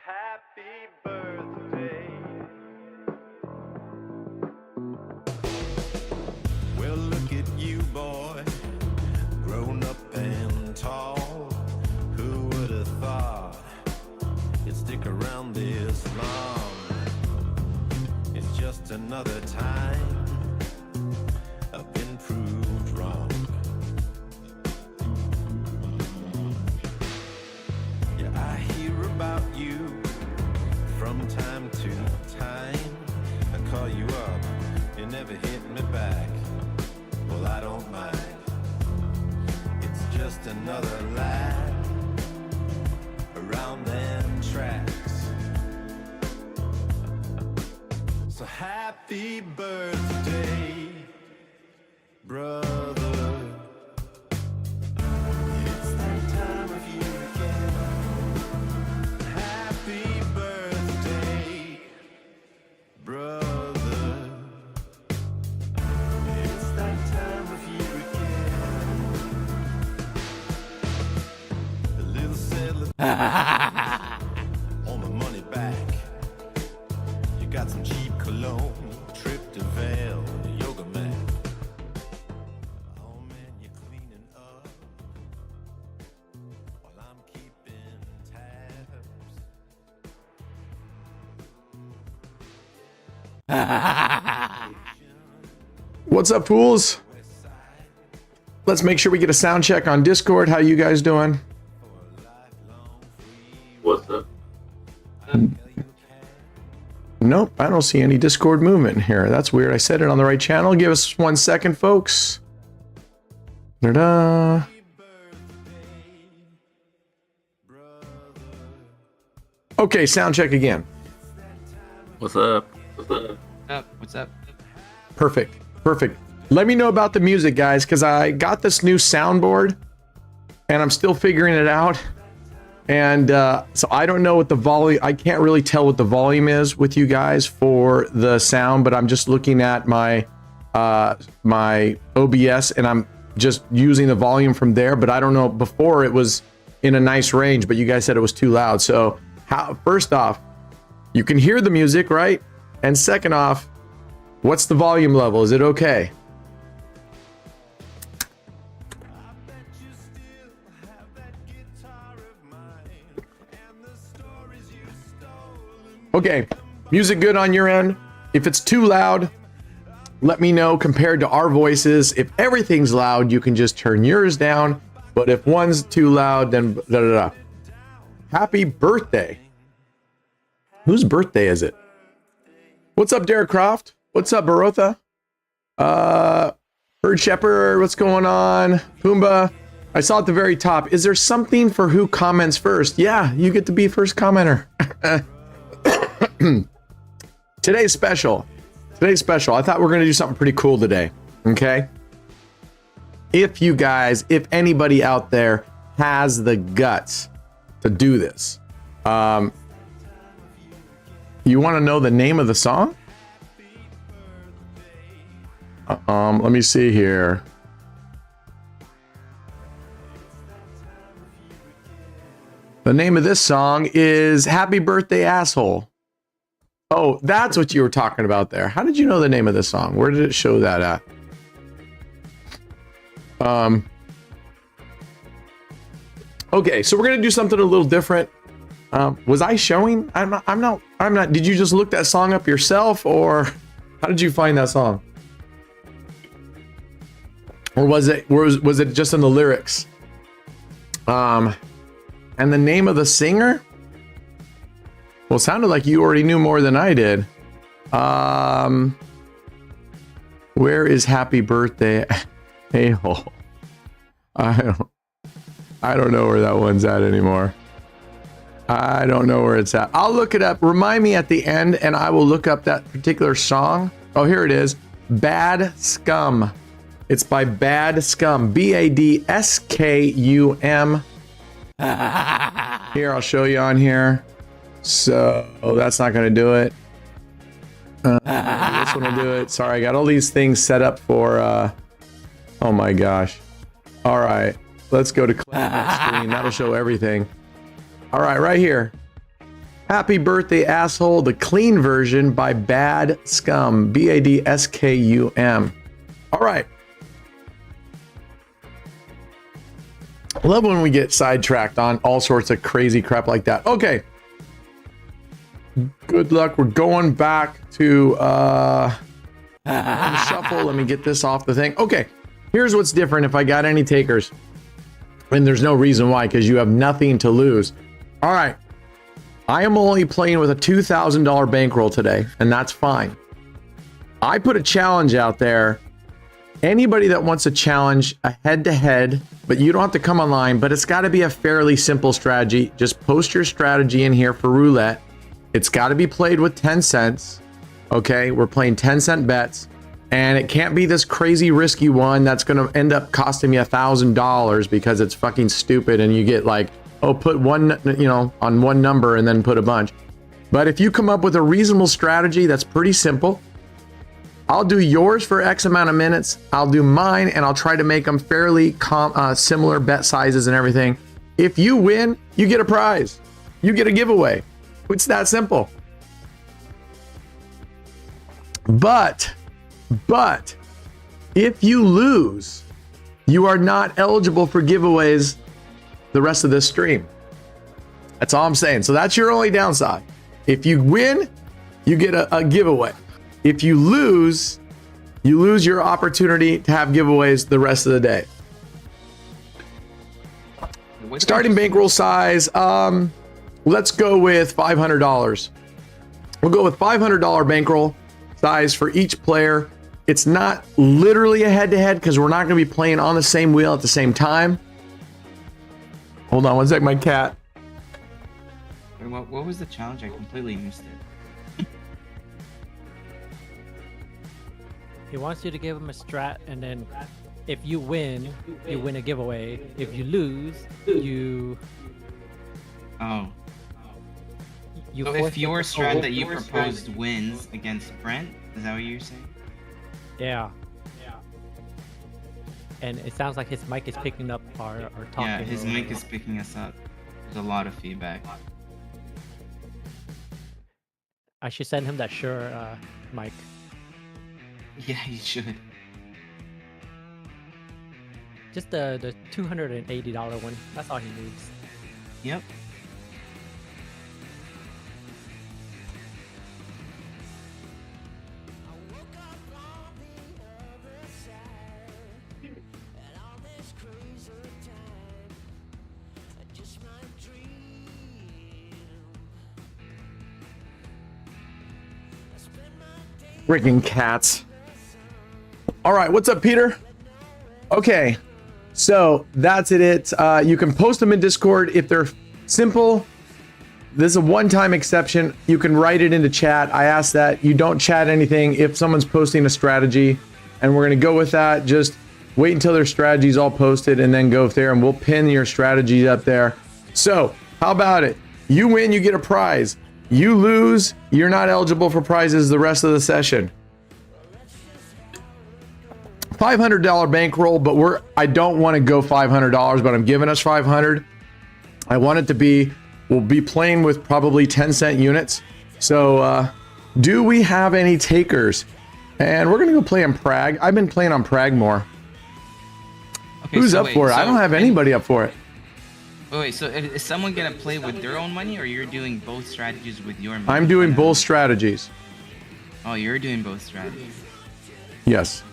Happy birthday. Well, look at you, boy, grown up and tall. Who would have thought you'd stick around this long? It's just another time I've been proved wrong. Yeah, I hear about you from time to time. I call you up, you never hit me back. Well, I don't mind. It's just another lap around them tracks. So happy birthday, brother. It's that time of year again. Happy birthday, brother. It's that time of year again. A little settler on the money back. You got some cheap cologne, trip to Vail, yoga mat. Oh man, you're cleaning up while I'm keeping tabs. What's up, fools? Let's make sure we get a sound check on Discord. How you guys doing? What's up? Nope, I don't see any Discord movement here. That's weird. I said it on the right channel. Give us 1 second, folks. Da-da. Okay, sound check again. What's up? What's up? What's up? Perfect. Perfect. Let me know about the music, guys, because I got this new soundboard and I'm still figuring it out. And so I don't know what the volume, I can't really tell what the volume is with you guys for the sound, but I'm just looking at my my OBS and I'm just using the volume from there. But I don't know, before it was in a nice range, but you guys said it was too loud. So first off, you can hear the music, right? And second off, what's the volume level? Is it okay? Okay, music good on your end? If it's too loud, let me know compared to our voices. If everything's loud, you can just turn yours down. But if one's too loud, then da-da-da. Happy birthday. Whose birthday is it? What's up, Derek Croft? What's up, Barotha? Bird Shepherd, what's going on? Pumbaa, I saw at the very top. Is there something for who comments first? Yeah, you get to be first commenter. Today's special. Today's special. I thought we were going to do something pretty cool today. Okay? If you guys, if anybody out there has the guts to do this, you want to know the name of the song? Let me see here. The name of this song is Happy Birthday Asshole. Oh, that's what you were talking about there. How did you know the name of this song? Where did it show that at? Okay, so we're gonna do something a little different. Was I showing? I'm not. Did you just look that song up yourself, or how did you find that song? Or was it just in the lyrics? And the name of the singer? Well, it sounded like you already knew more than I did. Where is Happy Birthday A-hole? I don't know where that one's at anymore. I don't know where it's at. I'll look it up. Remind me at the end and I will look up that particular song. Oh, here it is. Bad Scum. It's by Bad Scum. B-A-D-S-K-U-M. Here, I'll show you on here. So that's not going to do it. This one will do it. Sorry, I got all these things set up for oh my gosh. All right, let's go to screen. That'll show everything. All right, right here. Happy Birthday Asshole, the clean version by Bad Scum, Badskum. All right. I love when we get sidetracked on all sorts of crazy crap like that. Okay. Good luck. We're going back to shuffle. Let me get this off the thing. Okay. Here's what's different if I got any takers. And there's no reason why, because you have nothing to lose. All right. I am only playing with a $2,000 bankroll today, and that's fine. I put a challenge out there. Anybody that wants a challenge, a head-to-head, but you don't have to come online, but it's got to be a fairly simple strategy. Just post your strategy in here for roulette. It's got to be played with 10 cents. Okay, we're playing 10-cent bets, and it can't be this crazy risky one that's going to end up costing me $1,000 because it's fucking stupid, and you get like, oh, put one, on one number and then put a bunch. But if you come up with a reasonable strategy that's pretty simple, I'll do yours for X amount of minutes. I'll do mine, and I'll try to make them fairly similar bet sizes and everything. If you win, you get a prize. You get a giveaway. It's that simple. But if you lose, you are not eligible for giveaways the rest of this stream. That's all I'm saying. So that's your only downside. If you win, you get a giveaway. If you lose your opportunity to have giveaways the rest of the day. Starting bankroll size, let's go with $500. We'll go with $500 bankroll size for each player. It's not literally a head-to-head because we're not going to be playing on the same wheel at the same time. Hold on one sec, my cat. What was the challenge? I completely missed it. He wants you to give him a strat, and then if you win, you win a giveaway. If you lose, you... Oh. You So if your strat that you proposed wins against Brent, is that what you're saying? Yeah. And it sounds like his mic is picking up our talking. Yeah, his mic is picking us up. There's a lot of feedback. I should send him that Shure mic. Yeah, you should. Just the $280 one. That's all he needs. Yep. Freaking cats. All right, what's up, Peter? Okay, so that's it. You can post them in Discord if they're simple. This is a one-time exception. You can write it into chat. I ask that you don't chat anything if someone's posting a strategy, and we're gonna go with that. Just wait until their strategy's all posted and then go there, and we'll pin your strategies up there. So how about it? You win, you get a prize. You lose, you're not eligible for prizes the rest of the session. $500 bankroll, but I don't want to go $500, but I'm giving us $500. I want it to be, we'll be playing with probably 10-cent units. So do we have any takers? And we're gonna go play on Prague. I've been playing on Prague more. Okay, Who's up for it? I don't have anybody up for it. Wait, so is someone gonna play with their own money, or you're doing both strategies with your money? I'm doing both strategies. Oh, you're doing both strategies. Yes.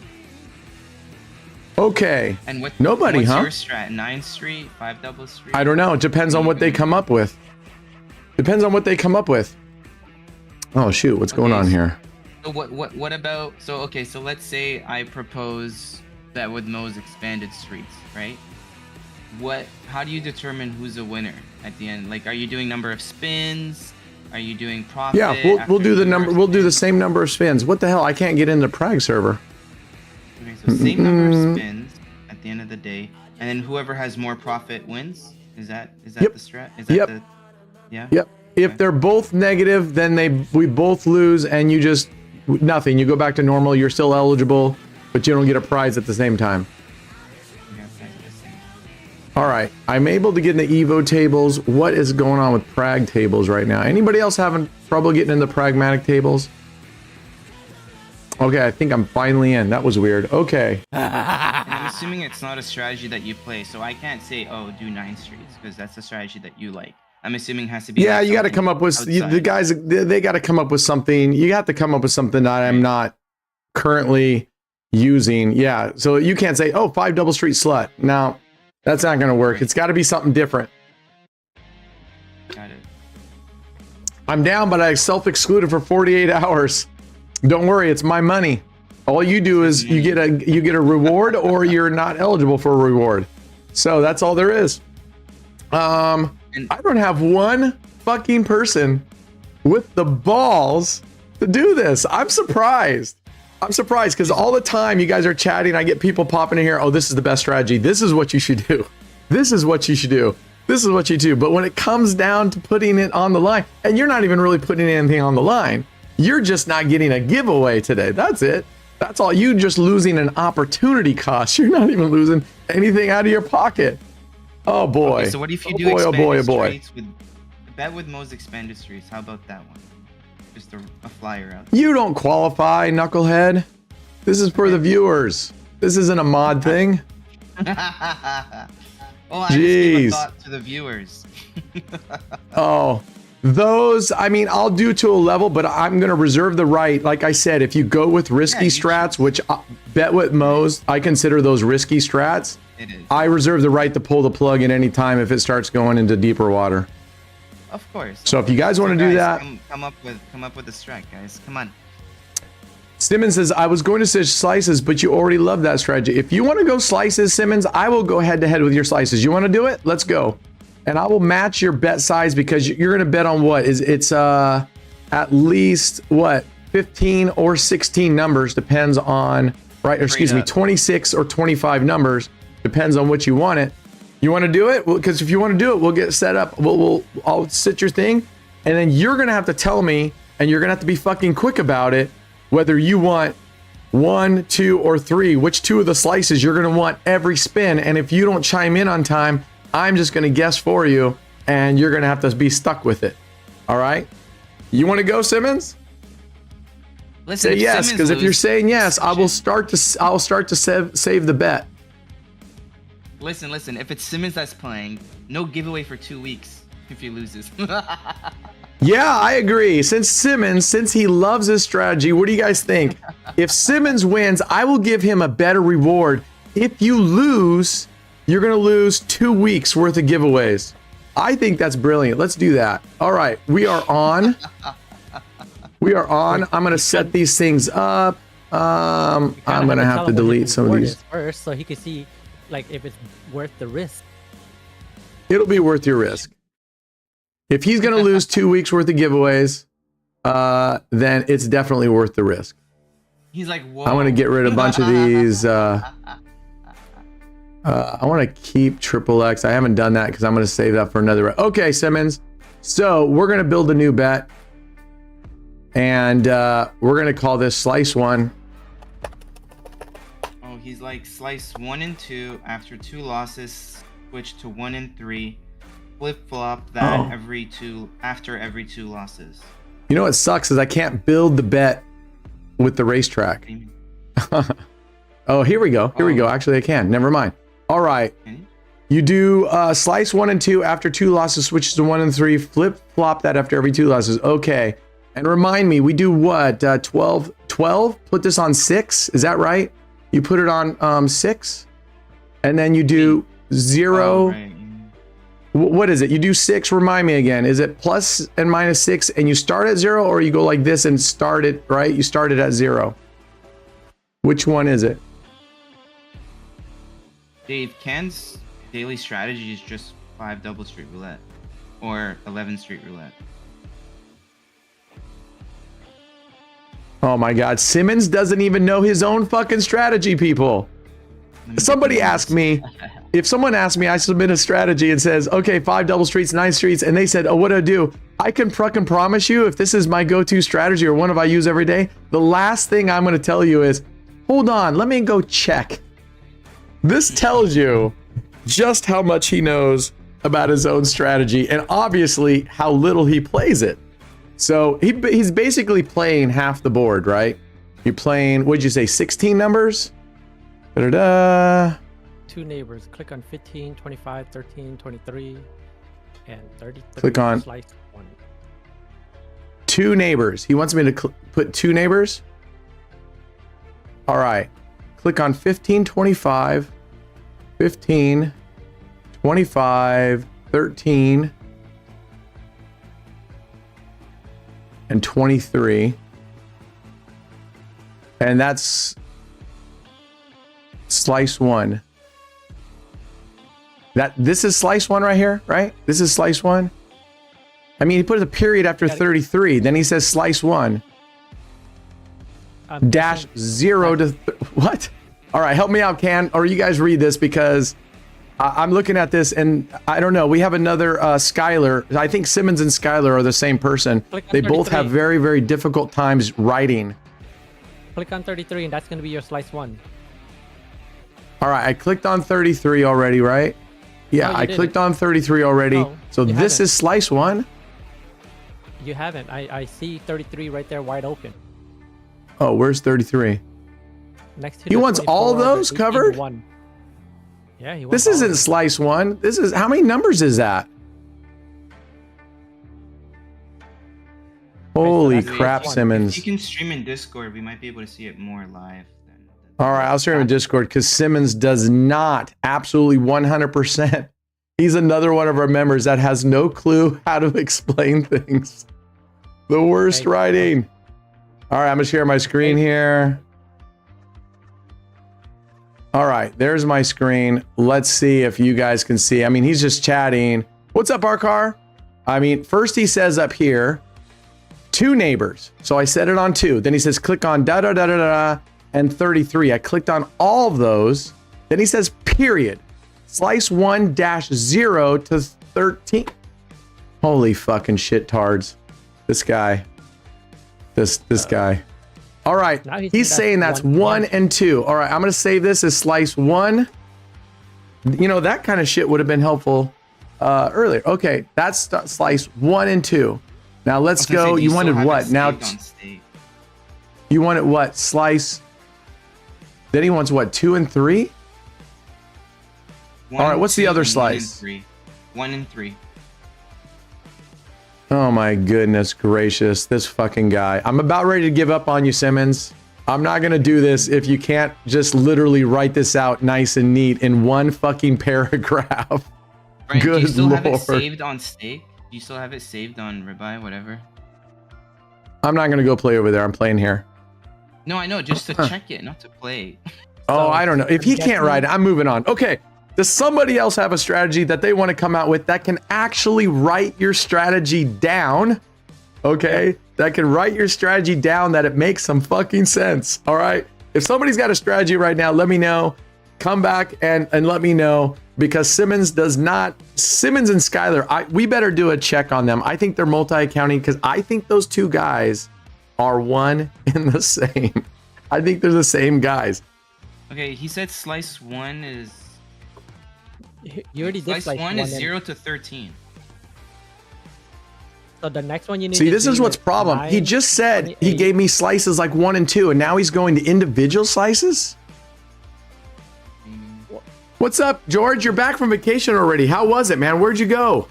Okay. And what's your strat? 9 street, 5 double street? I don't know. It depends on what they come up with. Depends on what they come up with. Oh shoot, what's going on here? So what about, so let's say I propose that with those expanded streets, right? How do you determine who's a winner at the end? Like, are you doing number of spins? Are you doing profit? Yeah, we'll do the number. We'll do the same number of spins. What the hell? I can't get into Prague server. Okay, so same number of spins at the end of the day, and then whoever has more profit wins. Is that Yep. the strat? Is that Yep. the? Yeah. Yep. If they're both negative, then we both lose, and you just nothing. You go back to normal. You're still eligible, but you don't get a prize at the same time. All right, I'm able to get in the Evo tables. What is going on with Prag tables right now? Anybody else having trouble getting in the pragmatic tables? Okay, I think I'm finally in. That was weird. Okay. I'm assuming it's not a strategy that you play, so I can't say, oh, do 9 streets, because that's a strategy that you like. I'm assuming it has to be. Yeah, like you got to something come up with outside. the guys. They got to come up with something. You have to come up with something that I'm not currently using. Yeah, so you can't say, oh, 5 double street slut. Now, that's not going to work. Right. It's got to be something different. Got it. I'm down, but I self-excluded for 48 hours. Don't worry, it's my money. All you do is you get a reward, or you're not eligible for a reward. So that's all there is. I don't have one fucking person with the balls to do this. I'm surprised. I'm surprised because all the time you guys are chatting, I get people popping in here. Oh, this is the best strategy. This is what you should do. This is what you should do. This is what you do. But when it comes down to putting it on the line, and you're not even really putting anything on the line, you're just not getting a giveaway today. That's it. That's all. You just losing an opportunity cost. You're not even losing anything out of your pocket. Oh boy. Okay, so what if you oh do boy, expanded oh boy, oh boy. streets with bet with Mo's expanded streets? How about that one? Just a flyer out. You don't qualify, knucklehead. This is for the viewers. This isn't a mod thing. Oh, I just Jeez. gave a thought to the viewers. Oh, those, I mean, I'll do to a level, but I'm going to reserve the right. Like I said, if you go with risky you strats, which bet with Mo's, I consider those risky strats. It is. I reserve the right to pull the plug at any time if it starts going into deeper water. Of course. So if you guys want to do that, come up with a strat, guys. Come on. Simmons says, I was going to say slices, but you already love that strategy. If you want to go slices, Simmons, I will go head to head with your slices. You want to do it? Let's go. And I will match your bet size because you're going to bet on what? It's at least, what, 15 or 16 numbers, depends on, right? Or excuse me, 26 or 25 numbers, depends on what you want it. You want to do it? Because if you want to do it, we'll get set up. I'll sit your thing, and then you're going to have to tell me, and you're going to have to be fucking quick about it, whether you want 1, 2, or 3, which 2 of the slices you're going to want every spin. And if you don't chime in on time, I'm just going to guess for you, and you're going to have to be stuck with it. All right? You want to go, Simmons? Listen, Say yes, because if you're saying yes, I'll start to save the bet. Listen. If it's Simmons that's playing, no giveaway for 2 weeks if he loses. Yeah, I agree. Since he loves his strategy, what do you guys think? If Simmons wins, I will give him a better reward. If you lose, you're going to lose 2 weeks worth of giveaways. I think that's brilliant. Let's do that. All right, we are on. We are on. I'm going to set these things up. I'm going to have to delete some of these first, so he can see, like, if it's worth the risk. It'll be worth your risk. If he's going to lose 2 weeks worth of giveaways, then it's definitely worth the risk. He's like, whoa. I want to get rid of a bunch of these. I want to keep triple X. I haven't done that because I'm going to save that for another. Okay, Simmons. So we're going to build a new bet. And we're going to call this Slice 1. Oh, he's like slice 1 and 2. After 2 losses, switch to 1 and 3. Flip-flop that after every 2 losses. You know what sucks is I can't build the bet with the racetrack. Oh, here we go. Here we go. Actually, I can. Never mind. All right. You do slice 1 and 2 after 2 losses, switches to 1 and 3. Flip-flop that after every 2 losses. Okay. And remind me, we do what? 12? Put this on 6. Is that right? You put it on 6, and then you do 0. Oh, right. What is it? You do 6. Remind me again. Is it plus and minus 6, and you start at 0, or you go like this and start it right? You start it at 0. Which one is it? Dave, Ken's daily strategy is just 5 double street roulette or 11 street roulette. Oh my God, Simmons doesn't even know his own fucking strategy, people. Somebody asked me, if someone asked me, I submit a strategy and says, okay, 5 double streets, 9 streets, and they said, oh, what do I do? I can fucking promise you, if this is my go-to strategy or one of I use every day, the last thing I'm going to tell you is, hold on, let me go check. This tells you just how much he knows about his own strategy and obviously how little he plays it. So he's basically playing half the board, right? You're playing, what'd you say, 16 numbers? Da-da-da. 2 neighbors. Click on 15, 25, 13, 23, and 33. Click on slice 1. 2 neighbors. He wants me to put 2 neighbors. All right. Click on 15, 25, 15, 25, 13, and 23. And that's slice 1. This is slice 1 right here, right? This is slice 1. I mean, he put a period after 33. Then he says slice 1. Dash 0 to... What? All right, help me out, Can. Or you guys read this because I'm looking at this and I don't know. We have another Skylar. I think Simmons and Skylar are the same person. They both have very, very difficult times writing. Click on 33 and that's going to be your slice 1. All right, I clicked on 33 already, right? Yeah, I clicked on 33 already. No, so this is slice 1? You haven't. I see 33 right there wide open. Oh, where's 33? Next to he wants all those covered? Yeah, he wants this isn't slice 1. This is, how many numbers is that? Holy crap, Simmons. If you can stream in Discord, we might be able to see it more live. All right, I'll stream in Discord because Simmons does not absolutely 100%. He's another one of our members that has no clue how to explain things. The worst writing. All right, I'm gonna share my screen here. All right, there's my screen. Let's see if you guys can see. I mean, he's just chatting. What's up, Arkar? I mean, first he says up here, 2 neighbors. So I set it on 2. Then he says, click on da-da-da-da-da and 33. I clicked on all of those. Then he says, period. Slice 1 dash 0 to 13. Holy fucking shit tards. This guy. This guy. All right. He's saying that's 1 and 2. All right. I'm going to save this as slice 1. You know, that kind of shit would have been helpful earlier. Okay. That's slice 1 and 2. Now let's go. You wanted what? Now you wanted what? Slice. Then he wants what? 2 and 3? All right. What's the other slice? 1 and 3. Oh my goodness gracious, this fucking guy. I'm about ready to give up on you, Simmons. I'm not gonna do this if you can't just literally write this out nice and neat in one fucking paragraph. Brian, Good do you still Lord. have it saved on Steak? Do you still have it saved on Ribeye, whatever? I'm not gonna go play over there, I'm playing here. No, I know, just to check it, not to play. Oh, I don't know. If he can't write it, I'm moving on. Okay. Does somebody else have a strategy that they want to come out with that can actually write your strategy down? Okay, that can write your strategy down that it makes some fucking sense. All right. If somebody's got a strategy right now, let me know. Come back and let me know because Simmons does not. Simmons and Skylar, we better do a check on them. I think they're multi-accounting because I think those 2 guys are one and the same. I think they're the same guys. Okay, he said slice 1 is. You already did slice 1 is 0 to 13. So the next one you need See, to this is what's problem. He just said he gave me slices like 1 and 2, and now he's going to individual slices? What's up, George? You're back from vacation already. How was it, man? Where'd you go?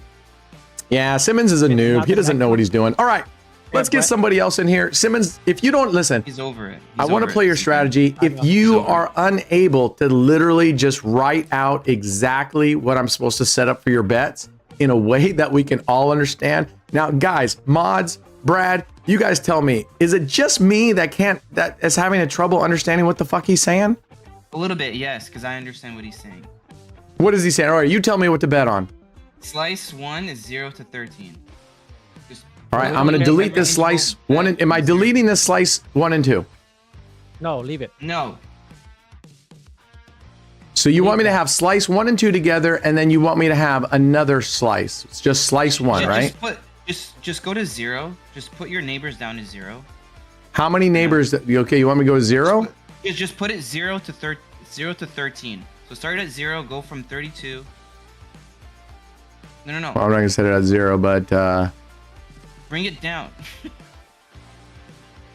Yeah, Simmons is a noob. He doesn't know what he's doing. All right, let's get somebody else in here. Simmons, if you don't listen, he's over it. I want to play your strategy. If you are unable to literally just write out exactly what I'm supposed to set up for your bets in a way that we can all understand. Now, guys, mods, Brad, you guys tell me, is it just me that is having a trouble understanding what the fuck he's saying? A little bit, yes, because I understand what he's saying. What is he saying? All right, you tell me what to bet on. Slice 1 is 0 to 13. All right, I'm going to delete this slice 1. Am I deleting this slice 1 and 2? No, leave it. No. So you want me to have slice 1 and 2 together, and then you want me to have another slice. It's just slice 1, right? Just go to 0. Just put your neighbors down to 0. How many neighbors? Okay, you want me to go to 0? Just put it 0 to 13. So start at 0, go from 32. No. Well, I'm not gonna set it at 0, but Bring it down.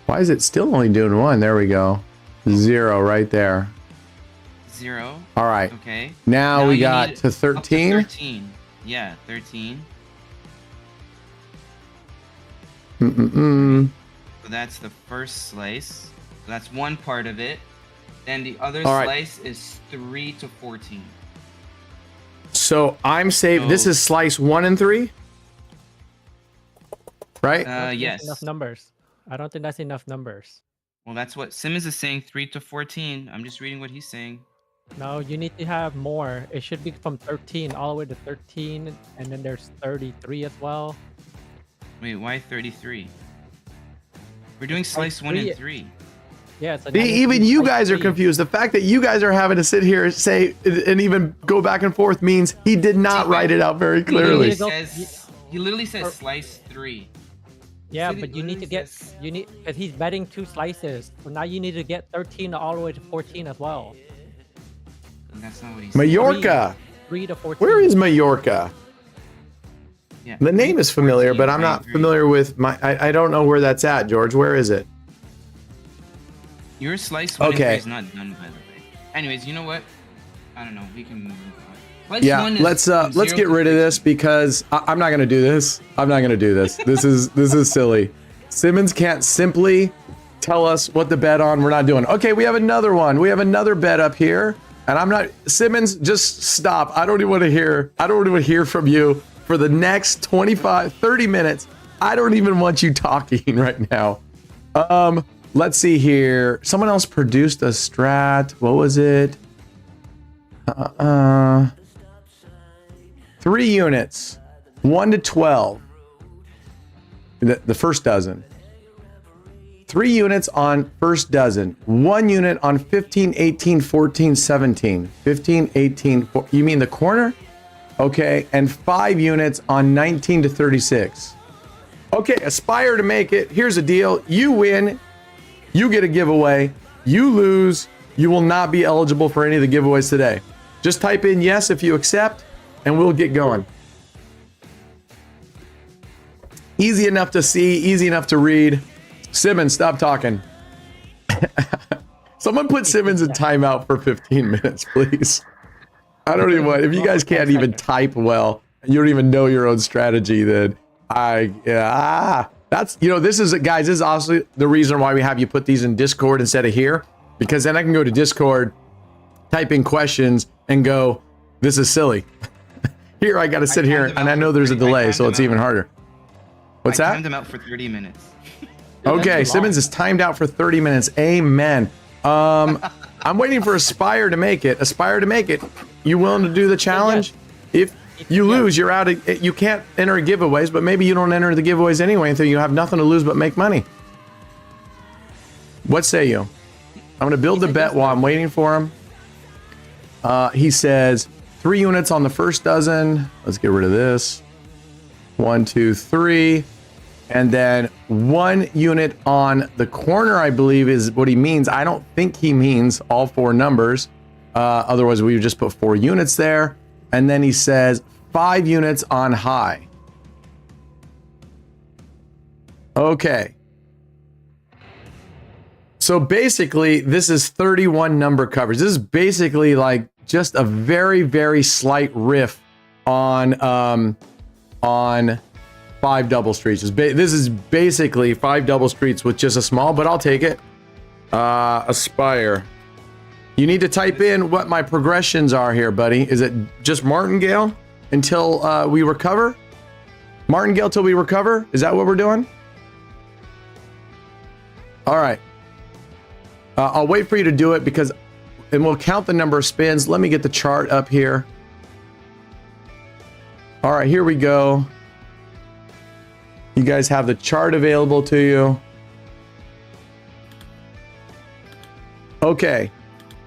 why is it still only doing 1? There we go. 0 right there. 0. All right. Okay. Now we you got need to up 13. 13. Yeah, 13. Mm-mm-mm. So that's the first slice. So that's one part of it. Then the other All right. slice is 3 to 14. So I'm saved. This So- is slice 1 and 3, right? That's Yes. enough numbers. I don't think that's enough numbers. Well, that's what Simmons is saying, 3 to 14. I'm just reading what he's saying. No, you need to have more. It should be from 13 all the way to 13, and then there's 33 as well. Wait, why 33? We're doing slice 1 and 3. Yeah, so Even you guys are confused. The fact that you guys are having to sit here and say and even go back and forth means he did not write it out very clearly. He literally says slice 3. Yeah, City but you need to get because he's betting 2 slices. So now you need to get 13 all the way to 14 as well. And that's not what he's saying. Majorca. 3 to 14. Where is Majorca? Yeah, The name 3 is to familiar, 14, but I'm I not agree. familiar with I don't know where that's at, George. Where is it? Your slice 1 Okay. and 3 is not done, by the way. Anyways, you know what? I don't know. We can move on. Slice Yeah, 1 is let's from get 0 to rid of this 15. because I'm not gonna do this. I'm not gonna do this. This is silly. Simmons can't simply tell us what to bet on. We're not doing. Okay, we have another one. We have another bet up here, and I'm not. Simmons, just stop. I don't even want to hear. I don't even hear from you for the next 25, 30 minutes. I don't even want you talking right now. Let's see here. Someone else produced a strat. What was it? 3 units, 1 to 12. The first dozen. 3 units on first dozen. 1 unit on 15, 18, 14, 17. 15, 18. You mean the corner? Okay, and 5 units on 19 to 36. Okay, aspire to make it. Here's the deal. You win, you get a giveaway. You lose, you will not be eligible for any of the giveaways today. Just type in yes if you accept, and we'll get going. Easy enough to see, easy enough to read. Simmons, stop talking. Someone put Simmons in timeout for 15 minutes, please. I don't even want, if you guys can't even type well, and you don't even know your own strategy, then that's, this is, guys, this is also the reason why we have you put these in Discord instead of here, because then I can go to Discord, type in questions, and go, this is silly. Here, I got to sit here, and I know there's a delay, so it's even harder. What's I that? timed him out for 30 minutes. Okay, Simmons is timed out for 30 minutes. Amen. I'm waiting for Aspire to make it. Aspire to make it. You willing to do the challenge? If you lose, you're out. You can't enter giveaways, but maybe you don't enter the giveaways anyway until you have nothing to lose but make money. What say you? I'm going to build the bet while I'm waiting for him. He says 3 units on the first dozen. Let's get rid of this. 1, 2, 3. And then 1 unit on the corner, I believe, is what he means. I don't think he means all 4 numbers. Otherwise, we would just put 4 units there. And then he says 5 units on high. Okay. So basically, this is 31 number coverage. This is basically like just a very, very slight riff on 5 double streets. This is basically 5 double streets with just a small, but I'll take it. Aspire. You need to type in what my progressions are here, buddy. Is it just Martingale until we recover? Martingale till we recover? Is that what we're doing? All right. I'll wait for you to do it and we'll count the number of spins. Let me get the chart up here. All right, here we go. You guys have the chart available to you. Okay.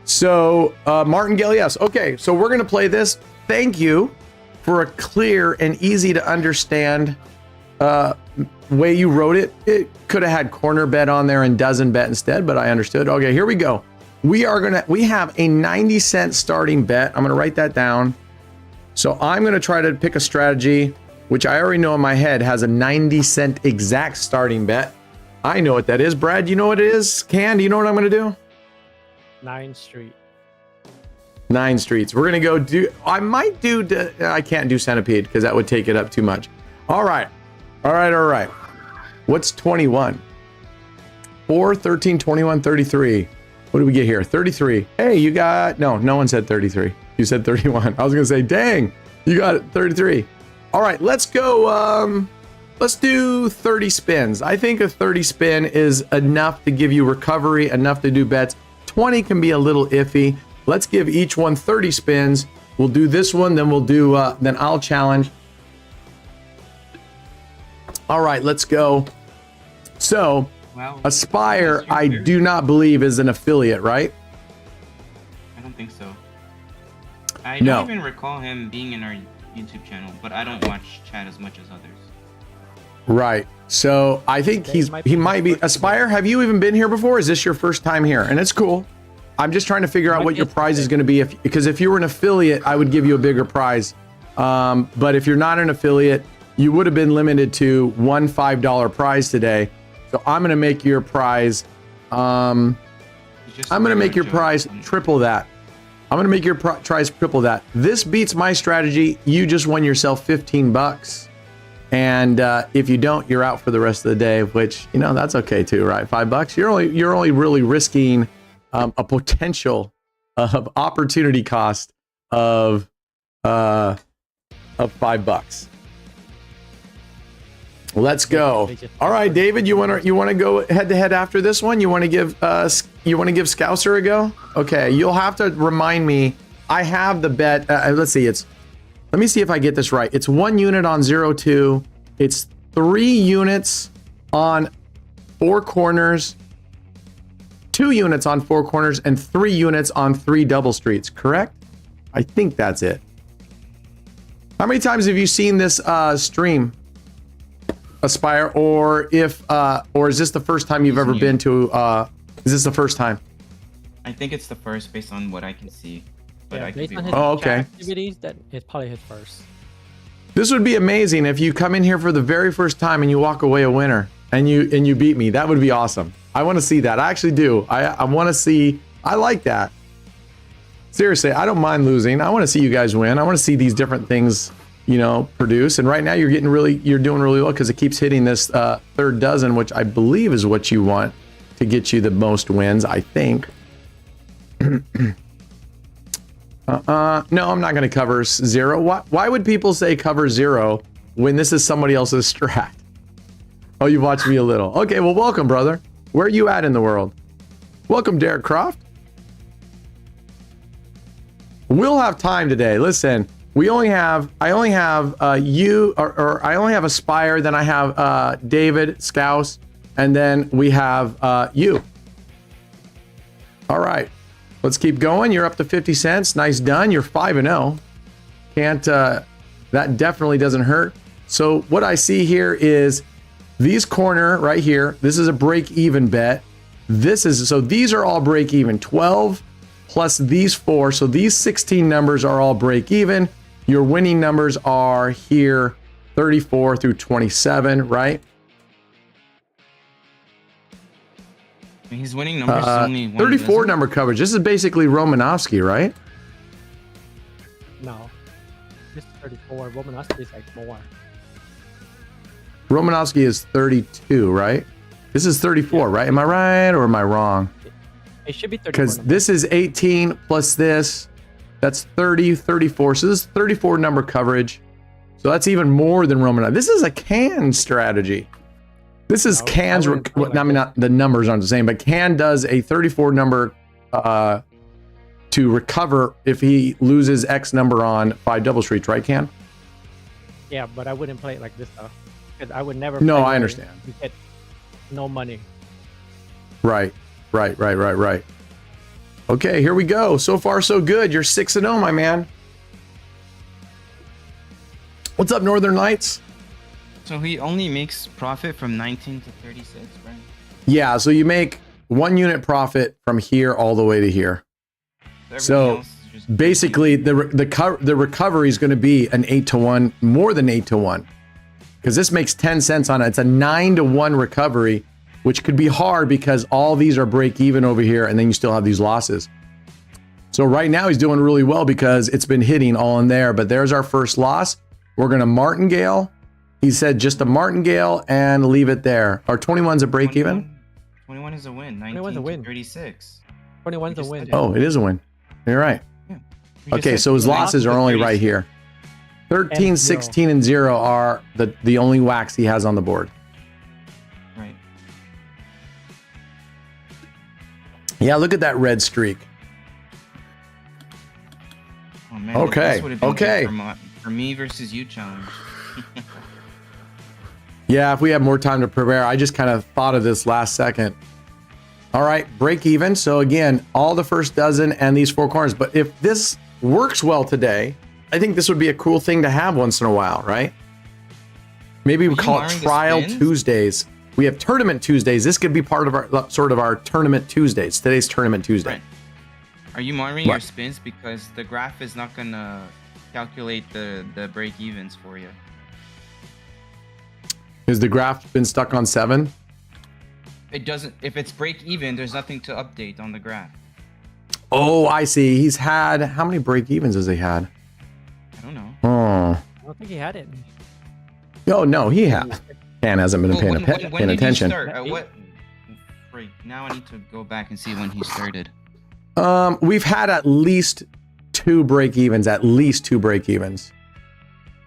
So, Martingale, yes. Okay, so we're going to play this. Thank you for a clear and easy to understand way you wrote it. It could have had corner bet on there and dozen bet instead, but I understood. Okay, here we go. we have a 90-cent starting bet. I'm gonna write that down. So I'm gonna try to pick a strategy, which I already know in my head has a 90-cent exact starting bet. I know what that is. Brad, you know what it is? Can, do you know what I'm gonna do? 9th Street. 9 streets. We're gonna go do. I might do. I can't do centipede because that would take it up too much. All right. What's 21? 4, 13, 21, 33. What do we get here? 33. Hey, you got. No one said 33. You said 31. I was gonna say, dang, you got 33. All right, let's go. Let's do 30 spins. I think a 30 spin is enough to give you recovery, enough to do bets. 20 can be a little iffy. Let's give each one 30 spins. We'll do this one, then we'll do, then I'll challenge. All right, let's go. So, Wow. Aspire, I do not believe is an affiliate, right? I don't think so. I No. don't even recall him being in our YouTube channel, but I don't watch chat as much as others. Right. So I think he might be Aspire. Have you even been here before? Is this your first time here? And it's cool. I'm just trying to figure out what your prize is going to be. Because if you were an affiliate, I would give you a bigger prize. But if you're not an affiliate, you would have been limited to one $5 prize today. So I'm going to make your prize. I'm going to make your prize triple that. I'm going to make your prize triple that. This beats my strategy. You just won yourself 15 bucks. And if you don't, you're out for the rest of the day, which, you know, that's okay too, right? $5. You're only really risking a potential of opportunity cost of $5. Let's go. All right, David, you want to go head to head after this one? You want to give Scouser a go? Okay, you'll have to remind me. I have the bet. Let's see. Let me see if I get this right. It's 1 unit on 02. It's 3 units on 4 corners, 2 units on 4 corners, and 3 units on 3 double streets. Correct? I think that's it. How many times have you seen this stream, Aspire? Or is this the first time you've ever been to? Is this the first time? I think it's the first, based on what I can see. But Yeah, I could based be on wrong. his okay. activities, that it's probably his first. This would be amazing if you come in here for the very first time and you walk away a winner and you beat me. That would be awesome. I want to see that. I actually do. I want to see. I like that. Seriously, I don't mind losing. I want to see you guys win. I want to see these different things, you know, produce. And right now you're doing really well because it keeps hitting this third dozen, which I believe is what you want to get you the most wins, I think. No, I'm not going to cover 0. Why would people say cover 0 when this is somebody else's strat? Oh, you watched me a little. Okay, well, welcome, brother. Where are you at in the world? Welcome, Derek Croft. We'll have time today. Listen, I only have you, or I only have Aspire, then I have David, Scouse, and then we have you. All right. Let's keep going. You're up to 50 cents. Nice done. You're 5-0. Can't, that definitely doesn't hurt. So what I see here is these corner right here. This is a break even bet. So these are all break even. 12 plus these 4. So these 16 numbers are all break even. Your winning numbers are here 34 through 27, right? He's winning numbers is only 1 34 dozen? number coverage. This is basically Romanowski, right? No. This is 34. Romanowski is like more. Romanowski is 32, right? This is 34, right? Am I right or am I wrong? It should be 34. Because this is 18 plus this. That's 30, 34. So this is 34 number coverage. So that's even more than Romanowski. This is a can strategy. This is Can's. I mean, not the numbers aren't the same, but Can does a 34 number to recover if he loses X number on 5 double streets, right, Can? Yeah, but I wouldn't play it like this though, because I would never. No, play I where understand. You get no money. Right. Okay, here we go. So far, so good. You're 6-0, my man. What's up, Northern Lights? So he only makes profit from 19 to 36, right? Yeah, so you make 1 unit profit from here all the way to here. Everything So else is just basically, the recovery is going to be an 8-to-1, more than 8-to-1, because this makes 10 cents on it. It's a 9-to-1 recovery, which could be hard because all these are break even over here, and then you still have these losses. So right now he's doing really well because it's been hitting all in there. But there's our first loss. We're going to martingale. He said just a martingale and leave it there. Our 21's a break even. 21 is a win. 19 21's a win. to 36. 21's a just win. said it. Oh, it is a win. You're right. Yeah. We just Okay, said so his 19 losses to are only 36. right here. 13, And 16, and 0 are the only whacks he has on the board. Right. Yeah, look at that red streak. Oh man. Okay, this would've been okay. good for me versus you challenge. Yeah, if we had more time to prepare, I just kind of thought of this last second. All right, break even. So again, all the first dozen and these 4 corners. But if this works well today, I think this would be a cool thing to have once in a while, right? Maybe we Are you call it marring the Trial spins? Tuesdays. We have Tournament Tuesdays. This could be part of our sort of our Tournament Tuesdays. Today's Tournament Tuesday. Right. Are you monitoring your What? spins because the graph is not gonna calculate the break evens for you? Is the graph been stuck on 7? It doesn't. If it's break even, there's nothing to update on the graph. Oh, I see. He's had, how many break evens has he had? I don't know. Oh, I don't think he had it. no, he has. Ken hasn't been Well, paying, when paying did attention. you start? What? Freak. Now I need to go back and see when he started. We've had at least 2 break evens. At least 2 break evens.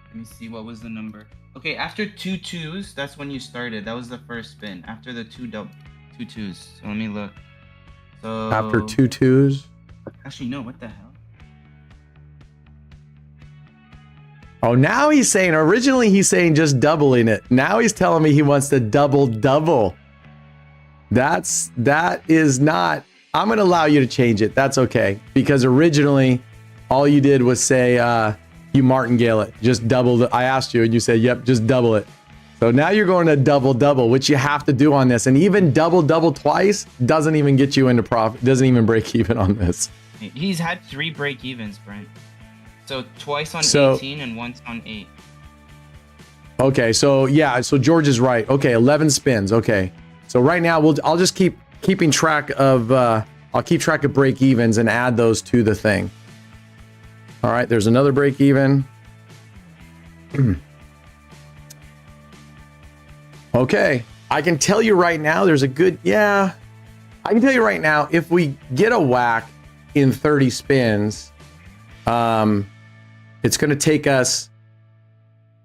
Let me see. What was the number? Okay, after 2 twos, that's when you started. That was the first spin. After the 2 twos. So let me look. So After 2 twos. Actually, no. What the hell? Oh, now he's saying, originally he's saying just doubling it. Now he's telling me he wants to double. That is not, I'm going to allow you to change it. That's okay. Because originally all you did was say, you martingale it, just double it. I asked you and you said, yep, just double it. So now you're going to double, which you have to do on this. And even double twice doesn't even get you into profit, doesn't even break even on this. He's had 3 break evens, Brent. So twice on So- 18 and once on 8. Okay, so yeah, so George is right. Okay, 11 spins. Okay, so right now I'll just keeping track of I'll keep track of break evens and add those to the thing. All right, there's another break even. Okay, I can tell you right now there's a good, I can tell you right now if we get a whack in 30 spins, it's going to take us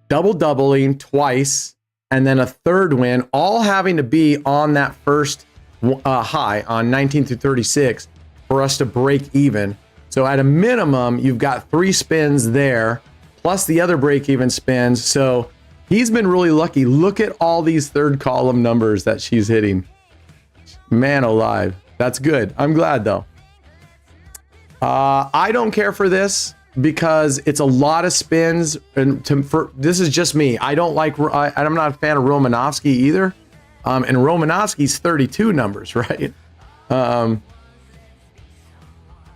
doubling twice and then a third win, all having to be on that first high on 19 through 36 for us to break even. So at a minimum, you've got 3 spins there plus the other break even spins. So he's been really lucky. Look at all these third column numbers that she's hitting. Man alive. That's good. I'm glad though. I don't care for this because it's a lot of spins, and this is just me. I'm not a fan of Romanovsky either, and Romanovsky's 32 numbers, right? And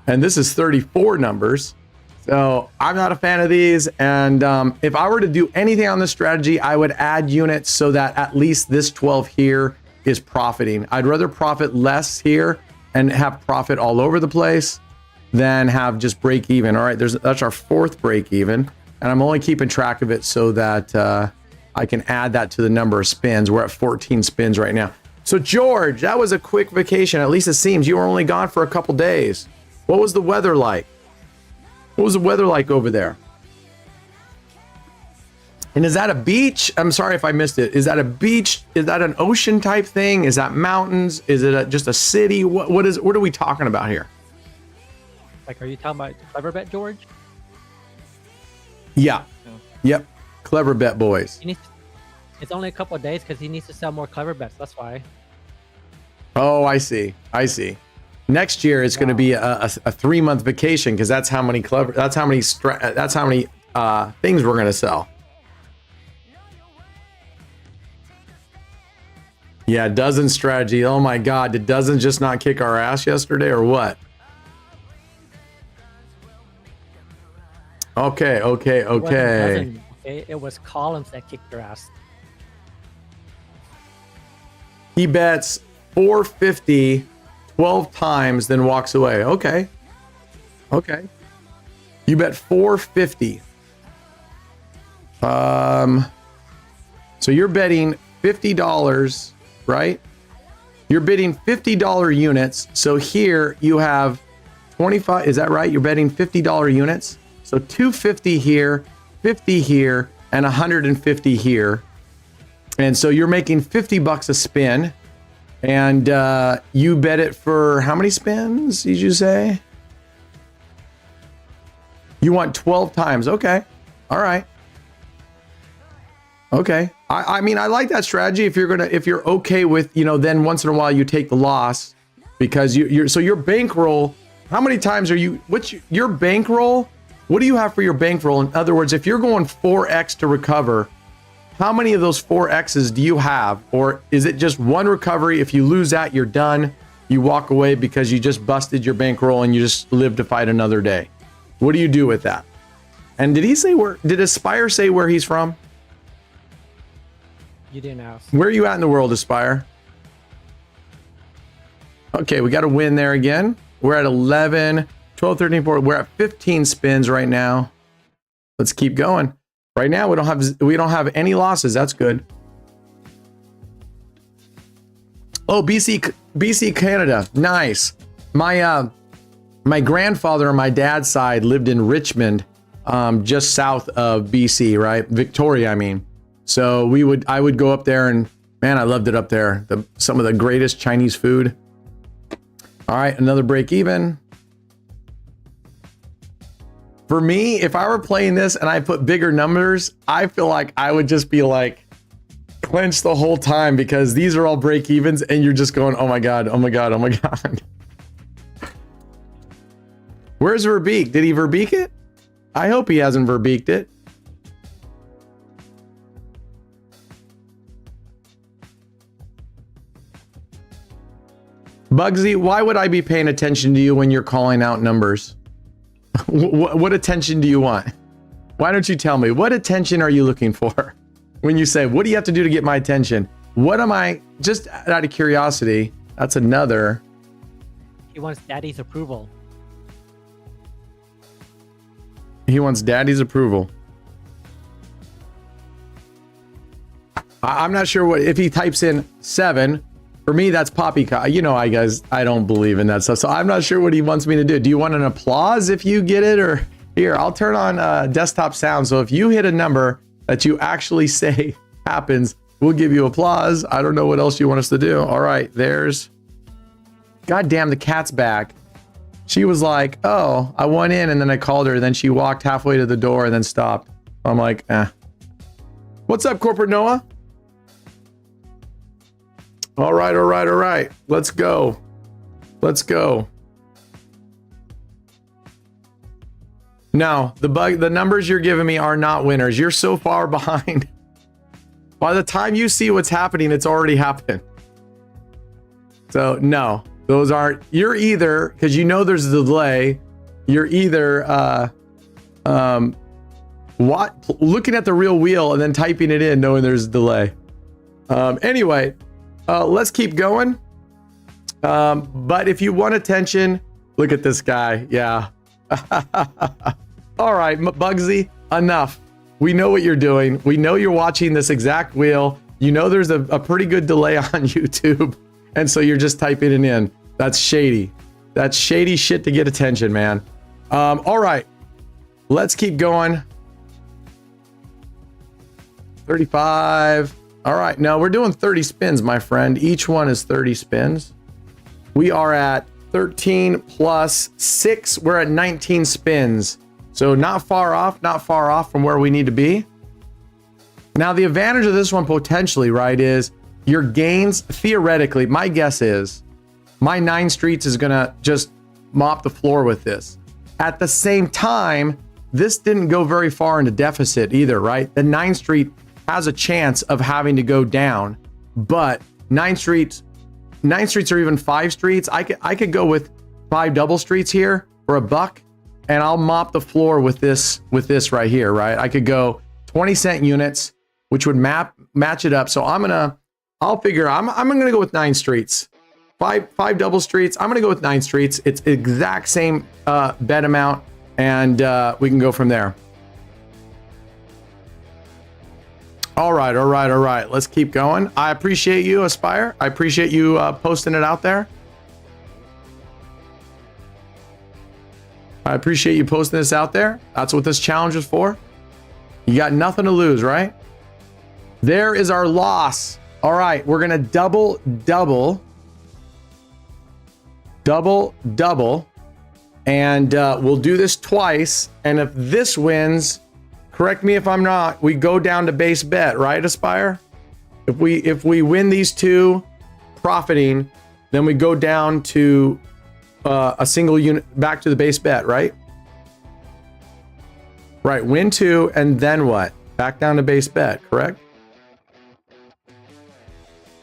this is 34 numbers, so I'm not a fan of these. And if I were to do anything on this strategy, I would add units so that at least this 12 here is profiting. I'd rather profit less here and have profit all over the place than have just break even. All right, that's our 4th break even, and I'm only keeping track of it so that I can add that to the number of spins. We're at 14 spins right now. So George, that was a quick vacation. At least it seems you were only gone for a couple days. What was the weather like? What was the weather like over there? And is that a beach? I'm sorry if I missed it. Is that a beach? Is that an ocean type thing? Is that mountains? Is it just a city? What are we talking about here? Like, are you talking about Clever Bet, George? Yeah. Yep. Clever bet boys. It's only a couple of days because he needs to sell more Clever Bets. That's why. Oh, I see. Next year it's going to be a 3-month vacation because that's how many things we're going to sell. Yeah, dozen strategy. Oh my God, did dozen just not kick our ass yesterday or what? Okay. It wasn't Okay, okay? It was Collins that kicked your ass. he bets 450 12 times, then walks away. Okay. You bet 450. So you're betting $50, right? You're bidding $50 units. So here you have 25. Is that right? You're betting $50 units. So 250 here, 50 here, and 150 here. And so you're making $50 a spin. And you bet it for how many spins did you say? You want 12 times. Okay. All right. Okay. I mean, I like that strategy if you're okay with, then once in a while you take the loss because so your bankroll, how many times what's your bankroll? What do you have for your bankroll? In other words, if you're going 4x to recover, how many of those 4x's do you have? Or is it just one recovery? If you lose that, you're done. You walk away because you just busted your bankroll and you just live to fight another day. What do you do with that? And did Aspire say where he's from? You didn't ask. Where are you at in the world, Aspire? Okay, we got a win there again. We're at 11, 12, 13, 14. We're at 15 spins right now. Let's keep going. Right now, we don't have any losses. That's good. Oh, BC, Canada. Nice. My grandfather on my dad's side lived in Richmond, just south of BC, right? Victoria, I mean. So I would go up there and man, I loved it up there. Some of the greatest Chinese food. All right, another break even. For me, if I were playing this and I put bigger numbers, I feel like I would just be like clenched the whole time because these are all break evens and you're just going, oh my God, oh my God, oh my God. Where's Verbeek? Did he Verbeek it? I hope he hasn't Verbeeked it. Bugsy, why would I be paying attention to you when you're calling out numbers? What attention do you want? Why don't you tell me? What attention are you looking for? When you say, what do you have to do to get my attention? What am I, just out of curiosity, that's another. He wants daddy's approval. He wants daddy's approval. I'm not sure if he types in 7, for me, that's poppycock. I don't believe in that stuff. So I'm not sure what he wants me to do. Do you want an applause if you get it? Or here, I'll turn on desktop sound. So if you hit a number that you actually say happens, we'll give you applause. I don't know what else you want us to do. All right, God damn, the cat's back. She was like, oh, I went in and then I called her. Then she walked halfway to the door and then stopped. I'm like, What's up, Corporate Noah? All right. Let's go. No, the numbers you're giving me are not winners. You're so far behind. By the time you see what's happening, it's already happened. So no, those aren't. You're either, because there's a delay. You're either looking at the real wheel and then typing it in, knowing there's a delay. Anyway. Let's keep going. But if you want attention, look at this guy. Yeah. All right, Bugsy, enough. We know what you're doing. We know you're watching this exact wheel. There's a pretty good delay on YouTube. And so you're just typing it in. That's shady. That's shady shit to get attention, man. All right, let's keep going. 35. All right, now we're doing 30 spins, my friend. Each one is 30 spins. We are at 13 plus 6. We're at 19 spins. So not far off from where we need to be. Now, the advantage of this one potentially, right, is your gains, theoretically, my guess is my 9 streets is going to just mop the floor with this. At the same time, this didn't go very far into deficit either, right? The 9 street has a chance of having to go down, but 9 streets, 9 streets or even 5 streets. I could go with 5 double streets here for a buck, and I'll mop the floor with this right here, right? I could go 20-cent units, which would match it up. So I'm gonna go with 9 streets. Five double streets. I'm gonna go with 9 streets. It's exact same bet amount, and we can go from there. All right. Let's keep going. I appreciate you, Aspire. I appreciate you posting it out there. I appreciate you posting this out there. That's what this challenge is for. You got nothing to lose, right? There is our loss. All right, we're gonna double, and we'll do this twice. And if this wins, correct me if I'm not, we go down to base bet, right, Aspire? If we win these two profiting, then we go down to a single unit, back to the base bet, right? Right, win 2, and then what? Back down to base bet, correct?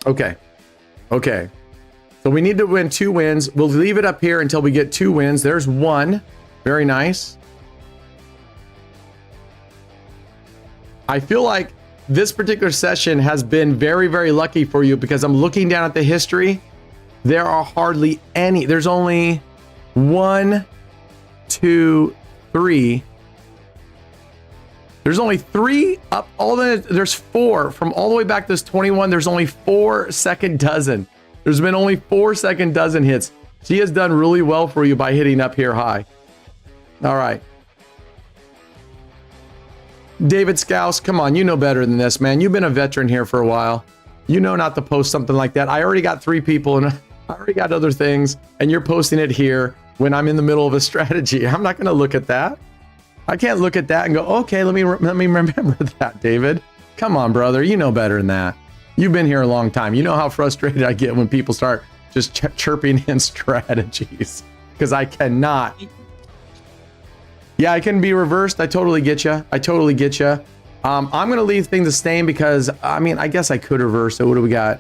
Okay. So we need to win 2 wins. We'll leave it up here until we get 2 wins. There's 1. Very nice. I feel like this particular session has been very, very lucky for you, because I'm looking down at the history. There are hardly any. There's only 1, 2, 3. There's only 3 up. There's 4 from all the way back to this 21. There's only 4 second dozen. There's been only 4 second dozen hits. She has done really well for you by hitting up here high. All right. David Scouse, come on, you know better than this, man. You've been a veteran here for a while. You know not to post something like that. I already got 3 people, and I already got other things, and you're posting it here when I'm in the middle of a strategy. I'm not going to look at that. I can't look at that and go, okay, let me remember that, David. Come on, brother. You know better than that. You've been here a long time. You know how frustrated I get when people start just chirping in strategies, because I cannot. Yeah, I can be reversed. I totally get you. I'm going to leave things the same, because, I mean, I guess I could reverse it. What do we got?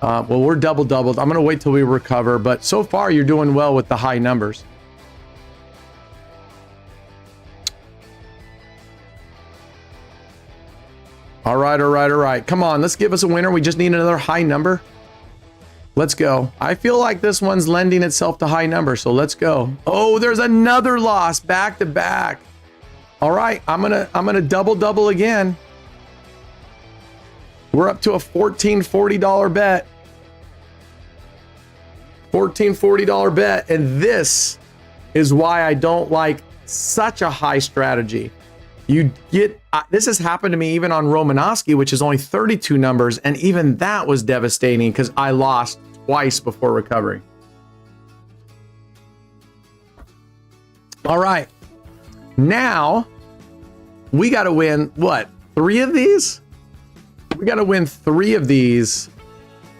Well, we're doubled. I'm going to wait till we recover. But so far, you're doing well with the high numbers. All right. Come on, let's give us a winner. We just need another high number. Let's go. I feel like this one's lending itself to high numbers, so let's go. Oh, there's another loss back to back. All right, I'm gonna double again. We're up to a $14.40 bet. $14.40 bet, and this is why I don't like such a high strategy. You get this has happened to me even on Romanowski, which is only 32 numbers, and even that was devastating because I lost twice before recovering. All right, now we got to win what? 3 of these? We got to win 3 of these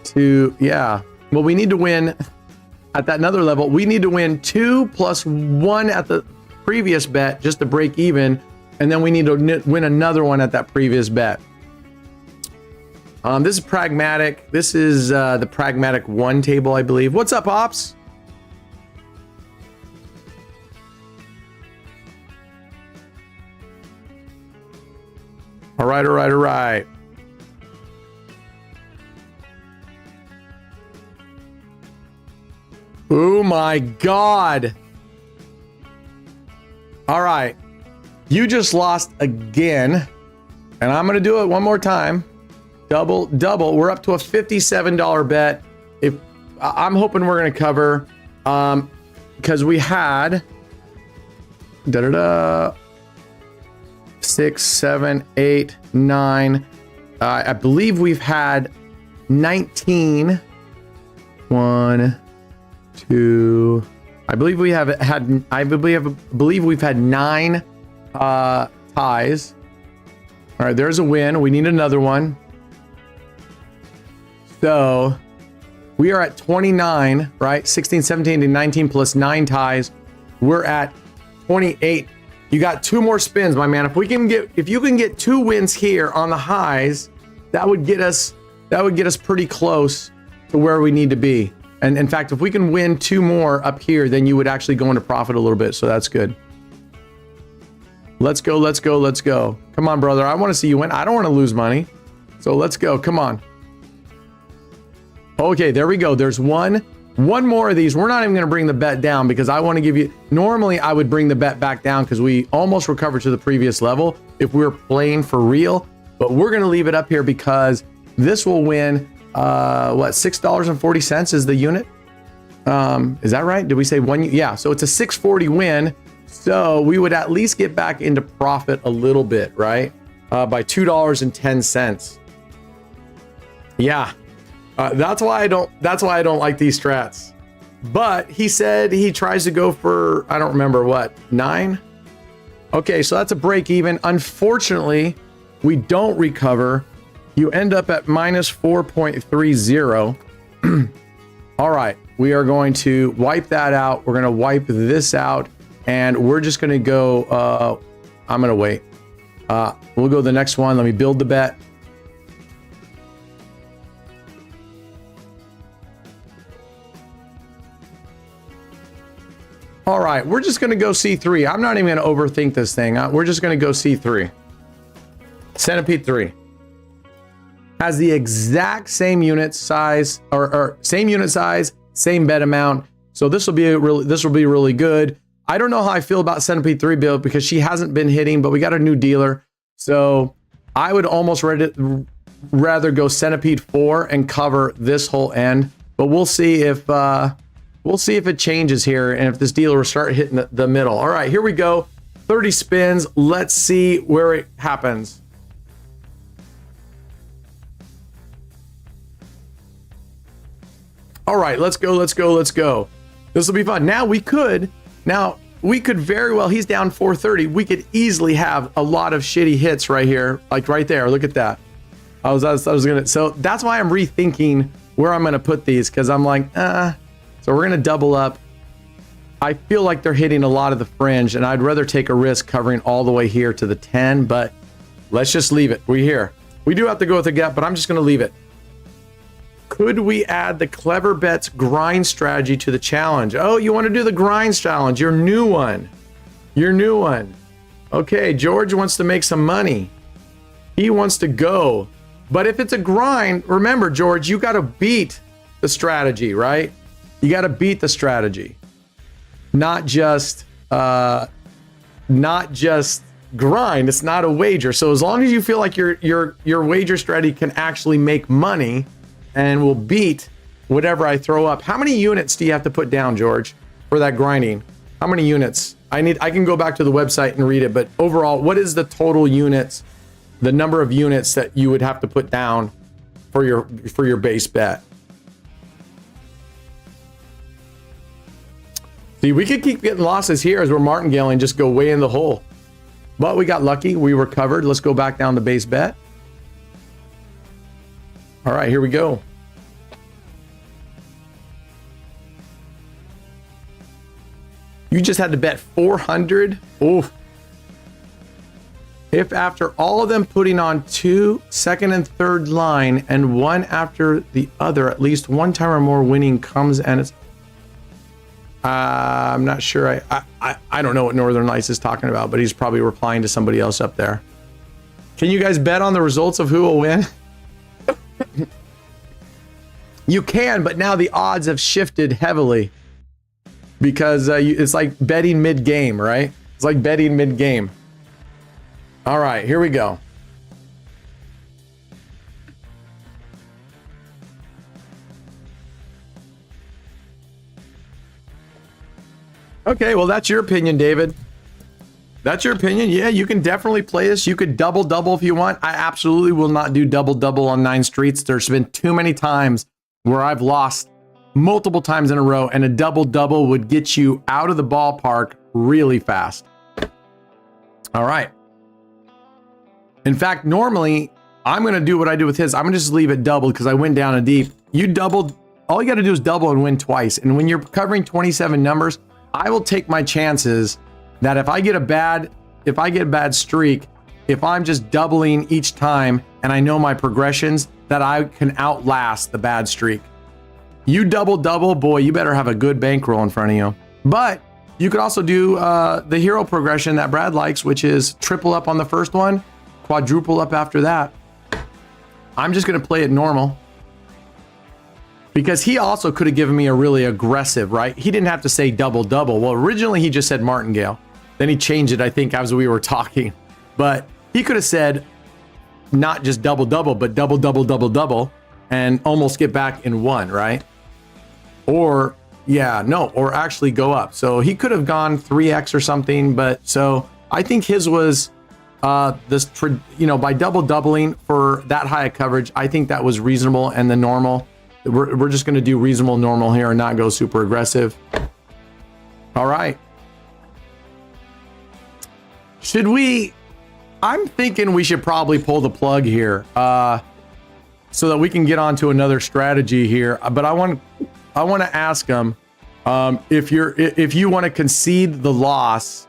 to, yeah. Well, we need to win at that another level. We need to win 2 plus 1 at the previous bet just to break even. And then we need to win another one at that previous bet. This is pragmatic. This is the pragmatic 1 table, I believe. What's up, Ops? All right. Oh my God. All right. You just lost again, and I'm going to do it one more time. Double. We're up to a $57 bet. If I'm hoping we're going to cover, because we had 6, 7, 8, 9. I believe we've had 19. 1, 2. I believe we have had. I believe we've had 9. Ties. All right, there's a win. We need another one. So we are at 29, right? 16, 17, and 19 plus 9 ties. We're at 28. You got 2 more spins, my man. If you can get 2 wins here on the highs, that would get us pretty close to where we need to be. And in fact, if we can win 2 more up here, then you would actually go into profit a little bit. So that's good. Let's go, let's go, let's go. Come on, brother. I want to see you win. I don't want to lose money. So let's go. Come on. Okay, there we go. There's one more of these. We're not even going to bring the bet down because I want to give you... Normally, I would bring the bet back down because we almost recovered to the previous level if we were playing for real. But we're going to leave it up here because this will win, what, $6.40 is the unit? Is that right? Did we say one? Yeah, so it's a 640 win. So we would at least get back into profit a little bit, right? By $2.10. Yeah. That's why I don't like these strats. But he said he tries to go for, I don't remember what, 9? Okay, so that's a break even. Unfortunately, we don't recover. You end up at minus 4.30. All right, we are going to wipe that out. We're going to wipe this out, and we're just going to go, I'm going to wait. We'll go to the next one. Let me build the bet. All right, we're just going to go C3. I'm not even going to overthink this thing. We're just going to go C3. Centipede 3 has the exact same unit size, or same unit size, same bet amount. So this will be really good. I don't know how I feel about Centipede 3 build because she hasn't been hitting, but we got a new dealer. So I would almost rather go Centipede 4 and cover this whole end. But we'll see if it changes here and if this dealer will start hitting the middle. All right, here we go. 30 spins. Let's see where it happens. All right, let's go, let's go, let's go. This will be fun. Now we could very well, he's down 430. We could easily have a lot of shitty hits right here, like right there. Look at that. So that's why I'm rethinking where I'm gonna put these, because I'm like, so we're gonna double up. I feel like they're hitting a lot of the fringe, and I'd rather take a risk covering all the way here to the 10, but let's just leave it. We're here. We do have to go with a gut, but I'm just gonna leave it. Could we add the Clever Bets grind strategy to the challenge? Oh, you want to do the grind challenge, your new one. Your new one. Okay, George wants to make some money. He wants to go. But if it's a grind, remember, George, you got to beat the strategy, right? You got to beat the strategy. Not just grind. It's not a wager. So as long as you feel like your wager strategy can actually make money and will beat whatever I throw up. How many units do you have to put down, George, for that grinding? How many units? I can go back to the website and read it, but overall, what is the total units, the number of units that you would have to put down for your base bet? See, we could keep getting losses here as we're martingale and just go way in the hole. But we got lucky. We recovered. Let's go back down to base bet. All right, here we go. You just had to bet 400. Oof. If after all of them putting on 2 second and third line and one after the other, at least one time or more winning comes and it's... I'm not sure. I don't know what Northern Lights is talking about, but he's probably replying to somebody else up there. Can you guys bet on the results of who will win? You can, but now the odds have shifted heavily because it's like betting mid-game, right? It's like betting mid-game. All right, here we go. Okay, well, that's your opinion, David. That's your opinion. Yeah, you can definitely play this. You could double-double if you want. I absolutely will not do double-double on 9 streets. There's been too many times where I've lost multiple times in a row, and a double-double would get you out of the ballpark really fast. All right. In fact, normally, I'm going to do what I do with his. I'm going to just leave it doubled because I went down a deep. You doubled. All you got to do is double and win twice. And when you're covering 27 numbers, I will take my chances that if I get a bad streak, if I'm just doubling each time and I know my progressions, that I can outlast the bad streak. You double, boy, you better have a good bankroll in front of you. But you could also do the hero progression that Brad likes, which is triple up on the first one, quadruple up after that. I'm just going to play it normal. Because he also could have given me a really aggressive, right? He didn't have to say double. Well, originally he just said martingale. Then he changed it, I think, as we were talking. But he could have said not just double, but double, and almost get back in one, right? Or, yeah, no, or actually go up. So he could have gone 3x or something. But so I think his was by doubling for that high a coverage, I think that was reasonable. And the normal, we're just going to do reasonable normal here and not go super aggressive. All right. Should we? I'm thinking we should probably pull the plug here, so that we can get on to another strategy here. But I want to ask him if you want to concede the loss.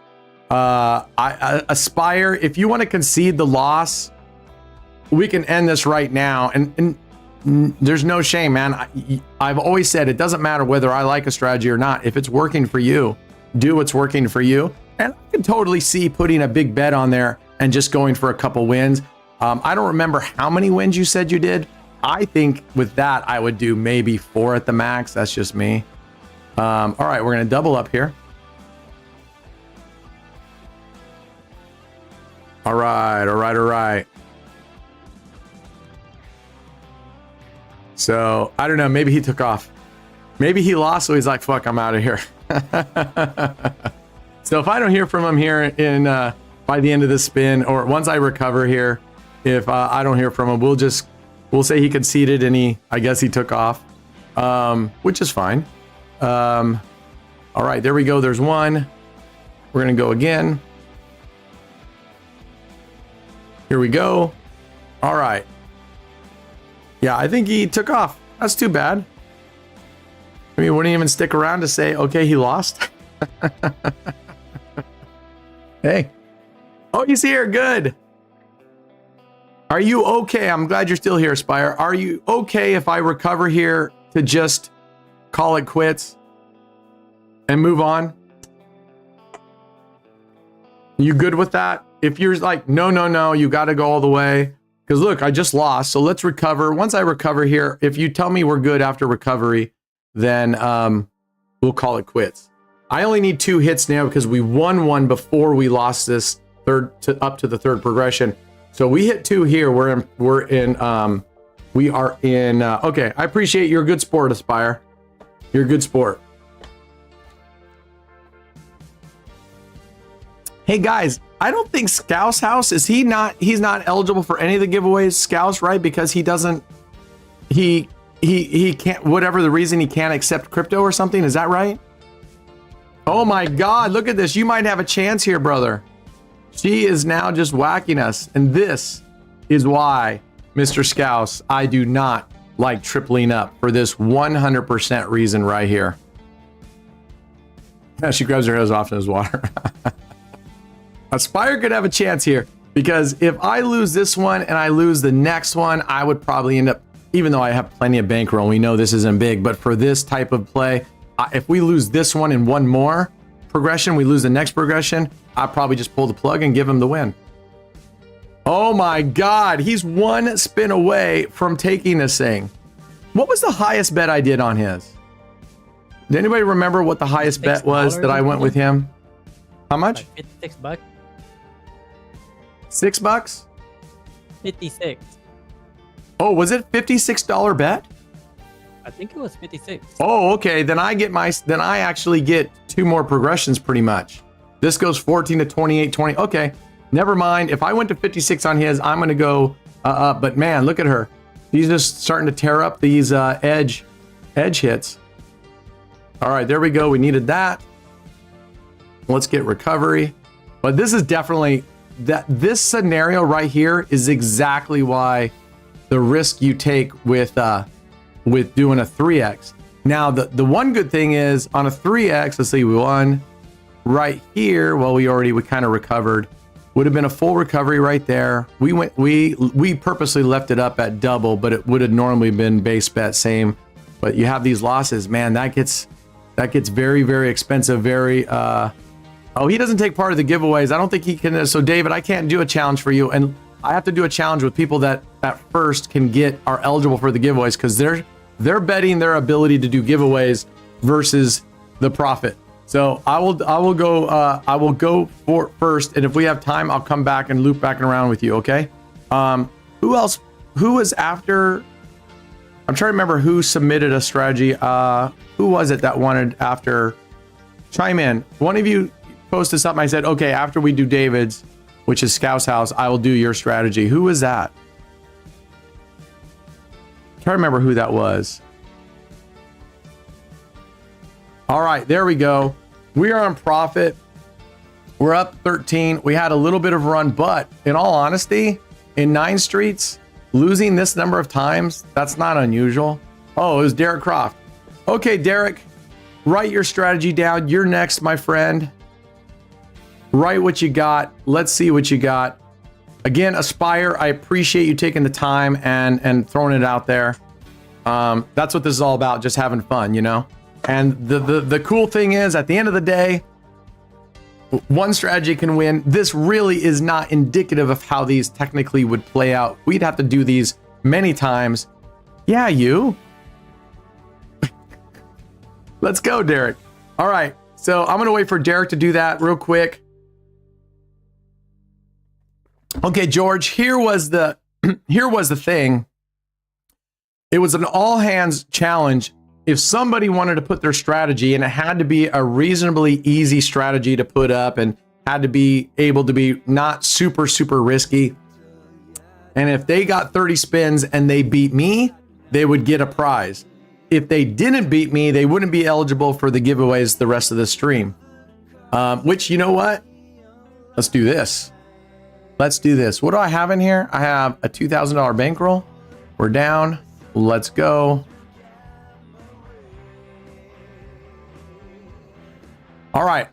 Aspire. If you want to concede the loss, we can end this right now. And there's no shame, man. I've always said it doesn't matter whether I like a strategy or not. If it's working for you, do what's working for you. And I can totally see putting a big bet on there and just going for a couple wins. I don't remember how many wins you said you did. I think with that, I would do maybe 4 at the max. That's just me. All right, we're going to double up here. All right. So, I don't know. Maybe he took off. Maybe he lost, so he's like, fuck, I'm out of here. So if I don't hear from him here in by the end of this spin, or once I recover here, if I don't hear from him, we'll say he conceded and I guess he took off, which is fine. All right, there we go. There's one. We're going to go again. Here we go. All right. Yeah, I think he took off. That's too bad. I mean, wouldn't even stick around to say, okay, he lost. Hey. Oh, he's here. Good. Are you okay? I'm glad you're still here, Spire. Are you okay if I recover here to just call it quits and move on? You good with that? If you're like, no, you got to go all the way. Because look, I just lost. So let's recover. Once I recover here, if you tell me we're good after recovery, then we'll call it quits. I only need 2 hits now because we won one before we lost this up to the third progression. So we hit 2 here. We are in. Okay, I appreciate you're a good sport, Aspire. You're a good sport. Hey guys, I don't think Scouse House he's not eligible for any of the giveaways, Scouse, right? Because he doesn't. He can't, whatever the reason, he can't accept crypto or something. Is that right? Oh my God, look at this. You might have a chance here, brother. She is now just whacking us. And this is why, Mr. Scouse, I do not like tripling up for this 100% reason right here. Yeah, she grabs her hose off in his water. Aspire could have a chance here because if I lose this one and I lose the next one, I would probably end up, even though I have plenty of bankroll, we know this isn't big, but for this type of play, if we lose this one and one more progression, we lose the next progression, I'll probably just pull the plug and give him the win. Oh my God, he's 1 spin away from taking this thing. What was the highest bet I did on his? Did anybody remember what the highest bet was that I went with him? How much? Like 56 bucks. $6? 56. Oh, was it $56 bet? I think it was 56. Oh, okay. Then I actually get 2 more progressions pretty much. This goes 14 to 28, 20. Okay, never mind. If I went to 56 on his, I'm going to go up. But man, look at her. He's just starting to tear up these edge hits. All right, there we go. We needed that. Let's get recovery. But this is definitely this scenario right here is exactly why the risk you take with doing a 3x. Now, the one good thing is on a 3x, let's see, we won right here. Well, we kind of recovered. Would have been a full recovery right there. We purposely left it up at double, but it would have normally been base bet, same But you have these losses, man, that gets very, very expensive. Very, oh, he doesn't take part of the giveaways. I don't think he can. So David, I can't do a challenge for you. And I have to do a challenge with people that at first are eligible for the giveaways, because they're betting their ability to do giveaways versus the profit. So I will go for first, and if we have time, I'll come back and loop back around with you. Okay. Who else? Who was after? I'm trying to remember who submitted a strategy. Who was it that wanted after? Chime in. One of you posted something. I said, okay, after we do David's, which is Scout's house, I will do your strategy. Who was that? I'm trying to remember who that was. All right, there we go. We are on profit. We're up 13. We had a little bit of a run, but in all honesty, in 9 streets, losing this number of times, that's not unusual. Oh, it was Derek Croft. Okay, Derek, write your strategy down. You're next, my friend. Write what you got. Let's see what you got. Again, Aspire, I appreciate you taking the time and throwing it out there. That's what this is all about, just having fun, you know? And the cool thing is, at the end of the day, one strategy can win. This really is not indicative of how these technically would play out. We'd have to do these many times. Yeah, you. Let's go, Derek. All right, so I'm gonna wait for Derek to do that real quick. Okay, George, here was the thing. It was an all hands challenge. If somebody wanted to put their strategy, and it had to be a reasonably easy strategy to put up and had to be able to be not super, super risky. And if they got 30 spins and they beat me, they would get a prize. If they didn't beat me, they wouldn't be eligible for the giveaways the rest of the stream. Which, you know what? Let's do this. Let's do this. What do I have in here? I have a $2,000 bankroll. We're down. Let's go. All right,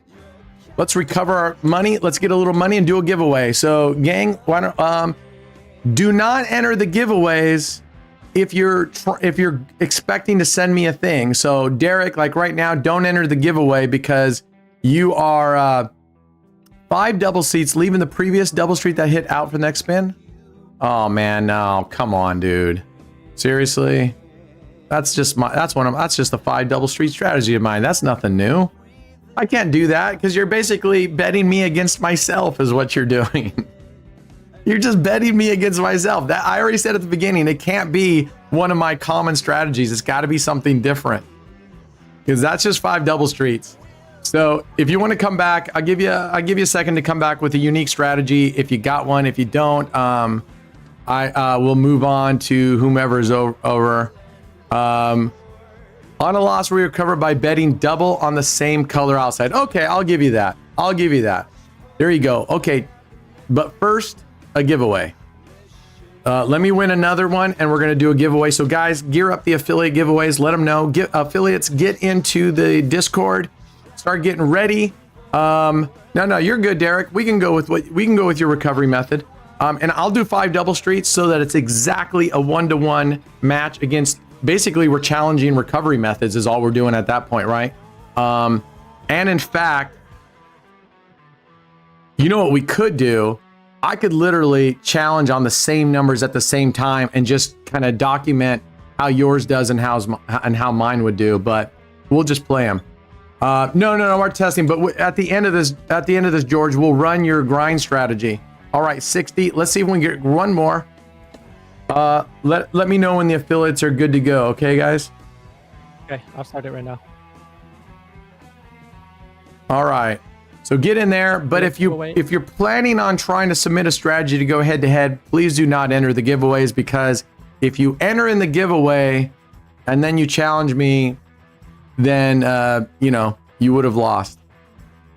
let's recover our money. Let's get a little money and do a giveaway. So, gang, why don't do not enter the giveaways if you're expecting to send me a thing. So, Derek, like right now, don't enter the giveaway because you are 5 double seats, leaving the previous double street that hit out for the next spin. Oh man, no, come on, dude. Seriously, that's just the 5 double street strategy of mine. That's nothing new. I can't do that because you're basically betting me against myself is what you're doing. You're just betting me against myself. That I already said at the beginning, it can't be one of my common strategies. It's got to be something different because that's just 5 double streets. So if you want to come back, I'll give you a second to come back with a unique strategy. If you got one, if you don't, I will move on to whomever's over. On a loss, we recover by betting double on the same color outside. Okay, I'll give you that. I'll give you that. There you go. Okay, but first, a giveaway. Let me win another one, and we're going to do a giveaway. So, guys, gear up the affiliate giveaways. Let them know. Affiliates, get into the Discord. Start getting ready. No, you're good, Derek. We can go with your recovery method. And I'll do 5 double streets so that it's exactly a 1-to-1 match against. Basically, we're challenging recovery methods is all we're doing at that point, right? And in fact, you know what we could do? I could literally challenge on the same numbers at the same time and just kind of document how yours does and how mine would do, but we'll just play them. No, we're testing, but at the end of this, George, we'll run your grind strategy. All right, 60. Let's see if we can get one more. Let me know when the affiliates are good to go. Okay, guys. Okay, I'll start it right now. All right. So get in there. But if you're planning on trying to submit a strategy to go head to head, please do not enter the giveaways, because if you enter in the giveaway and then you challenge me, then you would have lost.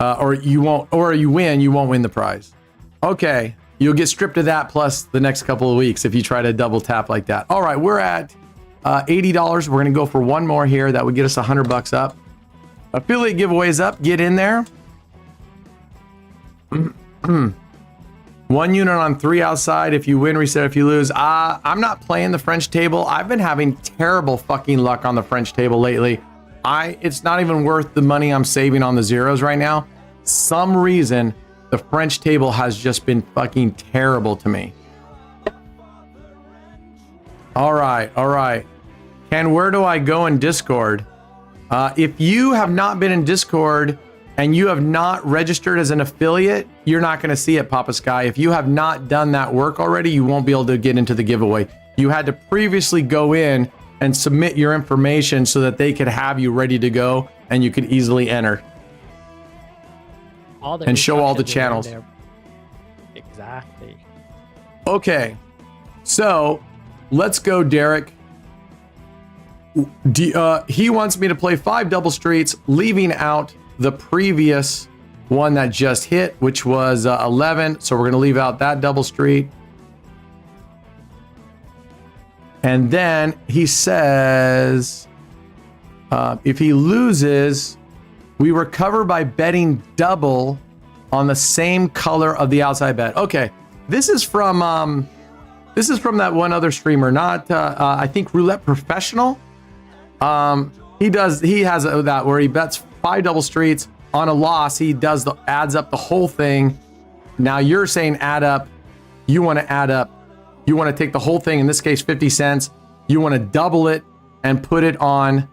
Or you won't. Or you win, you won't win the prize. Okay. You'll get stripped of that plus the next couple of weeks if you try to double tap like that. All right, we're at $80. We're gonna go for one more here. That would get us $100 up. Affiliate giveaways up. Get in there. 1 unit on 3 outside. If you win, reset if you lose. I'm not playing the French table. I've been having terrible fucking luck on the French table lately. It's not even worth the money I'm saving on the zeros right now. Some reason the French table has just been fucking terrible to me. All right. Ken, where do I go in Discord? If you have not been in Discord and you have not registered as an affiliate, you're not going to see it, Papa Sky. If you have not done that work already, you won't be able to get into the giveaway. You had to previously go in and submit your information so that they could have you ready to go and you could easily enter. And show all the channels. Exactly. Okay, so let's go, Derek. He wants me to play 5 double streets, leaving out the previous one that just hit, which was 11. So we're going to leave out that double street. And then he says, if he loses, we recover by betting double on the same color of the outside bet. Okay, this is from that one other streamer, not I think Roulette Professional. He has that where he bets 5 double streets on a loss. He adds up the whole thing. Now you're saying add up. You want to add up. You want to take the whole thing. In this case, 50 cents. You want to double it and put it on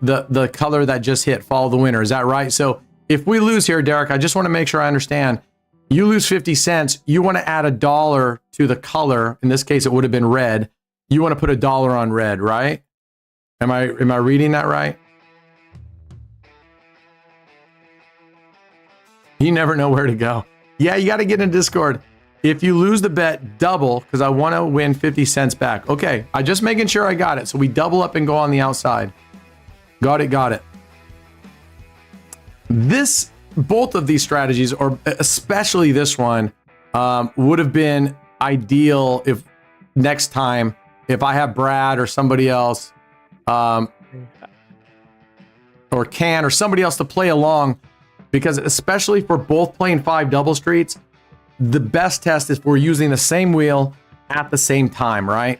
the color that just hit. Follow the winner. Is that right? So if we lose here, Derek, I just want to make sure I understand. You lose 50 cents. You want to add $1 to the color. In this case, it would have been red. You want to put $1 on red, right? Am I reading that right? You never know where to go. Yeah, you got to get in Discord. If you lose the bet, double, because I want to win 50 cents back. Okay, I just making sure I got it. So we double up and go on the outside. Got it. Both of these strategies, or especially this one, would have been ideal if next time, if I have Brad or somebody else, or Can or somebody else to play along, because especially for both playing 5 double streets, the best test is we're using the same wheel at the same time, right?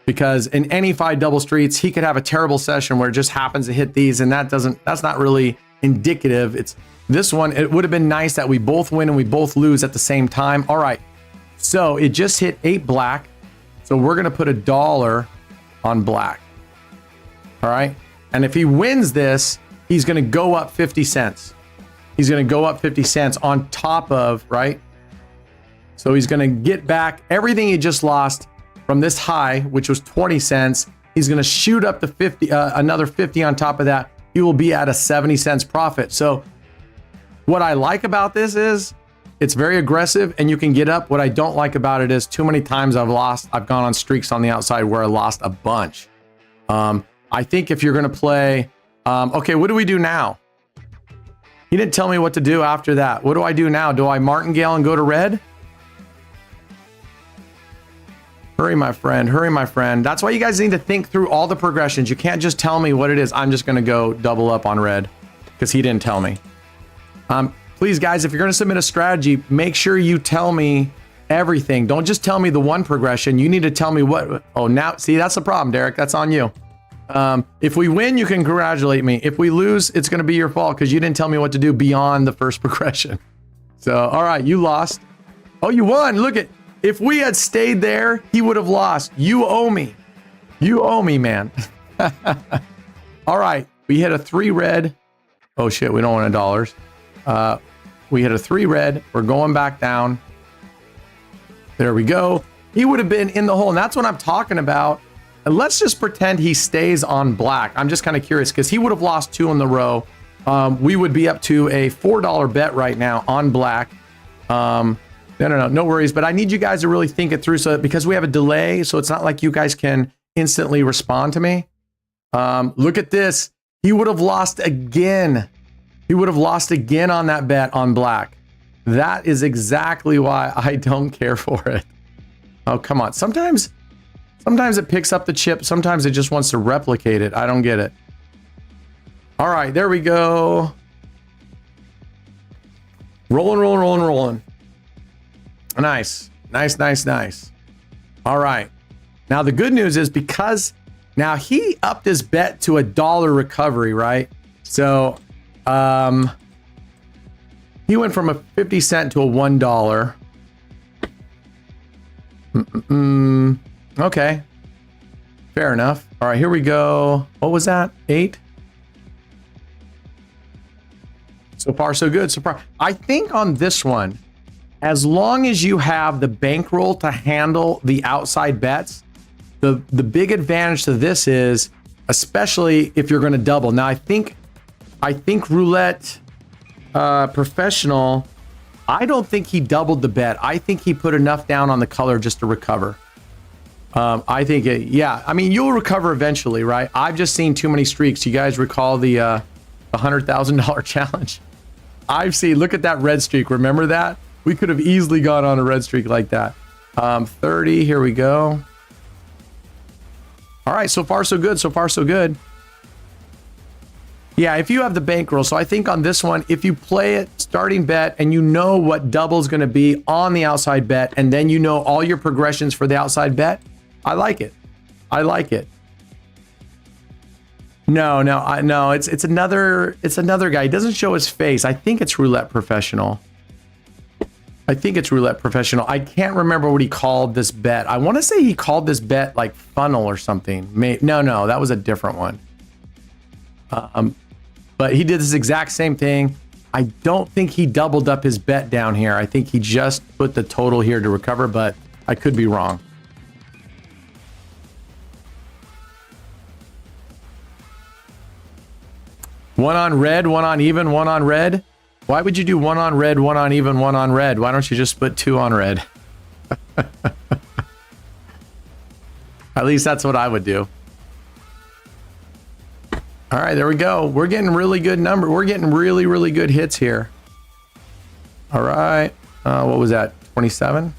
Because in any 5 double streets, he could have a terrible session where it just happens to hit these, and that's not really indicative. It's this one. It would have been nice that we both win and we both lose at the same time. All right, so it just hit 8 black, so we're gonna put $1 on black. All right, and if he wins this, he's gonna go up 50 cents. He's gonna go up 50 cents on top of, right? So he's gonna get back everything he just lost from this high, which was 20 cents. He's gonna shoot up to 50, another 50 on top of that. He will be at a 70 cents profit. So what I like about this is it's very aggressive and you can get up. What I don't like about it is too many times I've gone on streaks on the outside where I lost a bunch. I think if you're gonna play, okay, what do we do now? He didn't tell me what to do after that. What do I do now? Do I martingale and go to red? Hurry, my friend. Hurry, my friend. That's why you guys need to think through all the progressions. You can't just tell me what it is. I'm just going to go double up on red because he didn't tell me. Please, guys, if you're going to submit a strategy, make sure you tell me everything. Don't just tell me the one progression. You need to tell me what. Oh, now, see, that's the problem, Derek. That's on you. If we win, you can congratulate me. If we lose, it's going to be your fault because you didn't tell me what to do beyond the first progression. So, all right, you lost. Oh, you won. Look at, if we had stayed there, he would have lost. You owe me. You owe me, man. All right, we hit a 3 red. Oh shit, we don't want $1. We hit a 3 red. We're going back down. There we go. He would have been in the hole, and that's what I'm talking about. And let's just pretend he stays on black. I'm just kind of curious because he would have lost 2 in the row. We would be up to a $4 bet right now on black. No worries. But I need you guys to really think it through, so that because we have a delay, so it's not like you guys can instantly respond to me. Look at this. He would have lost again. He would have lost again on that bet on black. That is exactly why I don't care for it. Oh, come on. Sometimes it picks up the chip. Sometimes it just wants to replicate it. I don't get it. All right, there we go. Rolling. Nice. Nice. All right. Now, the good news is because now he upped his bet to $1 recovery, right? So he went from a 50 cent to a $1. Okay. Fair enough. All right, here we go. What was that? 8? So far, so good. I think on this one, as long as you have the bankroll to handle the outside bets, the big advantage to this is, especially if you're going to double. Now, I think Roulette Professional, I don't think he doubled the bet. I think he put enough down on the color just to recover. I think, I mean, you'll recover eventually, right? I've just seen too many streaks. You guys recall the $100,000 challenge? I've seen, look at that red streak. Remember that? We could have easily gone on a red streak like that. 30, here we go. All right, so far so good. Yeah, if you have the bankroll. So I think on this one, if you play it starting bet and you know what double is going to be on the outside bet, and then you know all your progressions for the outside bet, I like it. No, it's another guy. He doesn't show his face. I think it's Roulette Professional. I can't remember what he called this bet. I want to say he called this bet like funnel or something. No, that was a different one. But he did this exact same thing. I don't think he doubled up his bet down here. I think he just put the total here to recover, but I could be wrong. One on red, one on even, one on red. Why would you do one on red, one on even, one on red? Why don't you just put 2 on red? At least that's what I would do. All right, there we go. We're getting really good number. We're getting really, really good hits here. All right. What was that? 27?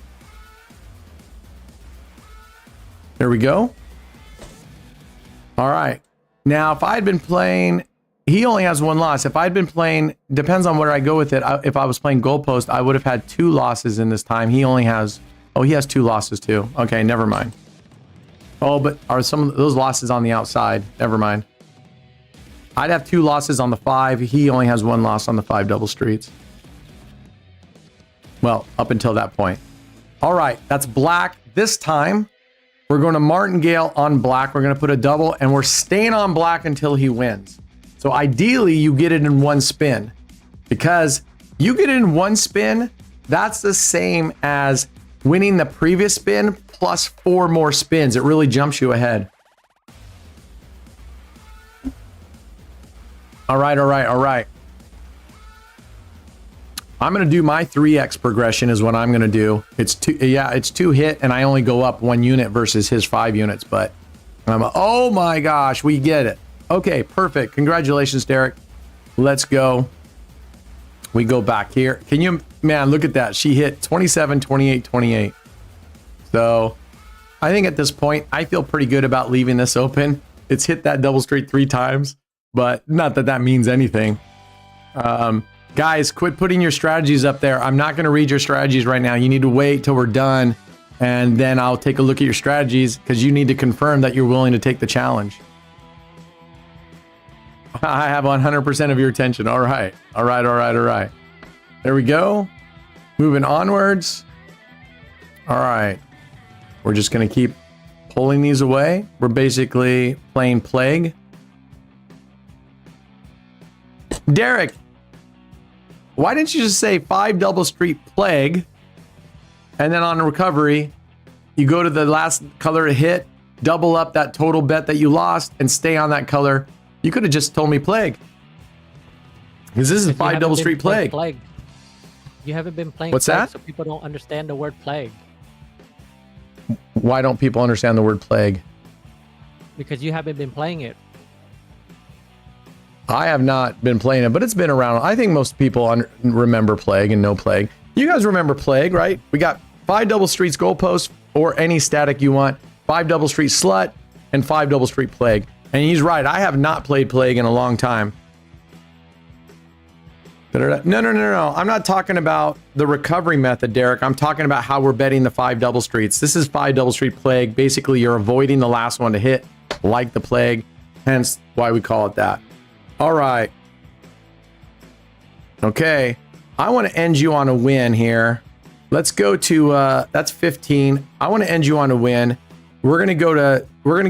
There we go. All right. Now, if I had been playing, he only has 1 loss. If I'd been playing, depends on where I go with it. If I was playing goalpost, I would have had 2 losses in this time. He only has, he has 2 losses too. Okay, never mind. Oh, but are some of those losses on the outside? Never mind. I'd have 2 losses on the 5. He only has 1 loss on the 5 double streets. Well, up until that point. All right, that's black. This time, we're going to martingale on black. We're going to put a double, and we're staying on black until he wins. So ideally, you get it in 1 spin. Because you get it in 1 spin, that's the same as winning the previous spin plus 4 more spins. It really jumps you ahead. All right. I'm going to do my 3x progression is what I'm going to do. It's 2 hit, and I only go up 1 unit versus his 5 units, but oh my gosh, we get it. Okay, perfect. Congratulations, Derek. Let's go. We go back here. Can you, man, look at that. She hit 27, 28, 28. So I think at this point, I feel pretty good about leaving this open. It's hit that double straight 3 times. But not that that means anything. Guys, quit putting your strategies up there. I'm not going to read your strategies right now. You need to wait till we're done, and then I'll take a look at your strategies because you need to confirm that you're willing to take the challenge. I have 100% of your attention. All right. There we go. Moving onwards. All right. We're just going to keep pulling these away. We're basically playing Plague. Derek, why didn't you just say 5 double street Plague, and then on recovery, you go to the last color to hit, double up that total bet that you lost, and stay on that color? You could have just told me Plague. Because this is 5 double street Plague. You haven't been playing What's Plague, that? so people don't understand the word Plague. Why don't people understand the word Plague? Because you haven't been playing it. I have not been playing it, but it's been around. I think most people remember Plague and know Plague. You guys remember Plague, right? We got 5 double streets goalpost or any static you want, 5 double street Slut, and 5 double street Plague. And he's right. I have not played Plague in a long time. No. I'm not talking about the recovery method, Derek. I'm talking about how we're betting the 5 double streets. This is 5 double street plague. Basically, you're avoiding the last one to hit, like the plague. Hence why we call it that. All right. Okay. I want to end you on a win here. Let's go to that's 15. I want to end you on a win. We're gonna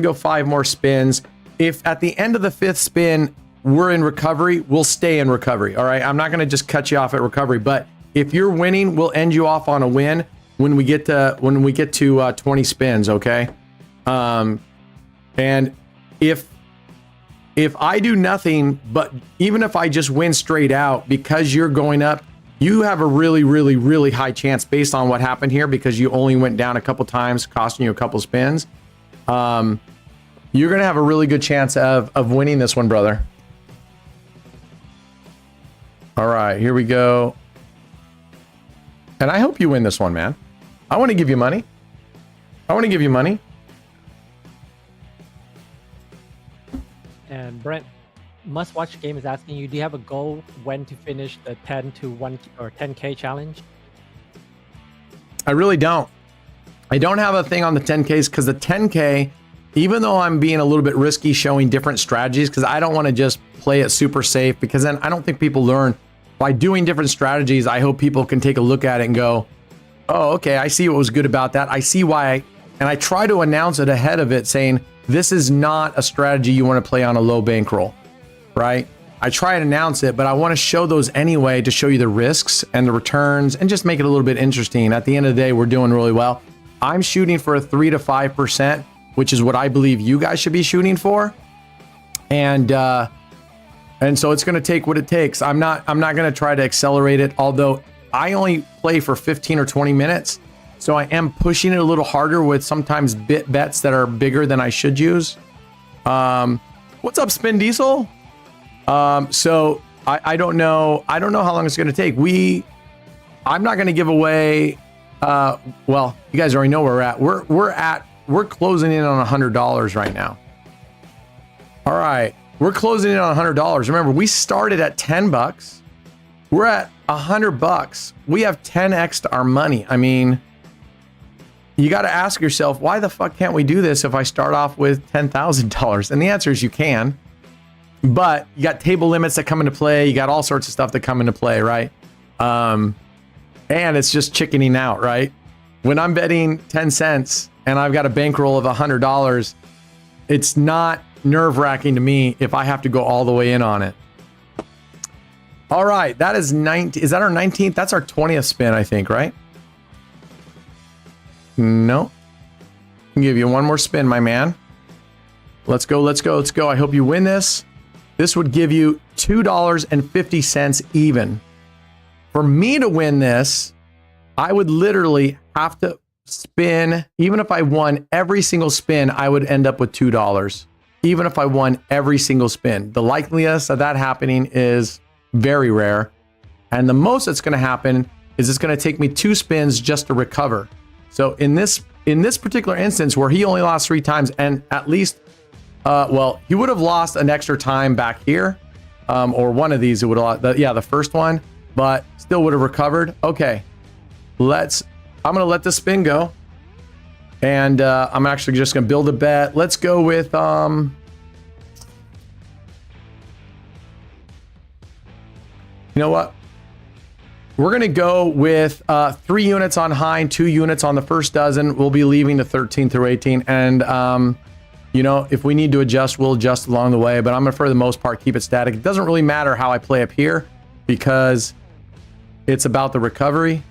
go 5 more spins. If at the end of the 5th spin we're in recovery, we'll stay in recovery. All right. I'm not gonna just cut you off at recovery, but if you're winning, we'll end you off on a win when we get to 20 spins. Okay. And if I do nothing, but even if I just win straight out, because you're going up, you have a really high chance based on what happened here, because you only went down a couple times, costing you a couple spins. You're going to have a really good chance of winning this one, brother. All right, here we go. And I hope you win this one, man. I want to give you money. And Brent, Must Watch Game is asking you, do you have a goal when to finish the 10 to 1 or 10K challenge? I really don't. I don't have a thing on the 10Ks, because the 10K, even though I'm being a little bit risky showing different strategies, because I don't want to just play it super safe, because then I don't think people learn. By doing different strategies, I hope people can take a look at it and go, oh, okay, I see what was good about that. I see why. And I try to announce it ahead of it, saying, this is not a strategy you want to play on a low bankroll, right? I try and announce it, but I want to show those anyway to show you the risks and the returns and just make it a little bit interesting. At the end of the day, we're doing really well. I'm shooting for a 3 to 5%, which is what I believe you guys should be shooting for. And so it's going to take what it takes. I'm not going to try to accelerate it, although I only play for 15 or 20 minutes. So I am pushing it a little harder with sometimes bets that are bigger than I should use. What's up, Spin Diesel? So I don't know. I don't know how long it's going to take. I'm not going to give away. Well, you guys already know where we're at. We're closing in on $100 right now. All right. We're closing in on $100. Remember, we started at $10. We're at $100. We have 10x our money. I mean, you got to ask yourself, why the fuck can't we do this if I start off with $10,000? And the answer is you can, but you got table limits that come into play. You got all sorts of stuff that come into play, right? And it's just chickening out, right? When I'm betting 10 cents and I've got a bankroll of $100, it's not nerve-wracking to me if I have to go all the way in on it. All right, that is 19. Is that our 19th? That's our 20th spin, I think, right? No. I'll give you one more spin, my man. Let's go. I hope you win this. This would give you $2.50 even. For me to win this, I would literally have to spin. Even if I won every single spin, I would end up with $2. Even if I won every single spin. The likeliness of that happening is very rare. And the most that's going to happen is it's going to take me 2 spins just to recover. So in this particular instance where he only lost 3 times, and at least, well, he would have lost an extra time back here, or one of these, it would have lost, the first one, but still would have recovered. Okay, I'm going to let this spin go. And I'm actually just going to build a bet. Let's go with, you know what? We're going to go with 3 units on high and 2 units on the first dozen. We'll be leaving the 13 through 18. And, you know, if we need to adjust, we'll adjust along the way. But I'm going to, for the most part, keep it static. It doesn't really matter how I play up here because it's about the recovery.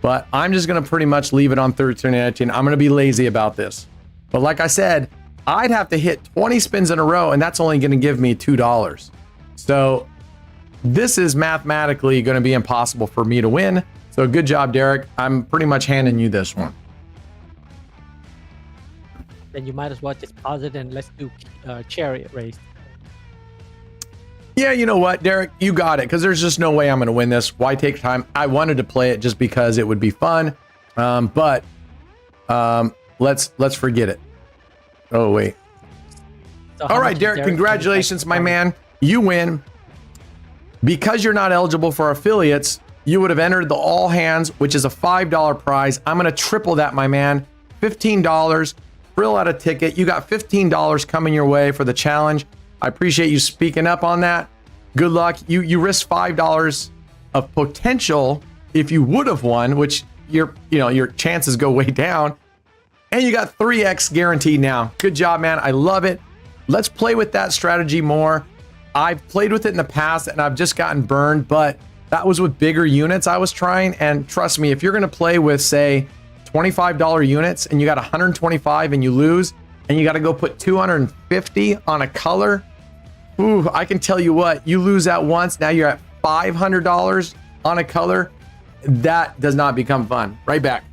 But I'm just going to pretty much leave it on 13 and 18. I'm going to be lazy about this. But like I said, I'd have to hit 20 spins in a row, and that's only going to give me $2. So this is mathematically going to be impossible for me to win. So good job, Derek. I'm pretty much handing you this one. Then you might as well just pause it and let's do chariot race. Yeah, you know what, Derek, you got it, because there's just no way I'm going to win this. Why take time? I wanted to play it just because it would be fun, but let's forget it. Oh wait. So all right, Derek, congratulations, my man. You win. Because you're not eligible for affiliates, you would have entered the all hands, which is a $5 prize. I'm going to triple that, my man. $15. Frill out a ticket. You got $15 coming your way for the challenge. I appreciate you speaking up on that. Good luck. You risk $5 of potential if you would have won, which your chances go way down. And you got 3x guaranteed now. Good job, man. I love it. Let's play with that strategy more. I've played with it in the past and I've just gotten burned, but that was with bigger units I was trying. And trust me, if you're going to play with, say, $25 units and you got 125 and you lose and you got to go put 250 on a color, ooh, I can tell you what, you lose that once, now you're at $500 on a color. That does not become fun. Right back.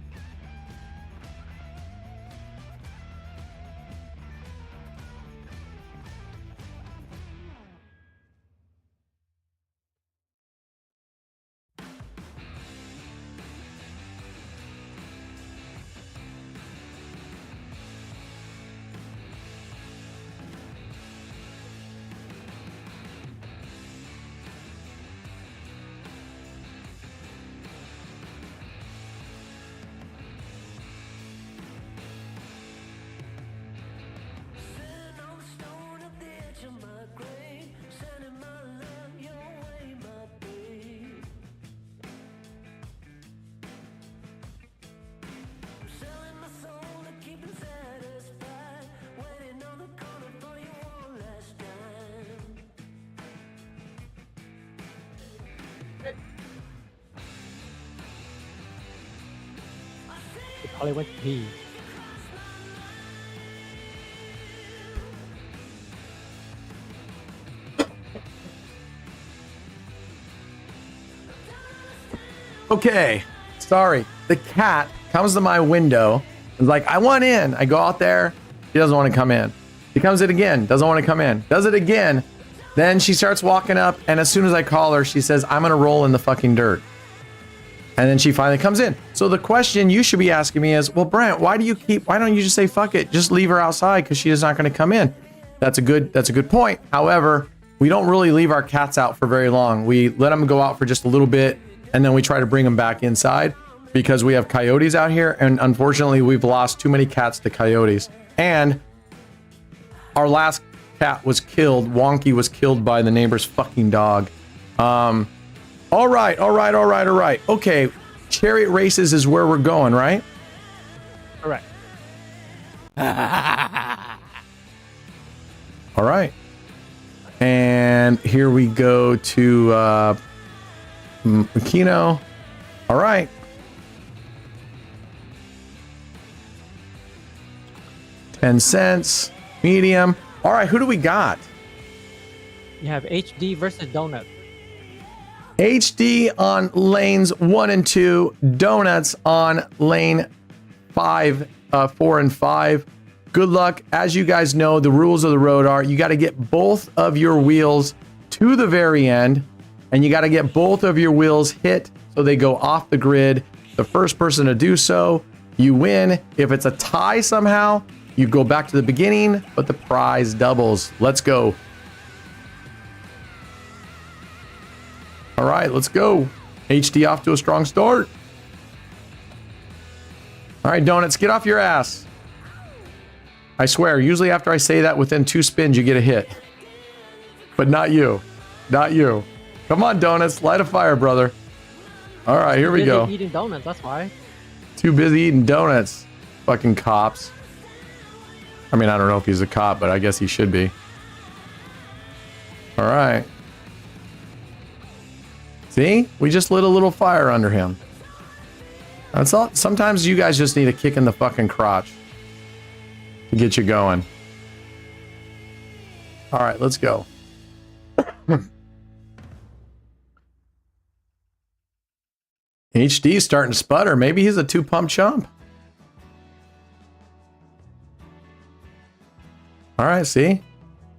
It probably went to pee. Okay, sorry. The cat comes to my window and is like, I want in. I go out there. She doesn't want to come in. She comes in again. Doesn't want to come in. Does it again. Then she starts walking up. And as soon as I call her, she says, I'm going to roll in the fucking dirt. And then she finally comes in. So the question you should be asking me is, well, Brent, why don't you just say, fuck it, just leave her outside because she is not going to come in. That's a good point. However, we don't really leave our cats out for very long. We let them go out for just a little bit and then we try to bring them back inside because we have coyotes out here. And unfortunately, we've lost too many cats to coyotes. And our last cat was killed. Wonky was killed by the neighbor's fucking dog. All right. Okay, chariot races is where we're going, right? Correct. All right. And here we go to Makino. All right. $0.10. Medium. All right, who do we got? You have HD versus Donut. HD on lanes 1 and 2, Donuts on lane 4 and 5. Good luck. As you guys know, the rules of the road are you got to get both of your wheels to the very end, and you got to get both of your wheels hit so they go off the grid. The first person to do so, you win. If it's a tie somehow, you go back to the beginning, but the prize doubles. Let's go. All right, let's go. HD off to a strong start. All right, Donuts, get off your ass. I swear, usually after I say that, within 2 spins, you get a hit. But not you. Not you. Come on, Donuts, light a fire, brother. All right, here we go. Eating donuts, that's why. Too busy eating donuts. Fucking cops. I mean, I don't know if he's a cop, but I guess he should be. All right. See? We just lit a little fire under him. That's all. Sometimes you guys just need a kick in the fucking crotch to get you going. All right, let's go. HD's starting to sputter. Maybe he's a 2-pump chump. All right, see?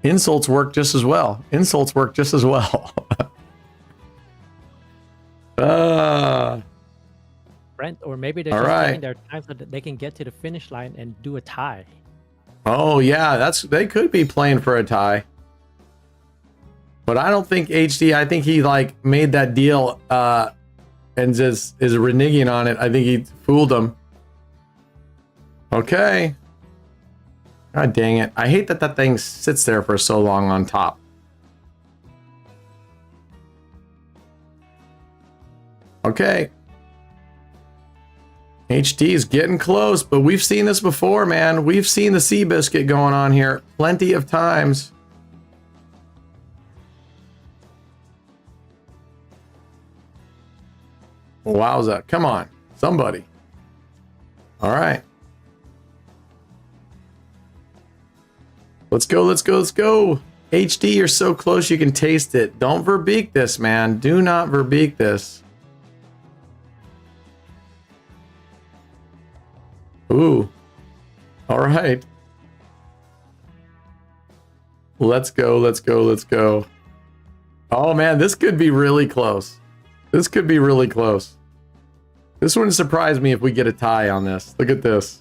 Insults work just as well. Insults work just as well. Brent, or maybe they're all just right. taking their time so that they can get to the finish line and do a tie. Oh yeah, they could be playing for a tie. But I don't think HD, I think he like made that deal and just is reneging on it. I think he fooled him. Okay. God dang it. I hate that that thing sits there for so long on top. Okay. HD is getting close, but we've seen this before, man. We've seen the Seabiscuit going on here plenty of times. Wowza. Come on. Somebody. All right. Let's go, let's go, let's go. HD, you're so close you can taste it. Don't verbeek this, man. Do not verbeek this. Ooh. All right. Let's go, let's go, let's go. Oh, man, this could be really close. This could be really close. This wouldn't surprise me if we get a tie on this. Look at this.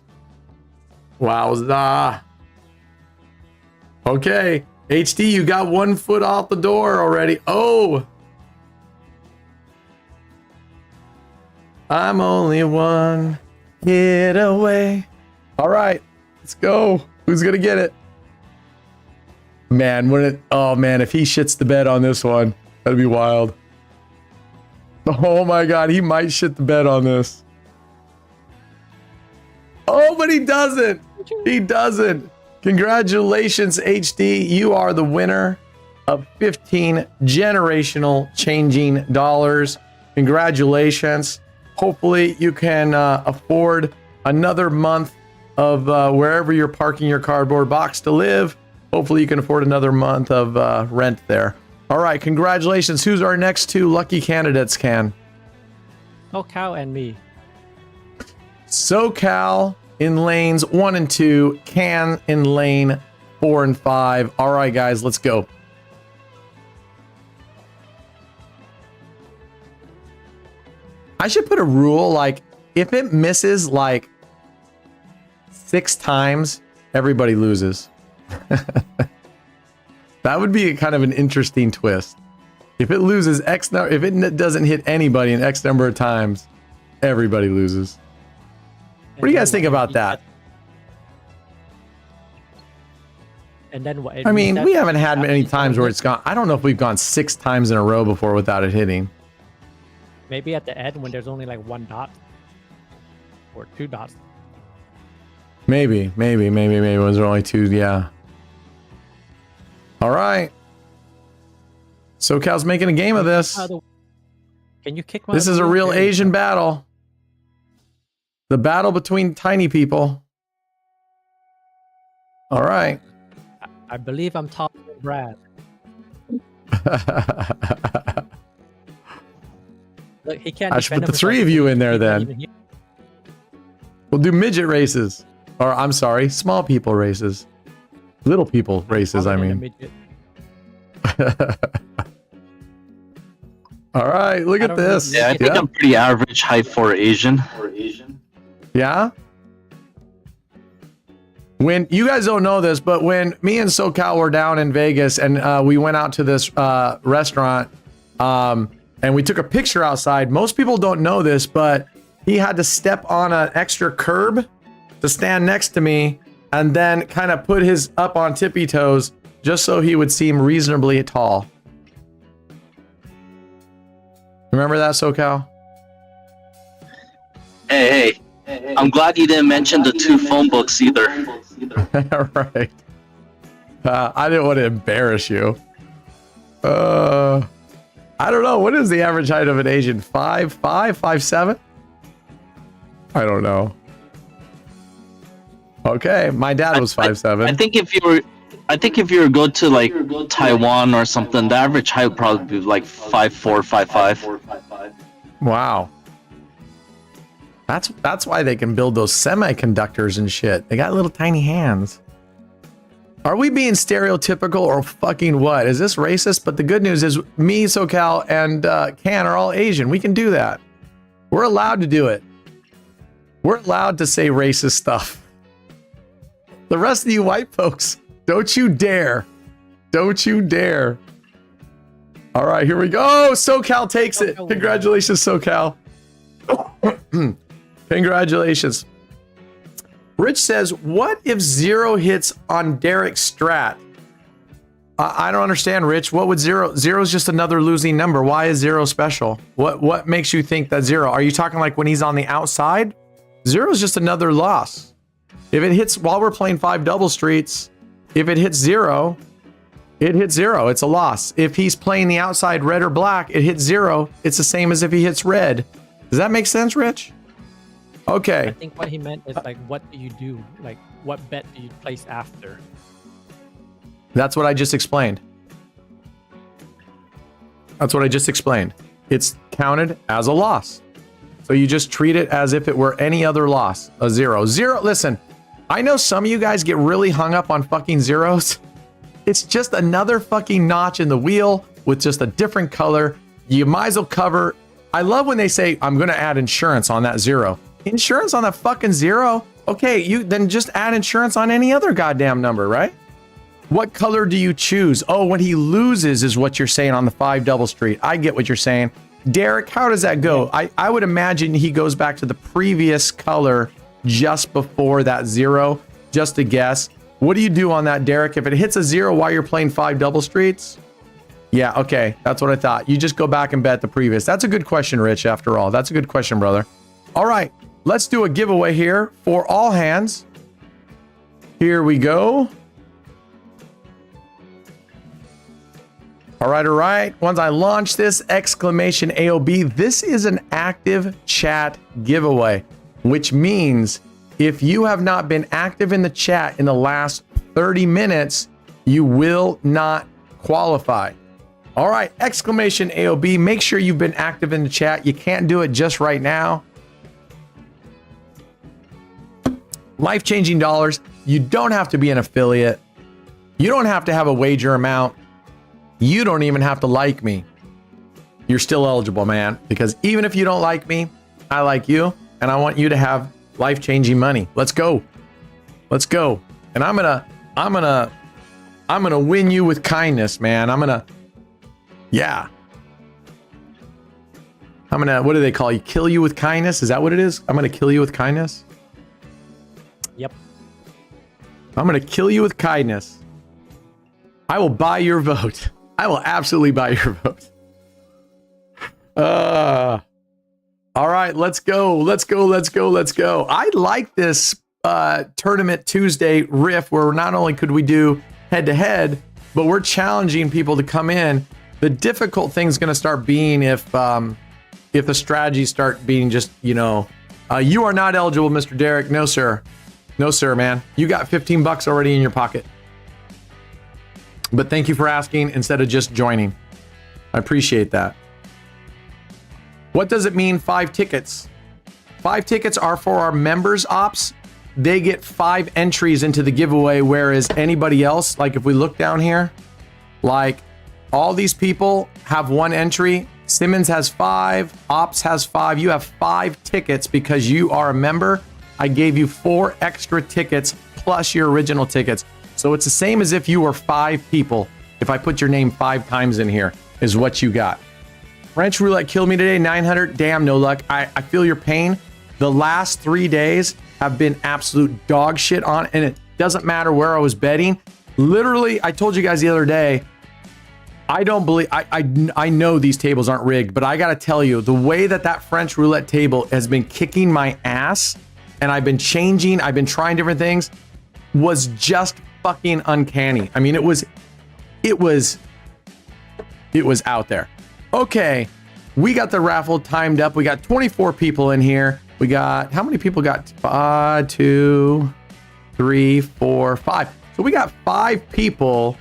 Wowza. Okay. HD, you got 1 foot off the door already. Oh. I'm only 1 hit away. All right. Let's go. Who's going to get it? Man, oh man, if he shits the bed on this one, that'd be wild. Oh my God, he might shit the bed on this. Oh, but he doesn't. He doesn't. Congratulations, HD. You are the winner of 15 generational changing dollars. Congratulations. Hopefully you can afford another month of wherever you're parking your cardboard box to live. Hopefully you can afford another month of rent there. All right, congratulations. Who's our next 2 lucky candidates, Can? SoCal and me. SoCal in lanes 1 and 2, Can in lane 4 and 5. All right, guys, let's go. I should put a rule, like, if it misses, like, 6 times, everybody loses. That would be kind of an interesting twist. If it loses X number, if it doesn't hit anybody in X number of times, everybody loses. What do you guys think about that? And then what? I mean, we haven't had many times where it's gone. I don't know if we've gone 6 times in a row before without it hitting. Maybe at the end when there's only like 1 dot or 2 dots. Maybe when there's only 2, yeah. All right. SoCal's making a game of this. Can you kick my? This is a real Asian battle. The battle between tiny people. All right. I believe I'm taller than Brad. Look, he can't. I should put the 3 of you in there then. We'll do midget races. Or I'm sorry, small people races. Little people races, I mean. All right, look at this. Yeah, I think I'm pretty average height for Asian. Yeah? When you guys don't know this, but when me and SoCal were down in Vegas and we went out to this restaurant and we took a picture outside, most people don't know this, but he had to step on an extra curb to stand next to me and then kind of put his up on tippy toes just so he would seem reasonably tall. Remember that, SoCal? Hey, I'm glad you didn't mention the 2 phone books either. Right. I didn't want to embarrass you. I don't know. What is the average height of an Asian? 5'5", 5'7"? I don't know. Okay, my dad was 5'7". I think if you were to go to like Taiwan or something, the average height would probably be like 5'4", 5'5". Wow. That's why they can build those semiconductors and shit. They got little tiny hands. Are we being stereotypical or fucking what? Is this racist? But the good news is me, SoCal, and Can are all Asian. We can do that. We're allowed to do it. We're allowed to say racist stuff. The rest of you white folks, don't you dare. Don't you dare. All right, here we go. Oh, SoCal takes it. Congratulations, SoCal. Congratulations. Rich says, what if 0 hits on Derek's strat? I don't understand, Rich. What would 0? 0 is just another losing number. Why is 0 special? What makes you think that 0? Are you talking like when he's on the outside? 0 is just another loss. If it hits while we're playing 5 double streets, if it hits 0, it hits 0. It's a loss. If he's playing the outside red or black, it hits 0. It's the same as if he hits red. Does that make sense, Rich? Okay. I think what he meant is like, what do you do? Like, what bet do you place after? That's what I just explained. That's what I just explained. It's counted as a loss. So you just treat it as if it were any other loss. A 0. 0, listen, I know some of you guys get really hung up on fucking zeros. It's just another fucking notch in the wheel with just a different color. You might as well cover. I love when they say, I'm going to add insurance on that 0. Insurance on that fucking 0? Okay, you then just add insurance on any other goddamn number, right? What color do you choose? Oh, when he loses is what you're saying on the 5 double street. I get what you're saying. Derek, how does that go? I would imagine he goes back to the previous color just before that 0, just to guess. What do you do on that, Derek? If it hits a 0 while you're playing 5 double streets? Yeah, okay. That's what I thought. You just go back and bet the previous. That's a good question, Rich, after all. That's a good question, brother. All right, let's do a giveaway here for all hands. Here we go. All right. Once I launch this, exclamation AOB, this is an active chat giveaway, which means if you have not been active in the chat in the last 30 minutes, you will not qualify. All right, exclamation AOB, make sure you've been active in the chat. You can't do it just right now. Life-changing dollars. You don't have to be an affiliate. You don't have to have a wager amount. You don't even have to like me. You're still eligible, man, because even if you don't like me, I like you, and I want you to have life-changing money. Let's go. Let's go. And I'm gonna win you with kindness, man. Yeah. What do they call you? Kill you with kindness? Is that what it is? I'm gonna kill you with kindness? Yep. I'm gonna kill you with kindness. I will buy your vote. I will absolutely buy your vote. All right, let's go. I like this Tournament Tuesday riff where not only could we do head-to-head, but we're challenging people to come in. The difficult thing's going to start being if the strategies start being just, you are not eligible, Mr. Derek. No, sir. No, sir, man. You got $15 already in your pocket. But thank you for asking instead of just joining. I appreciate that. What does it mean, 5 tickets? 5 tickets are for our members ops. They get 5 entries into the giveaway, whereas anybody else, like if we look down here, like all these people have 1 entry. Simmons has 5, ops has 5. You have 5 tickets because you are a member. I gave you 4 extra tickets plus your original tickets. So it's the same as if you were 5 people. If I put your name 5 times in here, is what you got. French Roulette killed me today, 900. Damn, no luck. I feel your pain. The last 3 days have been absolute dog shit on, and it doesn't matter where I was betting. Literally, I told you guys the other day, I don't believe, I know these tables aren't rigged, but I gotta tell you, the way that French Roulette table has been kicking my ass, and I've been changing, I've been trying different things, was just fucking uncanny. I mean, it was out there. Okay, we got the raffle timed up. We got 24 people in here. We got, how many people got? 1, 2, 3, 4, 5. So we got 5 people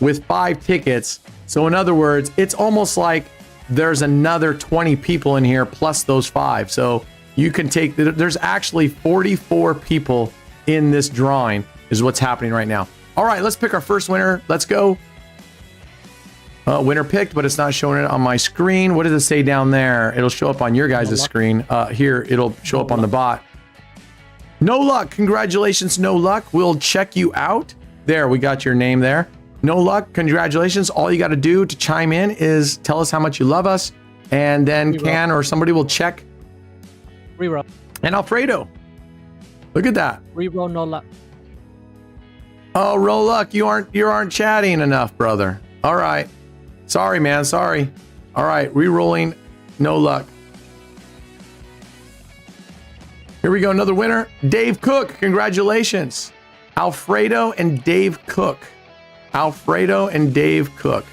with 5 tickets. So in other words, it's almost like there's another 20 people in here plus those 5. So you can take, there's actually 44 people in this drawing is what's happening right now. All right, let's pick our first winner. Let's go. Winner picked, but it's not showing it on my screen. What does it say down there? It'll show up on your guys' screen. Here, it'll show up on the bot. No luck. Congratulations, no luck. We'll check you out. There, we got your name there. No luck. Congratulations. All you got to do to chime in is tell us how much you love us, and then Reroll. Can or somebody will check. Reroll. And Alfredo, look at that. Reroll no luck. Oh, roll luck. You aren't chatting enough, brother. All right. Sorry, man. Sorry. All right. Re-rolling. No luck. Here we go. Another winner. Dave Cook. Congratulations. Alfredo and Dave Cook. Alfredo and Dave Cook.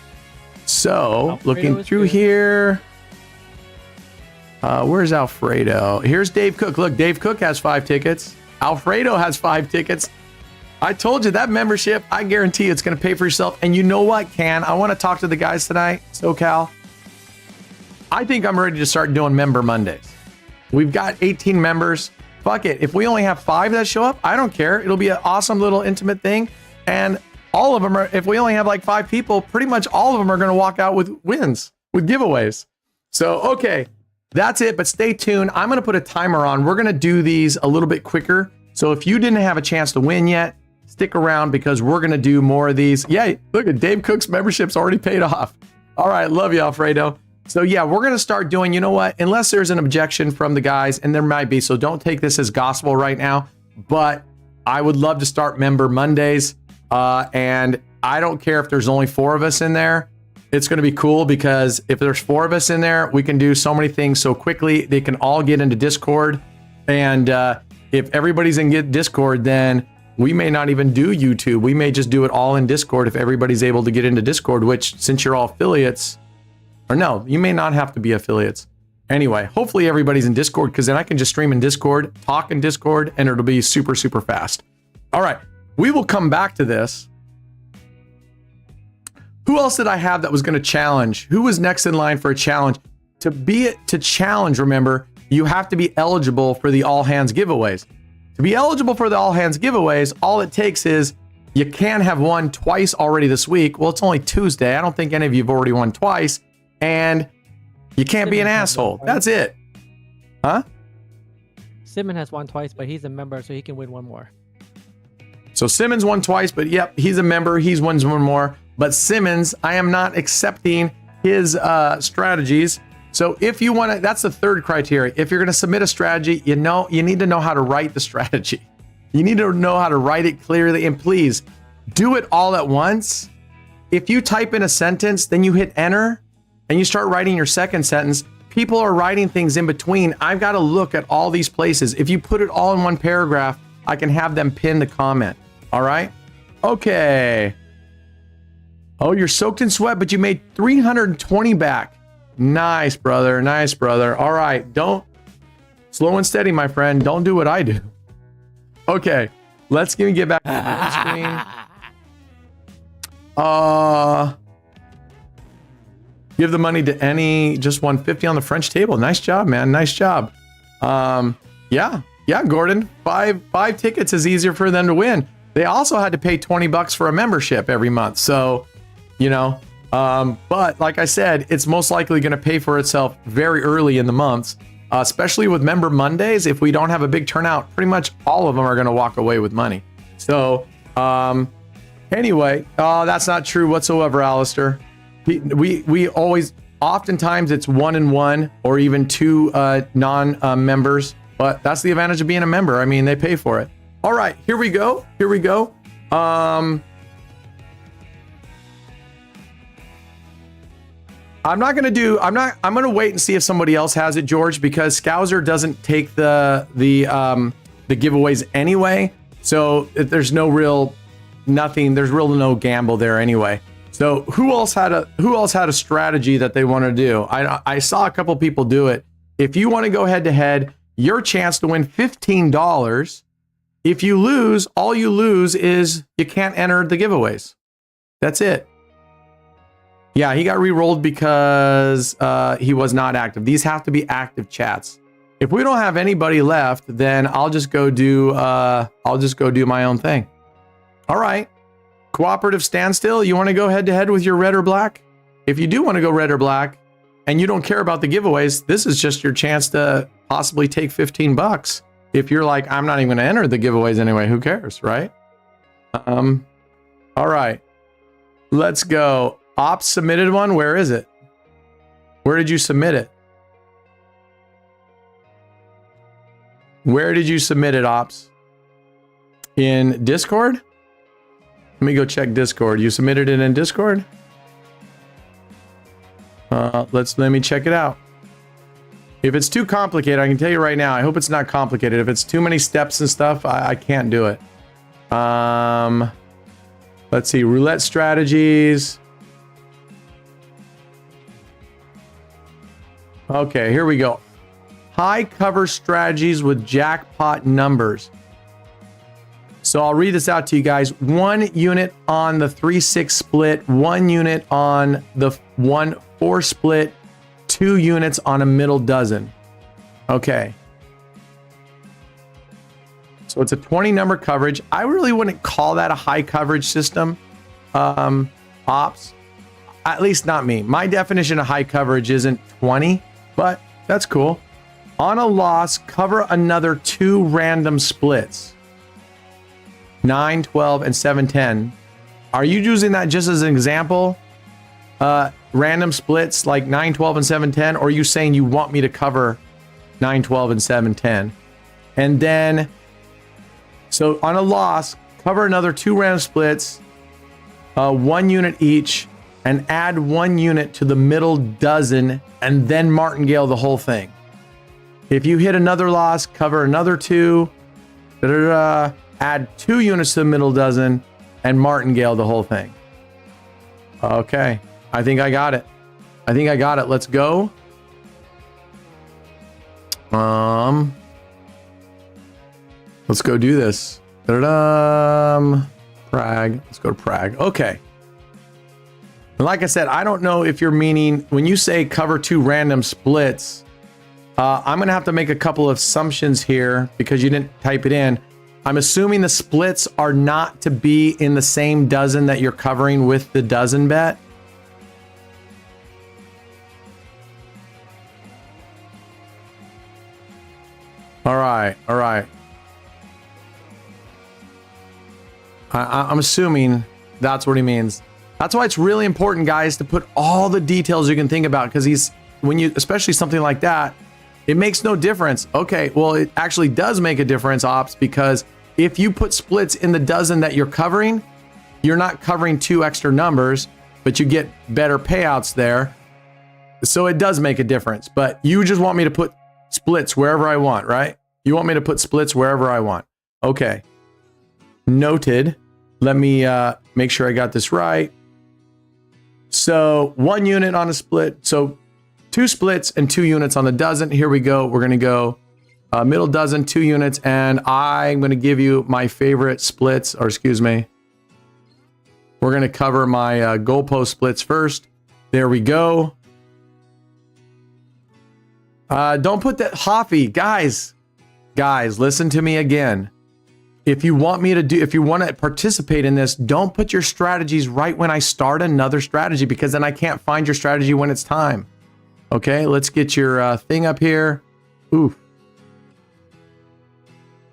So, Alfredo looking is through good. here. Where's Alfredo? Here's Dave Cook. Look, Dave Cook has 5 tickets. Alfredo has 5 tickets. I told you that membership, I guarantee it's going to pay for yourself. And you know what, Can? I want to talk to the guys tonight, SoCal. I think I'm ready to start doing Member Mondays. We've got 18 members. Fuck it. If we only have 5 that show up, I don't care. It'll be an awesome little intimate thing. And all of them are, if we only have like 5 people, pretty much all of them are going to walk out with wins, with giveaways. So, okay, that's it. But stay tuned. I'm going to put a timer on. We're going to do these a little bit quicker. So if you didn't have a chance to win yet, stick around because we're going to do more of these. Yeah, look at Dave Cook's membership's already paid off. All right, love you, Alfredo. So yeah, we're going to start doing, you know what, unless there's an objection from the guys, and there might be, so don't take this as gospel right now, but I would love to start Member Mondays. And I don't care if there's only 4 of us in there. It's going to be cool because if there's 4 of us in there, we can do so many things so quickly. They can all get into Discord. And if everybody's in Discord, then we may not even do YouTube. We may just do it all in Discord if everybody's able to get into Discord, which since you're all affiliates, or no, you may not have to be affiliates. Anyway, hopefully everybody's in Discord because then I can just stream in Discord, talk in Discord, and it'll be super, super fast. All right, we will come back to this. Who else did I have that was going to challenge? Who was next in line for a challenge? To challenge, remember, you have to be eligible for the all hands giveaways. To be eligible for the all hands giveaways, all it takes is you can have won twice already this week. Well, it's only Tuesday. I don't think any of you have already won twice. And you can't be an asshole. That's it. Huh? Simon has won twice, but he's a member, so he can win 1 more. So Simmons won twice, but yep, he's a member. He's won 1 more. But Simmons, I am not accepting his strategies. So if you want to, that's the 3rd criteria. If you're going to submit a strategy, you need to know how to write the strategy. You need to know how to write it clearly. And please do it all at once. If you type in a sentence, then you hit enter and you start writing your second sentence. People are writing things in between. I've got to look at all these places. If you put it all in one paragraph, I can have them pin the comment. All right. Okay. Oh, you're soaked in sweat, but you made 320 back. Nice, brother. Nice, brother. All right. Don't slow and steady, my friend. Don't do what I do. Okay. Let's get back to the screen. Give the money to any, just 150 on the French table. Nice job, man. Nice job. Yeah, Gordon. Five tickets is easier for them to win. They also had to pay $20 for a membership every month. So, you know, but like I said, it's most likely going to pay for itself very early in the months, especially with Member Mondays. If we don't have a big turnout, pretty much all of them are going to walk away with money. So, anyway, that's not true whatsoever, Alistair. We always, oftentimes it's 1 and 1 or even 2 non-members, but that's the advantage of being a member. I mean, they pay for it. All right, here we go. I'm going to wait and see if somebody else has it, George, because Scouser doesn't take the giveaways anyway. So there's no gamble there anyway. So who else had a strategy that they want to do? I saw a couple people do it. If you want to go head to head, your chance to win $15. If you lose, all you lose is you can't enter the giveaways. That's it. Yeah, he got re-rolled because he was not active. These have to be active chats. If we don't have anybody left, then I'll just go do my own thing. All right. Cooperative standstill. You want to go head to head with your red or black? If you do want to go red or black and you don't care about the giveaways, this is just your chance to possibly take $15. If you're like, I'm not even going to enter the giveaways anyway, who cares, right? All right. Let's go. Ops submitted one. Where is it? Where did you submit it? Where did you submit it, Ops? In Discord? Let me go check Discord. You submitted it in Discord? Let me check it out. If it's too complicated, I can tell you right now, I hope it's not complicated. If it's too many steps and stuff, I can't do it. Let's see, roulette strategies. Okay, here we go. High cover strategies with jackpot numbers. So I'll read this out to you guys. 1 unit on the 3-6 split, 1 unit on the 1-4 split, 2 units on a middle dozen. Okay. So it's a 20 number coverage. I really wouldn't call that a high coverage system. Ops. At least not me. My definition of high coverage isn't 20, but that's cool. On a loss, cover another 2 random splits. 9, 12, and 7, 10. Are you using that just as an example? Random splits like 9, 12, and 7, 10? Or are you saying you want me to cover 9, 12, and 7, 10? And then, so on a loss, cover another 2 random splits, 1 unit each, and add 1 unit to the middle dozen, and then martingale the whole thing. If you hit another loss, cover another 2, add 2 units to the middle dozen, and martingale the whole thing. Okay, I think I got it. Let's go. Let's go do this. Prague. Let's go to Prague. Okay. And like I said, I don't know if you're meaning when you say cover 2 random splits. I'm gonna have to make a couple of assumptions here because you didn't type it in. I'm assuming the splits are not to be in the same dozen that you're covering with the dozen bet. All right. I'm assuming that's what he means. That's why it's really important, guys, to put all the details you can think about, because especially something like that, it makes no difference. Okay, well, it actually does make a difference, Ops, because if you put splits in the dozen that you're covering, you're not covering 2 extra numbers, but you get better payouts there. So it does make a difference, but you just want me to put splits wherever I want, right? You want me to put splits wherever I want. Okay. Noted. Let me make sure I got this right. So 1 unit on a split. So 2 splits and 2 units on the dozen. Here we go. We're going to go middle dozen, 2 units. And I'm going to give you my favorite splits, or excuse me. We're going to cover my goalpost splits first. There we go. Don't put that Hoffy. Guys, listen to me again. If you want to participate in this, don't put your strategies right when I start another strategy, because then I can't find your strategy when it's time. Okay, let's get your thing up here. Ooh.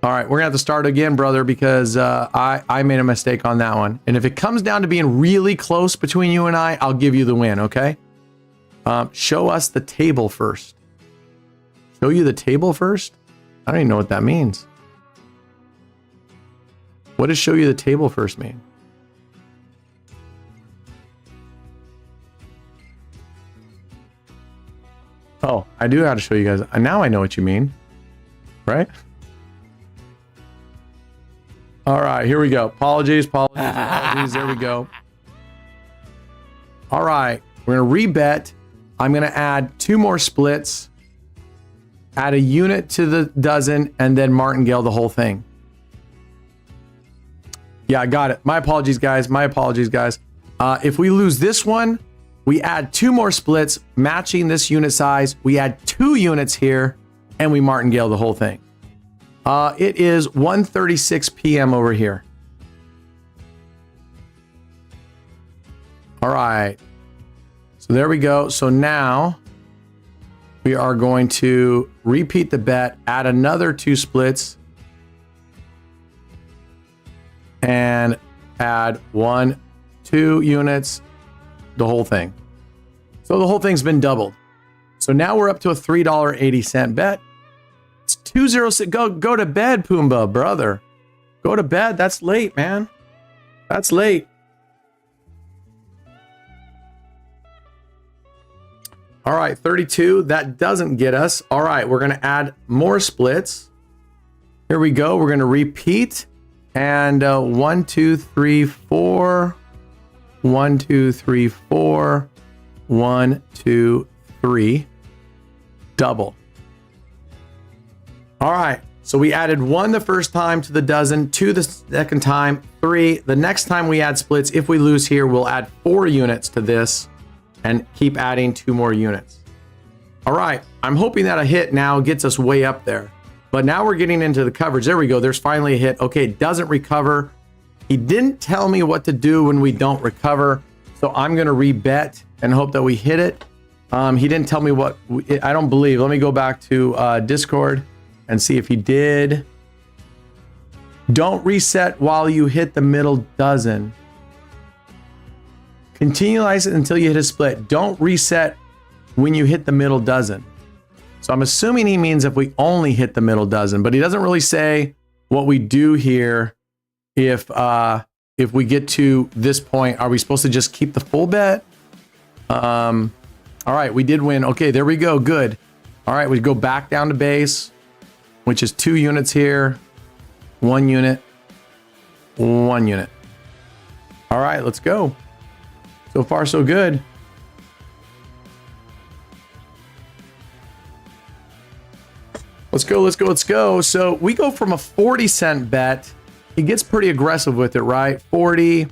All right, we're gonna have to start again, brother, because I made a mistake on that one. And if it comes down to being really close between you and I'll give you the win, okay? Show us the table first. Show you the table first? I don't even know what that means. What does show you the table first mean? Oh, I do have to show you guys. Now I know what you mean, right? All right, here we go. Apologies. There we go. All right, we're gonna rebet. I'm gonna add 2 more splits, add a unit to the dozen, and then martingale the whole thing. Yeah, I got it. My apologies, guys. If we lose this one, we add 2 more splits, matching this unit size. We add 2 units here, and we martingale the whole thing. It is 1:36 p.m. over here. All right. So there we go. So now we are going to repeat the bet, add another 2 splits, and add 1, 2 units, the whole thing. So the whole thing's been doubled. So now we're up to a $3.80 bet. It's 206. Go to bed, Pumbaa, brother. Go to bed. That's late, man. That's late. All right, 32. That doesn't get us. All right, we're going to add more splits. Here we go. We're going to repeat. And 1, 2, 3, 4. 1, 2, 3, 4. 1, 2, 3. Double. All right. So we added 1 the first time to the dozen, 2 the second time, 3. The next time we add splits, if we lose here, we'll add 4 units to this and keep adding 2 more units. All right. I'm hoping that a hit now gets us way up there. But now we're getting into the coverage. There we go. There's finally a hit. Okay, doesn't recover. He didn't tell me what to do when we don't recover. So I'm going to rebet and hope that we hit it. He didn't tell me what. I don't believe. Let me go back to Discord and see if he did. Don't reset while you hit the middle dozen. Continualize it until you hit a split. Don't reset when you hit the middle dozen. So I'm assuming he means if we only hit the middle dozen, but he doesn't really say what we do here. If we get to this point, are we supposed to just keep the full bet? All right, we did win. Okay, there we go. Good. All right, we go back down to base, which is 2 units here, 1 unit, 1 unit. All right, let's go. So far, so good. Let's go, let's go, let's go. So we go from a 40-cent bet. He gets pretty aggressive with it, right? 40,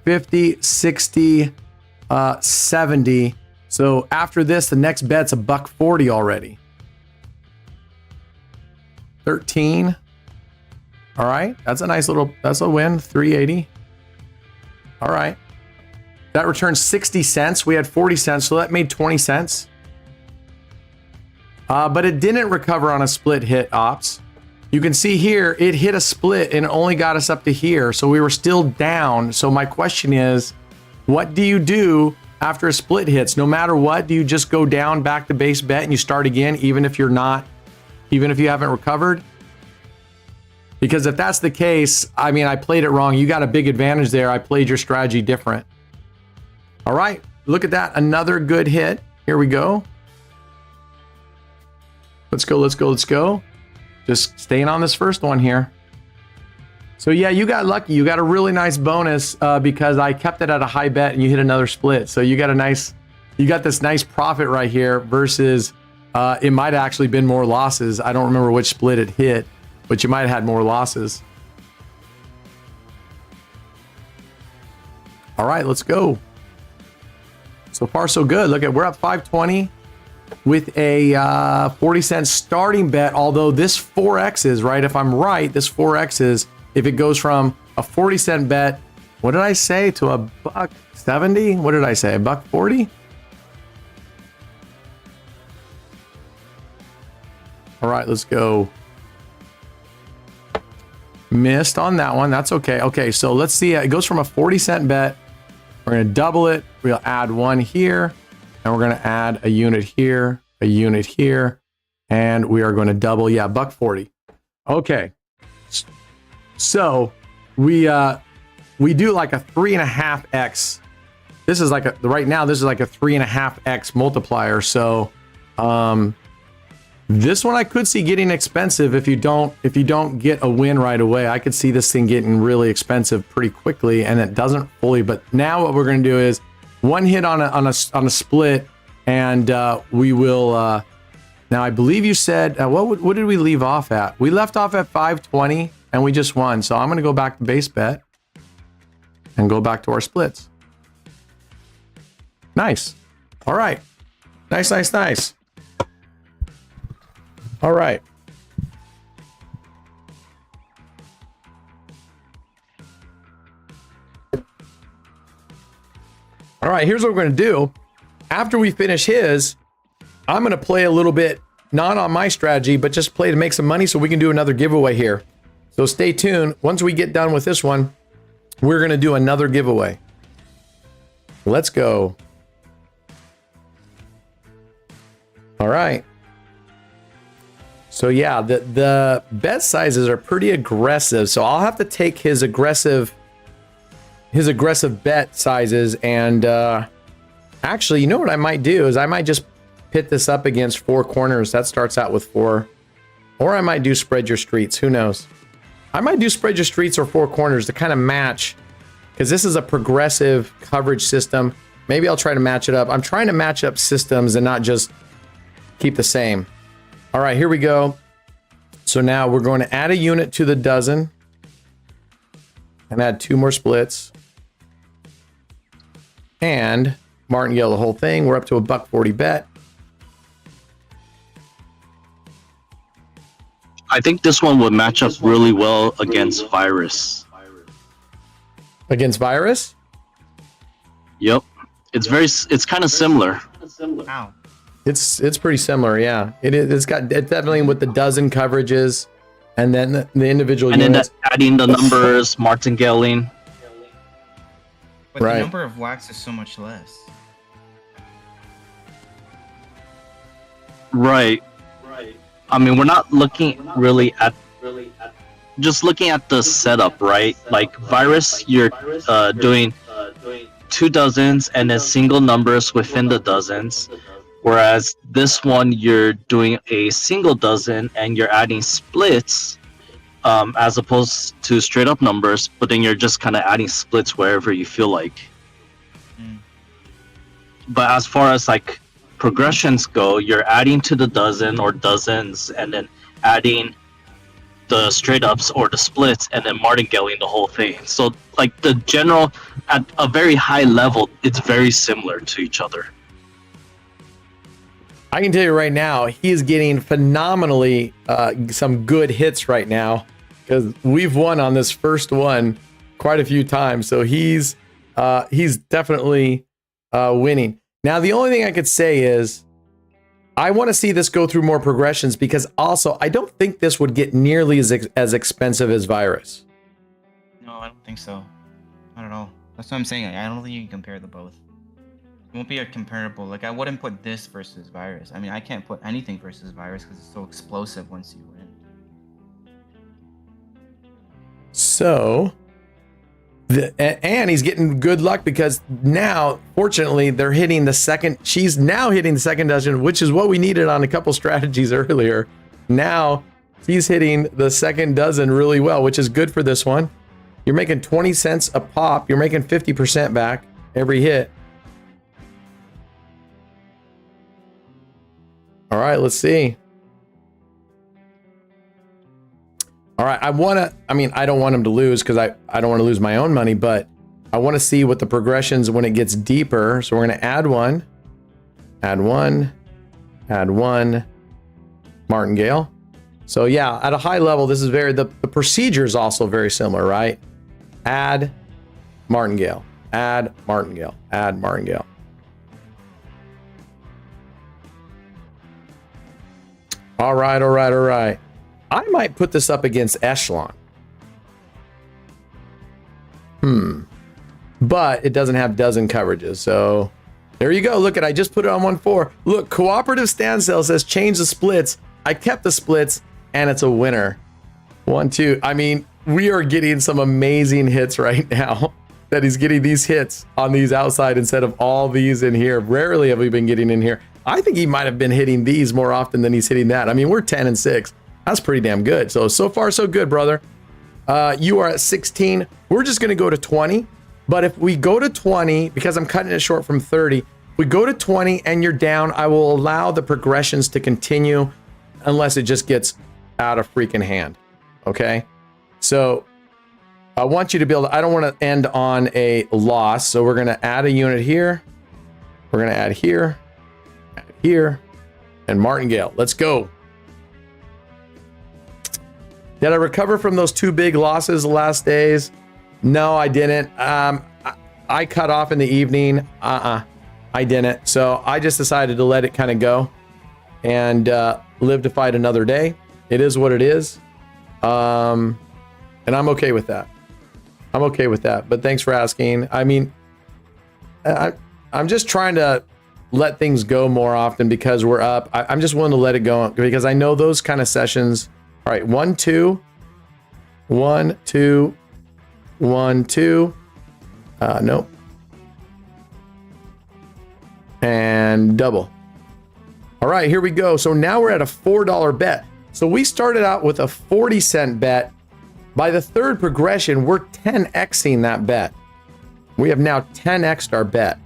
50, 60, 70. So after this, the next bet's $1.40 already. 13. All right, that's a nice little, that's a win, 380. All right. That returns 60 cents. We had 40 cents, so that made 20 cents. But it didn't recover on a split hit, Ops. You can see here, it hit a split and it only got us up to here. So we were still down. So my question is, what do you do after a split hits? No matter what, do you just go down back to base bet and you start again, even if you haven't recovered? Because if that's the case, I mean, I played it wrong. You got a big advantage there. I played your strategy different. All right, look at that. Another good hit. Here we go. Let's go, let's go, let's go. Just staying on this first one here. So yeah, you got lucky. You got a really nice bonus because I kept it at a high bet and you hit another split. So you got this nice profit right here versus it might have actually been more losses. I don't remember which split it hit, but you might have had more losses. All right, let's go. So far, so good. Look at, we're up 520 with a 40-cent starting bet. Although this 4X's, right? If I'm right, this 4X's, if it goes from a 40-cent bet, what did I say, to a $1.70? What did I say? $1.40? All right, let's go. Missed on that one. That's okay. Okay, so let's see. It goes from a 40-cent bet. We're going to double it. We'll add 1 here. And we're going to add a unit here, a unit here. And we are going to double, yeah, $1.40. Okay. So we do like a 3.5x. This is like right now, this is like a 3.5x multiplier. So this one I could see getting expensive if you don't get a win right away. I could see this thing getting really expensive pretty quickly, and it doesn't fully. But now what we're going to do is 1 hit on a split, and we will. Now I believe you said what did we leave off at? We left off at 520, and we just won. So I'm going to go back to base bet and go back to our splits. Nice. All right. Nice, nice, nice. All right. All right, here's what we're going to do. After we finish his, I'm going to play a little bit, not on my strategy, but just play to make some money so we can do another giveaway here. So stay tuned. Once we get done with this one, we're going to do another giveaway. Let's go. All right. So yeah, the bet sizes are pretty aggressive. So I'll have to take his aggressive bet sizes and actually, you know what I might do is I might just pit this up against 4 corners. That starts out with 4. Or I might do spread your streets. Who knows? I might do spread your streets or 4 corners to kind of match, because this is a progressive coverage system. Maybe I'll try to match it up. I'm trying to match up systems and not just keep the same. All right, here we go. So now we're going to add a unit to the dozen and add 2 more splits. And martingale the whole thing. We're up to a $1.40 bet. I think this one would match up really well against Virus. Against Virus? Yep. It's kind of similar. Wow. It's pretty similar, yeah. It's definitely with the dozen coverages and then the individual and units. Then adding the numbers, martingaling. But Right. the number of whacks is so much less. Right. I mean, we're not looking really at just looking at the setup, right? Like Virus, you're doing 2 dozens and then single numbers within the dozens. Whereas this one, you're doing a single dozen and you're adding splits as opposed to straight up numbers, but then you're just kind of adding splits wherever you feel like. But as far as like progressions go, you're adding to the dozen or dozens and then adding the straight ups or the splits and then martingaling the whole thing. So like the general, at a very high level, it's very similar to each other. I can tell you right now, he is getting phenomenally some good hits right now, because we've won on this first one quite a few times. So he's definitely winning. Now, the only thing I could say is I want to see this go through more progressions, because also I don't think this would get nearly as expensive as Virus. No, I don't think so. Not at all. That's what I'm saying. I don't think you can compare the both. It won't be a comparable. Like, I wouldn't put this versus Virus. I mean, I can't put anything versus Virus because it's so explosive once you win. So, and he's getting good luck because now, fortunately, they're hitting the second. She's now hitting the second dozen, which is what we needed on a couple strategies earlier. Now he's hitting the second dozen really well, which is good for this one. You're making 20 cents a pop. You're making 50% back every hit. All right, let's see. All right, I don't want him to lose because I don't want to lose my own money, but I want to see what the progressions when it gets deeper. So we're going to add one, martingale. So yeah, at a high level, this is the procedure is also very similar, right? Add martingale, add martingale, add martingale. All right. I might put this up against Echelon. But it doesn't have dozen coverages. So there you go. Look I just put it on 1-4. Look, Cooperative Standstill says change the splits. I kept the splits and it's a winner. 1-2. I mean, we are getting some amazing hits right now. That he's getting these hits on these outside instead of all these in here. Rarely have we been getting in here. I think he might have been hitting these more often than he's hitting that. I mean, we're 10-6. That's pretty damn good. So far, so good, brother. You are at 16. We're just going to go to 20. But if we go to 20, because I'm cutting it short from 30, if we go to 20 and you're down, I will allow the progressions to continue unless it just gets out of freaking hand. Okay? So I want you to be able to, I don't want to end on a loss. So we're going to add a unit here. We're going to add here, and martingale. Let's go. Did I recover from those 2 big losses the last days? No, I didn't. I cut off in the evening. I didn't. So I just decided to let it kind of go and live to fight another day. It is what it is. And I'm okay with that. But thanks for asking. I mean, I'm just trying to let things go more often because we're up. I'm just willing to let it go because I know those kind of sessions. All right, 1, 2, 1, 2, 1, 2. Nope. And double. All right, here we go. So now we're at a $4 bet. So we started out with a 40-cent bet. By the third progression, we're 10xing that bet. We have now 10x'd our bet.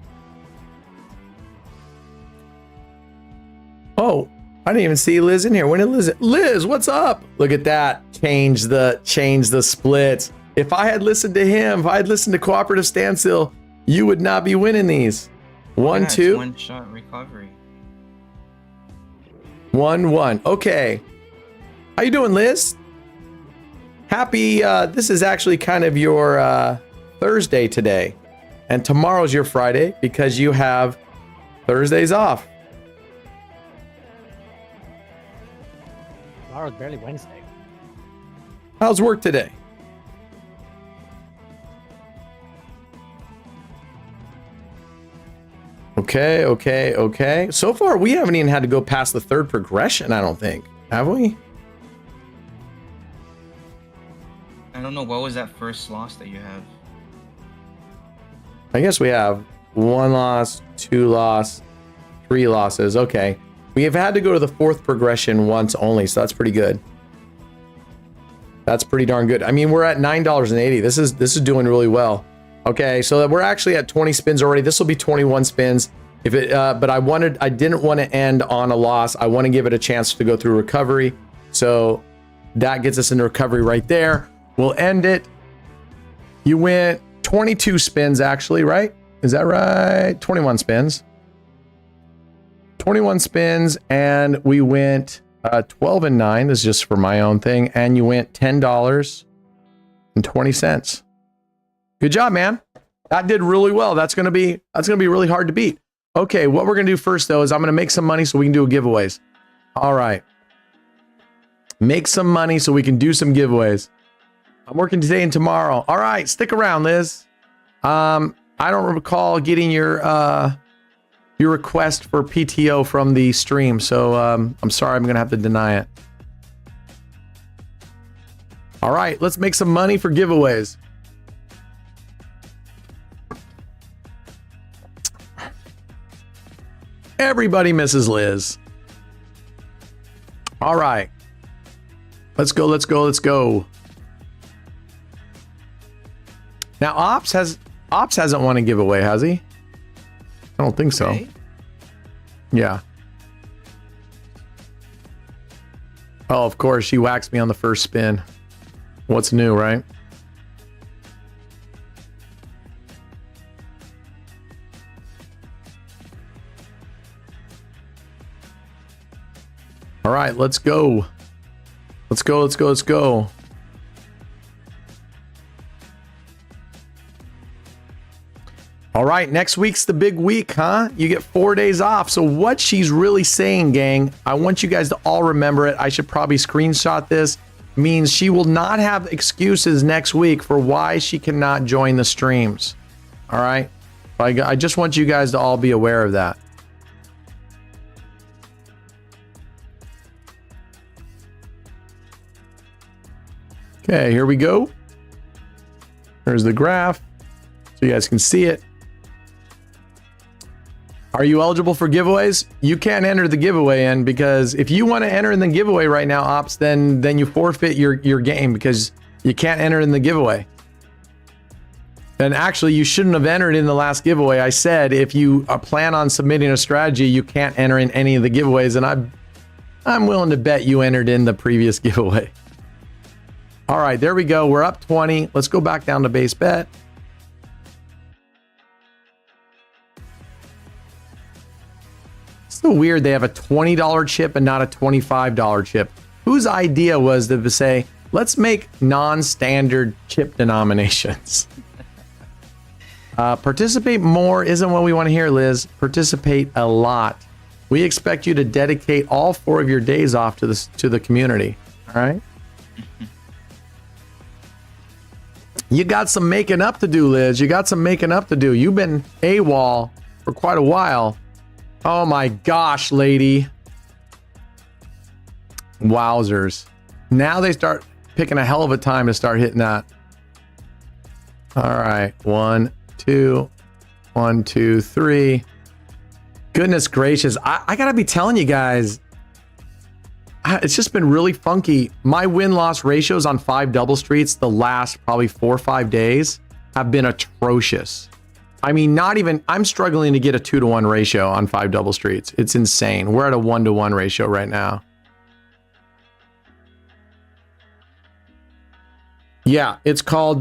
Oh, I didn't even see Liz in here. When did Liz, what's up? Look at that. Change the splits. If I had listened to him, if I had listened to Cooperative Standstill, you would not be winning these. 1, Yeah, 2. it's one shot recovery. 1, 1. Okay. How you doing, Liz? Happy, this is actually kind of your Thursday today. And tomorrow's your Friday because you have Thursdays off. Tomorrow's barely Wednesday. How's work today? Okay. So far, we haven't even had to go past the third progression, I don't think. Have we? I don't know, what was that first loss that you have? I guess we have 1 loss, 2 loss, 3 losses. Okay. We have had to go to the fourth progression once only, so that's pretty good. That's pretty darn good. I mean, we're at $9.80. This is doing really well. Okay, so we're actually at 20 spins already. This will be 21 spins. If it, but I didn't want to end on a loss. I want to give it a chance to go through recovery. So that gets us into recovery right there. We'll end it. You went 22 spins actually, right? Is that right? 21 spins. 21 spins, and we went 12 and 9. This is just for my own thing. And you went $10.20. Good job, man. That did really well. That's gonna be really hard to beat. Okay, what we're gonna do first though is I'm gonna make some money so we can do giveaways. All right. Make some money so we can do some giveaways. I'm working today and tomorrow. All right, stick around, Liz. I don't recall getting your request for PTO from the stream, so I'm sorry, I'm gonna have to deny it. All right, let's make some money for giveaways. Everybody misses Liz. All right. Let's go. Now, Ops hasn't won a giveaway, has he? I don't think so. Okay. Yeah. Oh, of course, she waxed me on the first spin. What's new, right? All right, let's go. Let's go. All right, next week's the big week, huh? You get 4 days off. So what she's really saying, gang, I want you guys to all remember it. I should probably screenshot this. Means she will not have excuses next week for why she cannot join the streams. All right? I just want you guys to all be aware of that. Okay, here we go. There's the graph, so you guys can see it. Are you eligible for giveaways? You can't enter the giveaway in because if you want to enter in the giveaway right now, Ops, then you forfeit your game because you can't enter in the giveaway. And actually, you shouldn't have entered in the last giveaway. I said if you plan on submitting a strategy, you can't enter in any of the giveaways, and I'm willing to bet you entered in the previous giveaway. All right, there we go. We're up 20. Let's go back down to base bet. It's so weird they have a $20 chip and not a $25 chip. Whose idea was to say, let's make non-standard chip denominations? Participate more isn't what we want to hear, Liz. Participate a lot. We expect you to dedicate all 4 of your days off to the community. All right? You got some making up to do, Liz. You got some making up to do. You've been AWOL for quite a while. Oh my gosh, lady. Wowzers. Now they start picking a hell of a time to start hitting that. All right. 1, 2, 1, 2, 3. Goodness gracious. I gotta be telling you guys, it's just been really funky. My win-loss ratios on 5 double streets the last probably 4 or 5 days have been atrocious. I mean, not even, I'm struggling to get a 2-to-1 ratio on 5 double streets. It's insane. We're at a 1-to-1 ratio right now. Yeah, it's called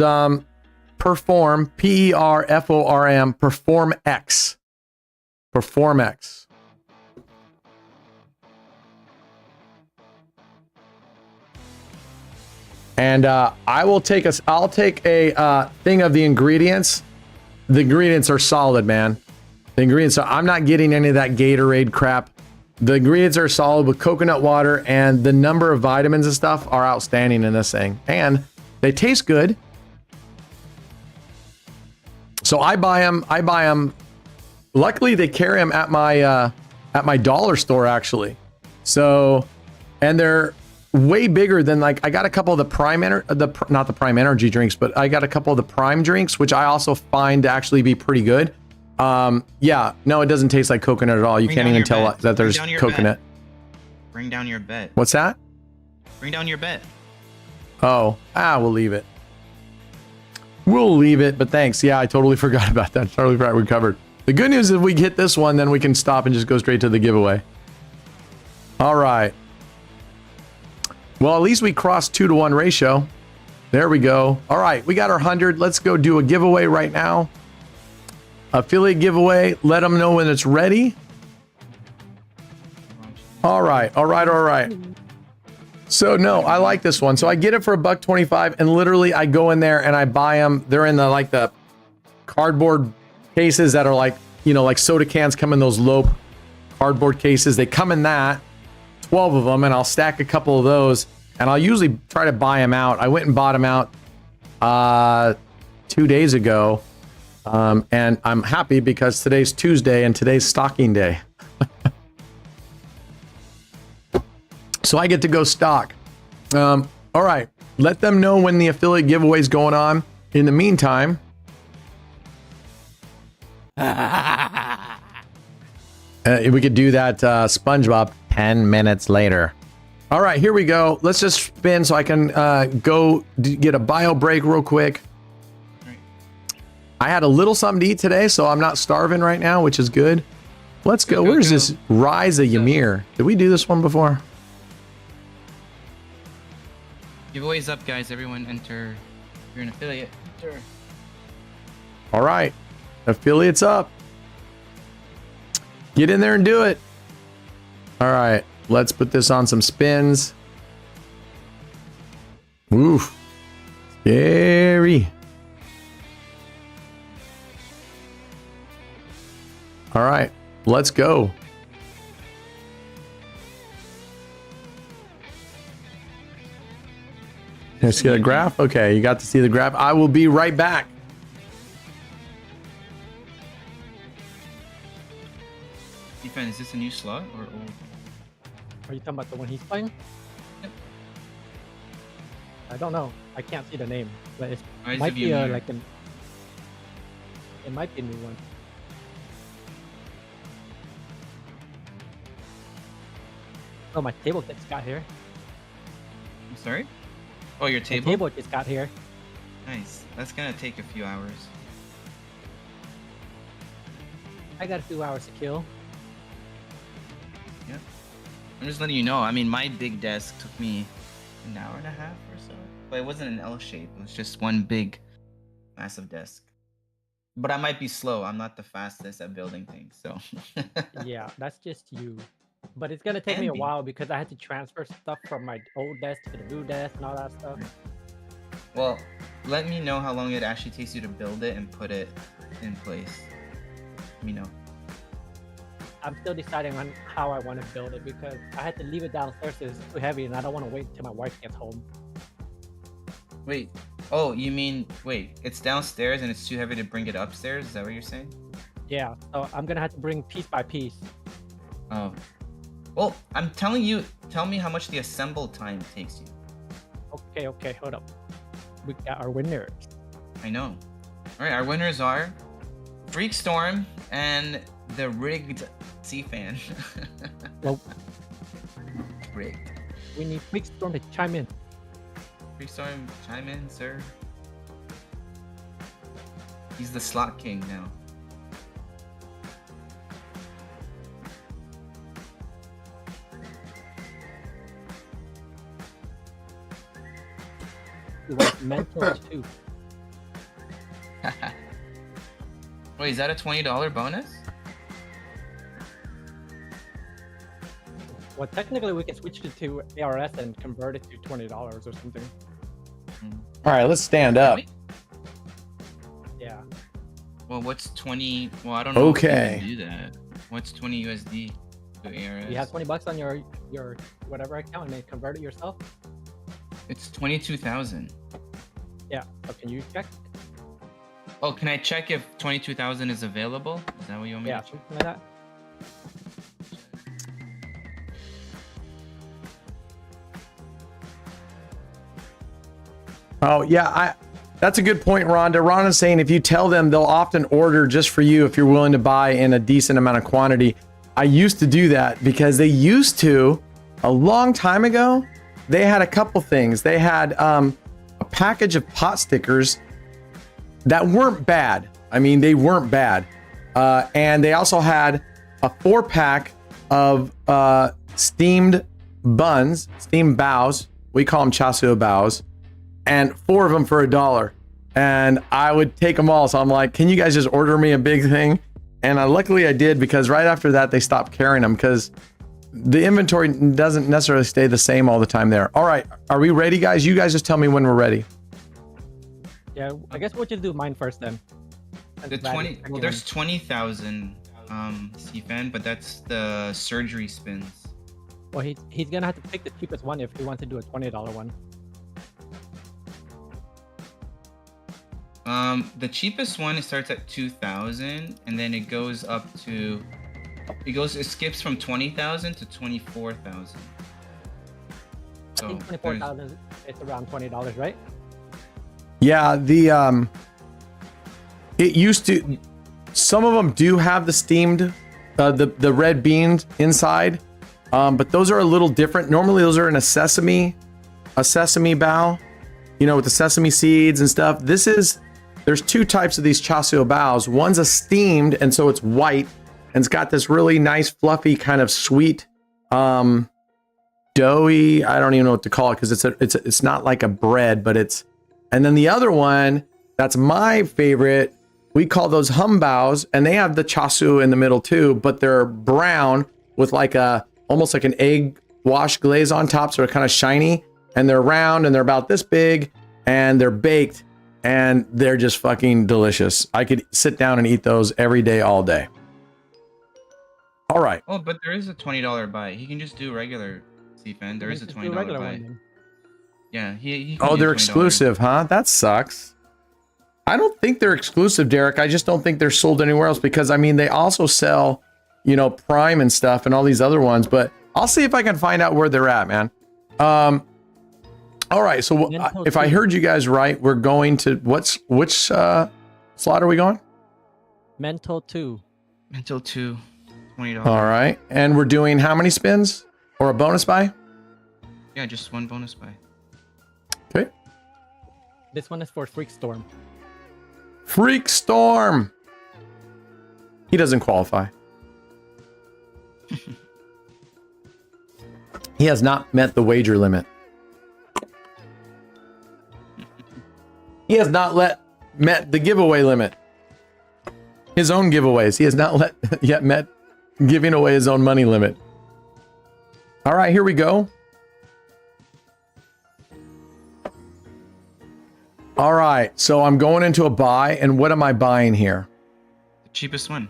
Perform, Perform, Perform X. Perform X. And I'll take a thing of the ingredients. The ingredients are solid, man. The ingredients are, I'm not getting any of that Gatorade crap. The ingredients are solid with coconut water, and the number of vitamins and stuff are outstanding in this thing. And they taste good. So I buy them. Luckily, they carry them at my dollar store, actually. So, and they're way bigger than, like, I got a couple of the not the Prime Energy drinks, but I got a couple of the Prime drinks, which I also find to actually be pretty good. Yeah, no, it doesn't taste like coconut at all. You can't even tell that there's coconut. Bring down your bet. What's that? Bring down your bet. Oh, we'll leave it. We'll leave it, but thanks. Yeah, I totally forgot about that. Totally forgot we covered. The good news is if we hit this one, then we can stop and just go straight to the giveaway. All right. Well, at least we crossed 2-to-1 ratio. There we go. All right, we got our 100. Let's go do a giveaway right now. Affiliate giveaway. Let them know when it's ready. All right. So no, I like this one. So I get it for $1.25, and literally I go in there and I buy them. They're in the cardboard cases that are like soda cans come in those low cardboard cases. They come in that, 12 of them, and I'll stack a couple of those, and I'll usually try to buy them out. I went and bought them out 2 days ago, and I'm happy because today's Tuesday and today's stocking day. So I get to go stock. All right, let them know when the affiliate giveaway is going on. In the meantime, we could do that SpongeBob 10 minutes later. All right, here we go. Let's just spin so I can go get a bio break real quick. I had a little something to eat today, so I'm not starving right now, which is good. Let's go. Where's this Rise of Ymir? Did we do this one before? Giveaway's up, guys. Everyone enter. If you're an affiliate, enter. All right. Affiliates up. Get in there and do it. All right. Let's put this on some spins. Oof. Scary. All right. Let's go. Let's get a graph. Okay, you got to see the graph. I will be right back. Defense, is this a new slot or old? Are you talking about the one he's playing? Yep. I don't know. I can't see the name, but it Rise might of be Ymir. it might be a new one. Oh, my table just got here. I'm sorry? Oh, your The table? table just got here. Nice. That's gonna take a few hours. I got a few hours to kill. Yep. I'm just letting you know. I mean, my big desk took me an hour and a half or so. But it wasn't an L shape. It was just one big, massive desk. But I might be slow. I'm not the fastest at building things, so. Yeah, that's just you. But it's gonna take me a Can be. while because I had to transfer stuff from my old desk to the new desk and all that stuff. Well, let me know how long it actually takes you to build it and put it in place. Let me know. I'm still deciding on how I want to build it because I had to leave it downstairs because it's too heavy and I don't want to wait until my wife gets home. Wait, Oh, you mean wait? It's downstairs and it's too heavy to bring it upstairs. Is that what you're saying? Yeah, so I'm gonna have to bring piece by piece. Oh. Well, I'm telling you. Tell me how much the assemble time takes you. Okay, hold up. We got our winners. I know. All right, our winners are Freak Storm and the rigged sea fan. Well, Rigged. we need Freak Storm to chime in. Freak Storm, chime in, sir. He's the slot king now. We want mental too. Wait, is that a $20 bonus? Well, technically, we can switch it to ARS and convert it to $20 or something. All right, let's stand up. Yeah. Well, what's 20? Well, I don't know. Okay. If you can do that. What's 20 USD to ARS? You have $20 on your whatever account and then convert it yourself. It's 22,000. Yeah. So can you check? Oh, can I check if 22,000 is available? Is that what you want me Yeah, to check? something like that. Oh yeah, that's a good point, Rhonda. Rhonda's saying if you tell them, they'll often order just for you if you're willing to buy in a decent amount of quantity. I used to do that because they used to, a long time ago, they had a couple things. They had a package of pot stickers that weren't bad. I mean, they weren't bad. And they also had a 4-pack of steamed buns, steamed baos. We call them chasuo baos. And 4 of them for $1. And I would take them all. So I'm like, can you guys just order me a big thing? And luckily I did, because right after that, they stopped carrying them because the inventory doesn't necessarily stay the same all the time there. All right. Are we ready, guys? You guys just tell me when we're ready. Yeah, I guess we'll just do mine first then. The 20. Well, there's 20,000 CFAN, but that's the surgery spins. Well, he's gonna have to pick the cheapest one if he wants to do a $20 one. The cheapest one, it starts at 2,000, and then it goes up to, it skips from 20,000 to 24,000. I think 24,000 is around $20, right? Yeah, it used to, some of them do have the steamed, the red beans inside, but those are a little different. Normally those are in a sesame bao, you know, with the sesame seeds and stuff. There's 2 types of these chasuo baos. One's a steamed, and so it's white, and it's got this really nice, fluffy, kind of sweet, doughy. I don't even know what to call it because it's not like a bread, but it's. And then the other one, that's my favorite. We call those hum baos, and they have the chasuo in the middle too, but they're brown with like almost like an egg wash glaze on top, so they're kind of shiny, and they're round, and they're about this big, and they're baked. And they're just fucking delicious. I could sit down and eat those every day, all day. All right. Oh, but there is a $20 buy. He can just do regular CFAN. There is a $20 buy. One, yeah, he can Oh, do they're $20. exclusive, huh? That sucks. I don't think they're exclusive, Derek. I just don't think they're sold anywhere else because, I mean, they also sell, you know, Prime and stuff and all these other ones. But I'll see if I can find out where they're at, man. All right, so if I heard you guys right, we're going to which slot are we going? Mental 2. Mental 2, $20. All right, and we're doing how many spins or a bonus buy? Yeah, just 1 bonus buy. Okay. This one is for Freak Storm. Freak Storm. He doesn't qualify. He has not met the wager limit. He has not met the giveaway limit. His own giveaways. He has not yet met giving away his own money limit. All right, here we go. All right, so I'm going into a buy, and what am I buying here? The cheapest one.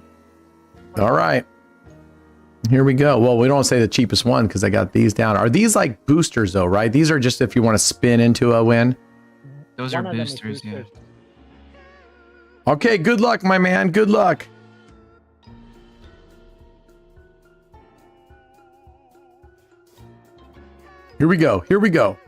All right. Here we go. Well, we don't say the cheapest one because I got these down. Are these like boosters though, right? These are just if you want to spin into a win. Those One are of them is boosters, yeah. Okay, good luck, my man. Good luck. Here we go. Here we go.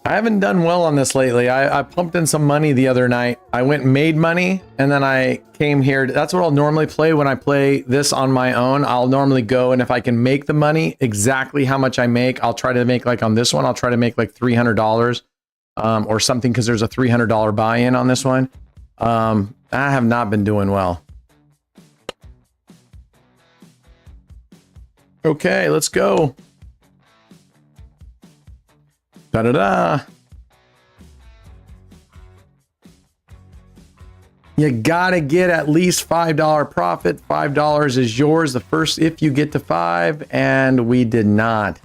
I haven't done well on this lately. I pumped in some money the other night. I went and made money, and then I came here. That's what I'll normally play when I play this on my own. I'll normally go, and if I can make the money exactly how much I make, I'll try to make, like on this one, I'll try to make like $300 or something, because there's a $300 buy-in on this one. I have not been doing well. Okay, let's go. Da-da-da. You gotta get at least $5 profit. $5 is yours the first if you get to 5, and we did not.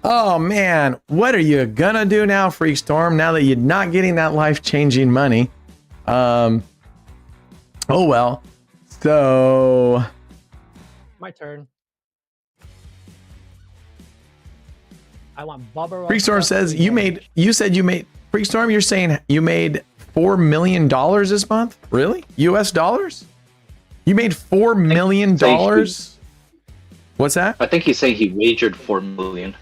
Oh man, what are you gonna do now, Freakstorm, now that you're not getting that life-changing money? Oh well. So My turn. I want Bubba. Freakstorm says you said you made Freakstorm, you're saying you made $4 million this month? Really? US dollars? You made $4 million? What's that? I think he's saying he wagered 4 million.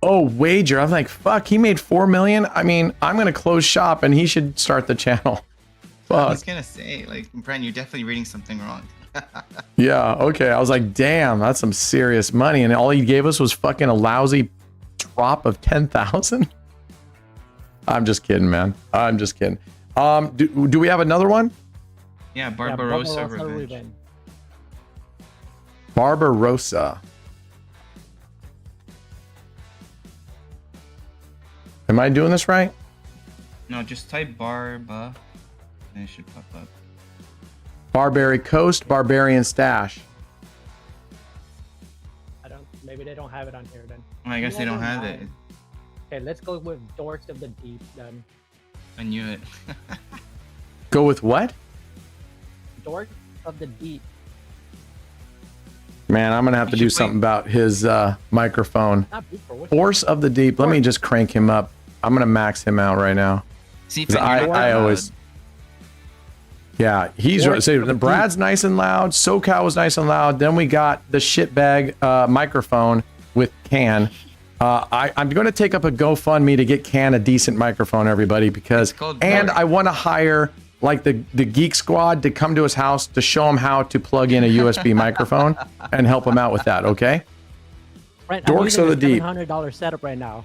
Oh, wager. I'm like, fuck, he made 4 million? I mean, I'm gonna close shop and he should start the channel. I Fuck. was gonna say, like, Brent, you're definitely reading something wrong. Yeah, okay. I was like, damn, that's some serious money. And all he gave us was fucking a lousy drop of 10,000. I'm just kidding, man. I'm just kidding. Do we have another one? Yeah, Barbarossa Revenge. Barbarossa. Am I doing this right? No, just type Barba, and it should pop up. Barbary Coast, Barbarian Stash. Maybe they don't have it on here then. Well, I guess they don't have it. Okay, let's go with Dorks of the Deep then. I knew it. Go with what? Dorks of the Deep. Man, I'm gonna have to do something about his microphone. Force of the Deep. Let me just crank him up. I'm gonna max him out right now. See, 'Cause I always. Yeah, he's right. So Brad's nice and loud. SoCal was nice and loud. Then we got the shitbag microphone with Can. I'm going to take up a GoFundMe to get Can a decent microphone, everybody, because and I want to hire like the Geek Squad to come to his house to show him how to plug in a USB microphone and help him out with that. Okay. Right, Dorks of the Deep. $700 setup right now.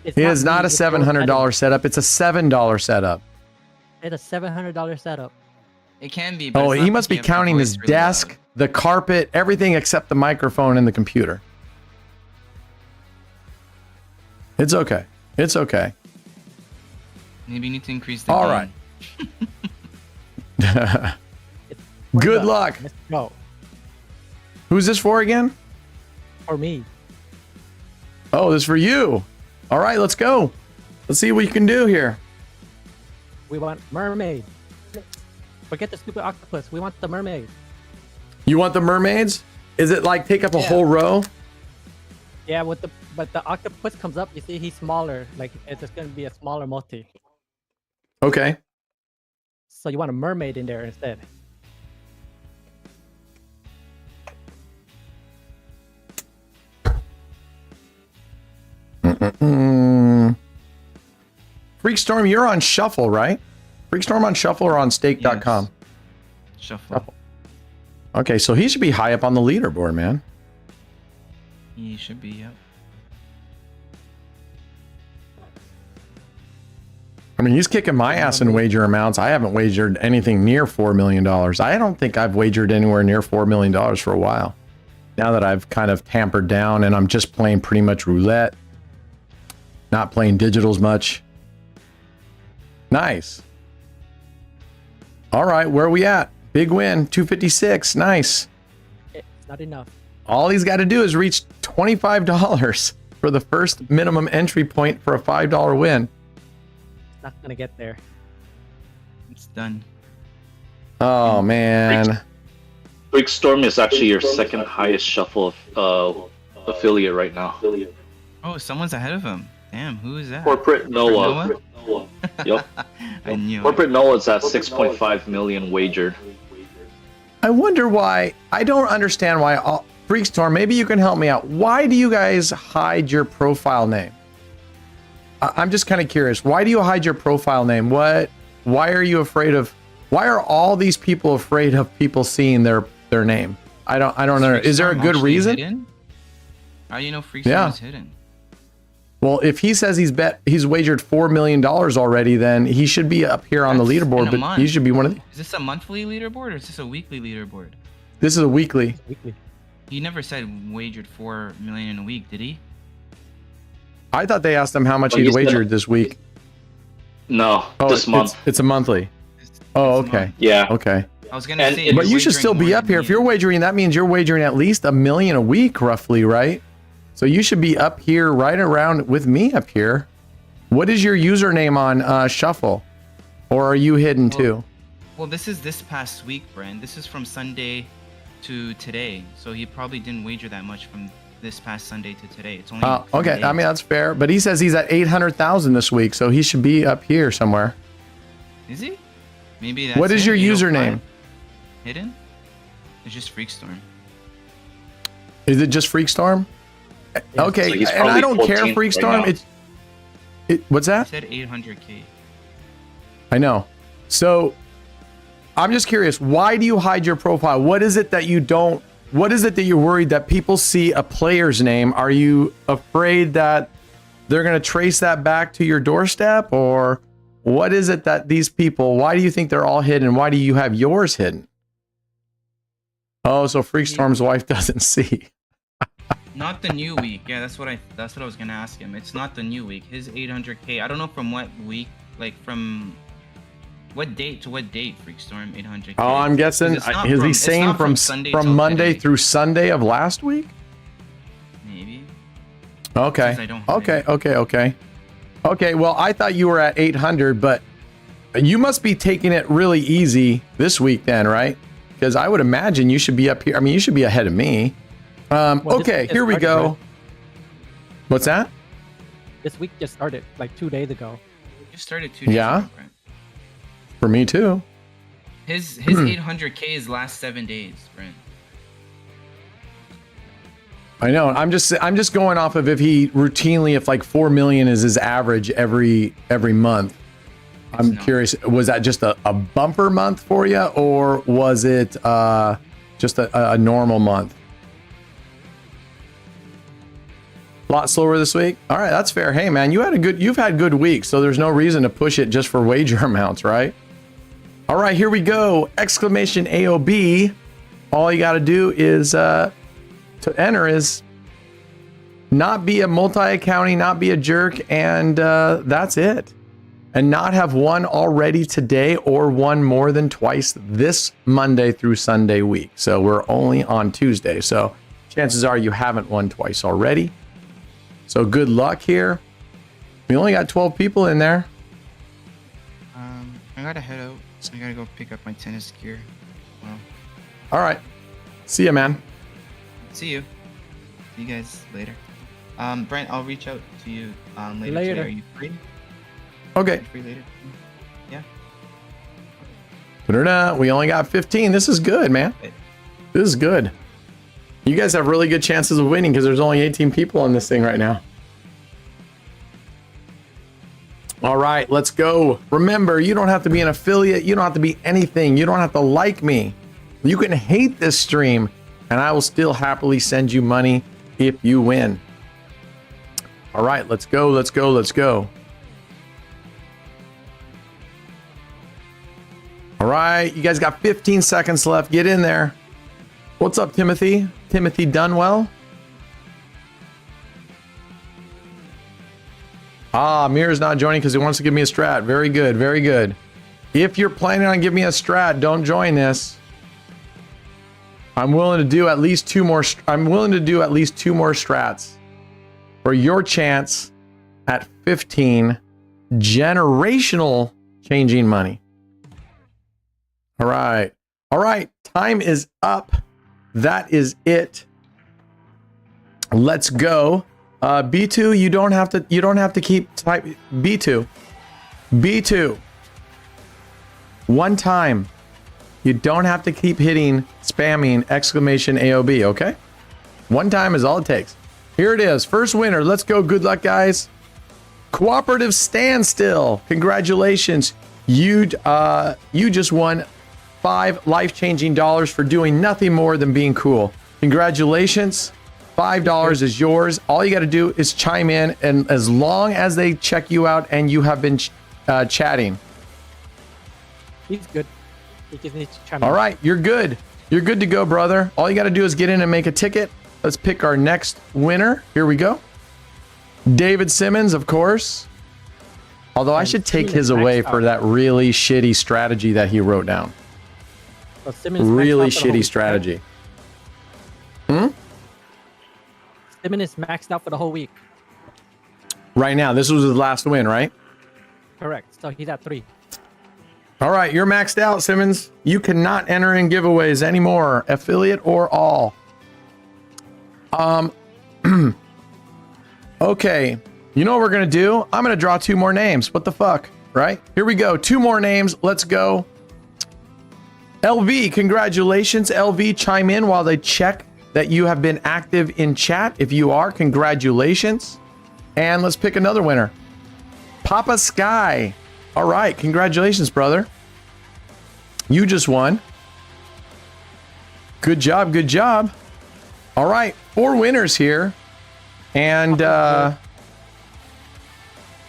It is not a $700 setup. It's a $7 setup. It's a $700 setup. It can be. But Oh, he must be counting his desk, the carpet, everything except the microphone and the computer. It's okay. It's okay. Maybe you need to increase the All gain. right. Good luck. Let's go. Who's this for again? For me. Oh, this is for you. All right, let's go. Let's see what you can do here. We want mermaid. Forget the stupid octopus. We want the mermaid. You want the mermaids? Is it like take up a whole row? Yeah, but the octopus comes up. You see, he's smaller. Like it's just gonna be a smaller multi. Okay. So you want a mermaid in there instead. Freakstorm, you're on Shuffle, right? Freakstorm on Shuffle or on Stake.com? Yes. Shuffle. Okay, so he should be high up on the leaderboard, man. He should be, yep. I mean, he's kicking my ass in wager amounts. I haven't wagered anything near $4 million. I don't think I've wagered anywhere near $4 million for a while. Now that I've kind of tampered down and I'm just playing pretty much roulette, not playing digitals much. Nice. All right, where are we at? Big win, 256. Nice. It's not enough. All he's got to do is reach $25 for the first minimum entry point for a $5 win. Not gonna get there. done. Oh man. Freakstorm is actually your second highest shuffle affiliate right now. Oh, someone's ahead of him. Damn, who is that? Corporate Noah. Yep. I knew it. Corporate Noah's at 6.5 million wagered. I wonder why. I don't understand why. Freakstorm, maybe you can help me out. Why do you guys hide your profile name? I'm just kind of curious. Why do you hide your profile name? Why are you afraid of? Why are all these people afraid of people seeing their name? I don't know. Is there a good reason? Hidden? How do you know Freakstorm Yeah. is hidden? Well, if he says he's wagered $4 million already, then he should be up here on the That's leaderboard. in a But month. he should be one of the. Is this a monthly leaderboard or is this a weekly leaderboard? This is a weekly. Weekly. He never said wagered 4 million in a week, did he? I thought they asked him how much Well, he'd he's gonna- wagered this week. No, Oh, this month. It's a monthly. It's Oh, this okay. month. Yeah. Okay. I was gonna And say, it- But you're you should wagering still be more up than here. me. If you're wagering, that means you're wagering at least $1 million a week, roughly, right? So you should be up here right around with me up here. What is your username on Shuffle? Or are you hidden too? Well, this is this past week, Brent. This is from Sunday to today. So he probably didn't wager that much from this past Sunday to today. It's only Oh, some okay. days. I mean, that's fair. But he says he's at 800,000 this week, so he should be up here somewhere. Is he? Maybe that's What is it, your 805? username? Hidden? It's just Freakstorm. Is it just Freakstorm? Okay, So he's and I don't probably care, 14th right Freakstorm. now. What's He that? said 800K. I know. So I'm just curious, why do you hide your profile? What is it that you don't, what is it that you're worried that people see a player's name? Are you afraid that they're going to trace that back to your doorstep? Or what is it that these people, why do you think they're all hidden? Why do you have yours hidden? Oh, so Freakstorm's wife doesn't see. Not the new week. Yeah, that's what I was gonna ask him. It's not the new week. His 800K. I don't know from what week, like from what date to what date. Freakstorm 800K. Oh, I'm guessing, It's not is from- he it's saying not from Sunday till Monday today. through Sunday of last week? Maybe. Okay. Since I don't Okay. hide. Okay. Okay. Well, I thought you were at 800, but you must be taking it really easy this week then, right? Because I would imagine you should be up here. I mean, you should be ahead of me. Well, this Okay, week here we just go. started, What's that? This week just started like 2 days ago. Just started 2 days Yeah? ago, Brent. For me too. His 800K is last 7 days, Brent. I know. I'm just going off of if he routinely, if like 4 million is his average every month. I'm not. curious, was that just a bumper month for you, or was it just a normal month? A lot slower this week. All right, that's fair. Hey man, you've had good weeks, so there's no reason to push it just for wager amounts, right? All right, here we go. Exclamation AOB. All you got to do is to enter is not be a multi-accounting, not be a jerk, and that's it. And not have won already today or won more than twice this Monday through Sunday week. So we're only on Tuesday. So chances are you haven't won twice already. So good luck here. We only got 12 people in there. I gotta head out. So I gotta go pick up my tennis gear. Well, All right. See ya, man. see you. See you guys later. Brent, I'll reach out to you later. Later. Today. Are you free? Okay. You free later? Yeah. Ta-da. We only got 15. This is good, man. This is good. You guys have really good chances of winning because there's only 18 people on this thing right now. All right, let's go. Remember, you don't have to be an affiliate. You don't have to be anything. You don't have to like me. You can hate this stream, and I will still happily send you money if you win. All right, let's go, let's go, let's go. All right, you guys got 15 seconds left. Get in there. What's up, Timothy? Timothy Dunwell? Ah, Mir's not joining because he wants to give me a strat. Very good, very good. If you're planning on giving me a strat, don't join this. I'm willing to do at least two more. I'm willing to do at least 2 more strats for your chance at 15 generational changing money. All right. All right. Time is up. That is it. Let's go. B2, you don't have to keep type B2. B2. One time. You don't have to keep hitting spamming exclamation AOB, okay? One time is all it takes. Here it is. First winner. Let's go. Good luck, guys. Cooperative Standstill. Congratulations. You just won $5 life-changing dollars for doing nothing more than being cool. Congratulations. $5 is yours. All you got to do is chime in, and as long as they check you out and you have been chatting. He's good. He just needs to chime in. All right, you're good. You're good to go, brother. All you got to do is get in and make a ticket. Let's pick our next winner. Here we go. David Simmons, of course. Although I should take his away for that really shitty strategy that he wrote down. So Simmons Really maxed out for the whole shitty week, strategy. right? Simmons is maxed out for the whole week. Right now, this was his last win, right? Correct. So he's at 3. All right, you're maxed out, Simmons. You cannot enter in giveaways anymore, affiliate or all. Okay, you know what we're gonna do? I'm gonna draw 2 more names. What the fuck, right? Here we go. 2 more names. Let's go. LV, congratulations. LV, chime in while they check that you have been active in chat. If you are, congratulations. And let's pick another winner. Papa Sky. All right, congratulations, brother. You just won. Good job, good job. All right, 4 winners here. And, all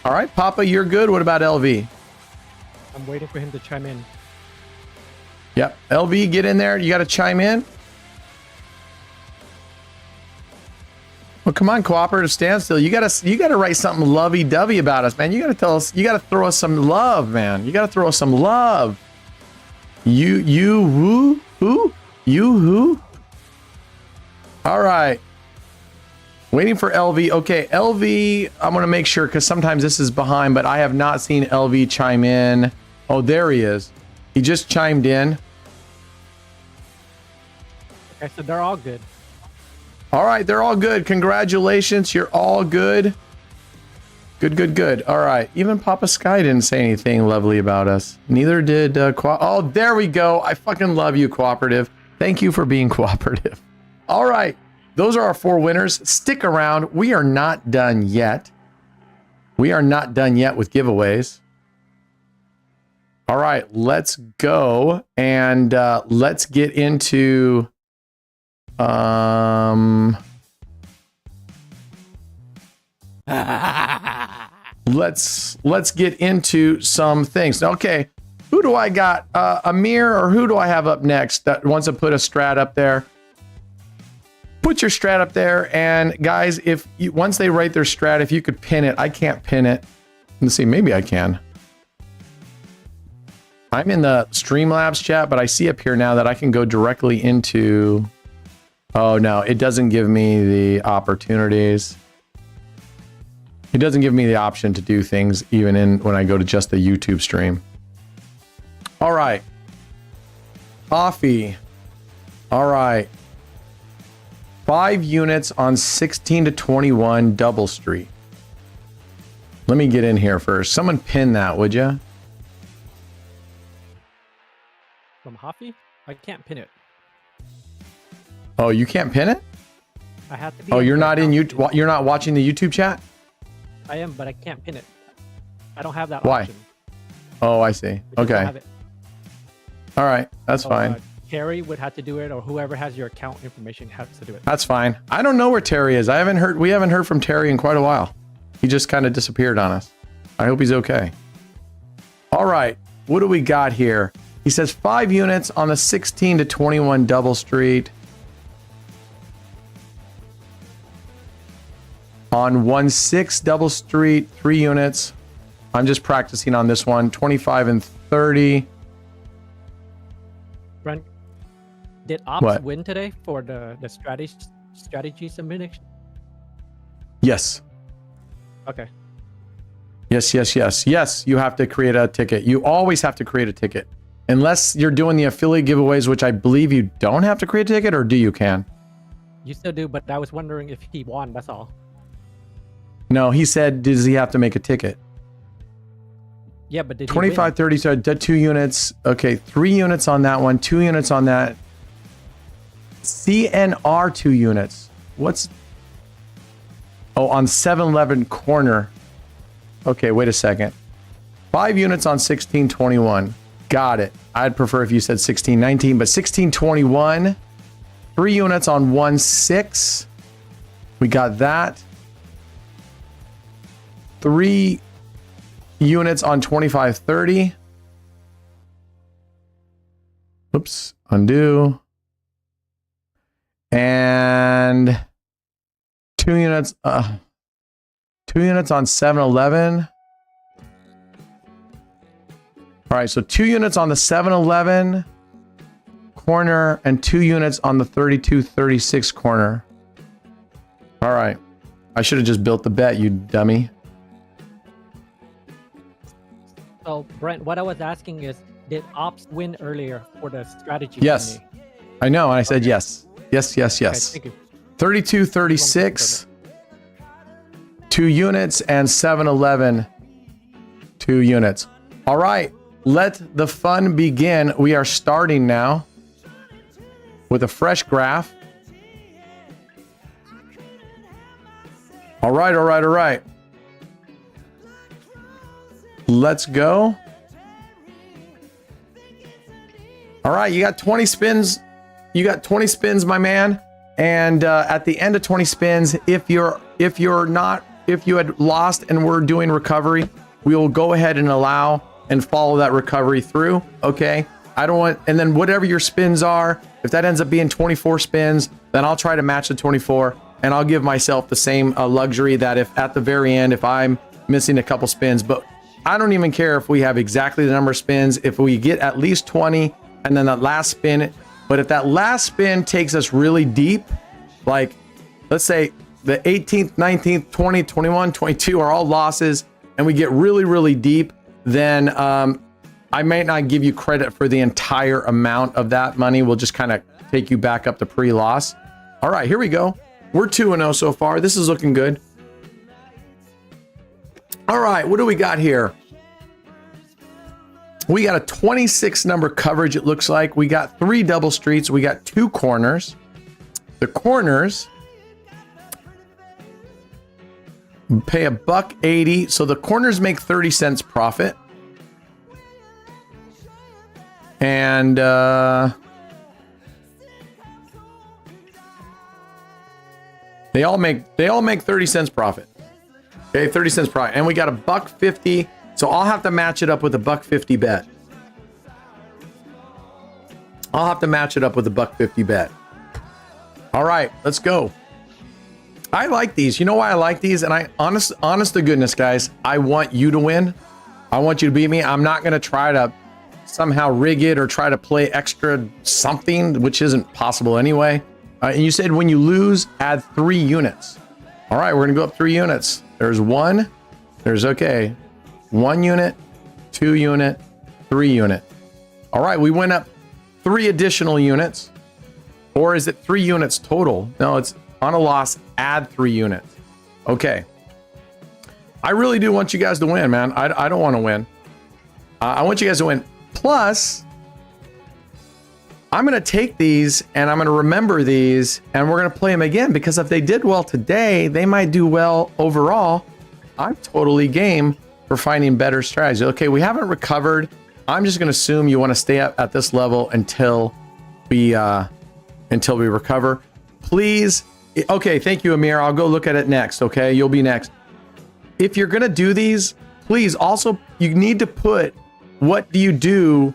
right, Papa, you're good. What about LV? I'm waiting for him to chime in. Yep, LV, get in there. You got to chime in. Well, come on, Cooperative Standstill. You gotta write something lovey-dovey about us, man. You gotta tell us. You gotta throw us some love, man. You gotta throw us some love. You who? All right. Waiting for LV. Okay, LV. I'm gonna make sure because sometimes this is behind, but I have not seen LV chime in. Oh, there he is. He just chimed in. Okay, so they're all good. All right, they're all good. Congratulations, you're all good. Good. All right, even Papa Sky didn't say anything lovely about us. Neither did oh, there we go. I fucking love you, Cooperative. Thank you for being cooperative. All right, those are our 4 winners. Stick around. We are not done yet. We are not done yet with giveaways. All right, let's go and let's get into let's get into some things. Okay, who do I got? Amir, or who do I have up next that wants to put a strat up there? Put your strat up there, and guys, if you, once they write their strat, if you could pin it. I can't pin it. Let's see, maybe I can. I'm in the Streamlabs chat, but I see up here now that I can go directly into. Oh no, it doesn't give me the opportunities. It doesn't give me the option to do things even in when I go to just the YouTube stream. All right. Coffee. All right. 5 units on 16 to 21 Double Street. Let me get in here first. Someone pin that, would you? From Hoffy? I can't pin it. Oh, you can't pin it? I have to be. Oh, in you're the not in account. YouTube. You're not watching the YouTube chat? I am, but I can't pin it. I don't have that Why? option. Oh, I see. Because I Okay. have it. All right. That's So, fine. Terry would have to do it, or whoever has your account information has to do it. That's fine. I don't know where Terry is. We haven't heard from Terry in quite a while. He just kind of disappeared on us. I hope he's okay. All right. What do we got here? He says 5 units on the 16 to 21 Double Street. On 1-6 Double Street, 3 units. I'm just practicing on this one. 25 and 30. Brent, did Ops What? win today for the strategy submission? Yes. Okay. Yes. You have to create a ticket. You always have to create a ticket. Unless you're doing the affiliate giveaways, which I believe you don't have to create a ticket, or do you can? You still do, but I was wondering if he won. That's all. No, he said, does he have to make a ticket? Yeah, but did 25, 30, so 2 units. Okay, 3 units on that one, 2 units on that. CNR 2 units. What's... Oh, on 7-Eleven corner. Okay, wait a second. 5 units on 1621. Got it. I'd prefer if you said 1619, but 1621. 3 units on 16. We got that. 3 units on 2530. Oops, undo. And 2 units 2 units on 7-Eleven. All right, so 2 units on the 7-Eleven corner and 2 units on the 3236 corner. All right. I should have just built the bet, you dummy. So, Brent, what I was asking is, did Ops win earlier for the strategy? Yes. company? I know, and I said yes. Yes, yes, yes. Okay, thank you. 3236, 2 units, and 7-Eleven, 2 units. All right, let the fun begin. We are starting now with a fresh graph. All right, all right, all right. Let's go. All right, you got 20 spins. You got 20 spins, my man. And at the end of 20 spins, if you had lost and we're doing recovery, we will go ahead and allow and follow that recovery through. Okay. I don't want, and then whatever your spins are, if that ends up being 24 spins, then I'll try to match the 24, and I'll give myself the same luxury that if at the very end, if I'm missing a couple spins, but I don't even care if we have exactly the number of spins, if we get at least 20 and then that last spin. But if that last spin takes us really deep, like let's say the 18th, 19th, 20, 21, 22 are all losses, and we get really, really deep, then I might not give you credit for the entire amount of that money. We'll just kind of take you back up to pre-loss. All right, here we go. We're 2-0 so far. This is looking good. All right, what do we got here? We got a 26 number coverage, it looks like. We got 3 double streets. We got 2 corners. The corners pay $1.80. So the corners make 30 cents profit. And they all make 30 cents profit. Okay, 30 cents profit. And we got $1.50. So I'll have to match it up with a $1.50 bet. I'll have to match it up with a $1.50 bet. All right, let's go. I like these. You know why I like these? And I honest to goodness, guys, I want you to win. I want you to beat me. I'm not going to try to somehow rig it or try to play extra something, which isn't possible anyway. And you said when you lose, add 3 units. All right, we're going to go up 3 units. There's 1. There's okay. 1 unit, 2 unit, 3 unit. All right, we went up 3 additional units. Or is it 3 units total? No, it's on a loss, add 3 units. Okay. I really do want you guys to win, man. I don't want to win. I want you guys to win. Plus, I'm going to take these and I'm going to remember these and we're going to play them again, because if they did well today, they might do well overall. I'm totally game for finding better strategies. Okay, we haven't recovered. I'm just going to assume you want to stay up at this level until we recover. Please. Okay, thank you, Amir. I'll go look at it next. Okay, you'll be next. If you're going to do these, please also, you need to put, what do you do?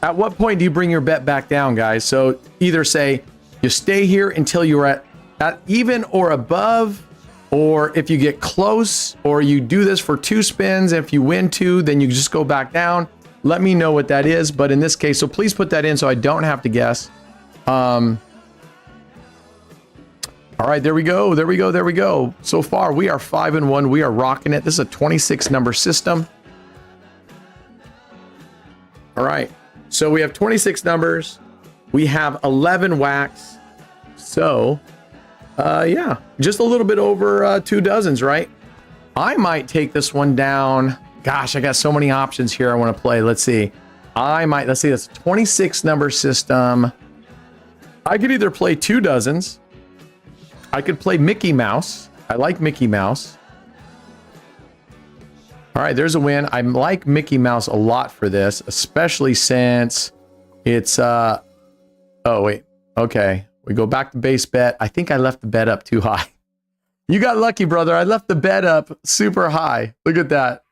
At what point do you bring your bet back down, guys? So either say you stay here until you're at even or above, or if you get close, or you do this for 2 spins. If you win 2, then you just go back down. Let me know what that is. But in this case, so please put that in so I don't have to guess. All right, there we go. There we go. There we go. So far, we are 5-1. We are rocking it. This is a 26 number system. All right. So we have 26 numbers. We have 11 whacks. So, yeah, just a little bit over 2 dozens, right? I might take this one down. Gosh, I got so many options here I want to play. Let's see. Let's see, that's a 26 number system. I could either play 2 dozens. I could play Mickey Mouse. I like Mickey Mouse. All right, there's a win. I like Mickey Mouse a lot for this, especially since it's, oh, wait. Okay, we go back to base bet. I think I left the bet up too high. You got lucky, brother. I left the bet up super high. Look at that.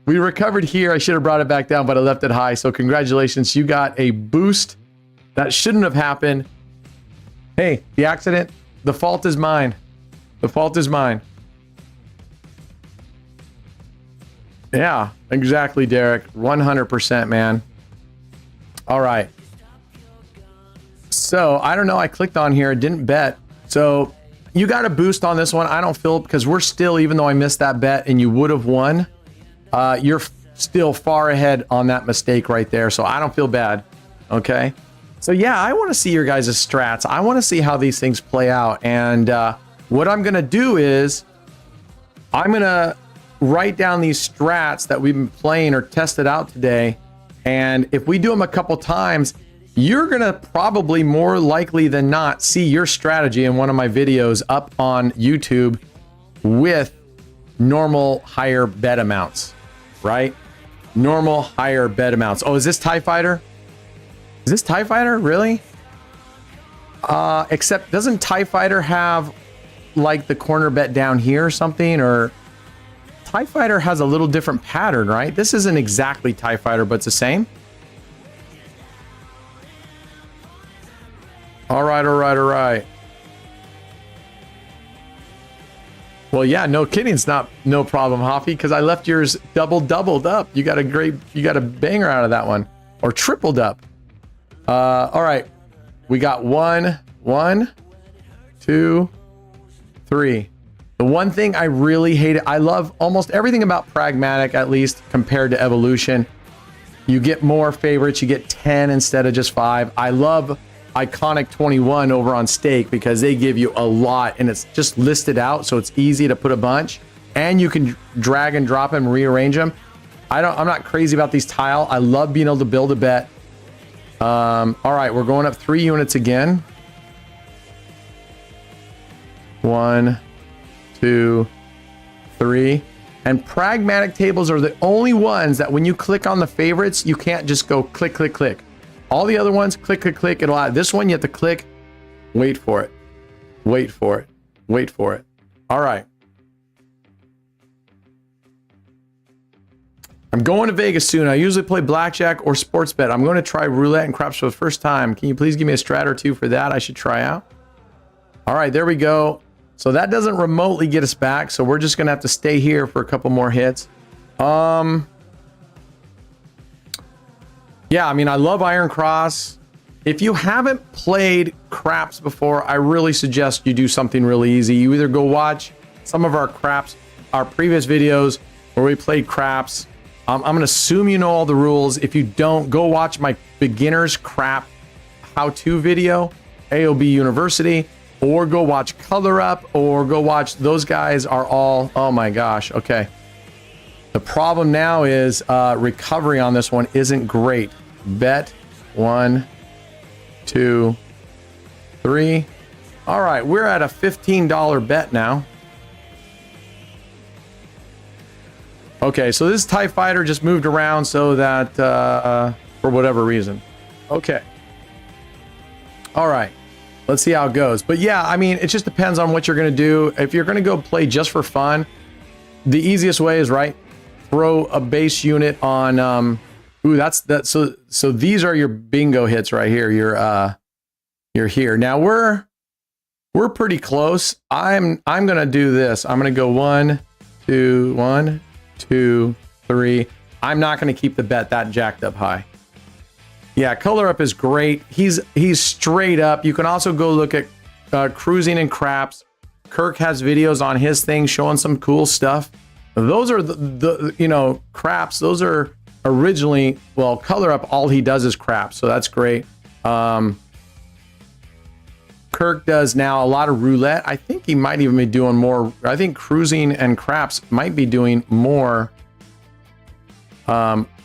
We recovered here. I should have brought it back down, but I left it high. So congratulations. You got a boost. That shouldn't have happened. Hey, the accident, the fault is mine. The fault is mine. Yeah, exactly, Derek. 100%, man. All right. So, I don't know. I clicked on here. Didn't bet. So, you got a boost on this one. I don't feel, because we're still, even though I missed that bet and you would have won, you're still far ahead on that mistake right there. So, I don't feel bad. Okay. So, yeah, I want to see your guys' strats. I want to see how these things play out. And what I'm going to do is I'm going to write down these strats that we've been playing or tested out today. And if we do them a couple times, you're going to probably more likely than not see your strategy in one of my videos up on YouTube with normal higher bet amounts, right? Normal higher bet amounts. Oh, is this TIE Fighter? Is this TIE Fighter? Really? Except doesn't TIE Fighter have like the corner bet down here or something? Or TIE Fighter has a little different pattern, right? This isn't exactly TIE Fighter, but it's the same. All right, all right, all right. Well, yeah, no kidding. It's no problem, Hoffy, because I left yours doubled up. You got a banger out of that one, or tripled up. All right, we got 1, 2, 3. The one thing I really hate, I love almost everything about Pragmatic, at least compared to Evolution. You get more favorites. You get 10 instead of just 5. I love Iconic 21 over on Stake because they give you a lot and it's just listed out, so it's easy to put a bunch and you can drag and drop them, rearrange them. I'm not crazy about these tile. I love being able to build a bet. All right, we're going up 3 units again. 1, 2, 3. And Pragmatic tables are the only ones that when you click on the favorites, you can't just go click, click, click. All the other ones, click, click, click. It'll add. This one, you have to click, wait for it, wait for it, wait for it. All right. I'm going to Vegas soon. I usually play blackjack or sports bet. I'm going to try roulette and craps for the first time. Can you please give me a strat or 2 for that? I should try out. All right, there we go. So that doesn't remotely get us back. So we're just going to have to stay here for a couple more hits. Yeah, I mean, I love Iron Cross. If you haven't played craps before, I really suggest you do something really easy. You either go watch some of our craps, our previous videos where we played craps. I'm going to assume you know all the rules. If you don't, go watch my beginner's crap how-to video, AOB University, or go watch Color Up, or go watch, those guys are all, oh my gosh, okay. The problem now is recovery on this one isn't great. Bet 1, 2, 3. All right, we're at a $15 bet now. Okay, so this TIE Fighter just moved around so that for whatever reason. Okay. All right. Let's see how it goes. But yeah, I mean, it just depends on what you're going to do. If you're going to go play just for fun, the easiest way is, right, throw a base unit on ooh, that's that. So these are your bingo hits right here. You're here. Now we're pretty close. I'm gonna do this. I'm gonna go 1, 2, 3. I'm not gonna keep the bet that jacked up high. Yeah, Color Up is great. He's straight up. You can also go look at Cruising and Craps. Kirk has videos on his thing showing some cool stuff. Those are the you know, craps. Those are originally, well, Color Up, all he does is craps, so that's great. Kirk does now a lot of roulette. I think he might even be doing more. I think cruising and craps might be doing more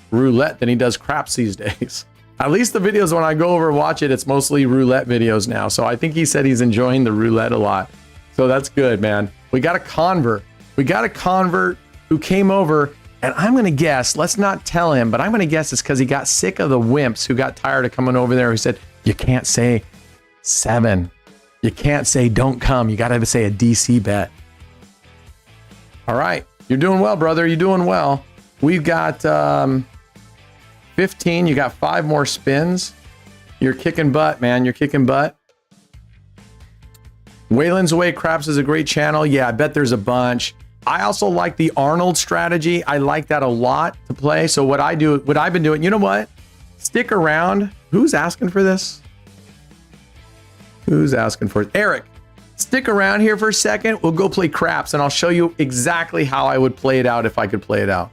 roulette than he does craps these days. At least the videos when I go over and watch it, it's mostly roulette videos now. So I think he said he's enjoying the roulette a lot. So that's good, man. We got a convert. We got a convert who came over, and I'm going to guess, let's not tell him, but I'm going to guess it's because he got sick of the wimps who got tired of coming over there. He said, you can't say 7. You can't say don't come. You got to say a DC bet. All right. You're doing well, brother. You're doing well. We've got 15. You got 5 more spins. You're kicking butt, man. You're kicking butt. Wayland's Away Craps is a great channel. Yeah, I bet there's a bunch. I also like the Arnold strategy. I like that a lot to play. So what I've been doing, you know what? Stick around. Who's asking for this? Who's asking for it? Eric, stick around here for a second. We'll go play craps and I'll show you exactly how I would play it out if I could play it out.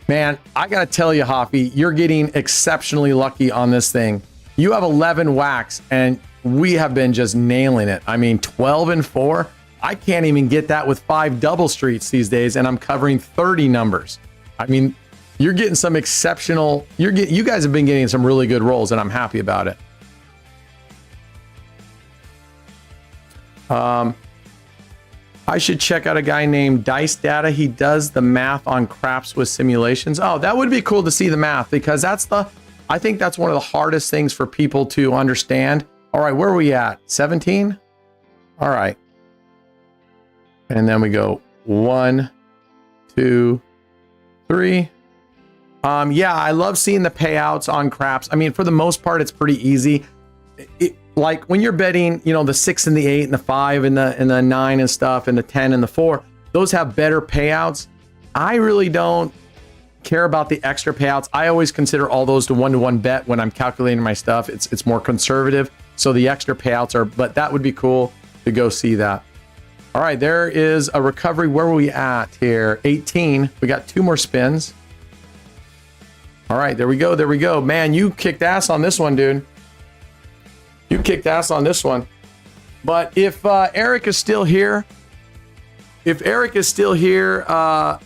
Man, I got to tell you, Hoppy, you're getting exceptionally lucky on this thing. You have 11 whacks and we have been just nailing it. I mean, 12 and 4. I can't even get that with 5 double streets these days, and I'm covering 30 numbers. I mean, you're getting some exceptional. You guys have been getting some really good rolls, and I'm happy about it. I should check out a guy named Dice Data. He does the math on craps with simulations. Oh, that would be cool to see the math, because I think that's one of the hardest things for people to understand. All right, where are we at? 17? All right. And then we go 1, 2, 3. Yeah, I love seeing the payouts on craps. I mean, for the most part, it's pretty easy. Like when you're betting, you know, the 6 and the 8 and the 5 and the 9 and stuff and the 10 and the 4, those have better payouts. I really don't care about the extra payouts. I always consider all those to one bet when I'm calculating my stuff. It's more conservative. So the extra payouts are, but that would be cool to go see that. All right, there is a recovery. Where were we at here? 18. We got 2 more spins. All right, there we go. There we go. Man, you kicked ass on this one, dude. You kicked ass on this one. But if Eric is still here, oh,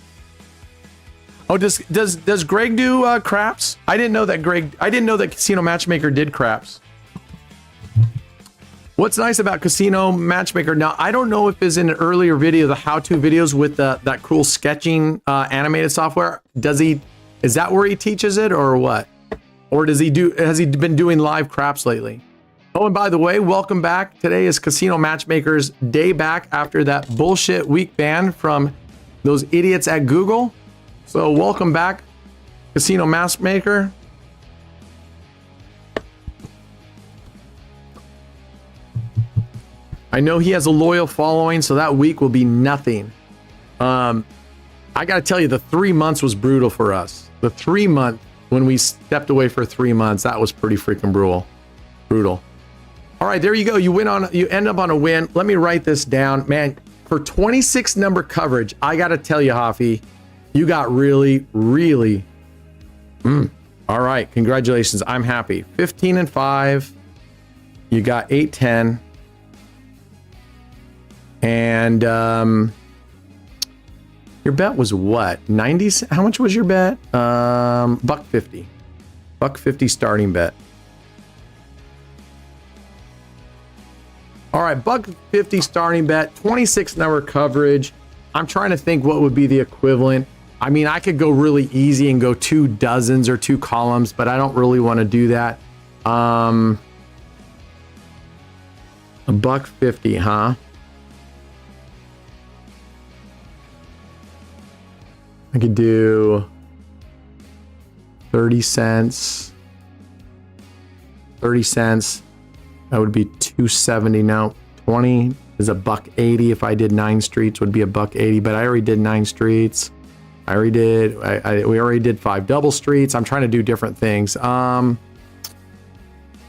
does Greg do craps? I didn't know that Casino Matchmaker did craps. What's nice about Casino Matchmaker, now I don't know if it's in an earlier video, the how-to videos with that cool sketching animated software. Is that where he teaches it or what? Or has he been doing live craps lately? Oh, and by the way, welcome back. Today is Casino Matchmaker's day back after that bullshit week ban from those idiots at Google. So welcome back, Casino Matchmaker. I know he has a loyal following, so that week will be nothing. I got to tell you, the 3 months was brutal for us. The 3 month, when we stepped away for 3 months, that was pretty freaking brutal. All right, there you go. You end up on a win. Let me write this down. Man, for 26 number coverage, I got to tell you, Hoffy, you got really. All right, congratulations. I'm happy. 15 and 5. You got 8, 10. And your bet was what? 90? How much was your bet? $1.50. $1.50 starting bet. All right, $1.50 starting bet, 26 number coverage. I'm trying to think what would be the equivalent. I mean, I could go really easy and go 2 dozens or 2 columns, but I don't really want to do that. $1.50, huh? I could do 30 cents. 30 cents. That would be $2.70 now. 20 is $1.80. If I did 9 streets, would be $1.80. But I already did 9 streets. We already did 5 double streets. I'm trying to do different things. Let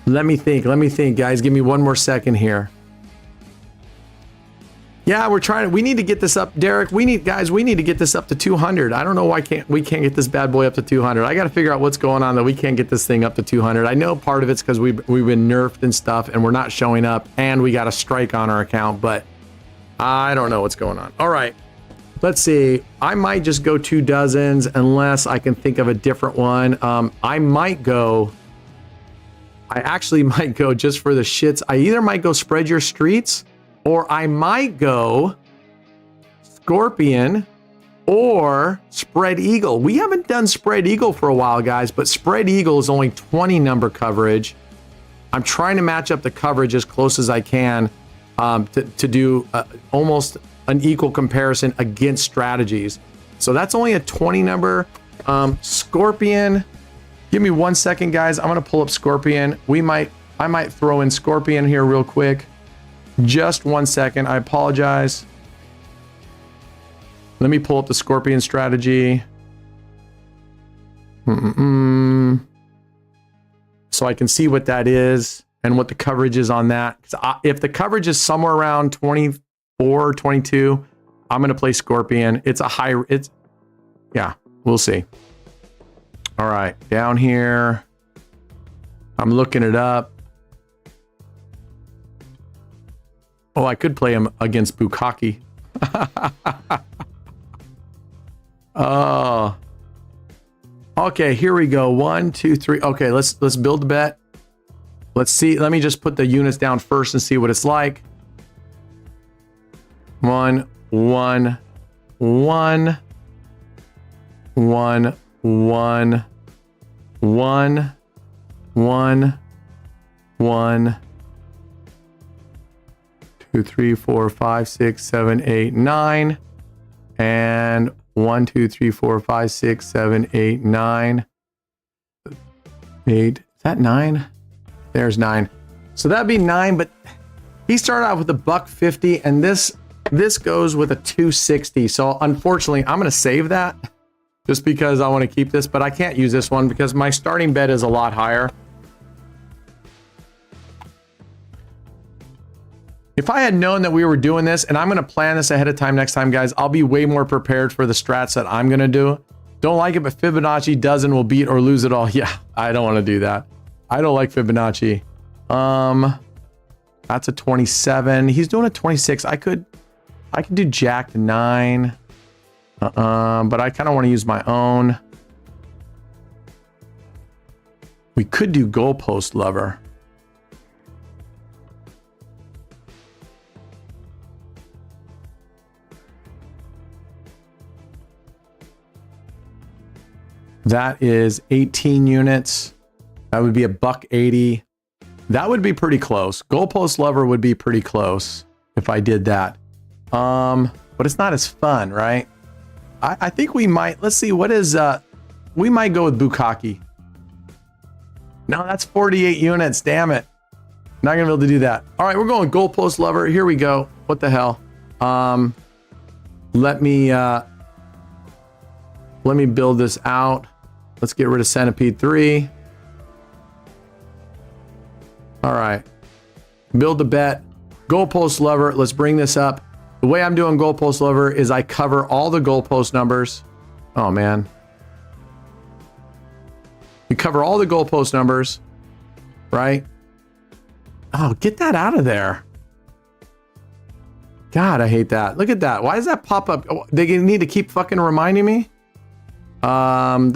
me think, guys. Give me one more second here. Yeah, we're trying. We need to get this up, Derek. We need to get this up to 200. I don't know why we can't get this bad boy up to 200. I got to figure out what's going on that we can't get this thing up to 200. I know part of it's because we've been nerfed and stuff, and we're not showing up, and we got a strike on our account, but I don't know what's going on. All right, let's see. I might just go 2 dozens unless I can think of a different one. I actually might go just for the shits. I either might go Spread Your Streets, or I might go Scorpion or Spread Eagle. We haven't done Spread Eagle for a while, guys, but Spread Eagle is only 20 number coverage. I'm trying to match up the coverage as close as I can to do almost an equal comparison against strategies. So that's only a 20 number. Scorpion. Give me 1 second, guys. I'm gonna pull up Scorpion. I might throw in Scorpion here real quick. Just 1 second. I apologize. Let me pull up the Scorpion strategy. So I can see what that is and what the coverage is on that. If the coverage is somewhere around 24, 22, I'm gonna play Scorpion. Yeah, we'll see. All right, down here, I'm looking it up. Oh, I could play him against Bukkake. Oh. Okay, here we go. 1, 2, 3. Okay, let's build the bet. Let's see. Let me just put the units down first and see what it's like. 1, 1, 1, 1, 1, 1, 1, 1, 2, 3, 4, 5, 6, 7, 8, 9, and 1, 2, 3, 4, 5, 6, 7, 8, 9, 8. Is that 9? There's 9. So that'd be 9, but he started out with a $150, and this goes with a 260. So unfortunately, I'm gonna save that just because I want to keep this, but I can't use this one because my starting bet is a lot higher. If I had known that we were doing this, and I'm going to plan this ahead of time next time, guys, I'll be way more prepared for the strats that I'm going to do. Don't like it, but Fibonacci doesn't will beat or lose it all. Yeah, I don't want to do that. I don't like Fibonacci. That's a 27. He's doing a 26. I could do Jack 9. But I kind of want to use my own. We could do Goalpost Lover. That is 18 units. That would be a $180. That would be pretty close. Goalpost Lover would be pretty close if I did that. But it's not as fun, right? I think we might, let's see, what is, we might go with Bukkake. No, that's 48 units, damn it. Not gonna be able to do that. All right, we're going Goalpost Lover. Here we go. What the hell? Let me build this out. Let's get rid of Centipede 3. All right, build the bet. Goalpost Lover, let's bring this up. The way I'm doing Goalpost Lover is I cover all the goalpost numbers. Oh, man. We cover all the goalpost numbers, right? Oh, get that out of there. God, I hate that. Look at that. Why does that pop up? Oh, they need to keep fucking reminding me. We're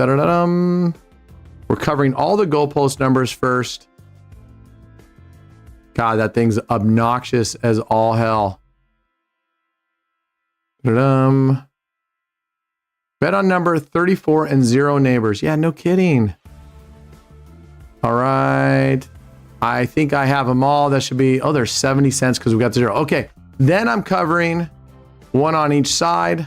covering all the goalpost numbers first. God, that thing's obnoxious as all hell. Bet on number 34 and 0 neighbors. Yeah, no kidding. All right. I think I have them all. That should be, oh, there's 70 cents because we got the 0. Okay. Then I'm covering 1 on each side.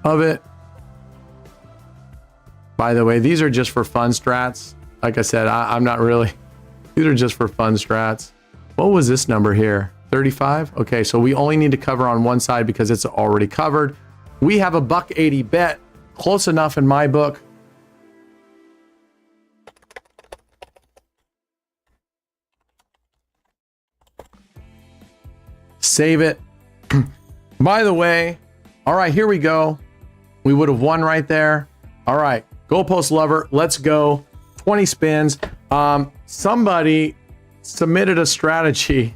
Of it. By the way, these are just for fun strats. Like I said, I'm not really, these are just for fun strats. What was this number here? 35? Okay, so we only need to cover on one side because it's already covered. We have a $180 bet. Close enough in my book. Save it. By the way, all right, here we go. We would have won right there. All right, goalpost lover, let's go. 20 spins. Somebody submitted a strategy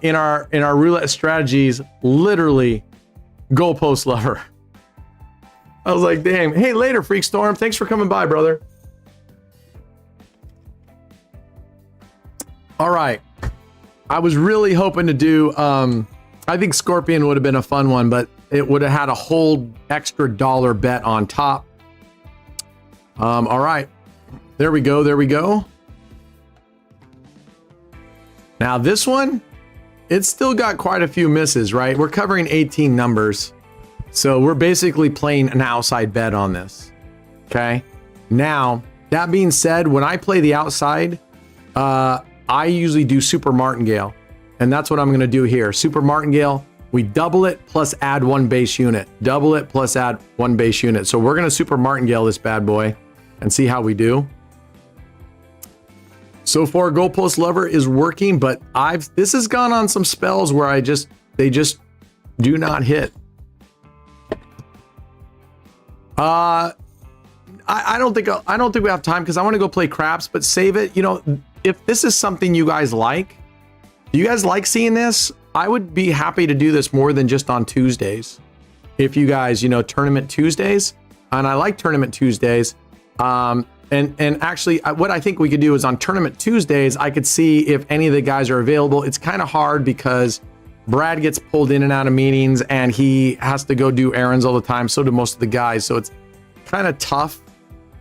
in our roulette strategies, literally goalpost lover. I was like, damn. Hey, later, Freak Storm. Thanks for coming by, brother. All right. I was really hoping to do, I think Scorpion would have been a fun one, but it would have had a whole extra dollar bet on top. All right. There we go. There we go. Now this one, it's still got quite a few misses, right? We're covering 18 numbers. So we're basically playing an outside bet on this. Okay. Now, that being said, when I play the outside, I usually do Super Martingale. And that's what I'm going to do here. Super Martingale, we double it plus add one base unit. Double it plus add one base unit. So we're going to Super Martingale this bad boy and see how we do. So far, Goalpost Lover is working, but this has gone on some spells where they just do not hit. I don't think we have time because I want to go play craps, but save it. You know, if this is something you guys like, do you guys like seeing this? I would be happy to do this more than just on Tuesdays. If you guys, you know, tournament Tuesdays, and I like tournament Tuesdays. And actually, what I think we could do is on tournament Tuesdays, I could see if any of the guys are available. It's kind of hard because Brad gets pulled in and out of meetings and he has to go do errands all the time. So do most of the guys. So it's kind of tough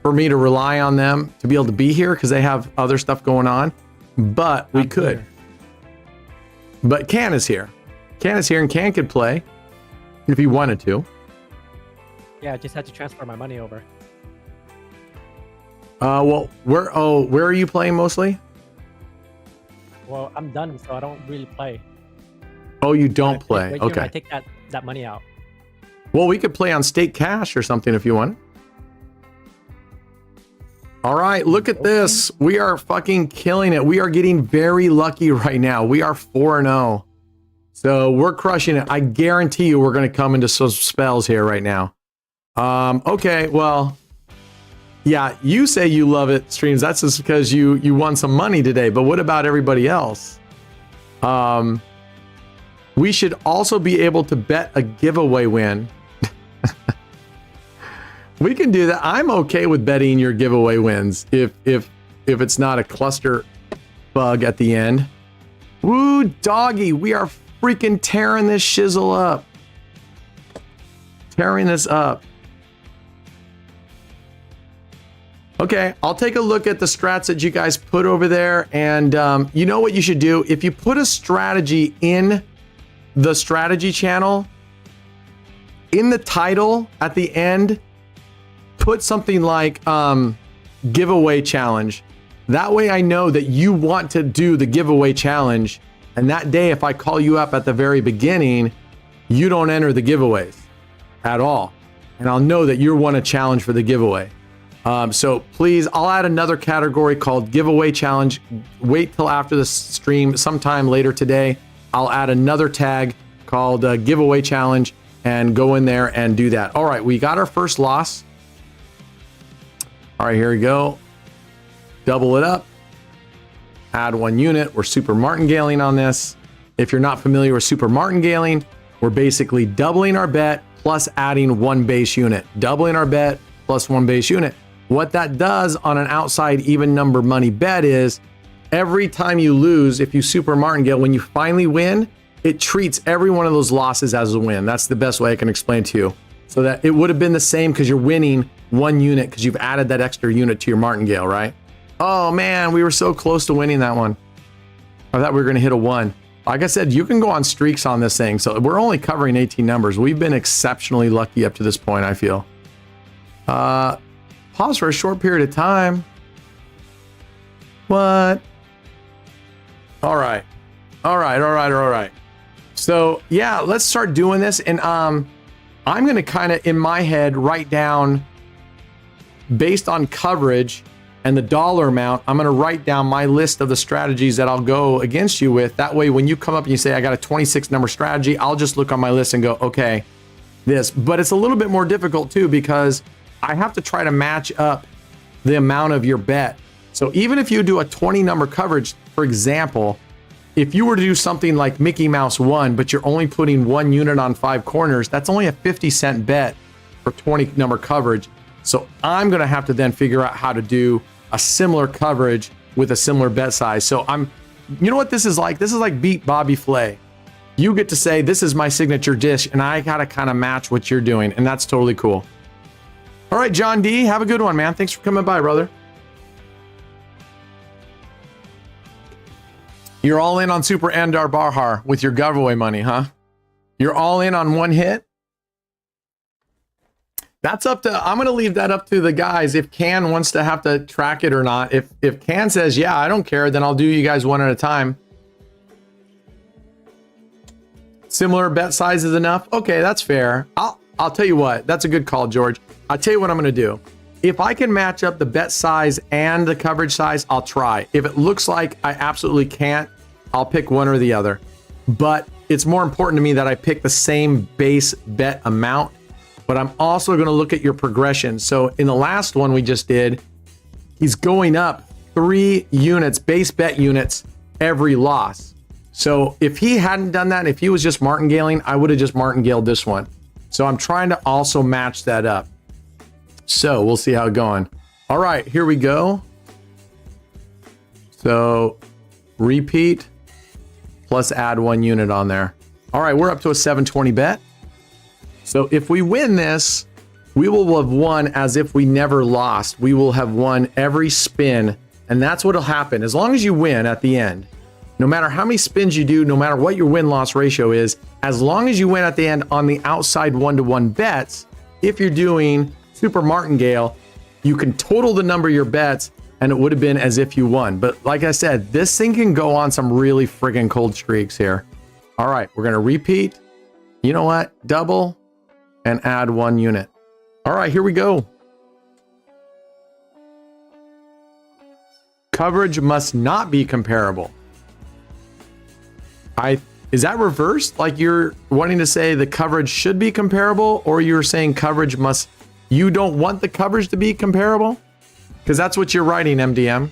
for me to rely on them to be able to be here because they have other stuff going on. But we could. Here. But Can is here. Can is here and Can could play if he wanted to. Yeah, I just had to transfer my money over. Well, where are you playing mostly? Well, I'm done, so I don't really play. Oh, you don't play. Okay. I take that money out. Well, we could play on Stake Cash or something if you want. All right, look at this. We are fucking killing it. We are getting very lucky right now. We are 4-0. So we're crushing it. I guarantee you we're going to come into some spells here right now. Okay, well, yeah, you say you love it, Streams. That's just because you won some money today. But what about everybody else? We should also be able to bet a giveaway win. We can do that. I'm okay with betting your giveaway wins if it's not a cluster bug at the end. Woo, doggy, we are freaking tearing this shizzle up. Tearing this up. Okay, I'll take a look at the strats that you guys put over there. And you know what you should do? If you put a strategy in the strategy channel, in the title at the end, put something like giveaway challenge. That way I know that you want to do the giveaway challenge. And that day, if I call you up at the very beginning, you don't enter the giveaways at all. And I'll know that you want a challenge for the giveaway. So please, I'll add another category called giveaway challenge. Wait till after the stream, sometime later today. I'll add another tag called giveaway challenge and go in there and do that. All right, we got our first loss. All right, here we go. Double it up. Add one unit. We're super martingaling on this. If you're not familiar with super martingaling, we're basically doubling our bet plus adding one base unit. Doubling our bet plus one base unit. What that does on an outside even number money bet is every time you lose, if you super martingale, when you finally win, it treats every one of those losses as a win. That's the best way I can explain to you. So that it would have been the same because you're winning one unit because you've added that extra unit to your martingale, right? Oh man, we were so close to winning that one. I thought we were going to hit a 1. Like I said, you can go on streaks on this thing. So we're only covering 18 numbers. We've been exceptionally lucky up to this point, I feel. Pause for a short period of time. What? All right. All right. So yeah, let's start doing this. And I'm going to kind of, in my head, write down based on coverage, and the dollar amount, I'm going to write down my list of the strategies that I'll go against you with. That way, when you come up and you say, I got a 26 number strategy, I'll just look on my list and go, okay, this. But it's a little bit more difficult too, because I have to try to match up the amount of your bet. So even if you do a 20 number coverage, for example, if you were to do something like Mickey Mouse 1, but you're only putting 1 unit on 5 corners, that's only a 50-cent bet for 20 number coverage. So I'm going to have to then figure out how to do a similar coverage with a similar bet size. So you know what this is like? This is like beat Bobby Flay. You get to say, this is my signature dish, and I got to kind of match what you're doing. And that's totally cool. All right, John D, have a good one, man. Thanks for coming by, brother. You're all in on Super Andar Bahar with your giveaway money, huh? You're all in on one hit? That's up to, I'm going to leave that up to the guys if Can wants to have to track it or not. If Can says, yeah, I don't care, then I'll do you guys one at a time. Similar bet size is enough? Okay, that's fair. I'll tell you what, that's a good call, George. I'll tell you what I'm going to do. If I can match up the bet size and the coverage size, I'll try. If it looks like I absolutely can't, I'll pick one or the other. But it's more important to me that I pick the same base bet amount. But I'm also going to look at your progression. So in the last one we just did, he's going up 3 units, base bet units, every loss. So if he hadn't done that, if he was just martingaling, I would have just martingaled this one. So I'm trying to also match that up. So we'll see how it's going. All right, here we go. So repeat plus add 1 unit on there. All right, we're up to a 720 bet. So if we win this, we will have won as if we never lost. We will have won every spin, and that's what'll happen. As long as you win at the end, no matter how many spins you do, no matter what your win-loss ratio is, as long as you win at the end on the outside 1-to-1 bets, if you're doing Super Martingale, you can total the number of your bets, and it would have been as if you won. But like I said, this thing can go on some really friggin' cold streaks here. All right, we're going to repeat. You know what? Double and add 1 unit. All right, here we go. Coverage must not be comparable. Is that reversed? Like you're wanting to say the coverage should be comparable, or you're saying coverage must, you don't want the coverage to be comparable? Because that's what you're writing, MDM.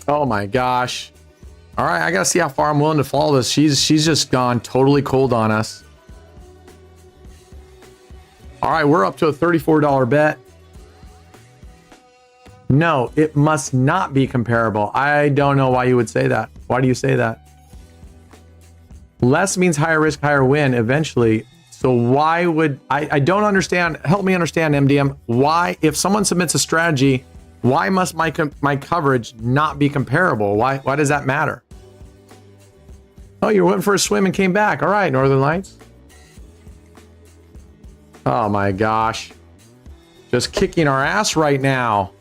Oh my gosh. All right, I gotta see how far I'm willing to follow this. She's just gone totally cold on us. All right, we're up to a $34 bet. No, it must not be comparable. I don't know why you would say that. Why do you say that? Less means higher risk, higher win eventually. So why would, I don't understand. Help me understand, MDM. Why, if someone submits a strategy, why must my coverage not be comparable? Why does that matter? Oh, you went for a swim and came back. All right, Northern Lights. Oh my gosh. Just kicking our ass right now.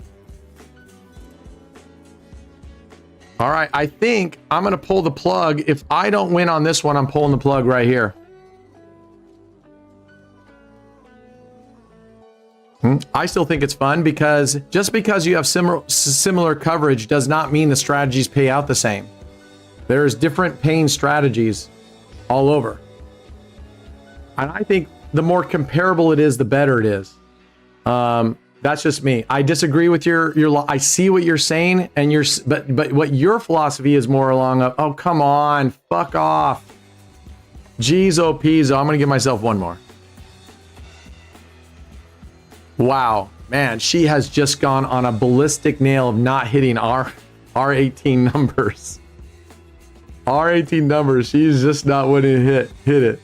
All right, I think I'm going to pull the plug. If I don't win on this one, I'm pulling the plug right here. I still think it's fun because just because you have similar coverage does not mean the strategies pay out the same. There's different paying strategies all over. And I think the more comparable it is, the better it is. That's just me. I disagree with your I see what you're saying, and but what your philosophy is more along of, oh, come on, fuck off. Jeez, oh, peas. I'm going to give myself one more. Wow, man, she has just gone on a ballistic nail of not hitting our 18 numbers. Our 18 numbers, she's just not wanting to hit it.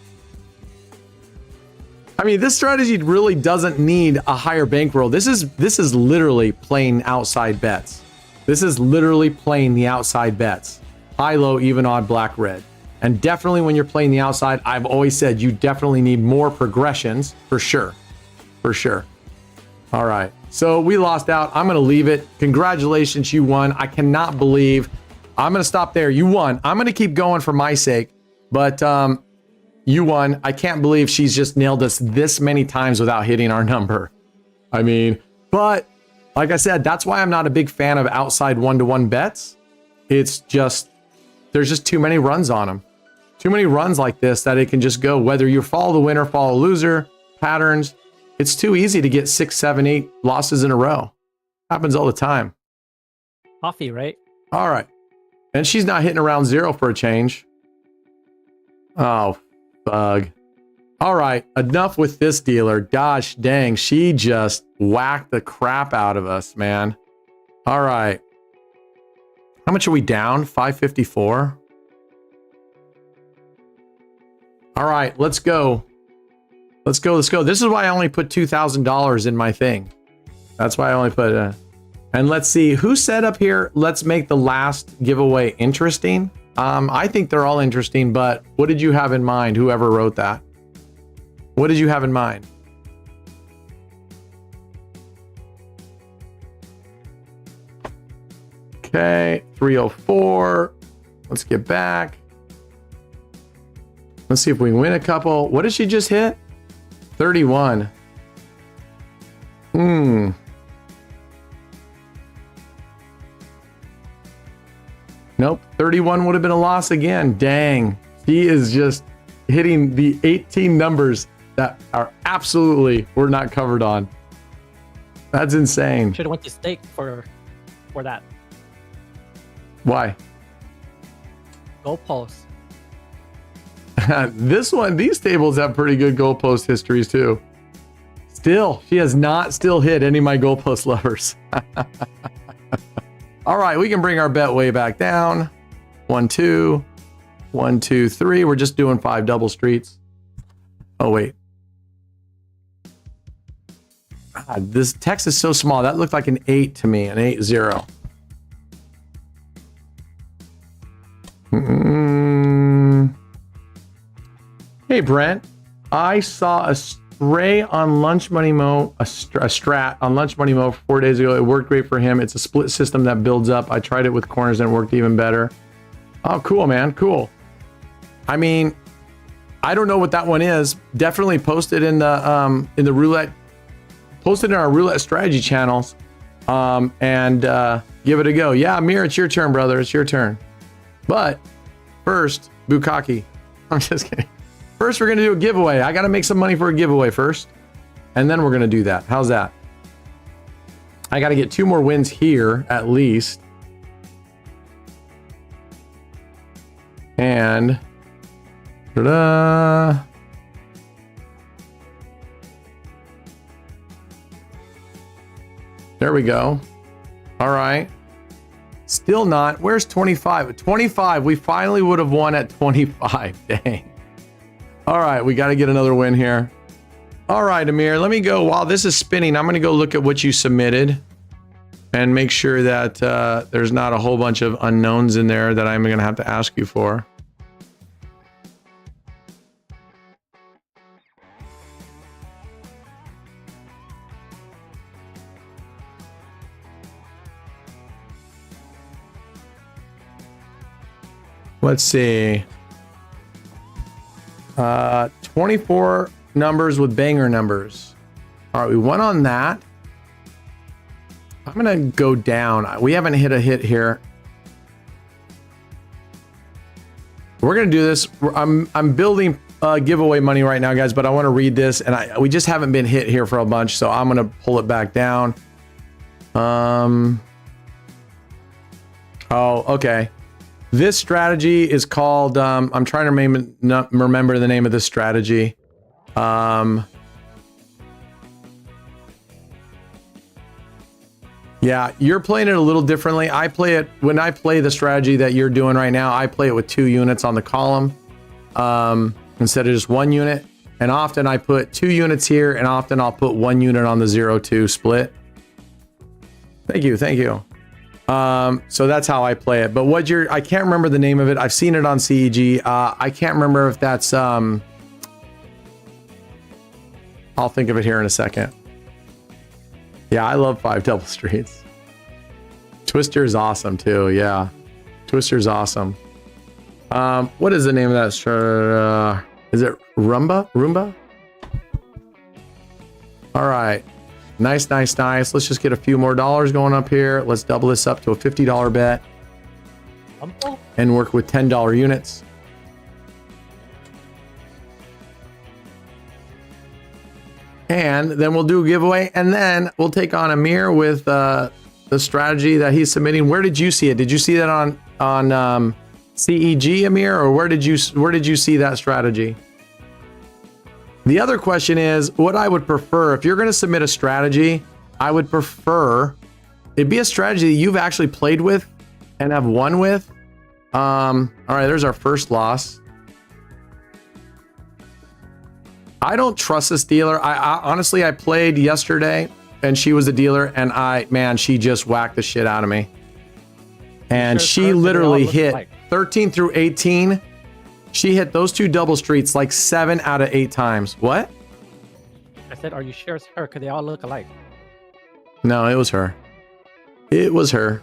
I mean, this strategy really doesn't need a higher bankroll. This is literally playing outside bets. This is literally playing the outside bets. High, low, even, odd, black, red. And definitely when you're playing the outside, I've always said you definitely need more progressions for sure. For sure. All right, so we lost out. I'm going to leave it. Congratulations, you won. I cannot believe. I'm going to stop there. You won. I'm going to keep going for my sake, But you won. I can't believe she's just nailed us this many times without hitting our number. I mean, but like I said, that's why I'm not a big fan of outside one-to-one bets. It's just, there's just too many runs on them. Too many runs like this that it can just go, whether you follow the winner, follow the loser, patterns. It's too easy to get 6, 7, 8 losses in a row. Happens all the time. Coffee, right? All right. And she's not hitting around 0 for a change. Oh, bug. All right. Enough with this dealer. Gosh dang. She just whacked the crap out of us, man. All right. How much are we down? 554. All right. Let's go. Let's go. Let's go. This is why I only put $2,000 in my thing. That's why I only put and let's see who set up here. Let's make the last giveaway interesting. I think they're all interesting, but what did you have in mind? Whoever wrote that, what did you have in mind? Okay, 304. Let's get back. Let's see if we can win a couple. What did she just hit? 31. Nope, 31 would have been a loss again. Dang, she is just hitting the 18 numbers that are absolutely we're not covered on. That's insane. Should have went to stake for that. Why? Goalpost. This one, these tables have pretty good goalpost histories too. Still, she has not still hit any of my goalpost levers. All right, we can bring our bet way back down. 1, 2, 1, 2, 3. We're just doing 5 double streets. Oh, wait. God, this text is so small. That looked like an 8 to me, an 8-0. Hey, Brent. I saw a stray on Lunch Money Mo, a strat on Lunch Money Mo 4 days ago. It worked great for him. It's a split system that builds up. I tried it with corners and it worked even better. Oh, cool, man. Cool. I mean, I don't know what that one is. Definitely post it in the roulette. Post it in our roulette strategy channels, and give it a go. Yeah, Amir, it's your turn, brother. It's your turn. But first, Bukaki. I'm just kidding. First, we're going to do a giveaway. I got to make some money for a giveaway first, and then we're going to do that. How's that? I got to get 2 more wins here, at least. And... ta-da! There we go. All right. Still not. Where's 25? 25. We finally would have won at 25. Dang. All right. We got to get another win here. All right, Amir. Let me go. While this is spinning, I'm going to go look at what you submitted and make sure that there's not a whole bunch of unknowns in there that I'm going to have to ask you for. Let's see. 24 numbers with banger numbers. All right, we went on that. I'm gonna go down. We haven't hit a hit here. We're gonna do this. I'm building giveaway money right now, guys, but I want to read this, and we just haven't been hit here for a bunch, so I'm gonna pull it back down. Oh, okay. This strategy is called, I'm trying to remember the name of this strategy. Yeah, you're playing it a little differently. When I play the strategy that you're doing right now, I play it with 2 units on the column instead of just 1 unit. And often I put 2 units here, and often I'll put 1 unit on the 0-2 split. Thank you, thank you. So that's how I play it. But I can't remember the name of it. I've seen it on CEG. I can't remember if that's, I'll think of it here in a second. Yeah, I love 5 double streets. Twister is awesome too. Yeah. Twister's awesome. What is the name of that? Is it Roomba? All right. Nice. Let's just get a few more dollars going up here. Let's double this up to a $50 bet and work with $10 units. And then we'll do a giveaway, and then we'll take on Amir with the strategy that he's submitting. Where did you see it? Did you see that on CEG, Amir, or where did you see that strategy? The other question is what I would prefer. If you're going to submit a strategy, I would prefer it be a strategy that you've actually played with and have won with. All right, there's our first loss. I don't trust this dealer. I honestly, I played yesterday and she was the dealer, and she just whacked the shit out of me. And she literally hit 13 through 18. She hit those two double streets like 7 out of 8 times. What? I said, are you sure it's her? Because they all look alike. No, it was her. It was her.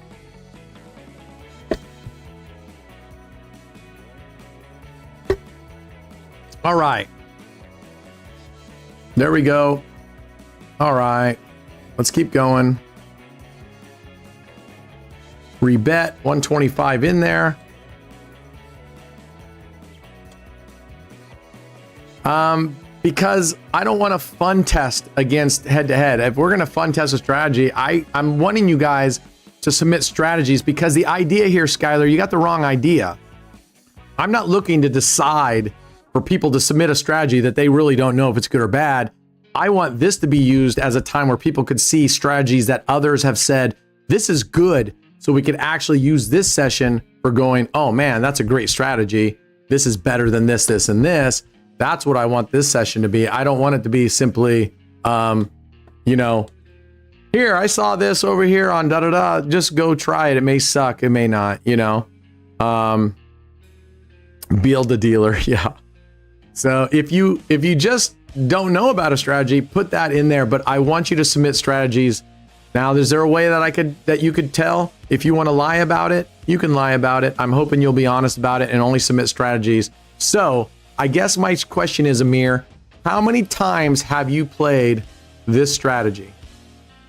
All right. There we go. All right. Let's keep going. Rebet 125 in there. Because I don't want to fun test against head to head. If we're going to fun test a strategy, I'm wanting you guys to submit strategies, because the idea here, Skylar, you got the wrong idea. I'm not looking to decide for people to submit a strategy that they really don't know if it's good or bad. I want this to be used as a time where people could see strategies that others have said, this is good. So we could actually use this session for going, oh man, that's a great strategy. This is better than this, this, and this. That's what I want this session to be. I don't want it to be simply, here, I saw this over here on da-da-da. Just go try it. It may suck. It may not, build a dealer. Yeah. So if you just don't know about a strategy, put that in there. But I want you to submit strategies. Now, is there a way that you could tell? If you want to lie about it, you can lie about it. I'm hoping you'll be honest about it and only submit strategies. So I guess my question is, Amir, how many times have you played this strategy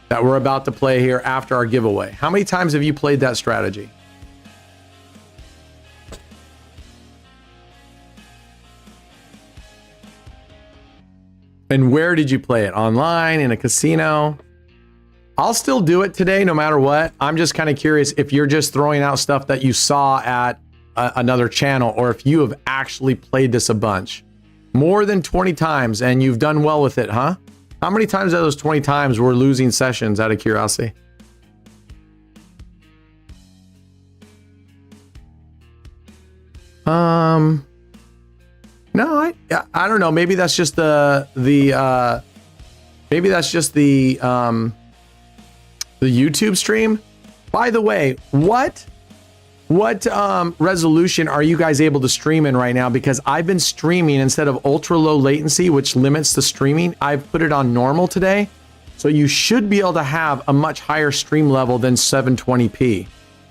that we're about to play here after our giveaway? How many times have you played that strategy? And where did you play it? Online, in a casino? I'll still do it today, no matter what. I'm just kind of curious if you're just throwing out stuff that you saw at another channel, or if you have actually played this a bunch. More than 20 times, and you've done well with it, huh? How many times out of those 20 times were losing sessions, out of curiosity? No, I don't know. Maybe that's just the YouTube stream. By the way, what resolution are you guys able to stream in right now? Because I've been streaming instead of ultra low latency, which limits the streaming. I've put it on normal today. So you should be able to have a much higher stream level than 720p.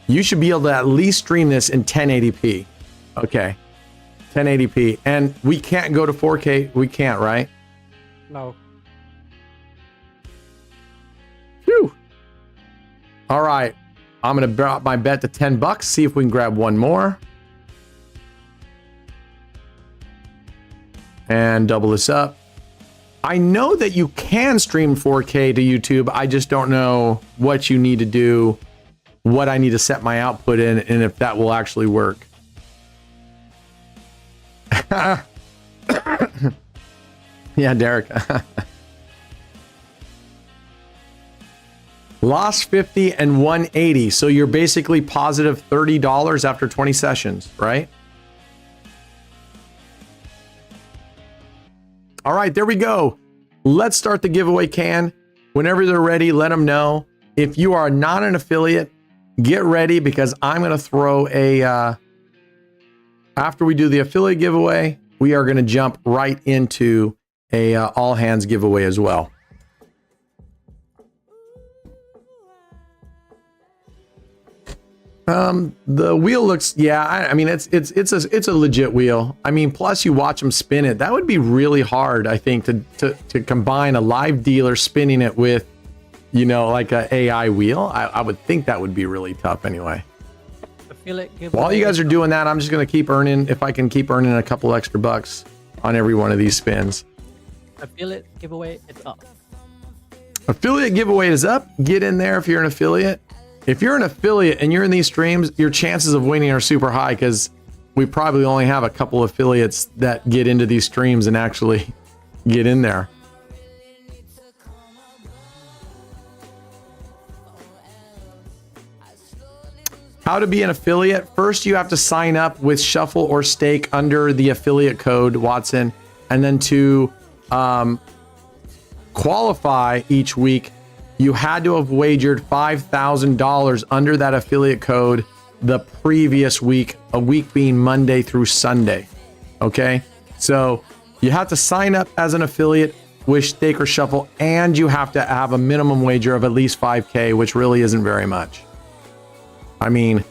You should be able to at least stream this in 1080p. Okay. 1080p. And we can't go to 4K. We can't, right? No. Phew. All right. I'm going to drop my bet to $10. See if we can grab one more. And double this up. I know that you can stream 4K to YouTube. I just don't know what you need to do, what I need to set my output in, and if that will actually work. Yeah, Derek. Lost 50 and 180. So you're basically positive $30 after 20 sessions, right? All right, there we go. Let's start the giveaway can. Whenever they're ready, let them know. If you are not an affiliate, get ready, because I'm going to throw a... after we do the affiliate giveaway, we are going to jump right into a all hands giveaway as well. The wheel looks, yeah, I mean, it's a legit wheel. I mean, plus you watch them spin it. That would be really hard, I think, to combine a live dealer spinning it with, you know, like a AI wheel. I would think that would be really tough anyway. While you guys are doing that, I'm just going to keep earning, if I can keep earning a couple extra bucks on every one of these spins. Affiliate giveaway, it's up. Affiliate giveaway is up. Get in there if you're an affiliate. If you're an affiliate and you're in these streams, your chances of winning are super high because we probably only have a couple affiliates that get into these streams and actually get in there. How to be an affiliate? First, you have to sign up with Shuffle or Stake under the affiliate code, Watson. And then to qualify each week, you had to have wagered $5,000 under that affiliate code the previous week, a week being Monday through Sunday. Okay? So you have to sign up as an affiliate with Stake or Shuffle, and you have to have a minimum wager of at least 5K, which really isn't very much. I mean,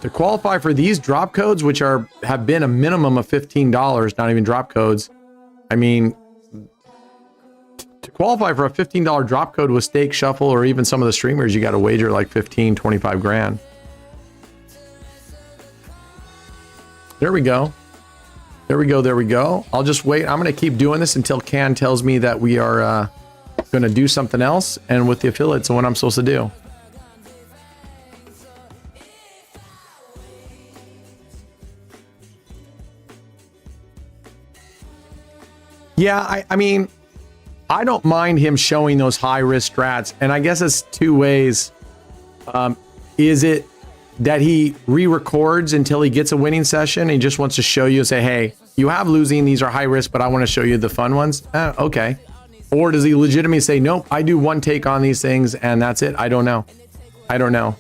to qualify for these drop codes, which have been a minimum of $15, not even drop codes. I mean, to qualify for a $15 drop code with Stake, Shuffle, or even some of the streamers, you got to wager like 15, 25 grand. There we go. There we go. There we go. I'll just wait. I'm going to keep doing this until Can tells me that we are going to do something else and with the affiliates and what I'm supposed to do. Yeah, I mean, I don't mind him showing those high risk strats, and I guess it's two ways. Is it that he re-records until he gets a winning session and he just wants to show you and say, hey, you have losing, these are high risk, but I want to show you the fun ones? Okay. Or does he legitimately say, nope, I do one take on these things and that's it? I don't know. I don't know.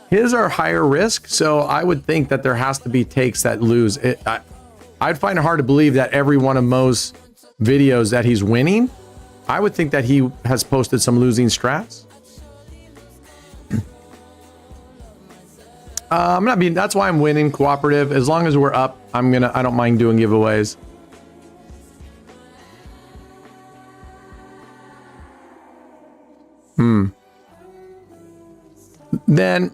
His are higher risk, so I would think that there has to be takes that lose. I'd find it hard to believe that every one of Mo's videos that he's winning, I would think that he has posted some losing strats. I'm not being, that's why I'm winning cooperative. As long as we're up, I don't mind doing giveaways. Then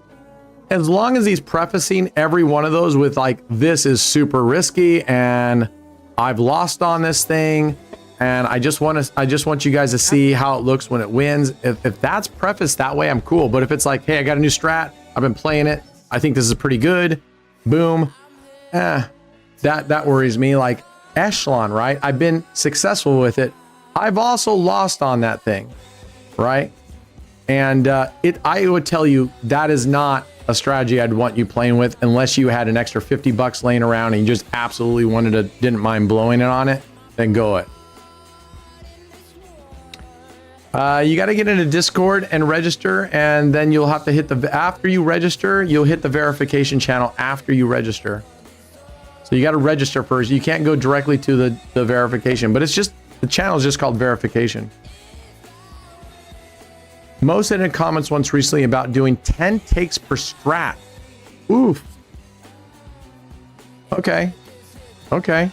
as long as he's prefacing every one of those with like, this is super risky and I've lost on this thing and I just want you guys to see how it looks when it wins. If that's prefaced that way, I'm cool. But if it's like, hey, I got a new strat, I've been playing it, I think this is pretty good, boom, that worries me. Like Echelon, right? I've been successful with it. I've also lost on that thing, right? And I would tell you that is not a strategy I'd want you playing with unless you had an extra 50 bucks laying around and you just absolutely didn't mind blowing it on it, then go it. You got to get into Discord and register, and then you'll have to hit after you register, you'll hit the verification channel after you register. So you got to register first. You can't go directly to the verification, but it's just, the channel is just called verification. Mo said in comments once recently about doing 10 takes per strat. Oof. Okay. Okay.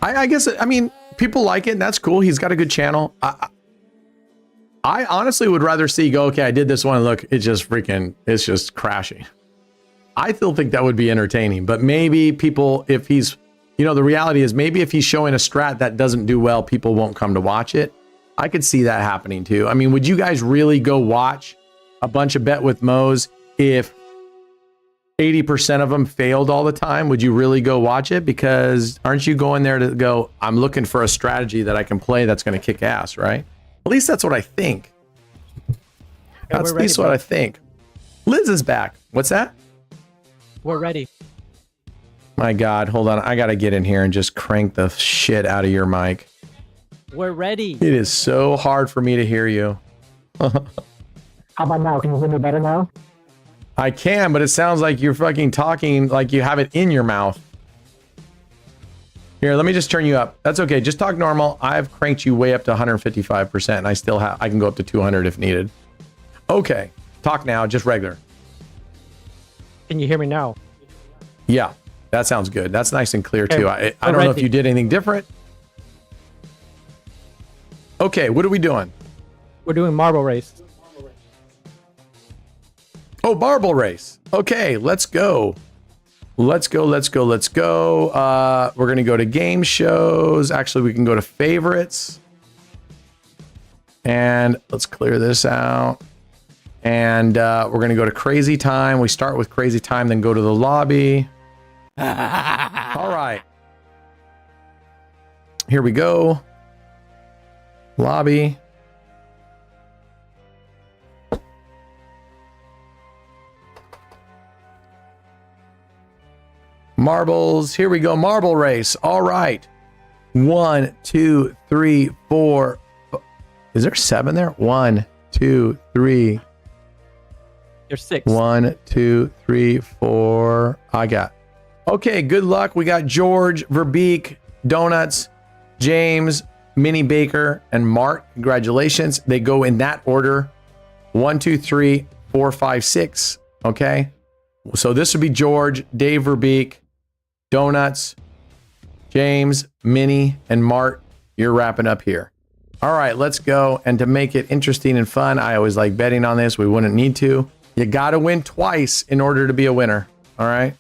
I guess, I mean, people like it, and that's cool. He's got a good channel. I honestly would rather see go, okay, I did this one, look, it's just crashing. I still think that would be entertaining, but maybe people, if he's, you know, the reality is maybe if he's showing a strat that doesn't do well, people won't come to watch it. I could see that happening too. I mean, would you guys really go watch a bunch of Bet with Mo's if 80% of them failed all the time? Would you really go watch it? Because aren't you going there to go, I'm looking for a strategy that I can play that's going to kick ass, right? At least that's what I think. That's at least what I think. Liz is back. What's that? We're ready. My God, hold on. I got to get in here and just crank the shit out of your mic. We're ready. It is so hard for me to hear you. How about now? Can you hear me better now? I can, but it sounds like you're fucking talking like you have it in your mouth. Here, let me just turn you up. That's okay. Just talk normal. I've cranked you way up to 155%, and I can go up to 200 if needed. Okay. Talk now, just regular. Can you hear me now? Yeah, that sounds good. That's nice and clear Okay, too. I don't know if you did anything different. Okay, what are we doing? We're doing marble race. Oh, marble race. Okay, let's go. Let's go. We're going to go to game shows. Actually, we can go to favorites. And let's clear this out. And we're going to go to crazy time. We start with crazy time, then go to the lobby. All right. Here we go. Lobby. Marbles. Here we go. Marble race. All right. 1, 2, 3, 4. Is there 7 there? 1, 2, 3. You're 6. 1, 2, 3, 4. I got. Okay, good luck. We got George, Verbeek, Donuts, James, Minnie Baker, and Mark. Congratulations. They go in that order. 1, 2, 3, 4, 5, 6. Okay. So this would be George, Dave Verbeek, Donuts, James, Minnie, and Mark. You're wrapping up here. All right, let's go. And to make it interesting and fun, I always like betting on this. We wouldn't need to. You got to win twice in order to be a winner. All right.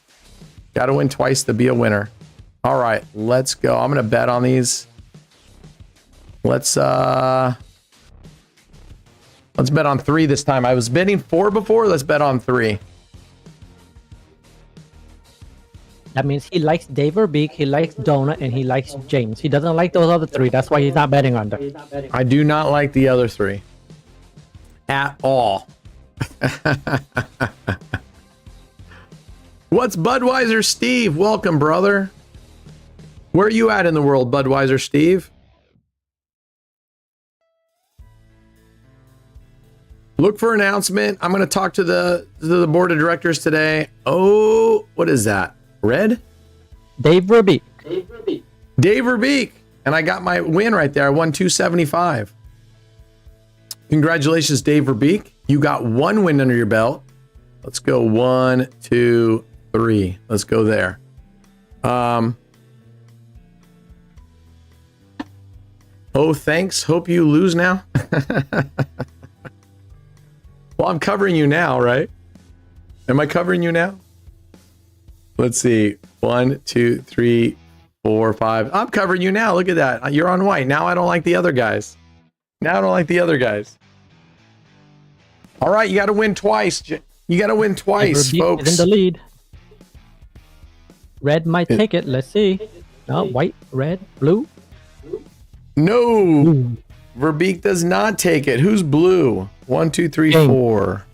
Got to win twice to be a winner. All right, let's go. I'm going to bet on these. Let's bet on 3 this time. I was betting 4 before. Let's bet on 3. That means he likes Dave Verbeek, he likes Donut, and he likes James. He doesn't like those other 3. That's why he's not betting on them. I do not like the other 3 at all. What's Budweiser Steve? Welcome, brother. Where are you at in the world, Budweiser Steve? Look for announcement. I'm going to talk to the board of directors today. Oh, what is that? Red? Dave Verbeek. Dave Verbeek. And I got my win right there. I won 275. Congratulations, Dave Verbeek. You got 1 win under your belt. Let's go 1, 2, 3. Let's go there. Oh, thanks. Hope you lose now. Well, I'm covering you now, right? Am I covering you now? Let's see. 1, 2, 3, 4, 5. I'm covering you now. Look at that. You're on white. Now I don't like the other guys. Now I don't like the other guys. All right, you got to win twice. You got to win twice, folks. Is in the lead. Red might take it. Let's see. No, white, red, blue. No. Verbeek does not take it. Who's blue? 1, 2, 3, James. 4.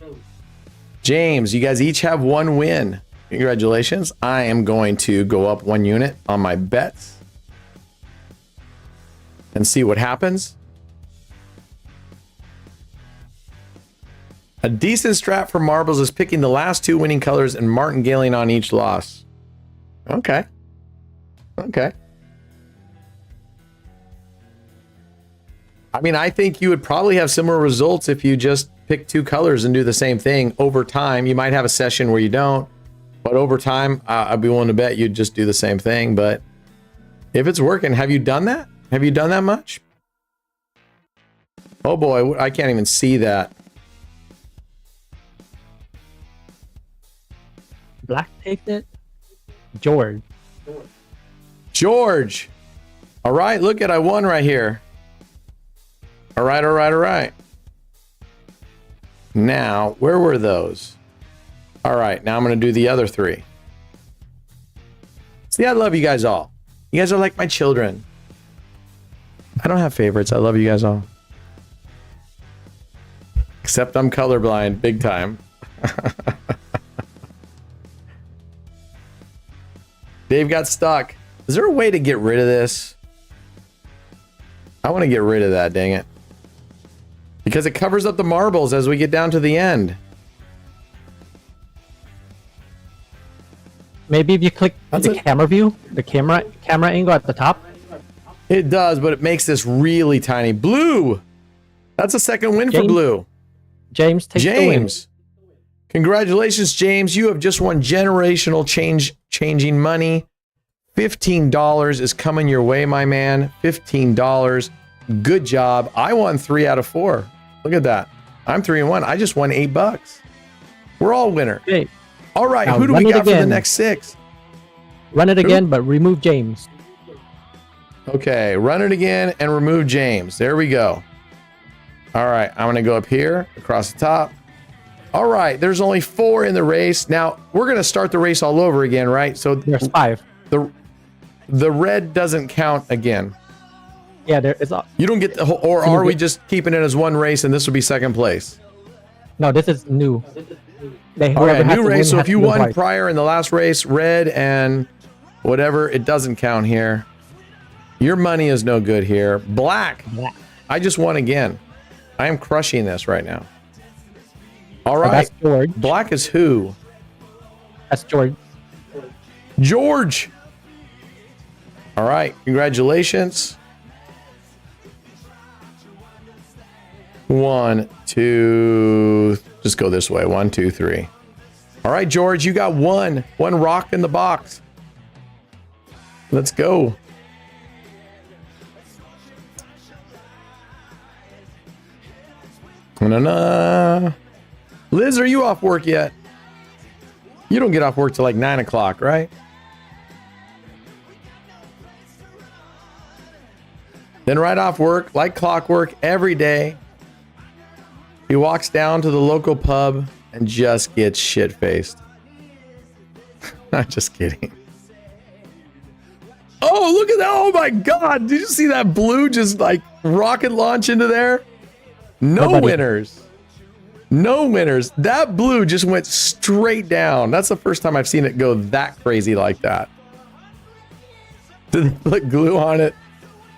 James, you guys each have 1 win. Congratulations. I am going to go up 1 unit on my bets and see what happens. A decent strat for marbles is picking the last 2 winning colors and martingaling on each loss. Okay. Okay. I mean, I think you would probably have similar results if you just pick 2 colors and do the same thing over time. You might have a session where you don't, but over time, I'd be willing to bet you'd just do the same thing. But if it's working, have you done that? Have you done that much? Oh boy, I can't even see that. Black takes it. George. George. All right, look at I won right here. All right, all right, all right. Now, where were those? All right, now I'm going to do the other 3. See, I love you guys all. You guys are like my children. I don't have favorites. I love you guys all. Except I'm colorblind, big time. Dave got stuck. Is there a way to get rid of this? I want to get rid of that, dang it. Because it covers up the marbles as we get down to the end. Maybe if you click the camera view, the camera angle at the top. It does, but it makes this really tiny. Blue! That's a second win for blue. James takes the win. Congratulations, James. You have just won generational changing money. $15 is coming your way, my man. $15. Good job. I won 3 out of 4. Look at that. I'm 3-1. I just won $8. We're all winner. Okay. All right. Now Who do we run it got for the again. next 6? Run it again, but remove James. Okay. Run it again and remove James. There we go. All right. I'm going to go up here across the top. All right. There's only 4 in the race. Now, we're going to start the race all over again, right? So There's 5. the red doesn't count again. Yeah, there is. You don't get the whole, or are we just keeping it as one race and this will be second place? No, this is new. Okay, new race. So if you won prior in the last race, red and whatever, it doesn't count here. Your money is no good here. Black. I just won again. I am crushing this right now. All right. That's George. Black is who? That's George. George. All right. Congratulations. 1, 2, just go this way. 1, 2, 3. All right, George, you got one rock in the box. Let's go. Na-na. Liz, are you off work yet? You don't get off work till like 9 o'clock, right? Then right off work, like clockwork, every day, he walks down to the local pub and just gets shit-faced. I'm just kidding. Oh, look at that. Oh my God. Did you see that blue just like rocket launch into there? No winners. No winners. That blue just went straight down. That's the first time I've seen it go that crazy like that. Did they put glue on it?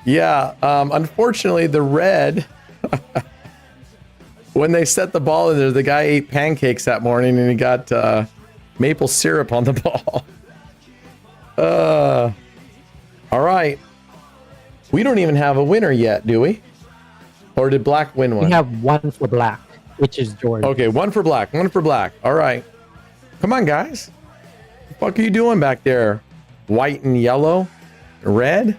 Yeah. Unfortunately, the red... When they set the ball in there, the guy ate pancakes that morning and he got maple syrup on the ball. All right. We don't even have a winner yet, do we? Or did black win one? We have 1 for black, which is George. Okay, 1 for black. 1 for black. All right. Come on, guys. What the fuck are you doing back there? White and yellow? Red?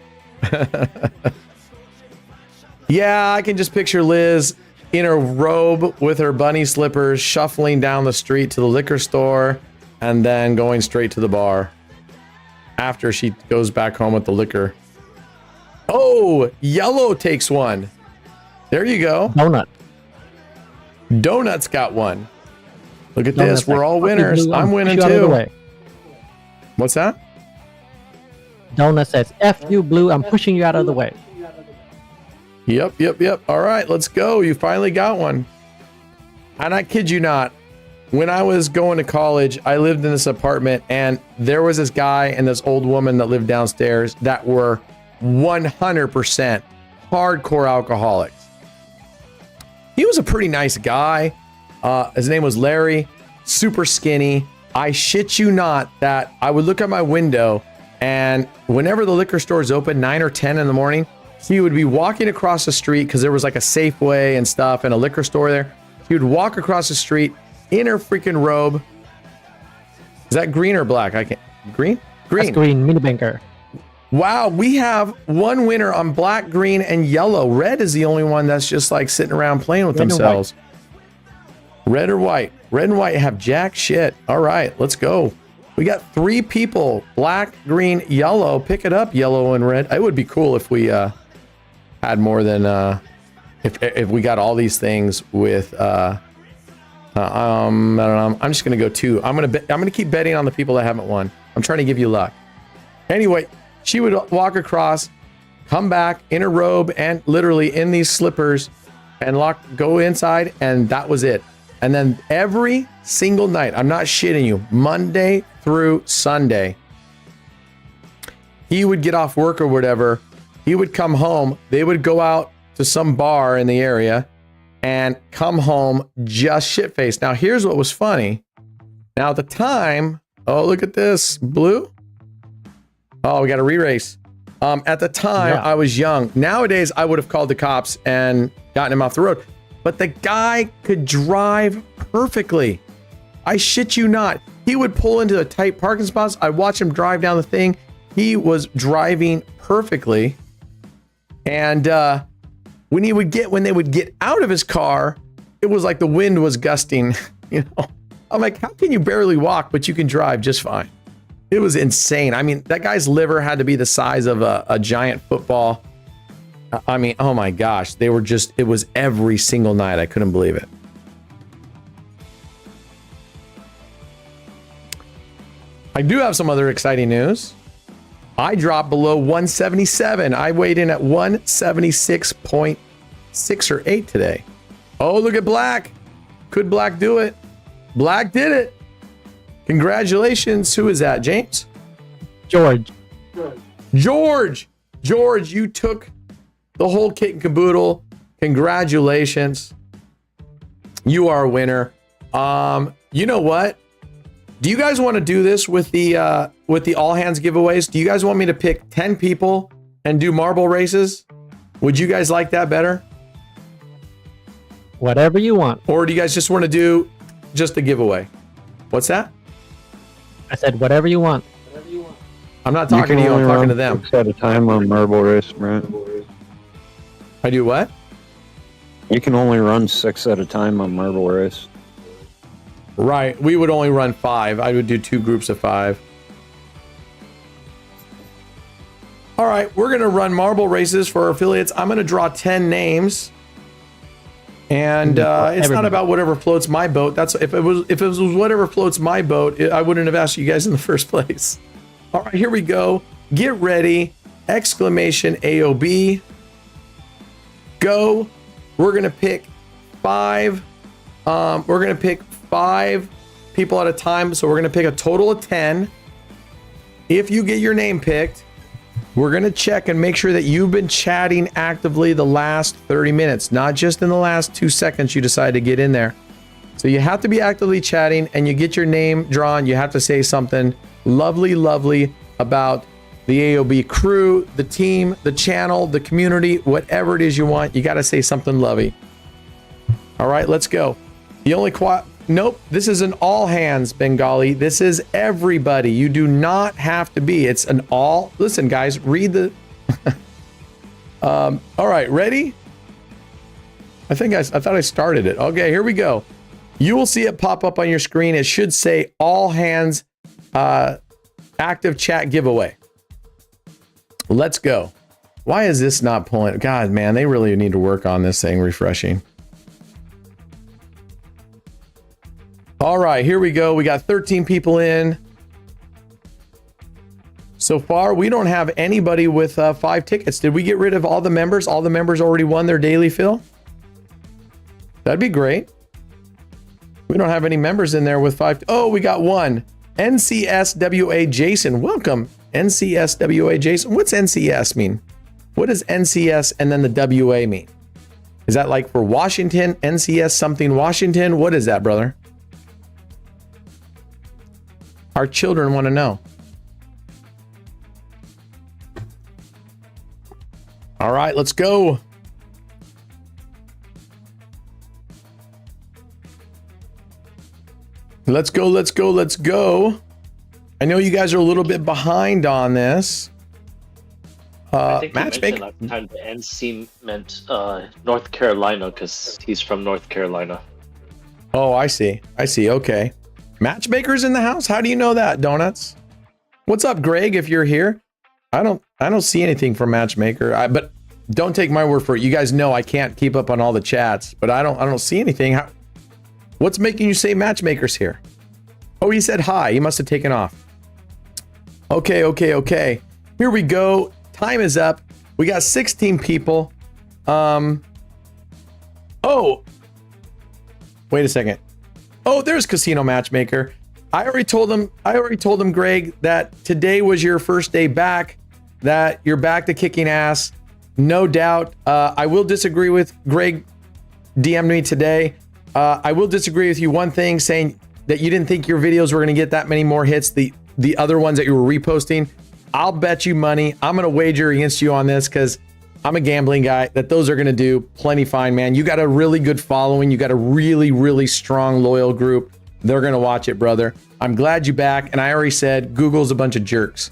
Yeah, I can just picture Liz in her robe with her bunny slippers, shuffling down the street to the liquor store, and then going straight to the bar after she goes back home with the liquor. Oh, yellow takes 1. There you go. Donut. Donut's got 1. Look at Donut's this. We're like, all "Fuck you, winners. Blue, I'm I'll winning push you out of the too. way." What's that? Donut says, F you, Blue. I'm pushing you out of the way. Yep. All right, let's go. You finally got one. And I kid you not, when I was going to college, I lived in this apartment and there was this guy and this old woman that lived downstairs that were 100% hardcore alcoholics. He was a pretty nice guy. His name was Larry, super skinny. I shit you not that I would look out my window and whenever the liquor store is open, 9 or 10 in the morning, he would be walking across the street because there was like a Safeway and stuff and a liquor store there. He would walk across the street in her freaking robe. Is that green or black? I can't. Green? Green. That's green, mini banker. Wow, we have 1 winner on black, green, and yellow. Red is the only one that's just like sitting around playing with themselves. Red or white? Red and white have jack shit. All right, let's go. We got 3 people. Black, green, yellow. Pick it up, yellow and red. It would be cool if we had more than if we got all these things with I don't know. I'm just gonna go 2. I'm gonna keep betting on the people that haven't won. I'm trying to give you luck. Anyway, she would walk across, come back in her robe and literally in these slippers and go inside, and that was it. And then every single night, I'm not shitting you, Monday through Sunday, he would get off work or whatever. He would come home. They would go out to some bar in the area and come home just shit-faced. Now, here's what was funny. Now, at the time, oh, look at this. Blue? Oh, we got a re-race. At the time, I was young. Nowadays, I would have called the cops and gotten him off the road. But the guy could drive perfectly. I shit you not. He would pull into a tight parking spots. I'd watch him drive down the thing. He was driving perfectly. And when they would get out of his car, it was like the wind was gusting, you know. I'm like, how can you barely walk, but you can drive just fine? It was insane. I mean, that guy's liver had to be the size of a giant football. I mean, oh my gosh, they were just, it was every single night. I couldn't believe it. I do have some other exciting news. I dropped below 177. I weighed in at 176.6 or 8 today. Oh, look at Black. Could Black do it? Black did it. Congratulations. Who is that, James? George. George, you took the whole kit and caboodle. Congratulations. You are a winner. You know what? Do you guys want to do this with the all hands giveaways? Do you guys want me to pick 10 people and do marble races? Would you guys like that better? Whatever you want. Or do you guys just want to do just a giveaway? What's that? I said whatever you want. I'm not talking to you, I'm talking to them. 6 at a time on marble race, Brent. I do what? You can only run 6 at a time on marble race. Right. We would only run 5. I would do 2 groups of 5. All right. We're going to run marble races for our affiliates. I'm going to draw 10 names. And it's not about whatever floats my boat. That's if it was whatever floats my boat, I wouldn't have asked you guys in the first place. All right, here we go. Get ready! Exclamation AOB. Go. We're gonna pick 5. We're gonna pick 5 people at a time. So we're gonna pick a total of 10. If you get your name picked, we're going to check and make sure that you've been chatting actively the last 30 minutes, not just in the last 2 seconds you decide to get in there. So you have to be actively chatting, and you get your name drawn. You have to say something lovely about the AOB crew, the team, the channel, the community, whatever it is you want. You got to say something lovey. All right, let's go. The only nope, this is an all hands Bengali. This is everybody. You do not have to be. It's an all. Listen, guys, read the. All right, ready? I thought I started it. Okay, here we go. You will see it pop up on your screen. It should say all hands active chat giveaway. Let's go. Why is this not pulling? God, man, they really need to work on this thing refreshing. All right, here we go. We got 13 people in. So far, we don't have anybody with 5 tickets. Did we get rid of all the members? All the members already won their daily fill? That'd be great. We don't have any members in there with 5. Oh, we got one. NCSWA Jason. Welcome, NCSWA Jason. What's NCS mean? What does NCS and then the WA mean? Is that like for Washington? NCS something Washington? What is that, brother? Our children want to know. All right, let's go. Let's go, let's go, let's go. I know you guys are a little bit behind on this. I think matchmaking. last time the NC meant North Carolina because he's from North Carolina. Oh, I see. I see. Okay. Matchmakers in the house? How do you know that, Donuts? What's up, Greg, if you're here? I don't see anything from Matchmaker. But don't take my word for it. You guys know I can't keep up on all the chats, but I don't see anything. What's making you say Matchmaker's here? Oh, he said hi. He must have taken off. Okay. Here we go. Time is up. We got 16 people. Oh. Wait a second. Oh, there's Casino Matchmaker. I already told him, Greg, that today was your first day back, that you're back to kicking ass. No doubt. I will disagree with Greg. DM'd me today. I will disagree with you one thing, saying that you didn't think your videos were going to get that many more hits, the other ones that you were reposting. I'll bet you money. I'm going to wager against you on this because I'm a gambling guy, that those are going to do plenty fine, man. You got a really good following. You got a really, really strong, loyal group. They're going to watch it, brother. I'm glad you're back. And I already said Google's a bunch of jerks.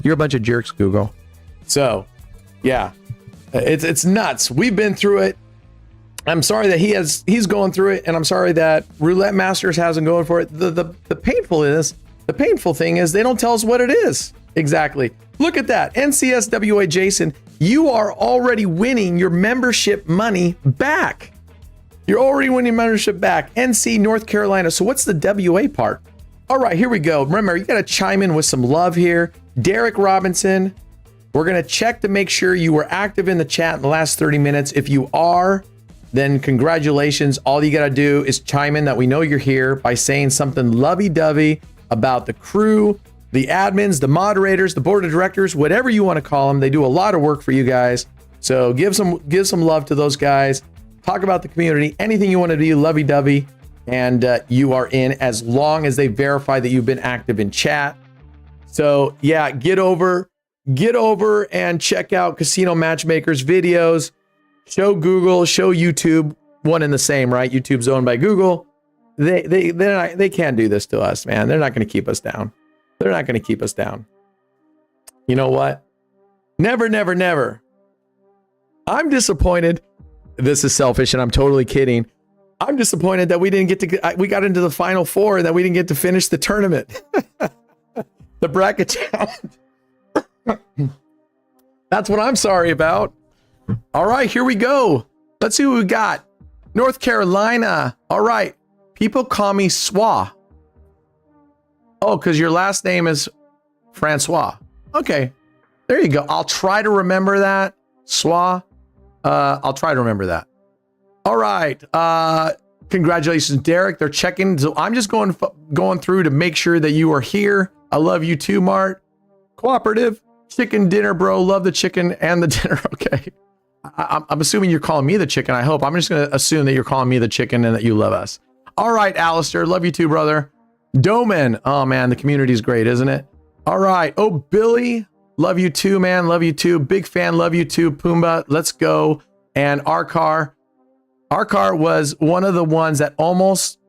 You're a bunch of jerks, Google. So, yeah, it's nuts. We've been through it. I'm sorry that he's going through it, and I'm sorry that Roulette Masters hasn't going for it. The painful thing is they don't tell us what it is exactly. Look at that, NCSWA Jason. You are already winning your membership money back. You're already winning membership back. NC North Carolina. So what's the WA part? All right, here we go. Remember, you got to chime in with some love here. Derek Robinson. We're going to check to make sure you were active in the chat in the last 30 minutes. If you are, then congratulations. All you got to do is chime in that we know you're here by saying something lovey-dovey about the crew, the admins, the moderators, the board of directors, whatever you want to call them. They do a lot of work for you guys. So give some love to those guys. Talk about the community, anything you want to do, lovey-dovey, and you are in as long as they verify that you've been active in chat. So yeah, get over and check out Casino Matchmaker's videos. Show Google, show YouTube, one and the same, right? YouTube's owned by Google. They can't do this to us, man. They're not going to keep us down. They're not going to keep us down. You know what? Never, never, never. I'm disappointed. This is selfish, and I'm totally kidding. I'm disappointed that we got into the final four and that we didn't get to finish the tournament. The bracket challenge. That's what I'm sorry about. All right, here we go. Let's see what we got. North Carolina. All right. People call me Swa. Oh, because your last name is Francois. Okay. There you go. I'll try to remember that. Swa. I'll try to remember that. All right. Congratulations, Derek. They're checking. So I'm just going through to make sure that you are here. I love you too, Mart. Cooperative. Chicken dinner, bro. Love the chicken and the dinner. Okay. I'm assuming you're calling me the chicken. I hope. I'm just going to assume that you're calling me the chicken and that you love us. All right, Alistair. Love you too, brother. Doman. Oh, man. The community's great, isn't it? All right. Oh, Billy. Love you too, man. Love you too. Big fan. Love you too. Pumbaa. Let's go. And Arkar. Arkar was one of the ones that almost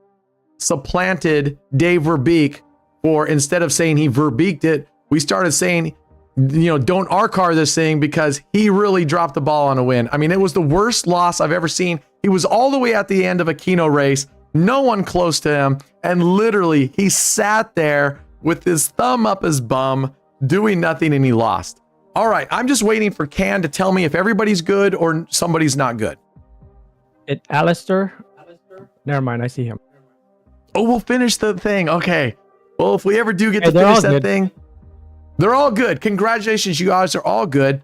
supplanted Dave Verbeek for, instead of saying he Verbeeked it, we started saying, don't Arkar this thing, because he really dropped the ball on a win. I mean, it was the worst loss I've ever seen. He was all the way at the end of a Keno race, no one close to him, and literally he sat there with his thumb up his bum, doing nothing, and he lost. All right, I'm just waiting for Can to tell me if everybody's good or somebody's not good. Alistair? Never mind, I see him. Oh, we'll finish the thing. Okay. Well, if we ever do get to they're finish all that good. thing, they're all good. Congratulations, you guys are all good.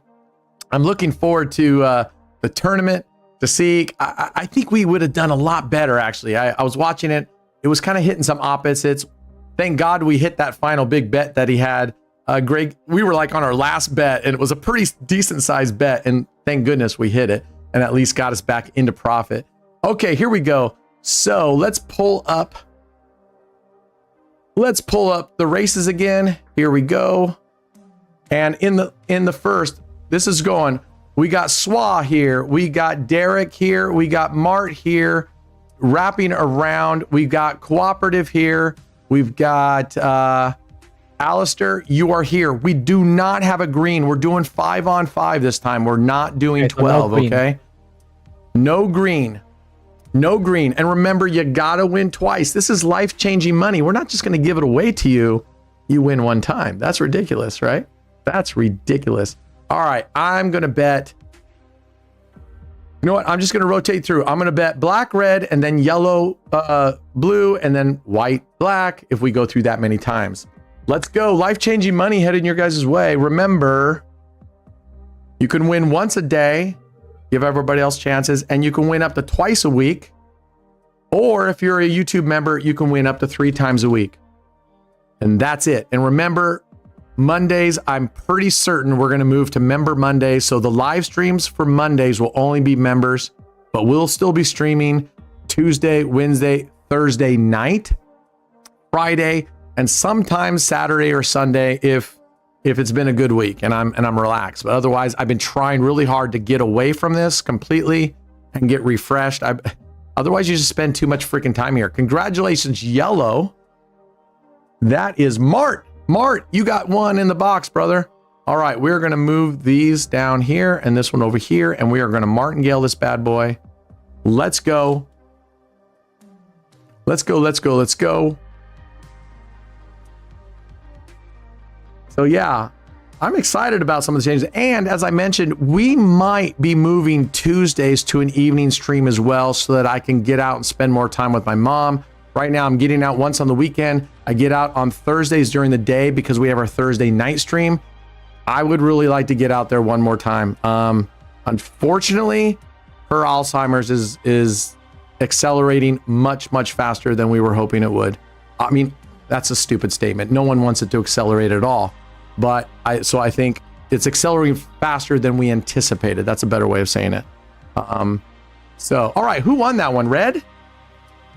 I'm looking forward to the tournament to see. I think we would have done a lot better, actually. I was watching it. It was kind of hitting some opposites. Thank God we hit that final big bet that he had. Greg, we were like on our last bet, and it was a pretty decent sized bet. And thank goodness we hit it and at least got us back into profit. Okay, here we go. So let's pull up the races again. Here we go. And in the first, this is going, we got Swa here, we got Derek here, we got Mart here, wrapping around, we got Cooperative here, we've got Alistair, you are here. We do not have a green. We're doing 5-on-5 this time. We're not doing 12, okay? No green. No green. And remember, you gotta win twice. This is life-changing money. We're not just gonna give it away to you. You win one time. That's ridiculous, right? That's ridiculous. All right, I'm gonna bet. You know what? I'm just gonna rotate through. I'm gonna bet black, red, and then yellow, blue, and then white, black, if we go through that many times. Let's go. Life-changing money heading your guys' way. Remember, you can win once a day, give everybody else chances, and you can win up to twice a week. Or if you're a YouTube member, you can win up to 3 times a week. And that's it. And remember, Mondays, I'm pretty certain we're going to move to Member Mondays. So the live streams for Mondays will only be members, but we'll still be streaming Tuesday, Wednesday, Thursday night, Friday, and sometimes Saturday or Sunday if it's been a good week and I'm relaxed. But otherwise, I've been trying really hard to get away from this completely and get refreshed. Otherwise, you just spend too much freaking time here. Congratulations, Yellow. That is Mart. Mart, you got one in the box, brother. All right, we're going to move these down here and this one over here, and we are going to martingale this bad boy. Let's go. Let's go, let's go, let's go. So yeah, I'm excited about some of the changes. And as I mentioned, we might be moving Tuesdays to an evening stream as well so that I can get out and spend more time with my mom. Right now, I'm getting out once on the weekend. I get out on Thursdays during the day because we have our Thursday night stream. I would really like to get out there one more time. Unfortunately, her Alzheimer's is accelerating much, much faster than we were hoping it would. I mean, that's a stupid statement. No one wants it to accelerate at all. But I think it's accelerating faster than we anticipated. That's a better way of saying it. So, all right, who won that one? Red?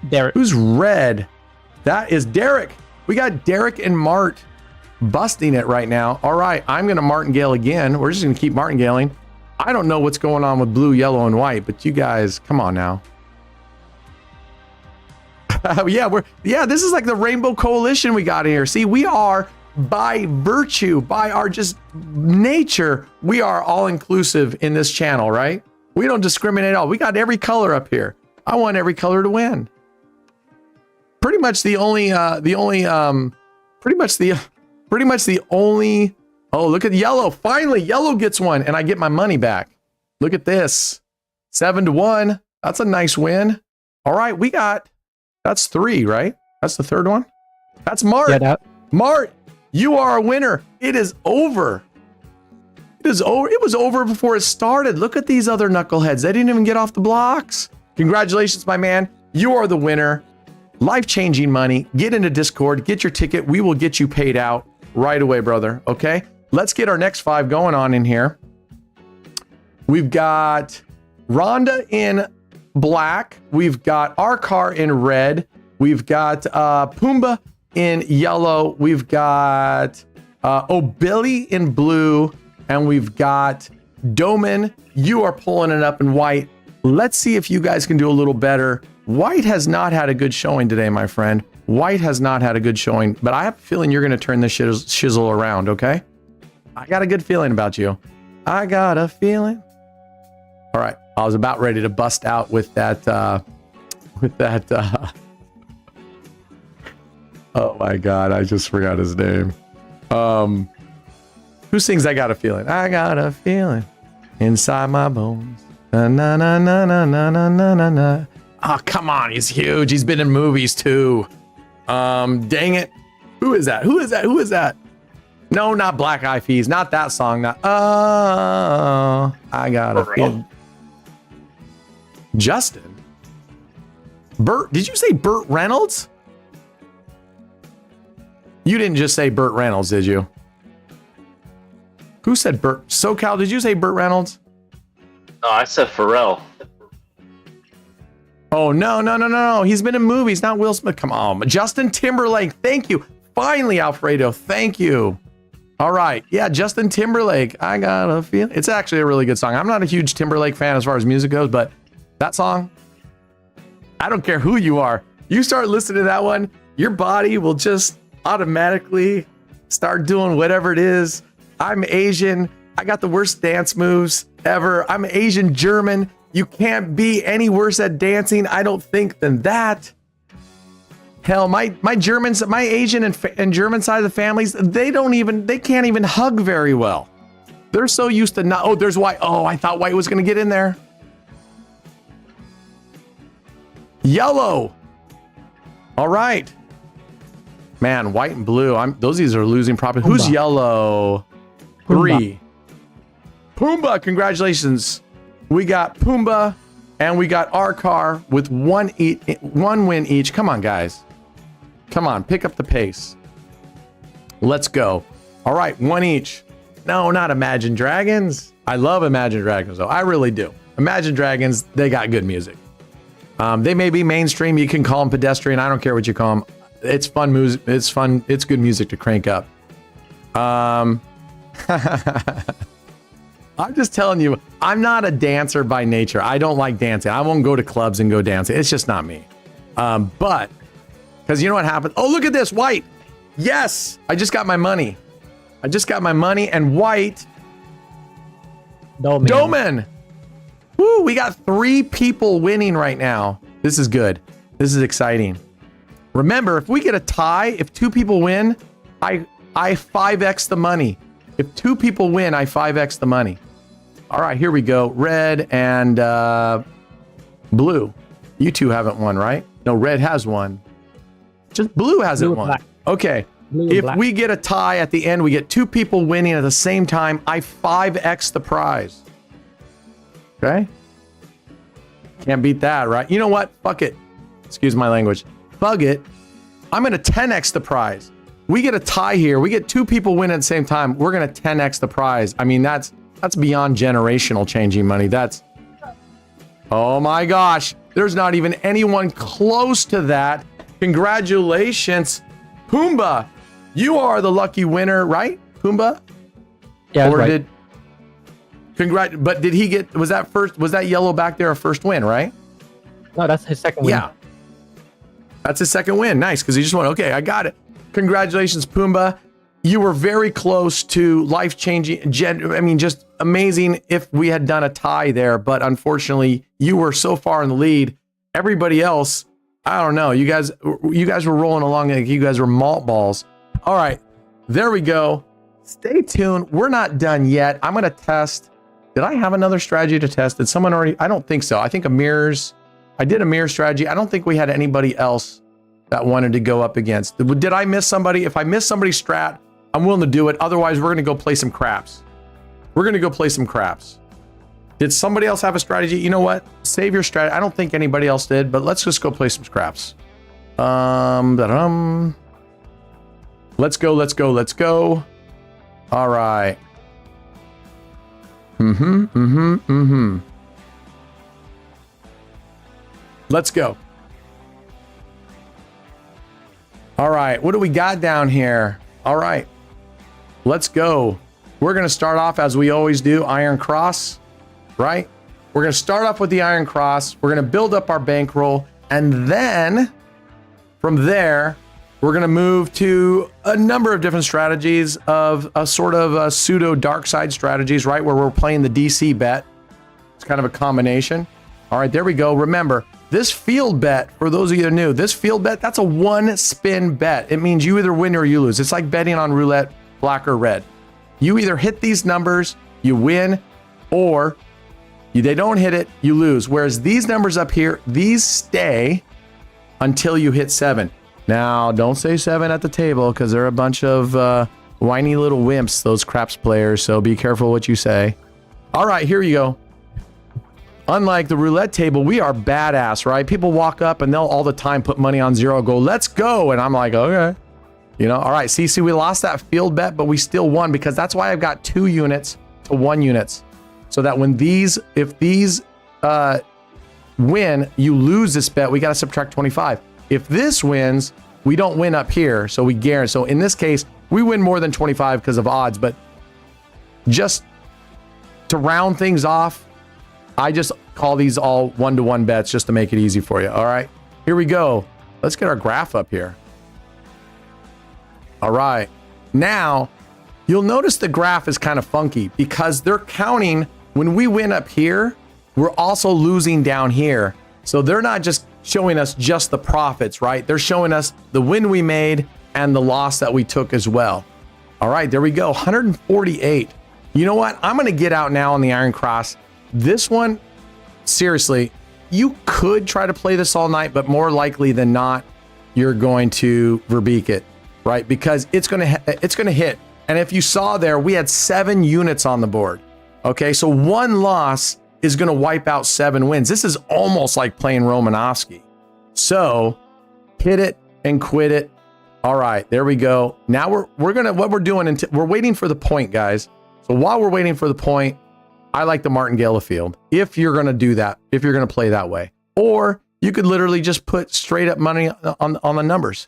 Derek. Who's red? That is Derek. We got Derek and Mart busting it right now. All right, I'm going to martingale again. We're just going to keep martingaling. I don't know what's going on with blue, yellow, and white, but you guys, come on now. Yeah, this is like the Rainbow Coalition we got here. See, we are, by virtue, by our just nature, we are all inclusive in this channel, right? We don't discriminate at all. We got every color up here. I want every color to win. Pretty much the only, oh, look at yellow. Finally, yellow gets one and I get my money back. Look at this. 7-1. That's a nice win. All right, that's 3, right? That's the third one. That's Mart. Yeah, Mart, you are a winner. It is over. It is over. It was over before it started. Look at these other knuckleheads. They didn't even get off the blocks. Congratulations, my man. You are the winner. Life-changing money. Get into Discord. Get your ticket. We will get you paid out right away, brother. Okay? Let's get our next 5 going on in here. We've got Rhonda in black. We've got our car in red. We've got Pumbaa in yellow. We've got Billy in blue. And we've got Doman. You are pulling it up in white. Let's see if you guys can do a little better. White has not had a good showing today, my friend. White has not had a good showing, but I have a feeling you're going to turn this shizzle around, okay? I got a good feeling about you. I got a feeling. All right. I was about ready to bust out with that, oh my God. I just forgot his name. Who sings I Got a Feeling? I got a feeling inside my bones. Na na na na na na na na na. Oh, come on. He's huge. He's been in movies too. Dang it. Who is that? Who is that? Who is that? No, not Black Eyed Peas. Not that song. Not. Oh, I got a feeling. Justin. Burt. Did you say Burt Reynolds? You didn't just say Burt Reynolds, did you? Who said Burt? SoCal, did you say Burt Reynolds? No, I said Pharrell. Oh, no. He's been in movies, not Will Smith. Come on. Justin Timberlake. Thank you. Finally, Alfredo. Thank you. All right. Yeah, Justin Timberlake. I got a feeling. It's actually a really good song. I'm not a huge Timberlake fan as far as music goes, but that song, I don't care who you are. You start listening to that one, your body will just automatically start doing whatever it is. I'm Asian. I got the worst dance moves ever. I'm Asian German. You can't be any worse at dancing, I don't think, than that. Hell, my Germans, my Asian and German side of the families, they can't even hug very well. They're so used to not. Oh, there's white. Oh, I thought white was going to get in there. Yellow. All right. Man, white and blue. These are losing property. Who's yellow? Pumbaa. 3. Pumbaa, congratulations. We got Pumbaa and we got our car with one win each. Come on, guys. Come on, pick up the pace. Let's go. All right, 1 each. No, not Imagine Dragons. I love Imagine Dragons, though. I really do. Imagine Dragons, they got good music. They may be mainstream. You can call them pedestrian. I don't care what you call them. It's fun music. It's fun. It's good music to crank up. I'm just telling you, I'm not a dancer by nature. I don't like dancing. I won't go to clubs and go dancing. It's just not me. But, because you know what happened? Oh, look at this, white. Yes, I just got my money. And white. Doman. Woo, we got 3 people winning right now. This is good. This is exciting. Remember, if we get a tie, if 2 people win, I 5x the money. If 2 people win, I 5x the money. All right, here we go. Red and blue. You 2 haven't won, right? No, red has won. Just blue hasn't won. Black. Okay. Blue If black. we get a tie at the end, we get 2 people winning at the same time, I 5x the prize. Okay? Can't beat that, right? You know what? Fuck it. Excuse my language. Bug it. I'm going to 10x the prize. We get a tie here. We get 2 people win at the same time. We're going to 10x the prize. I mean, that's beyond generational changing money. That's, oh my gosh. There's not even anyone close to that. Congratulations, Pumbaa. You are the lucky winner, right, Pumbaa? Yeah, Or right. but did he get, was that yellow back there a first win, right? No, that's his second win. Yeah. That's his second win. Nice, because he just went, okay, I got it. Congratulations, Pumbaa. You were very close to life-changing, just amazing if we had done a tie there, but unfortunately, you were so far in the lead. Everybody else, I don't know. You guys were rolling along like you guys were malt balls. All right, there we go. Stay tuned. We're not done yet. I'm going to test. Did I have another strategy to test? Did someone already? I don't think so. I think I did a mirror strategy. I don't think we had anybody else that wanted to go up against. Did I miss somebody? If I miss somebody's strat, I'm willing to do it. Otherwise, we're going to go play some craps. Did somebody else have a strategy? You know what? Save your strategy. I don't think anybody else did, but let's just go play some scraps. Let's go. All right. Let's go. All right. What do we got down here? All right. Let's go. We're going to start off as we always do, Iron Cross, right? We're going to start off with the Iron Cross. We're going to build up our bankroll. And then from there, we're going to move to a number of different strategies of a sort of a pseudo dark side strategies, right? Where we're playing the DC bet. It's kind of a combination. All right, there we go. Remember, this field bet, for those of you that are new, this field bet, that's a 1 spin bet. It means you either win or you lose. It's like betting on roulette, black or red. You either hit these numbers, you win, or they don't hit it, you lose. Whereas these numbers up here, these stay until you hit 7. Now, don't say 7 at the table because they're a bunch of whiny little wimps, those craps players. So be careful what you say. All right, here you go. Unlike the roulette table, we are badass, right? People walk up and they'll all the time put money on 0, go, let's go. And I'm like, okay. You know, all right, see, we lost that field bet, but we still won because that's why I've got 2 units to 1 units. So that when if these win, you lose this bet, we got to subtract 25. If this wins, we don't win up here, so we guarantee. So in this case, we win more than 25 because of odds, but just to round things off, I just call these all 1-to-1 bets just to make it easy for you. All right, here we go. Let's get our graph up here. All right, now you'll notice the graph is kind of funky because they're counting when we win up here, we're also losing down here. So they're not just showing us just the profits, right? They're showing us the win we made and the loss that we took as well. All right, there we go, 148. You know what? I'm going to get out now on the Iron Cross. This one, seriously, you could try to play this all night, but more likely than not, you're going to verbeek it, right? Because it's going to hit. And if you saw there, we had 7 units on the board. Okay, so 1 loss is going to wipe out 7 wins. This is almost like playing Romanowski. So hit it and quit it. All right, there we go. Now we're waiting for the point, guys. So while we're waiting for the point, I like the martingale field. If you're going to do that, if you're going to play that way, or you could literally just put straight up money on the numbers.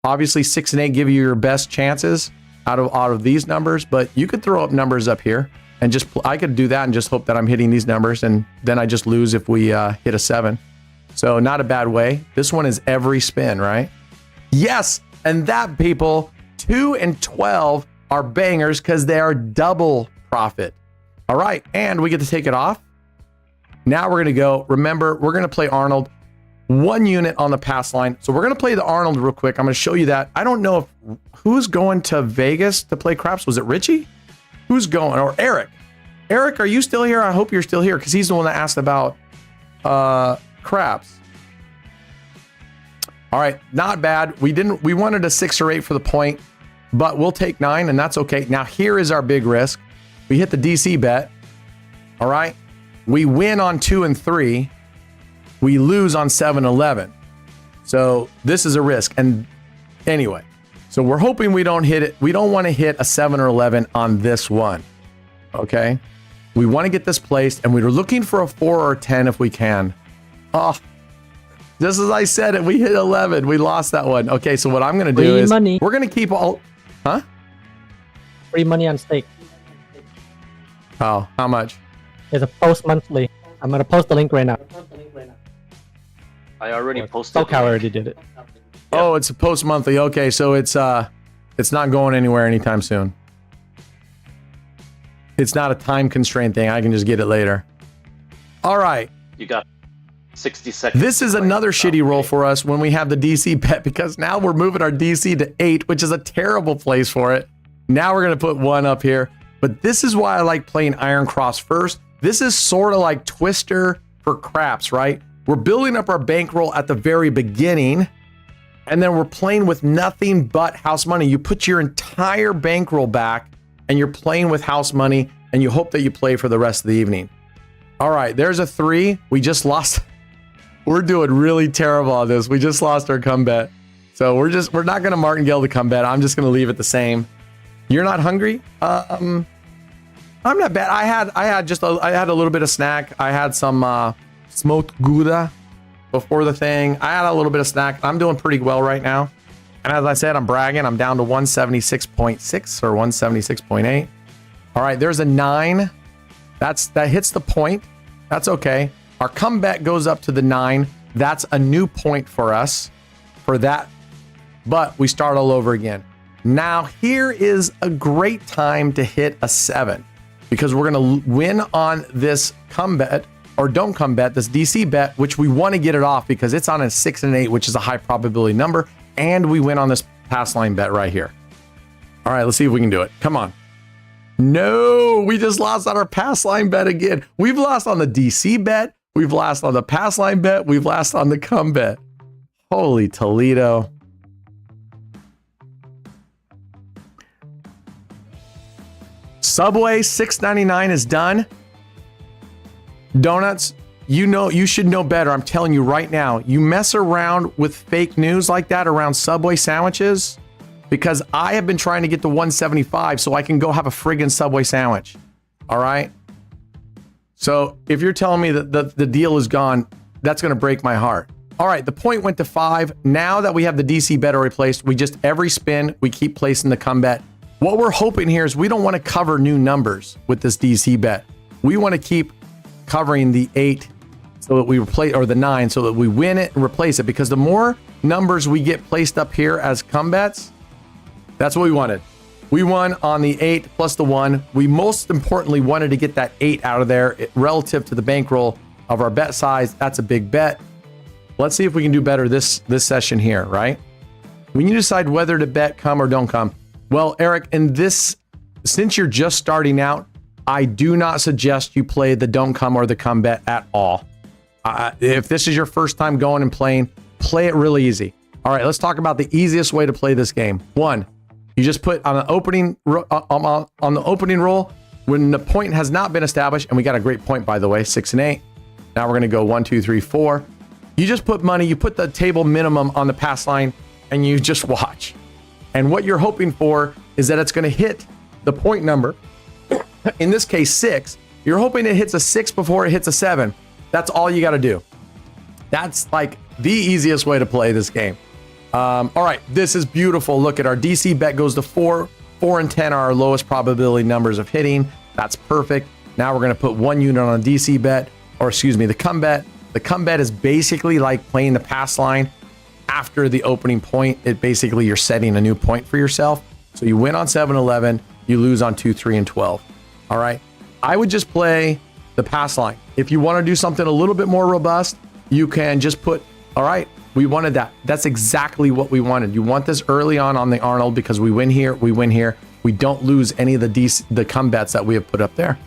Obviously 6 and 8 give you your best chances out of these numbers, but you could throw up numbers up here. and just I could do that and just hope that I'm hitting these numbers, and then I just lose if we hit a 7. So not a bad way. This one is every spin, right? Yes, and that, people, 2 and 12 are bangers because they are double profit. All right, and we get to take it off. Now we're going to go. Remember, we're going to play Arnold. 1 unit on the pass line. So we're going to play the Arnold real quick. I'm going to show you that. I don't know if who's going to Vegas to play craps. Was it Richie? Who's going? Or Eric? Eric, are you still here? I hope you're still here because he's the one that asked about craps. All right, not bad. We wanted a 6 or 8 for the point, but we'll take 9, and that's okay. Now here is our big risk. We hit the DC bet. All right, we win on 2 and 3. We lose on 7-11. So this is a risk. And anyway, so we're hoping we don't hit it. We don't want to hit a 7 or 11 on this one. Okay. We want to get this placed, and we were looking for a 4 or 10 if we can. Oh, just as I said it, we hit 11. We lost that one. Okay. So what I'm going to do is money. We're going to keep all, huh? Free money on stake. Oh, how much? It's a post monthly. I'm going to post the link right now. I already posted. SoCal already did it. Oh, it's a post monthly. Okay, so it's not going anywhere anytime soon. It's not a time constraint thing. I can just get it later. All right. You got 60 seconds. This is another shitty roll for us when we have the DC bet, because now we're moving our DC to 8, which is a terrible place for it. Now we're going to put 1 up here. But this is why I like playing Iron Cross first. This is sort of like Twister for craps, right? We're building up our bankroll at the very beginning, and then we're playing with nothing but house money. You put your entire bankroll back, and you're playing with house money, and you hope that you play for the rest of the evening. All right, there's a 3. We just lost. We're doing really terrible on this. We just lost our come bet. So we're not going to martingale the come bet. I'm just going to leave it the same. You're not hungry? I'm not bad. I had a little bit of snack. I had some smoked Gouda before the thing. I had a little bit of snack. I'm doing pretty well right now. And as I said, I'm bragging. I'm down to 176.6 or 176.8. All right, there's a 9. That hits the point. That's okay. Our come bet goes up to the 9. That's a new point for us for that. But we start all over again. Now, here is a great time to hit a 7 because we're going to win on this come bet. Or don't come bet, this DC bet, which we want to get it off because it's on a 6 and 8, which is a high probability number. And we win on this pass line bet right here. All right, let's see if we can do it. Come on. No, we just lost on our pass line bet again. We've lost on the DC bet. We've lost on the pass line bet. We've lost on the come bet. Holy Toledo. Subway $6.99 is done. Donuts, you should know better. I'm telling you right now, you mess around with fake news like that around Subway sandwiches, because I have been trying to get to 175 so I can go have a friggin' Subway sandwich. All right. So if you're telling me that the deal is gone, that's going to break my heart. All right. The point went to 5. Now that we have the DC bet replaced, we just every spin, we keep placing the come bet. What we're hoping here is we don't want to cover new numbers with this DC bet. We want to keep covering the 8 so that we replace, or the 9 so that we win it and replace it, because the more numbers we get placed up here as come bets, that's what we wanted. We won on the 8 plus the 1. We most importantly wanted to get that 8 out of there relative to the bankroll of our bet size. That's a big bet. Let's see if we can do better this session here, right? When you decide whether to bet come or don't come. Well, Eric, in this, since you're just starting out, I do not suggest you play the don't come or the come bet at all. If this is your first time going and playing, play it really easy. All right, let's talk about the easiest way to play this game. 1, you just put on the opening roll when the point has not been established, and we got a great point, by the way, 6 and 8. Now we're going to go 1, 2, 3, 4. You just put money, you put the table minimum on the pass line, and you just watch. And what you're hoping for is that it's going to hit the point number. In this case, 6. You're hoping it hits a 6 before it hits a 7. That's all you got to do. That's like the easiest way to play this game. All right, this is beautiful. Look at our DC bet goes to 4. 4 and 10 are our lowest probability numbers of hitting. That's perfect. Now we're going to put 1 unit on a DC bet, or excuse me, the come bet. The come bet is basically like playing the pass line after the opening point. It basically, you're setting a new point for yourself. So you win on 7-11, you lose on 2, 3, and 12. All right. I would just play the pass line. If you want to do something a little bit more robust, you can just put, all right, we wanted that. That's exactly what we wanted. You want this early on the Arnold because we win here, we win here. We don't lose any of the come bets that we have put up there.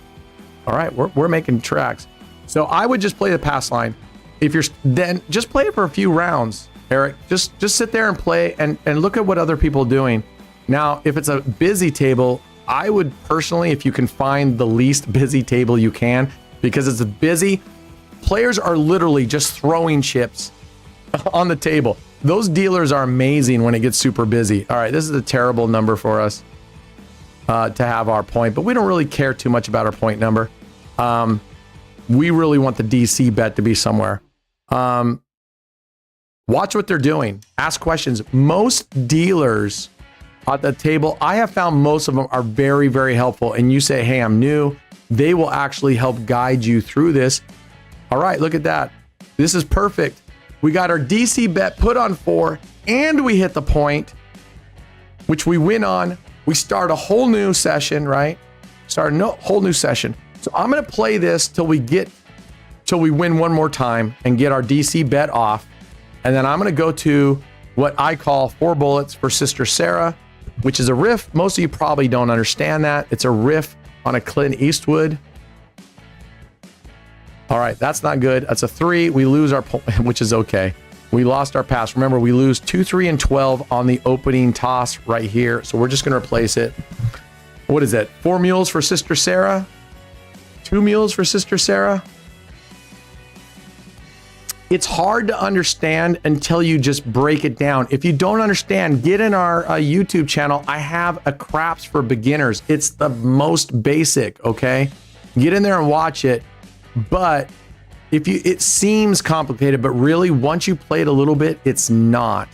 All right, we're making tracks. So I would just play the pass line. If you're then just play it for a few rounds, Eric. Just sit there and play and look at what other people are doing. Now, if it's a busy table, I would personally, if you can find the least busy table you can, because it's busy, players are literally just throwing chips on the table. Those dealers are amazing when it gets super busy. All right, this is a terrible number for us to have our point, but we don't really care too much about our point number. We really want the DC bet to be somewhere. Watch what they're doing. Ask questions. Most dealers at the table, I have found most of them are very, very helpful. And you say, hey, I'm new. They will actually help guide you through this. All right, look at that. This is perfect. We got our DC bet put on 4 and we hit the point, which we win on. We start a whole new session, right? Start a whole new session. So I'm going to play this till we win one more time and get our DC bet off. And then I'm going to go to what I call 4 bullets for Sister Sarah, which is a riff. Most of you probably don't understand that. It's a riff on a Clint Eastwood. All right, that's not good. That's a 3. We lose our point, which is okay. We lost our pass. Remember, we lose 2, 3, and 12 on the opening toss right here. So we're just going to replace it. What is it? 4 mules for Sister Sarah? 2 mules for Sister Sarah? It's hard to understand until you just break it down. If you don't understand, get in our YouTube channel. I have a craps for beginners. It's the most basic, okay? Get in there and watch it. But it seems complicated, but really once you play it a little bit, it's not.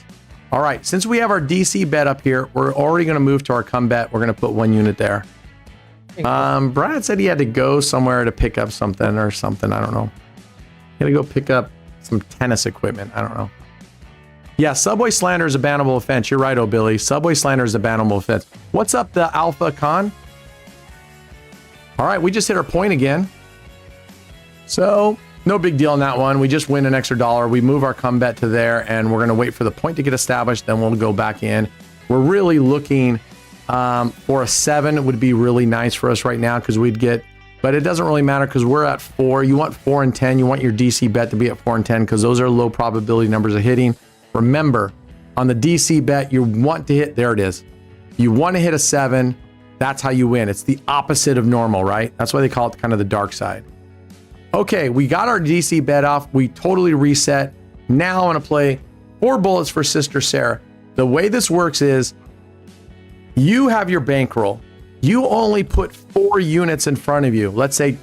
All right, since we have our DC bet up here, we're already going to move to our come bet. We're going to put 1 unit there. Brad said he had to go somewhere to pick up something or something. I don't know. He had to go pick up some tennis equipment. I don't know. Yeah, Subway slander is a bannable offense. You're right, oh Billy. Subway slander is a bannable offense. What's up, the Alpha Con? All right, we just hit our point again. So no big deal on that one. We just win an extra $1. We move our come bet to there, and we're going to wait for the point to get established. Then we'll go back in. We're really looking for a 7 would be really nice for us right now because we'd get, but it doesn't really matter because we're at 4. You want 4 and 10. You want your DC bet to be at 4 and 10 because those are low probability numbers of hitting. Remember, on the DC bet, you want to hit, there it is. You want to hit a 7. That's how you win. It's the opposite of normal, right? That's why they call it kind of the dark side. Okay, we got our DC bet off. We totally reset. Now I'm going to play 4 bullets for Sister Sarah. The way this works is you have your bankroll. You only put 4 units in front of you. Let's say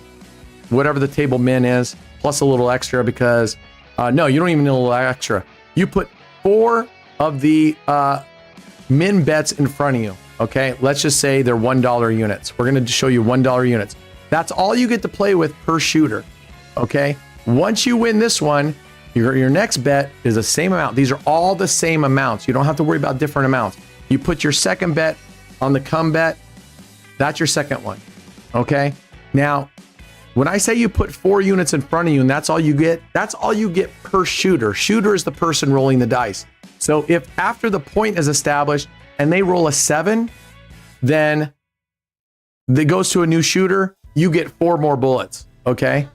whatever the table min is, plus a little extra because, no, you don't even need a little extra. You put 4 of the min bets in front of you. Okay, let's just say they're $1 units. We're going to show you $1 units. That's all you get to play with per shooter. Okay, once you win this one, your next bet is the same amount. These are all the same amounts. You don't have to worry about different amounts. You put your second bet on the come bet. That's your second one. Okay, now when I say you put 4 units in front of you and that's all you get per shooter. Shooter is the person rolling the dice. So if after the point is established and they roll a 7, then it goes to a new shooter. You get 4 more bullets. Okay.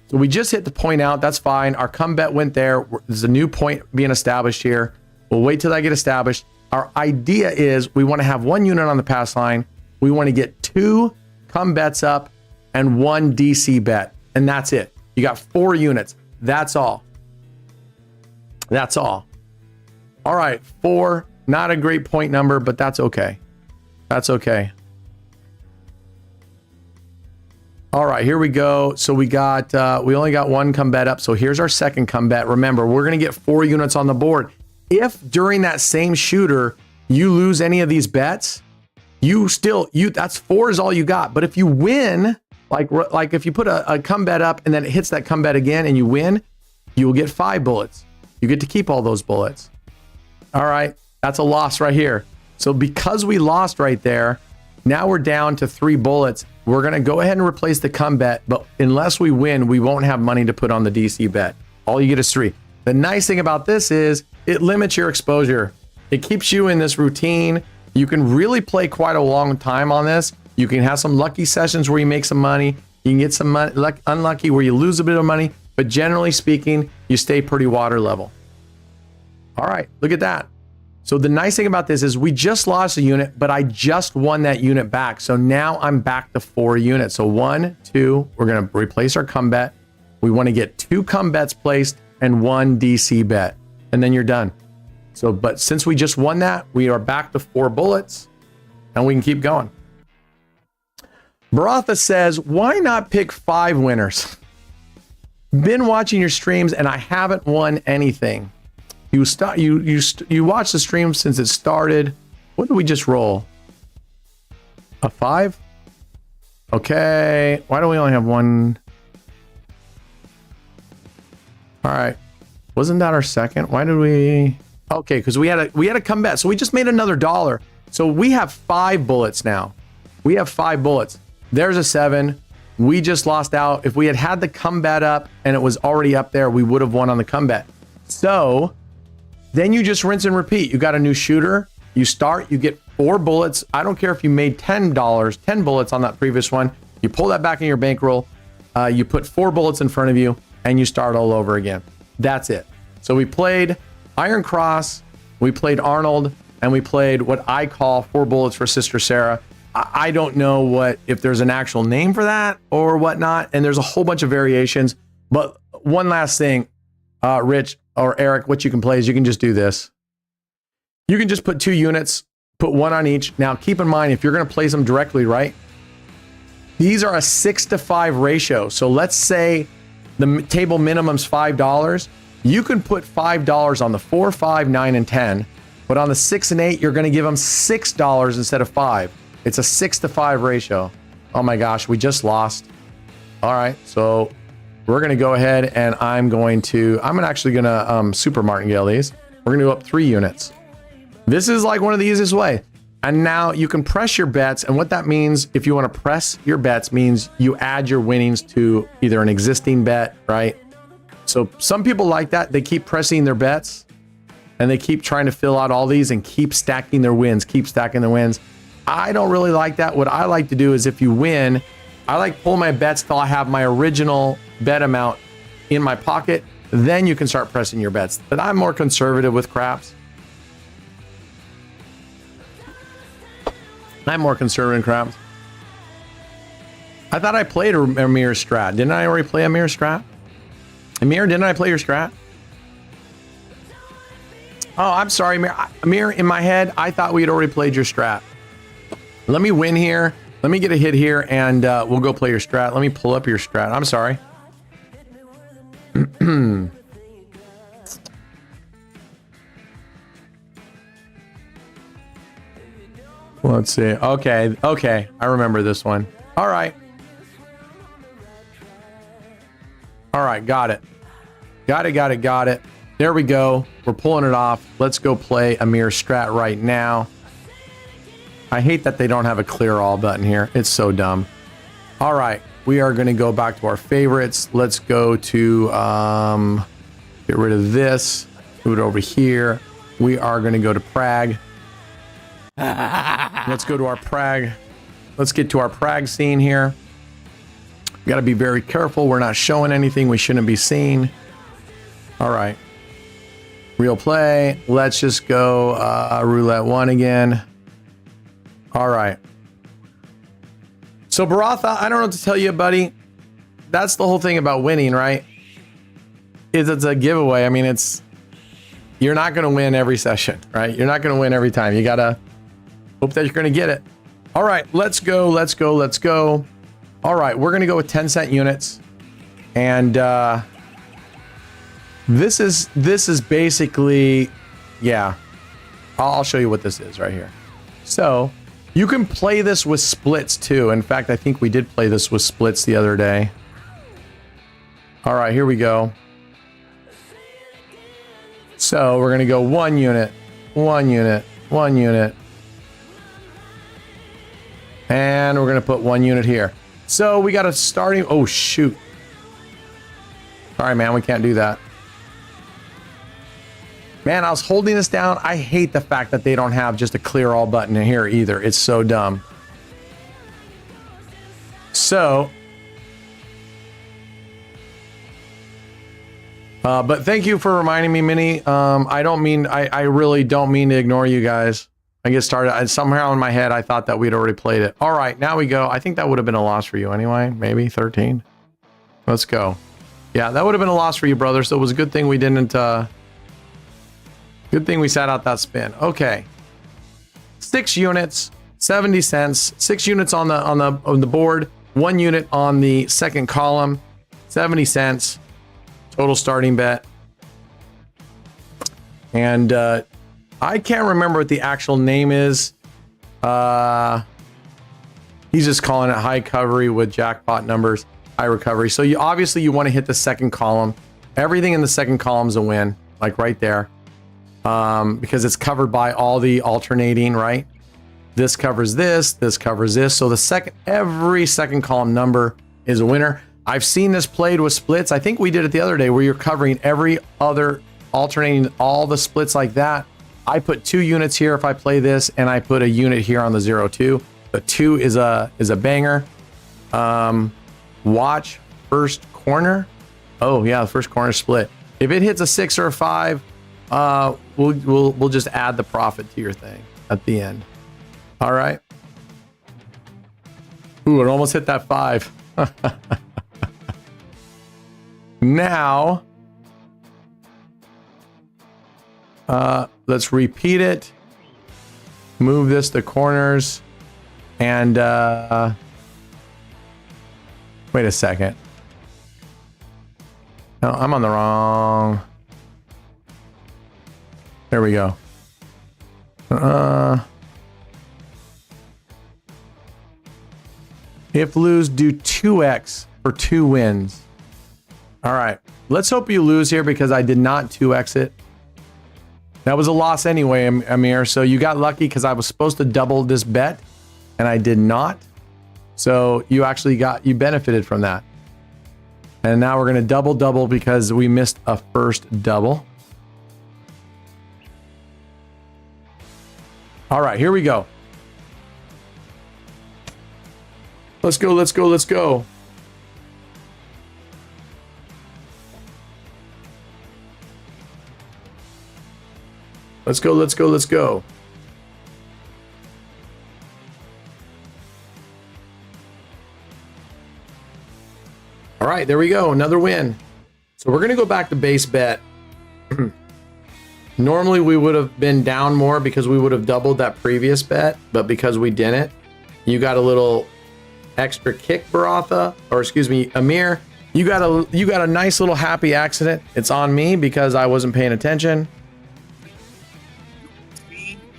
So we just hit the point out. That's fine. Our come bet went there. There's a new point being established here. We'll wait till that get established. Our idea is we want to have 1 unit on the pass line. We want to get 2 come bets up and 1 DC bet. And that's it. You got 4 units. That's all. That's all. All right. 4. Not a great point number, but that's okay. That's okay. All right, here we go. So we only got 1 come bet up. So here's our second come bet. Remember, we're going to get 4 units on the board. If during that same shooter, you lose any of these bets, that's 4 is all you got. But if you win, like if you put a come bet up and then it hits that come bet again and you win, you will get 5 bullets. You get to keep all those bullets. All right, that's a loss right here. So because we lost right there, now we're down to 3 bullets. We're going to go ahead and replace the come bet, but unless we win, we won't have money to put on the DC bet. All you get is 3. The nice thing about this is it limits your exposure. It keeps you in this routine. You can really play quite a long time on this. You can have some lucky sessions where you make some money. You can get some unlucky where you lose a bit of money, but generally speaking, you stay pretty water level. All right, look at that. So the nice thing about this is we just lost a unit, but I just won that unit back. So now I'm back to 4 units. So 1, 2, we're going to replace our come bet. We want to get 2 come bets placed and 1 DC bet, and then you're done. So, but since we just won that, we are back to 4 bullets and we can keep going. Baratha says, why not pick 5 winners? Been watching your streams and I haven't won anything. You watched the stream since it started. What did we just roll? A 5? Okay. Why do we only have 1? All right. Wasn't that our second? Why did we? Okay, because we had a come bet. So we just made another $1. So we have 5 bullets now. We have 5 bullets. There's a 7. We just lost out. If we had had the come bet up and it was already up there, we would have won on the come bet. So then you just rinse and repeat. You got a new shooter. You start, you get 4 bullets. I don't care if you made $10, 10 bullets on that previous one. You pull that back in your bankroll. You put 4 bullets in front of you and you start all over again. That's it. So we played Iron Cross, we played Arnold, and we played what I call 4 bullets for Sister Sarah. I don't know if there's an actual name for that or whatnot. And there's a whole bunch of variations. But one last thing, Rich or Eric, what you can play is you can just do this. You can just put 2 units, put 1 on each. Now, keep in mind, if you're going to place them directly, right? These are a 6-to-5 ratio. So let's say the table minimum's $5. You can put $5 on the 4, 5, 9, and 10. But on the 6 and 8, you're going to give them $6 instead of 5. It's a 6-to-5 ratio. Oh my gosh, we just lost. All right, so we're going to go ahead and I'm actually going to super martingale these. We're going to go up 3 units. This is like one of the easiest way. And now you can press your bets. And what that means, if you want to press your bets, means you add your winnings to either an existing bet, right? So some people like that. They keep pressing their bets and they keep trying to fill out all these and keep stacking their wins, keep stacking their wins. I don't really like that. What I like to do is if you win, I like pull my bets till I have my original bet amount in my pocket. Then you can start pressing your bets. But I'm more conservative with craps. I'm more conservative in craps. I thought I played a mirror strat. Didn't I already play a mirror strat? Amir, didn't I play your strat? Oh, I'm sorry, Amir. In my head, I thought we had already played your strat. Let me win here. Let me get a hit here, and we'll go play your strat. Let me pull up your strat. I'm sorry. Let's see. Okay. I remember this one. All right. Got it. Got it. There we go. We're pulling it off. Let's go play a mirror strat right now. I hate that they don't have a clear all button here. It's so dumb. All right. We are going to go back to our favorites. Let's go to get rid of this. Move it over here. We are going to go to Prague. Let's go to our Prague. Let's get to our Prague scene here. We got to be very careful. We're not showing anything we shouldn't be seeing. All right. Real play. Let's just go roulette 1 again. All right. So Baratha, I don't know what to tell you, buddy. That's the whole thing about winning, right? It's a giveaway. I mean, you're not going to win every session, right? You're not going to win every time. You got to hope that you're going to get it. All right, let's go. All right, we're going to go with 10-cent units. And this is basically, yeah. I'll show you what this is right here. So You can play this with splits too. In fact, I think we did play this with splits the other day. All right, here we go. So we're going to go 1 unit, 1 unit, 1 unit. And we're going to put 1 unit here. So we got a starting... Oh, shoot. Sorry, man. We can't do that. Man, I was holding this down. I hate the fact that they don't have just a clear all button in here either. It's so dumb. So... but thank you for reminding me, Minnie. I really don't mean to ignore you guys. I get started. Somehow in my head, I thought that we'd already played it. All right, now we go. I think that would have been a loss for you anyway. Maybe 13. Let's go. Yeah, that would have been a loss for you, brother. So it was a good thing we didn't. Good thing we sat out that spin. Okay. 6 units, 70 cents. 6 units on the board. 1 unit on the second column. 70 cents. Total starting bet. And I can't remember what the actual name is. He's just calling it high recovery with jackpot numbers, high recovery. So you obviously want to hit the second column. Everything in the second column is a win, like right there, because it's covered by all the alternating, right? This covers this, this covers this. So every second column number is a winner. I've seen this played with splits. I think we did it the other day where you're covering every other, alternating all the splits like that. I put 2 units here if I play this, and I put a unit here on the 0-2. The 2 is a banger. Watch first corner. Oh yeah, the first corner split. If it hits a 6 or a 5, we'll just add the profit to your thing at the end. All right. Ooh, it almost hit that 5. Now, let's repeat it. Move this to corners. And wait a second. No, I'm on the wrong. There we go. If lose, do 2x for 2 wins. All right. Let's hope you lose here because I did not 2x it. That was a loss anyway, Amir. So you got lucky because I was supposed to double this bet and I did not. So you actually you benefited from that. And now we're going to double because we missed a first double. All right, here we go. Let's go, let's go, let's go. Let's go, let's go, let's go. All right, there we go. Another win. So we're going to go back to base bet. Normally we would have been down more because we would have doubled that previous bet, but because we didn't, you got a little extra kick, Baratha, or excuse me, Amir. You got a nice little happy accident. It's on me because I wasn't paying attention.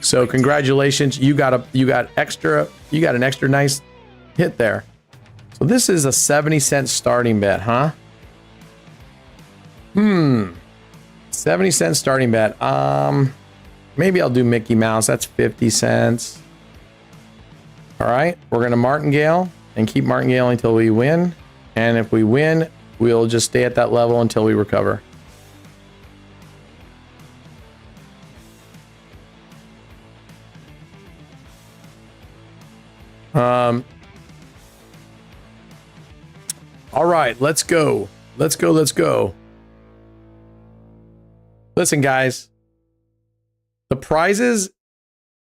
So congratulations, you got an extra nice hit there. So this is a 70 cent starting bet, huh? 70 cent starting bet. Maybe I'll do Mickey Mouse. That's 50 cents. All right, we're gonna martingale and keep martingale until we win. And if we win, we'll just stay at that level until we recover. All right, let's go. Let's go, let's go. Listen, guys. The prizes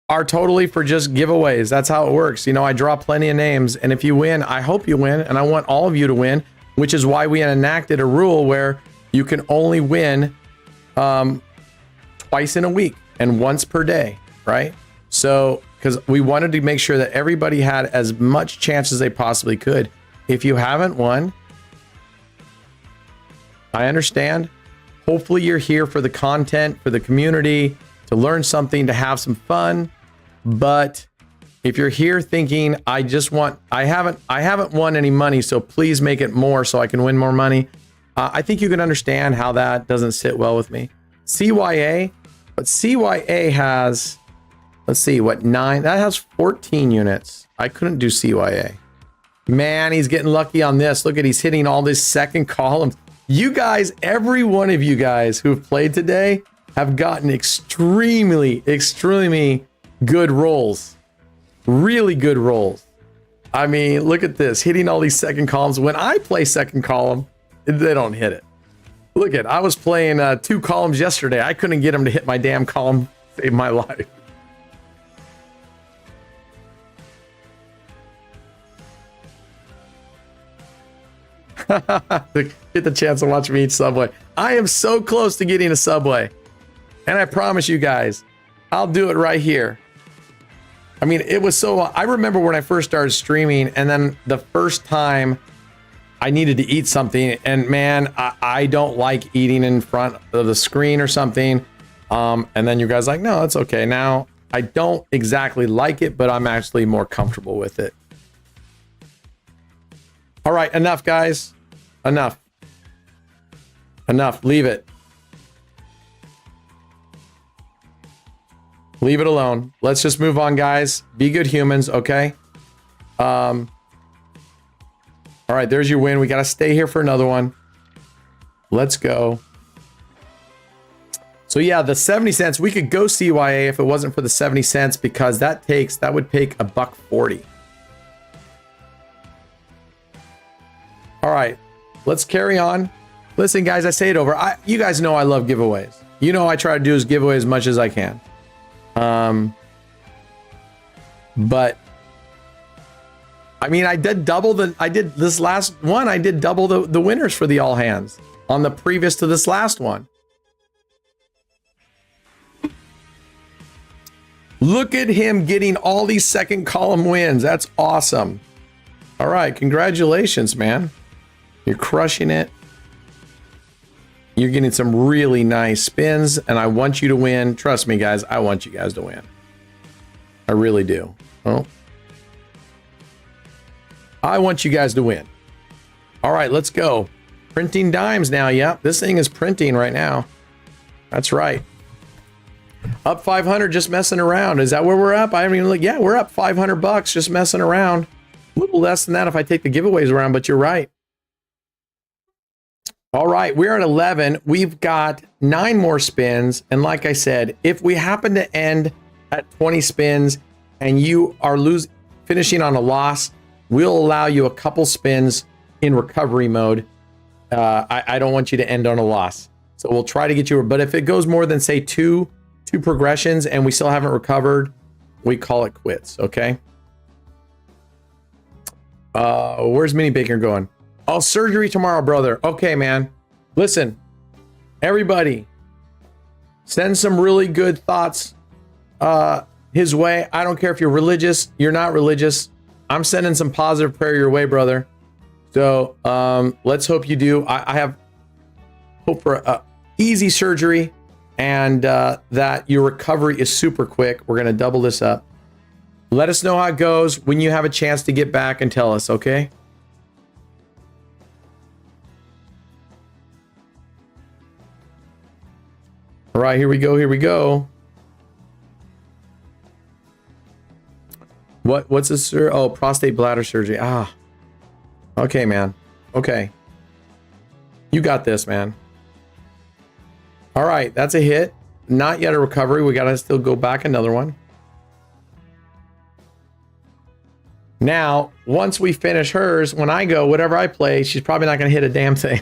are totally for just giveaways. That's how it works. You know, I draw plenty of names, and if you win, I hope you win, and I want all of you to win, which is why we enacted a rule where you can only win twice in a week and once per day, right? So, because we wanted to make sure that everybody had as much chance as they possibly could. If you haven't won, I understand. Hopefully you're here for the content, for the community, to learn something, to have some fun. But If you're here thinking, I haven't won any money, so please make it more so I can win more money. I think you can understand how that doesn't sit well with me. CYA, but CYA has, let's see, what, 9? That has 14 units. I couldn't do CYA. Man, he's getting lucky on this. Look at, he's hitting all these second columns. You guys, every one of you guys who've played today have gotten extremely, extremely good rolls. Really good rolls. I mean, look at this, hitting all these second columns. When I play second column, they don't hit it. Look at, I was playing 2 columns yesterday. I couldn't get them to hit my damn column. Save my life. Get the chance to watch me eat Subway. I am so close to getting a Subway. And I promise you guys, I'll do it right here. I mean, it was so, I remember when I first started streaming, and then the first time I needed to eat something, and man, I don't like eating in front of the screen or something. And then you guys like, no, it's okay. Now, I don't exactly like it, but I'm actually more comfortable with it. All right, enough, guys. Enough. Enough. Leave it. Leave it alone. Let's just move on, guys. Be good humans, okay? All right, there's your win. We got to stay here for another one. Let's go. So yeah, the 70 cents, we could go CYA if it wasn't for the 70 cents, because that would take $1.40. All right, let's carry on. Listen, guys, I say it over. You guys know I love giveaways. You know I try to do as giveaway as much as I can. But I mean, I did double this last one. I did double the winners for the all hands on the previous to this last one. Look at him getting all these second column wins. That's awesome. All right, congratulations, man. You're crushing it. You're getting some really nice spins, and I want you to win. Trust me, guys, I want you guys to win. I really do. Oh. I want you guys to win. All right, let's go. Printing dimes now. Yep, this thing is printing right now. That's right. Up 500 just messing around. Is that where we're up? I haven't even looked. Yeah, we're up $500 just messing around. A little less than that if I take the giveaways around, but you're right. All right, we're at 11. We've got 9 more spins. And like I said, if we happen to end at 20 spins and you are finishing on a loss, we'll allow you a couple spins in recovery mode. I don't want you to end on a loss. So we'll try to get you, but if it goes more than, say, two progressions and we still haven't recovered, we call it quits, okay? Where's Mini Baker going? Oh, surgery tomorrow, brother. Okay, man. Listen, everybody, send some really good thoughts his way. I don't care if you're religious, you're not religious. I'm sending some positive prayer your way, brother. So let's hope you do. I have hope for easy surgery and that your recovery is super quick. We're going to double this up. Let us know how it goes when you have a chance to get back and tell us, okay? All right, here we go. Here we go. What's this, sir? Oh, prostate bladder surgery. Ah. Okay, man. Okay. You got this, man. All right, that's a hit. Not yet a recovery. We got to still go back another one. Now, once we finish hers, when I go, whatever I play, she's probably not going to hit a damn thing.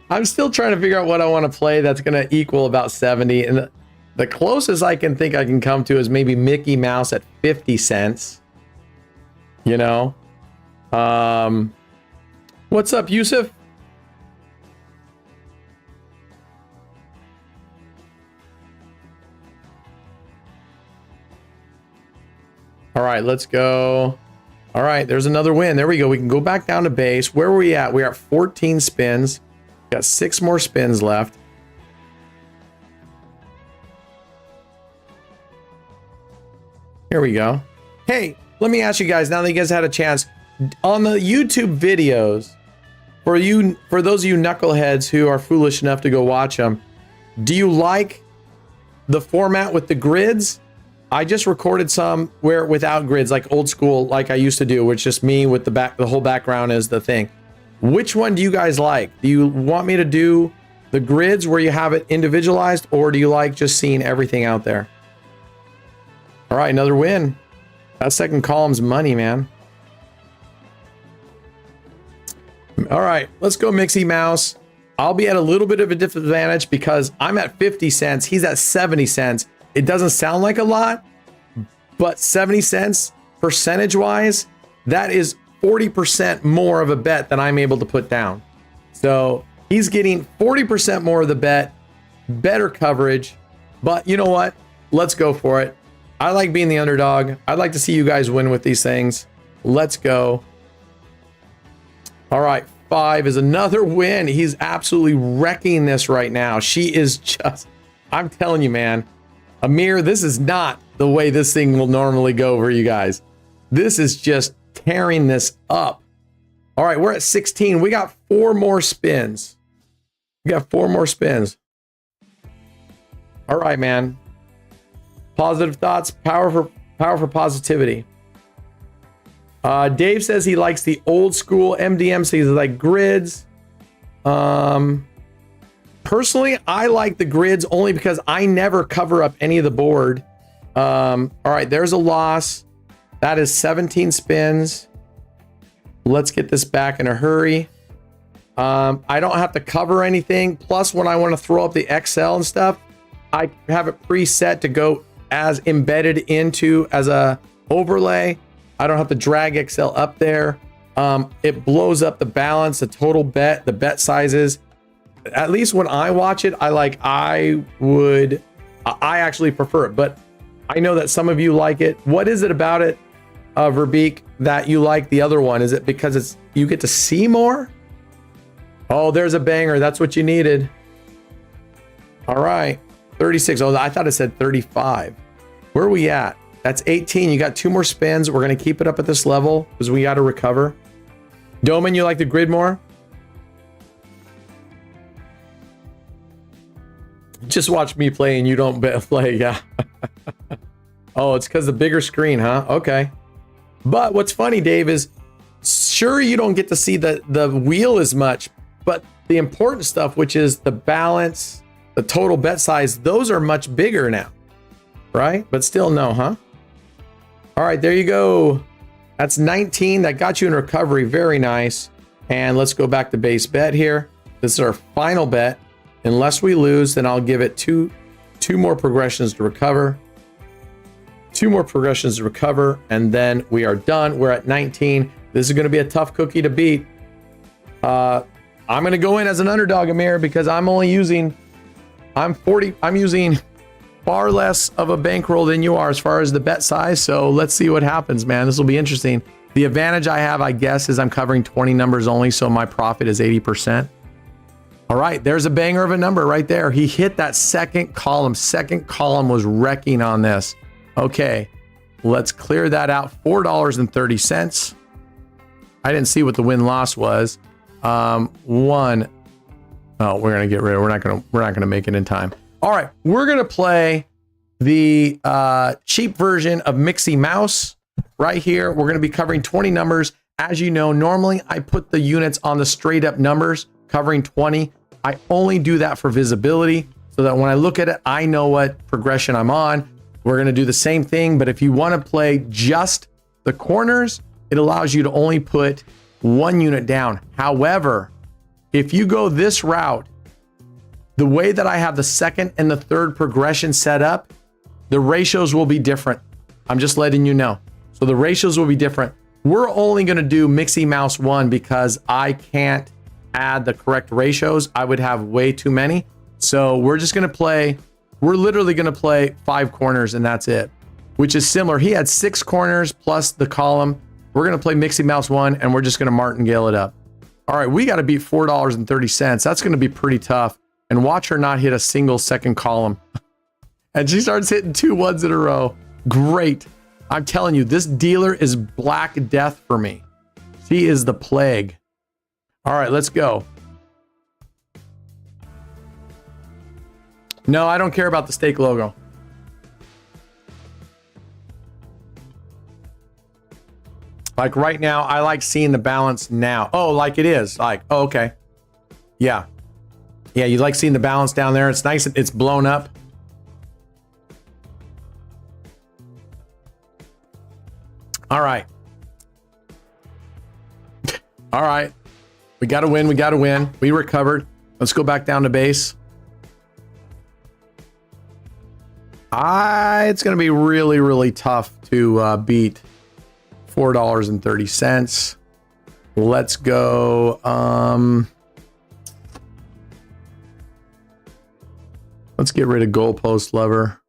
I'm still trying to figure out what I want to play that's going to equal about 70. And the closest I can think I can come to is maybe Mickey Mouse at 50 cents. You know? What's up, Yusuf? All right, let's go. All right, there's another win. There we go. We can go back down to base. Where were we at? We're at 14 spins. Got 6 more spins left. Here we go. Hey, let me ask you guys, now that you guys had a chance, on the YouTube videos, for those of you knuckleheads who are foolish enough to go watch them, do you like the format with the grids? I just recorded some where without grids, like old school, like I used to do, which just me with the whole background is the thing. Which one do you guys like? Do you want me to do the grids where you have it individualized, or do you like just seeing everything out there? All right, another win. That second column's money, man. All right, let's go Mixie Mouse. I'll be at a little bit of a disadvantage because I'm at 50 cents. He's at 70 cents. It doesn't sound like a lot, but 70 cents percentage-wise, that is 40% more of a bet than I'm able to put down. So he's getting 40% more of the bet, better coverage, but you know what? Let's go for it. I like being the underdog. I'd like to see you guys win with these things. Let's go. All right, 5 is another win. He's absolutely wrecking this right now. She is just, I'm telling you, man, Amir, this is not the way this thing will normally go for you guys. This is just tearing this up. All right, we're at 16. We got 4 more spins. We got 4 more spins. All right, man. Positive thoughts, power for positivity. Dave says he likes the old school. MDM says he like grids. Personally, I like the grids only because I never cover up any of the board. All right, there's a loss. That is 17 spins. Let's get this back in a hurry. I don't have to cover anything. Plus, when I want to throw up the XL and stuff, I have it preset to go as embedded into as a overlay. I don't have to drag XL up there. It blows up the balance, the total bet, the bet sizes. At least when I watch it, I actually prefer it, but I know that some of you like it. What is it about it, Verbeek, that you like the other one? Is it because you get to see more? Oh, there's a banger. That's what you needed. All right, 36. Oh, I thought it said 35. Where are we at? That's 18. You got 2 more spins. We're going to keep it up at this level because we got to recover. Doman, you like the grid more? Just watch me play and you don't play. Yeah. Oh, it's because the bigger screen, huh? Okay. But what's funny, Dave, is sure you don't get to see the wheel as much, but the important stuff, which is the balance, the total bet size, those are much bigger now, right? But still no, huh? All right, there you go. That's 19. That got you in recovery. Very nice. And let's go back to base bet here. This is our final bet. Unless we lose, then I'll give it two more progressions to recover. 2 more progressions to recover, and then we are done. We're at 19. This is going to be a tough cookie to beat. I'm going to go in as an underdog, Amir, because I'm using far less of a bankroll than you are as far as the bet size. So let's see what happens, man. This will be interesting. The advantage I have, I guess, is I'm covering 20 numbers only, so my profit is 80%. All right, there's a banger of a number right there. He hit that second column. Second column was wrecking on this. Okay, let's clear that out. $4.30. I didn't see what the win-loss was. One. Oh, we're gonna get rid of. We're not gonna make it in time. All right, we're gonna play the cheap version of Mixie Mouse right here. We're gonna be covering 20 numbers. As you know, normally I put the units on the straight up numbers, covering 20. I only do that for visibility so that when I look at it, I know what progression I'm on. We're gonna do the same thing, but if you wanna play just the corners, it allows you to only put 1 unit down. However, if you go this route, the way that I have the second and the third progression set up, the ratios will be different. I'm just letting you know. So the ratios will be different. We're only going to do Mixie Mouse 1 because I can't add the correct ratios. I would have way too many. So we're just going to play, we're literally going to play 5 corners and that's it, which is similar. He had 6 corners plus the column. We're going to play Mixie Mouse 1 and we're just going to martingale it up. All right, we got to beat $4.30. That's going to be pretty tough. And watch her not hit a single second column. And she starts hitting 2 ones in a row. Great. I'm telling you, this dealer is black death for me. She is the plague. All right, let's go. No, I don't care about the stake logo. Like right now, I like seeing the balance now. Oh, like it is. Like, oh, okay. Yeah. Yeah, you like seeing the balance down there. It's nice. It's blown up. All right. All right. We got to win. We got to win. We recovered. Let's go back down to base. It's going to be really, really tough to beat $4.30. Let's go. Let's get rid of goalpost lever.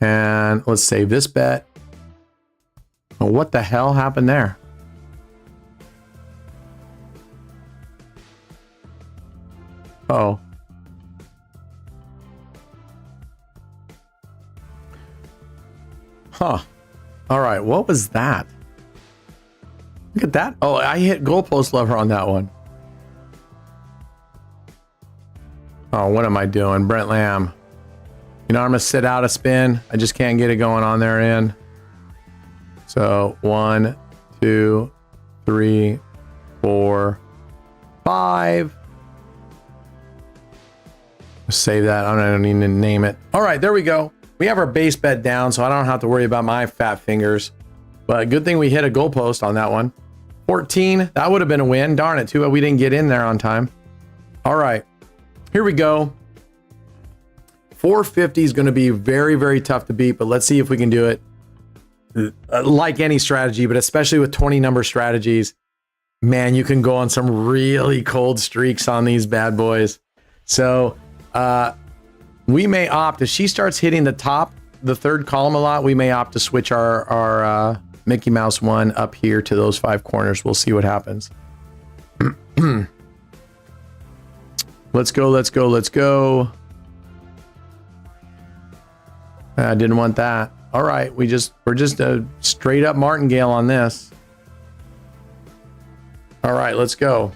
And let's save this bet. Oh, what the hell happened there? Oh. Huh. All right. What was that? Look at that. Oh, I hit goalpost lever on that one. Oh, what am I doing? Brent Lamb. You know, I'm going to sit out a spin. I just can't get it going on their end. So 1, 2, 3, 4, 5. Save that. I don't need to name it. All right, there we go. We have our base bet down, so I don't have to worry about my fat fingers. But good thing we hit a goalpost on that one. 14. That would have been a win. Darn it, too bad we didn't get in there on time. All right, here we go. 450 is going to be very, very tough to beat, but let's see if we can do it. Like any strategy, but especially with 20 number strategies, man, you can go on some really cold streaks on these bad boys. So we may opt, if she starts hitting the top, the third column a lot, we may opt to switch our Mickey Mouse one up here to those 5 corners. We'll see what happens. Let's go, let's go, let's go. I didn't want that. All right, we're just a straight up martingale on this. All right, let's go.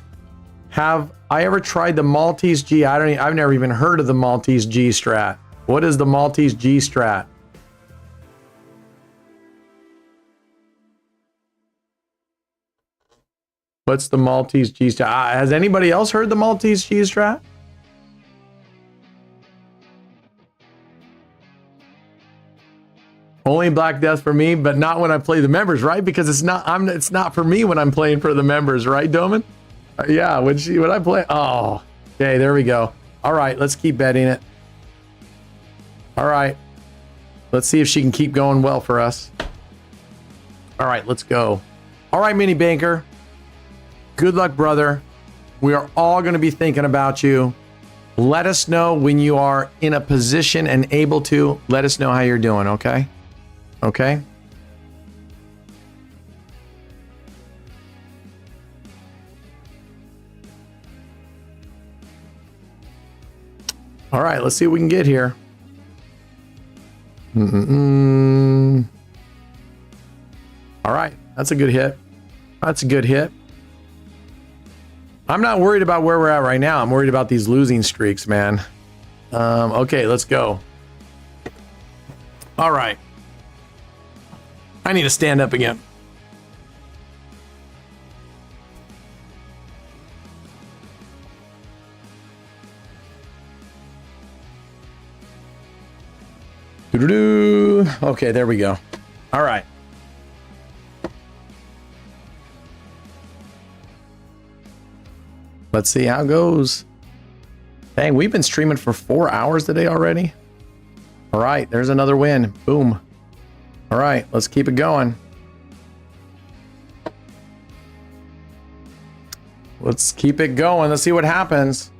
Have I ever tried the Maltese G? I've never even heard of the Maltese G strat. What is the Maltese G strat? What's the Maltese G strat? Has anybody else heard the Maltese G strat? Only Black Death for me, but not when I play the members, right? Because it's not for me when I'm playing for the members, right, Doman? Yeah, would I play? Oh, okay, there we go. All right, let's keep betting it. All right. Let's see if she can keep going well for us. All right, let's go. All right, Mini Banker. Good luck, brother. We are all going to be thinking about you. Let us know when you are in a position and able to. Let us know how you're doing, okay? Okay. All right, let's see what we can get here. All right, that's a good hit. That's a good hit. I'm not worried about where we're at right now. I'm worried about these losing streaks, man. Okay, let's go. All right. I need to stand up again. Doo-doo-doo. Okay, there we go. All right. Let's see how it goes. Dang, we've been streaming for 4 hours today already. All right, there's another win. Boom. All right, let's keep it going. Let's keep it going. Let's see what happens.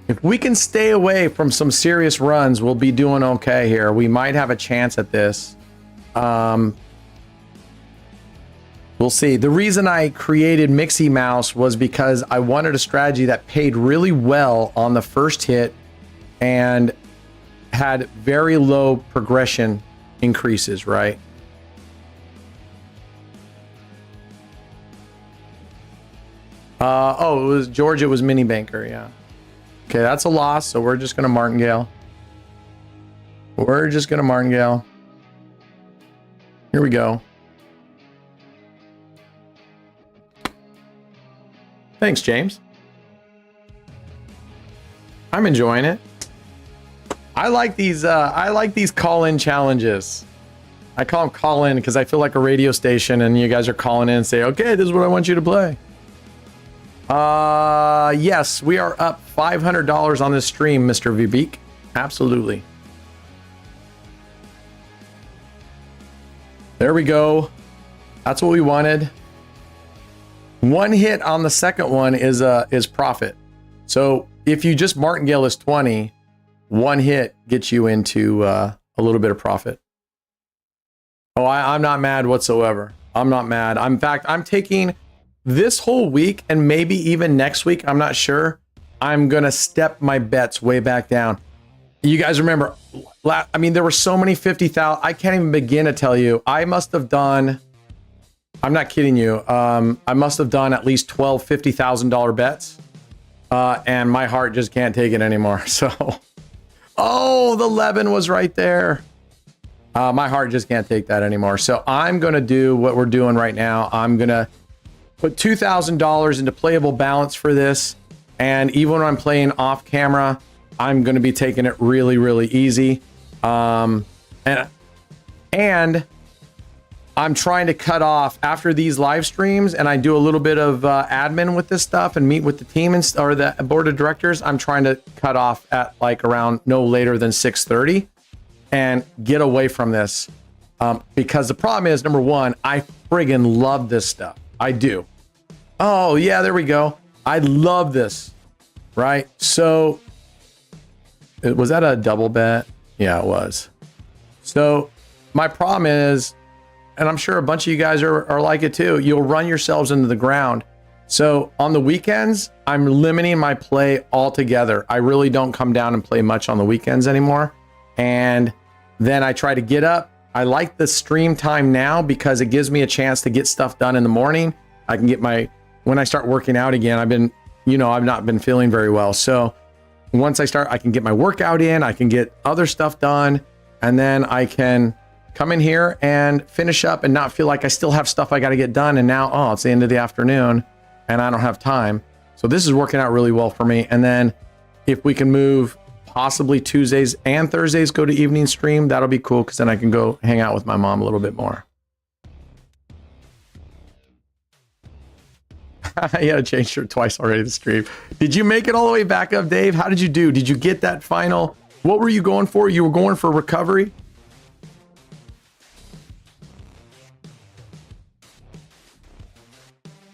If we can stay away from some serious runs, we'll be doing okay here. We might have a chance at this. We'll see. The reason I created Mixie Mouse was because I wanted a strategy that paid really well on the first hit and had very low progression increases, right? Oh, it was George. It was Mini Banker. Yeah. Okay, that's a loss. So we're just gonna martingale. We're just gonna martingale. Here we go. Thanks, James. I'm enjoying it. I like these call-in challenges. I call them call-in because I feel like a radio station and you guys are calling in and say, okay, this is what I want you to play. Yes, we are up $500 on this stream, Mr. Vibik. Absolutely. There we go. That's what we wanted. One hit on the second one is profit. So if you just martingale is 20, one hit gets you into a little bit of profit. Oh, I'm not mad whatsoever. I'm not mad. In fact, I'm taking this whole week and maybe even next week, I'm not sure. I'm going to step my bets way back down. You guys remember, I mean, there were so many 50,000. I can't even begin to tell you. I must have done, I'm not kidding you. I must have done at least 12 $50,000 bets. And my heart just can't take it anymore. So, oh, the Levin was right there. My heart just can't take that anymore. So I'm going to do what we're doing right now. I'm going to put $2,000 into playable balance for this. And even when I'm playing off camera, I'm going to be taking it really, really easy. And I'm trying to cut off after these live streams and I do a little bit of admin with this stuff and meet with the team or the board of directors. I'm trying to cut off at like around no later than 6:30 and get away from this. Because the problem is, number one, I friggin' love this stuff. I do. Oh yeah, there we go. I love this, right? So was that a double bet? Yeah, it was. So my problem is, and I'm sure a bunch of you guys are like it too, you'll run yourselves into the ground. So on the weekends, I'm limiting my play altogether. I really don't come down and play much on the weekends anymore. And then I try to get up. I like the stream time now because it gives me a chance to get stuff done in the morning. I can get when I start working out again, I've not been feeling very well. So once I start, I can get my workout in, I can get other stuff done, and then I can come in here and finish up and not feel like I still have stuff I got to get done. And now, oh, it's the end of the afternoon and I don't have time. So this is working out really well for me. And then if we can move possibly Tuesdays and Thursdays, go to evening stream, that'll be cool because then I can go hang out with my mom a little bit more. Yeah, I changed shirt twice already to stream. Did you make it all the way back up, Dave? How did you do? Did you get that final? What were you going for? You were going for recovery?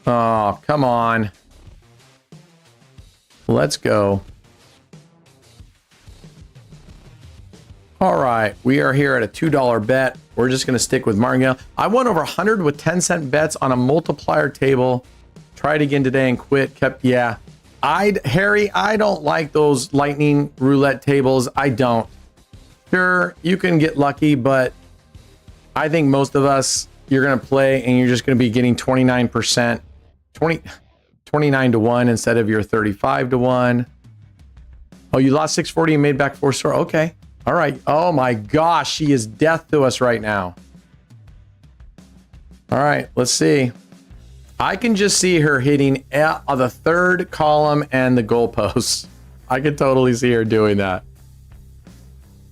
Oh, come on. Let's go. All right, we are here at a $2 bet. We're just going to stick with martingale. I won over 100 with 10-cent bets on a multiplier table. Tried again today and quit. Yeah. Harry, I don't like those lightning roulette tables. I don't. Sure, you can get lucky, but I think most of us, you're going to play and you're just going to be getting 29%, 29 to 1 instead of your 35 to 1. Oh, you lost 640 and made back 4 store. Okay. All right. Oh my gosh, she is death to us right now. All right, let's see. I can just see her hitting the third column and the goalposts. I could totally see her doing that.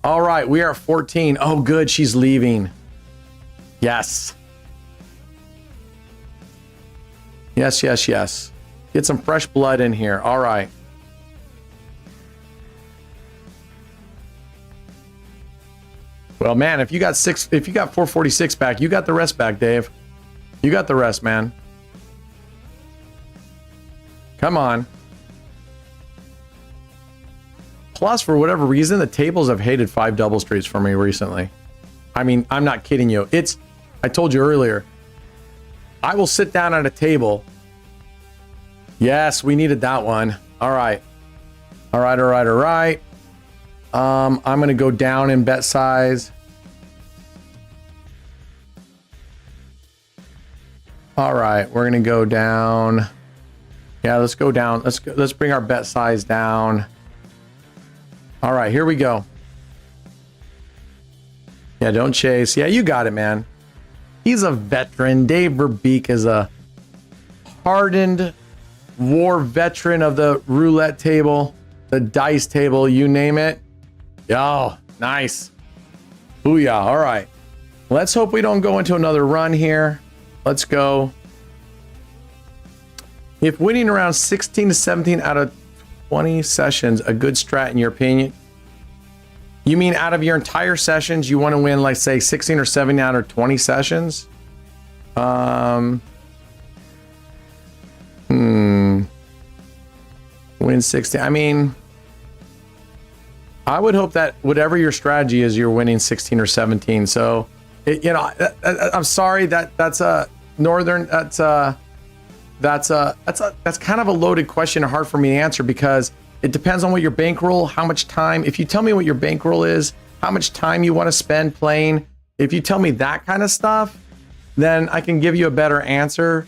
All right, we are at 14. Oh, good. She's leaving. Yes. Yes, yes, yes. Get some fresh blood in here. All right. Well, man, if you got 446 back, you got the rest back, Dave. You got the rest, man. Come on. Plus, for whatever reason, the tables have hated 5 double streets for me recently. I mean, I'm not kidding you. I told you earlier, I will sit down at a table. Yes, we needed that one. All right. All right, all right, all right. I'm going to go down in bet size. All right, we're gonna go down. Yeah, let's go down. Let's bring our bet size down. All right, here we go. Yeah, don't chase. Yeah, you got it, man. He's a veteran. Dave Verbeek is a hardened war veteran of the roulette table, the dice table, you name it. Oh, nice. Booyah. All right. Let's hope we don't go into another run here. Let's go. If winning around 16 to 17 out of 20 sessions, a good strat in your opinion? You mean out of your entire sessions, you want to win, like, say, 16 or 17 out of 20 sessions? Win 60. I mean, I would hope that whatever your strategy is, you're winning 16 or 17. So, I'm sorry that's a northern. That's kind of a loaded question, hard for me to answer because it depends on what your bankroll, how much time. If you tell me what your bankroll is, how much time you want to spend playing, if you tell me that kind of stuff, then I can give you a better answer.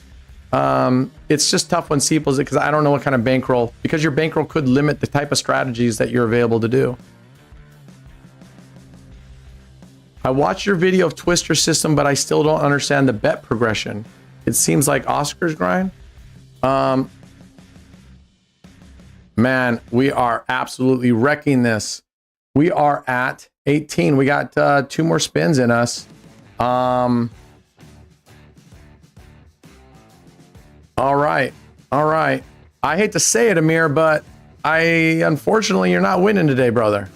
It's just tough when Seeples it because I don't know what kind of bankroll, because your bankroll could limit the type of strategies that you're available to do. I watched your video of Twister system, but I still don't understand the bet progression. It seems like Oscar's grind. Man, we are absolutely wrecking this. We are at 18. We got 2 more spins in us. All right. I hate to say it, Amir, but unfortunately, you're not winning today, brother.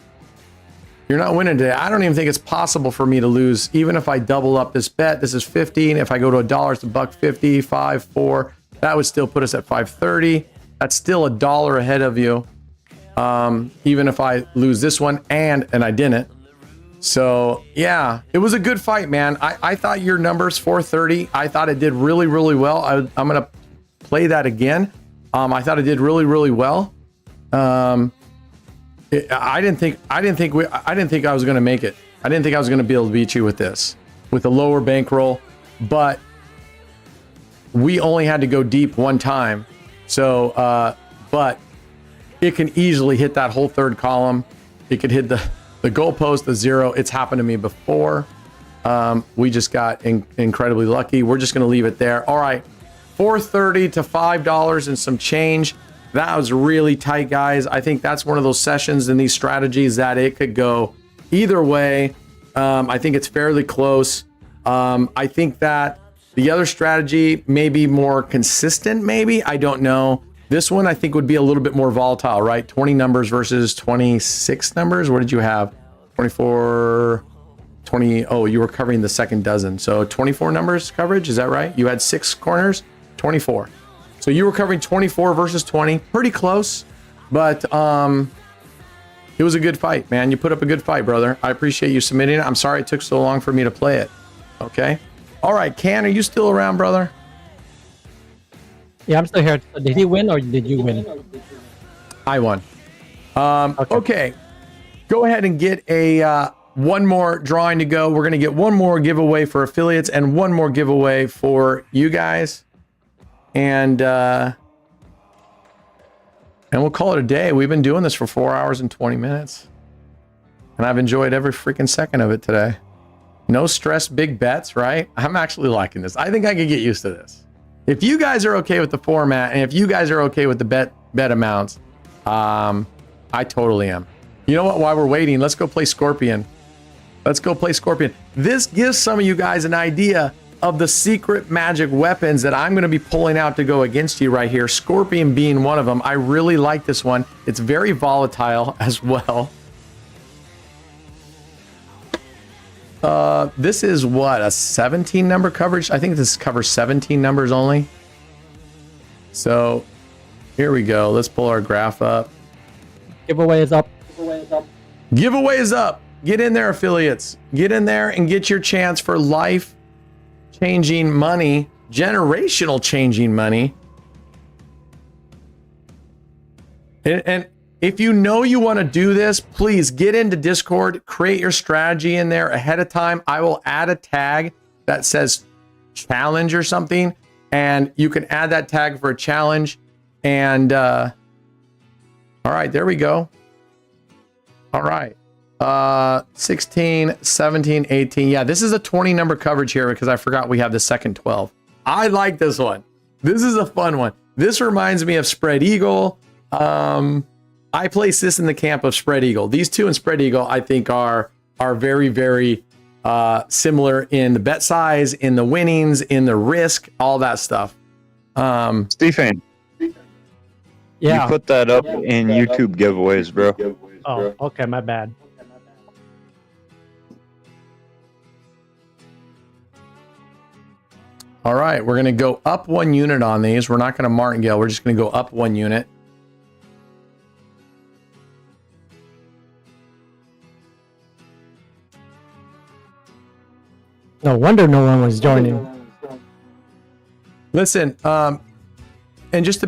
You're not winning today. I don't even think it's possible for me to lose, even if I double up this bet. This is 15. If I go to $1, it's $1.50, 5, 4. That would still put us at 530. That's still $1 ahead of you. Even if I lose this one and I didn't. So yeah, it was a good fight, man. I thought your numbers 430. I thought it did really, really well. I'm gonna play that again. I thought it did really, really well. I didn't think I was gonna make it. I didn't think I was gonna be able to beat you with this, with a lower bankroll. But we only had to go deep one time. So, but it can easily hit that whole third column. It could hit the goalpost, the zero. It's happened to me before. We just got incredibly lucky. We're just going to leave it there. All right, $4.30 to $5 and some change. That was really tight, guys. I think that's one of those sessions in these strategies that it could go either way. I think it's fairly close. I think that the other strategy may be more consistent, maybe. I don't know. This one, I think, would be a little bit more volatile, right? 20 numbers versus 26 numbers. What did you have? 24, 20. Oh, you were covering the second dozen. So 24 numbers coverage. Is that right? You had 6 corners, 24. So you were covering 24 versus 20. Pretty close. But it was a good fight, man. You put up a good fight, brother. I appreciate you submitting it. I'm sorry it took so long for me to play it. Okay. All right, Can, are you still around, brother? Yeah, I'm still here. Did he win or did you win? I won. Okay. Go ahead and get a one more drawing to go. We're going to get one more giveaway for affiliates and one more giveaway for you guys. And we'll call it a day. We've been doing this for 4 hours and 20 minutes. And I've enjoyed every freaking second of it today. No stress, big bets, right? I'm actually liking this. I think I could get used to this. If you guys are okay with the format and if you guys are okay with the bet amounts, I totally am. You know what? While we're waiting, let's go play Scorpion. Let's go play Scorpion. This gives some of you guys an idea of the secret magic weapons that I'm going to be pulling out to go against you right here. Scorpion being one of them. I really like this one. It's very volatile as well. This is what, a 17 number coverage? I think this covers 17 numbers only. So here we go. Let's pull our graph up. Giveaway is up. Giveaway is up. Get in there, affiliates. Get in there and get your chance for life changing money, generational changing money. And if you know you want to do this, please get into Discord, create your strategy in there ahead of time. I will add a tag that says challenge or something. and you can add that tag for a challenge. And all right, there we go. All right. 16, 17, 18. Yeah, this is a 20 number coverage here because I forgot we have the second 12. I like this one. This is a fun one. This reminds me of Spread Eagle. I place this in the camp of Spread Eagle. These two and Spread Eagle, I think, are very, very similar in the bet size, in the winnings, in the risk, all that stuff. Stephen, Yeah. you put that up in YouTube giveaways, bro. Oh, okay, my bad. All right, we're going to go up 1 unit on these. We're not going to martingale. We're just going to go up 1 unit. No wonder no one was joining. Listen, and just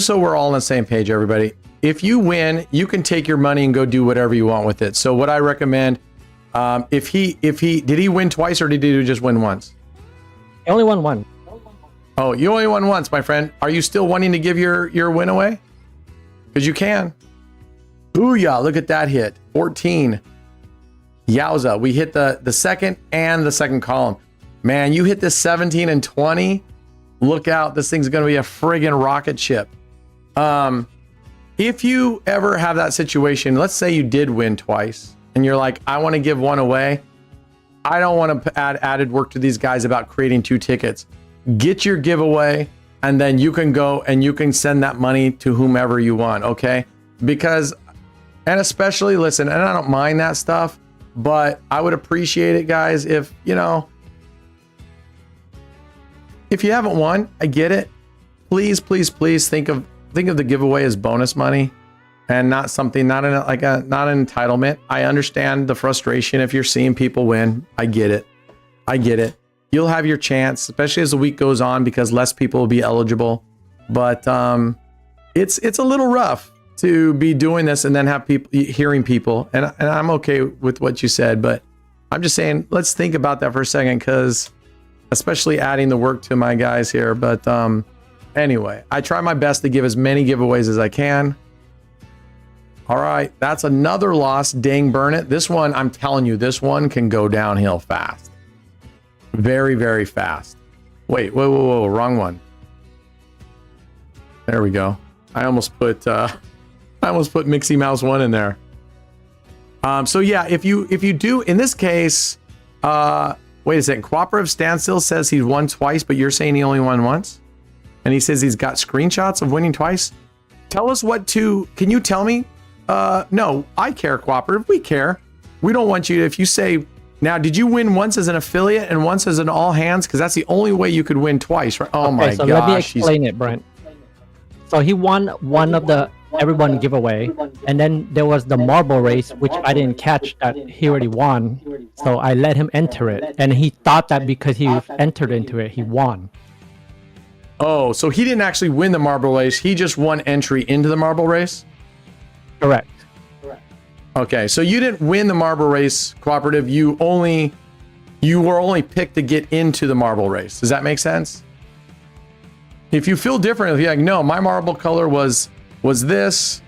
so we're all on the same page, everybody, if you win, you can take your money and go do whatever you want with it. So what I recommend, if he did he win twice or did he just win once? I only won one. Oh, you only won once, my friend. Are you still wanting to give your win away? Because you can. Booyah, look at that hit. 14. Yowza, we hit the second and the second column. Man, you hit this 17 and 20. Look out, this thing's going to be a friggin' rocket ship. If you ever have that situation, let's say you did win twice and you're like, I want to give one away. I don't want to add added work to these guys about creating 2 tickets. Get your giveaway and then you can go and you can send that money to whomever you want, okay? Because, and especially, listen, and I don't mind that stuff, but I would appreciate it, guys, if, you know, if you haven't won, I get it. Please, please, please think of the giveaway as bonus money and not something, not an entitlement. I understand the frustration if you're seeing people win. I get it. I get it. You'll have your chance, especially as the week goes on, because less people will be eligible. But it's a little rough to be doing this and then have people hearing people. And I'm okay with what you said, but I'm just saying, let's think about that for a second, because especially adding the work to my guys here. But anyway, I try my best to give as many giveaways as I can. All right, that's another loss. Dang, burn it. This one, I'm telling you, this one can go downhill fast. Very, very fast. Wait, whoa, wrong one. There we go. I almost put Mixie Mouse 1 in there. So yeah, if you do, in this case, wait a second. Cooperative Standstill says he's won twice, but you're saying he only won once? And he says he's got screenshots of winning twice? Tell us what to... Can you tell me? No, I care, Cooperative. We care. We don't want you to... If you say... Now, did you win once as an affiliate and once as an all hands? Because that's the only way you could win twice, right? Oh, okay, my gosh. So let me explain it, Brent. So he won one of the everyone giveaway, and then there was the marble race, which I didn't catch that he already won. So I let him enter it, and he thought that because he entered into it, he won. Oh, so he didn't actually win the marble race. He just won entry into the marble race? Correct. Okay, so you didn't win the marble race, Cooperative. You were only picked to get into the marble race. Does that make sense? If you feel different, if you're like, no, my marble color was this.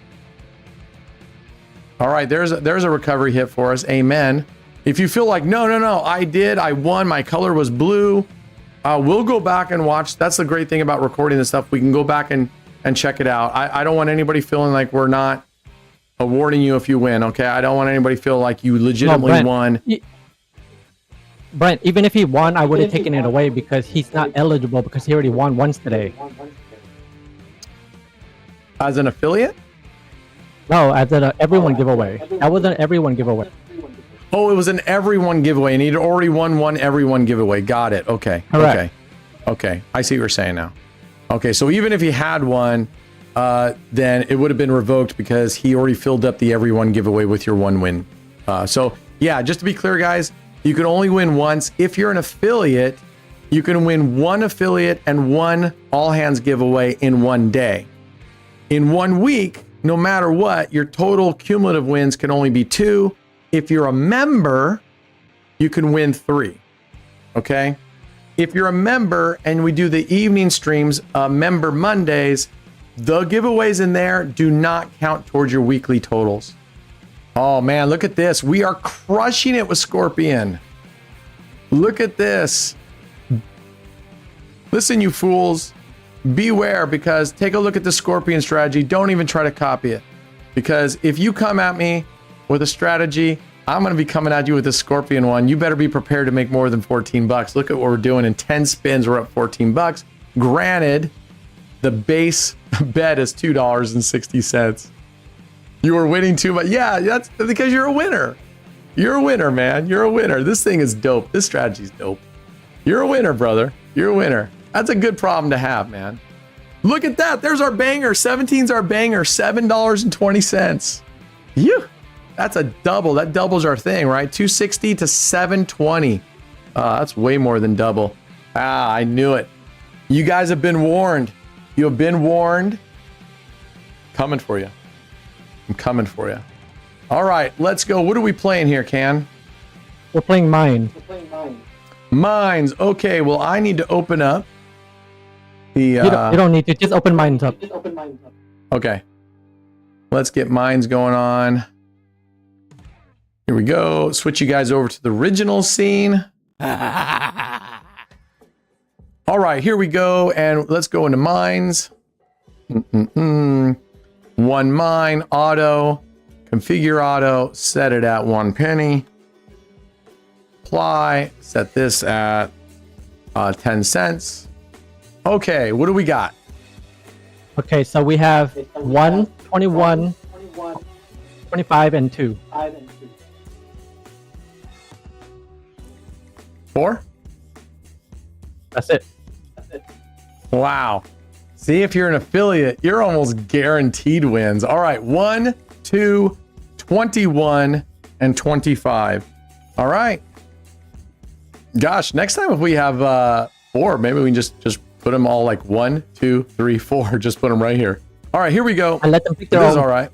All right, there's a recovery hit for us. Amen. If you feel like, no, I won, my color was blue. We'll go back and watch. That's the great thing about recording this stuff. We can go back and check it out. I don't want anybody feeling like we're not awarding you if you win, okay? I don't want anybody feel like you legitimately won. Brent, even if he won, I would have taken it away because he's not eligible because he already won once today. As an affiliate? No, as an everyone giveaway. That was an everyone giveaway. Oh, it was an everyone giveaway, and he'd already won one everyone giveaway. Got it. Okay. Correct. Okay. I see what you're saying now. Okay, so even if he had one, then it would have been revoked because he already filled up the everyone giveaway with your one win. So yeah, just to be clear, guys, you can only win once. If you're an affiliate, you can win one affiliate and one all hands giveaway in one day. In 1 week, no matter what, your total cumulative wins can only be 2. If you're a member, you can win 3. Okay. if you're a member and we do the evening streams, member Mondays, the giveaways in there do not count towards your weekly totals. Oh man, look at this. We are crushing it with Scorpion. Look at this. Listen, you fools, beware, because take a look at the Scorpion strategy. Don't even try to copy it. Because if you come at me with a strategy, I'm going to be coming at you with the Scorpion one. You better be prepared to make more than 14 bucks. Look at what we're doing. In 10 spins, we're up 14 bucks. Granted, the base bet is $2.60. You were winning too much. Yeah, that's because you're a winner. You're a winner, man. You're a winner. This thing is dope. This strategy's dope. You're a winner, brother. You're a winner. That's a good problem to have, man. Look at that. There's our banger. 17's our banger. $7.20. Yeah. That's a double. That doubles our thing, right? 260 to 720. That's way more than double. Ah, I knew it. You guys have been warned. You have been warned. Coming for you. I'm coming for you. All right, let's go. What are we playing here, Can? We're playing Mine. Mines. Okay, well, I need to open up the... You don't need to. Just open Mines up. Okay. Let's get Mines going on. Here we go. Switch you guys over to the original scene. All right, here we go. And let's go into Mines. One mine, auto. Configure auto, set it at 1 penny. Apply, set this at 10 cents. Okay, what do we got? Okay, so we have 1, 21, 25, and 2. 4? That's it. Wow. See, if you're an affiliate, you're almost guaranteed wins. All right, 1, 2, 21, and 25. All right. Gosh, next time if we have 4, maybe we can just put them all like 1, 2, 3, 4. Just put them right here. All right, here we go. And let them pick their This is own. all right.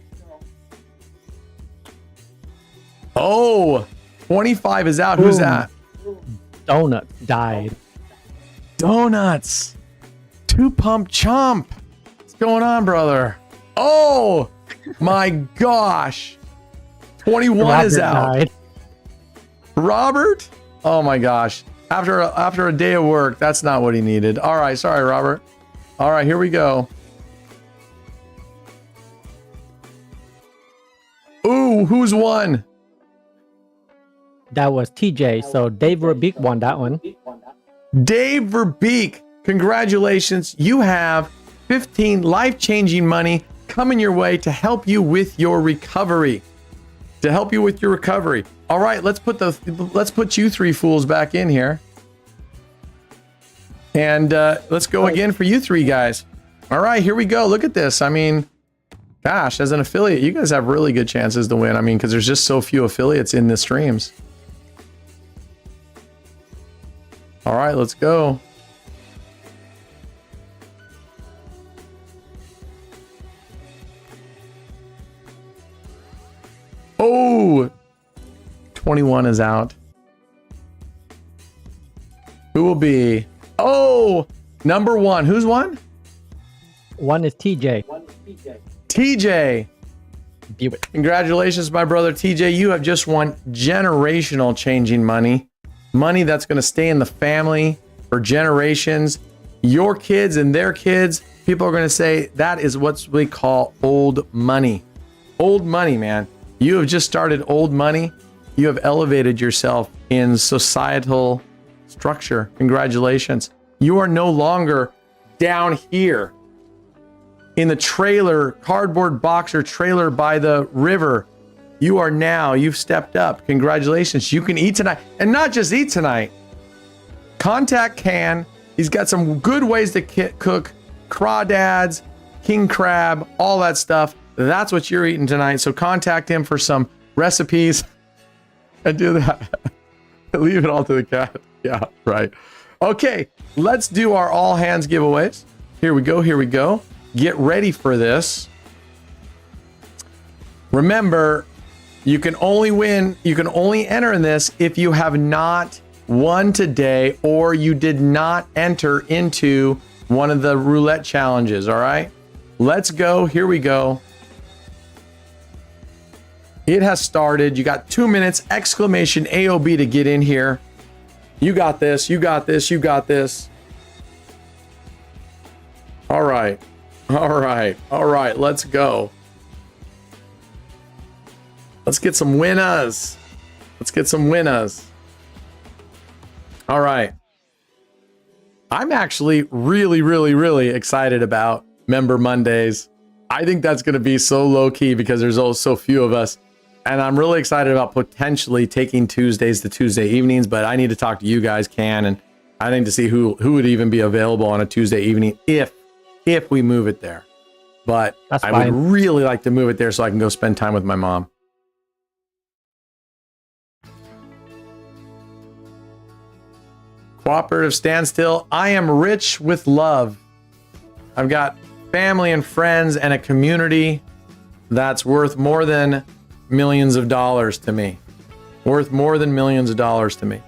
Oh, 25 is out. Who's Boom. that? Donut died. Donuts. 2 Pump Chomp. What's going on, brother? Oh, my gosh. 21 is Robert out. died. Robert? Oh my gosh. After a day of work, that's not what he needed. All right, sorry, Robert. All right, here we go. Ooh, who's won? That was TJ. So Dave Verbeek won that one. Dave Verbeek. Congratulations. You have 15 life-changing money coming your way to help you with your recovery. All right, let's put you 3 fools back in here. And let's go again for you 3 guys. All right, here we go. Look at this. I mean, gosh, as an affiliate, you guys have really good chances to win. I mean, because there's just so few affiliates in the streams. All right, let's go. Oh, 21 is out. Who will be? Oh, number 1. Who's won? One is TJ. TJ. Buick. Congratulations, my brother TJ. You have just won generational changing money. Money that's going to stay in the family for generations. Your kids and their kids, people are going to say that is what we call old money. Old money, man. You have just started old money. You have elevated yourself in societal structure. Congratulations. You are no longer down here in the trailer, cardboard box or trailer by the river. You've stepped up. Congratulations. You can eat tonight. And not just eat tonight. Contact Can. He's got some good ways to cook crawdads, king crab, all that stuff. That's what you're eating tonight. So contact him for some recipes and do that. Leave it all to the cat. Yeah, right. Okay, let's do our all hands giveaways. Here we go. Get ready for this. Remember, you can only enter in this if you have not won today or you did not enter into one of the roulette challenges, all right? Let's go. Here we go. It has started. You got 2 minutes, exclamation AOB to get in here. You got this. You got this. You got this. All right. All right. All right. Let's go. Let's get some winners. Let's get some winners. All right. I'm actually really excited about Member Mondays. I think that's going to be so low key because there's so few of us. And I'm really excited about potentially taking Tuesdays to Tuesday evenings, but I need to talk to you guys, Can, and I need to see who would even be available on a Tuesday evening if we move it there. But That's I fine. would really like to move it there so I can go spend time with my mom. Cooperative standstill. I am rich with love. I've got family and friends and a community that's worth more than millions of dollars to me. Worth more than millions of dollars to me.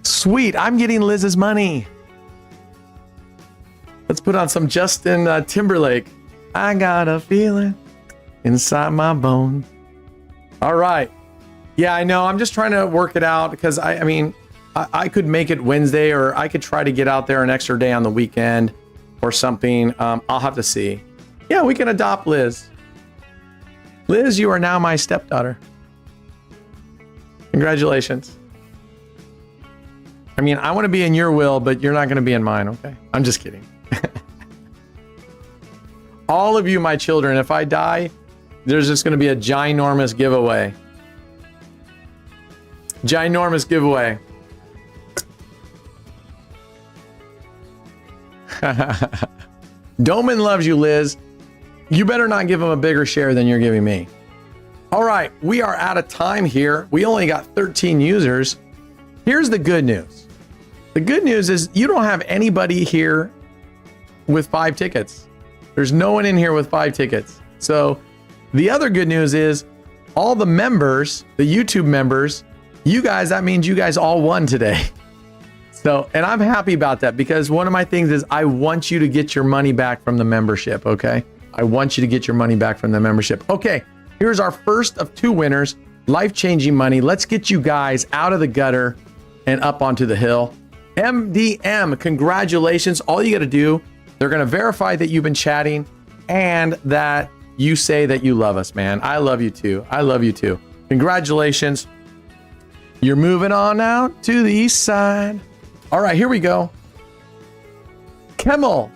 Sweet, I'm getting Liz's money. Let's put on some Justin Timberlake. I got a feeling inside my bones. All right. Yeah, I know. I'm just trying to work it out because I mean, I could make it Wednesday or I could try to get out there an extra day on the weekend or something. I'll have to see. Yeah, we can adopt Liz. Liz, you are now my stepdaughter. Congratulations. I mean, I want to be in your will, but you're not going to be in mine, okay? I'm just kidding. All of you, my children, if I die, there's just going to be a ginormous giveaway. Ginormous giveaway. Doman loves you, Liz. You better not give him a bigger share than you're giving me. All right, we are out of time here. We only got 13 users. Here's the good news. The good news is you don't have anybody here with 5 tickets. There's no one in here with 5 tickets. So the other good news is all the members, the YouTube members, you guys, that means you guys all won today. So, and I'm happy about that because one of my things is I want you to get your money back from the membership, okay? I want you to get your money back from the membership. Okay, here's our first of 2 winners, life-changing money. Let's get you guys out of the gutter and up onto the hill. MDM, congratulations. All you got to do, they're going to verify that you've been chatting and that you say that you love us, man. I love you too. I love you too. Congratulations. You're moving on out to the east side. All right, here we go. Kemmel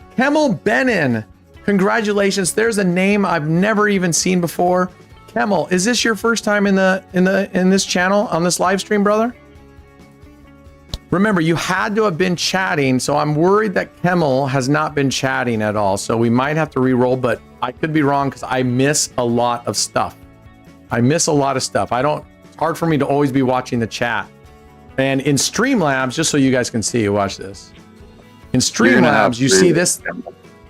Benin. Congratulations. There's a name I've never even seen before. Kemmel, is this your first time in this channel on this live stream, brother? Remember, you had to have been chatting, so I'm worried that Kemmel has not been chatting at all. So we might have to re-roll, but I could be wrong because I miss a lot of stuff. It's hard for me to always be watching the chat. And in Streamlabs, just so you guys can see, watch this. In Streamlabs, you see this.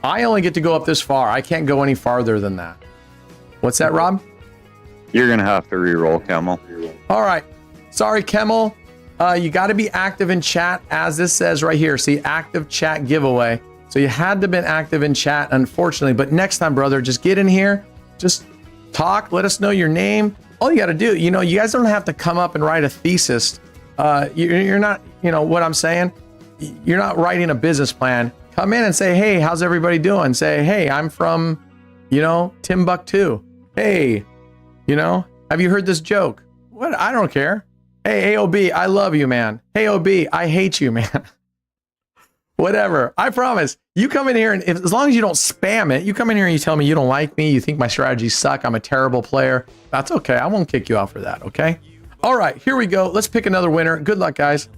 I only get to go up this far. I can't go any farther than that. What's that, Rob? You're going to have to re-roll, Kemmel. All right. Sorry, Kemmel. You got to be active in chat, as this says right here. See, active chat giveaway. So you had to have been active in chat, unfortunately. But next time, brother, just get in here. Just talk. Let us know your name. All you got to do, you guys don't have to come up and write a thesis. You're not, what I'm saying? You're not writing a business plan. Come in and say, hey, how's everybody doing? Say, hey, I'm from, Timbuktu. Hey, have you heard this joke? What? I don't care. Hey, AOB, I love you, man. Hey, OB, I hate you, man. Whatever. I promise. You come in here and as long as you don't spam it, you come in here and you tell me you don't like me, you think my strategies suck, I'm a terrible player. That's okay. I won't kick you out for that, okay? All right, here we go. Let's pick another winner. Good luck, guys.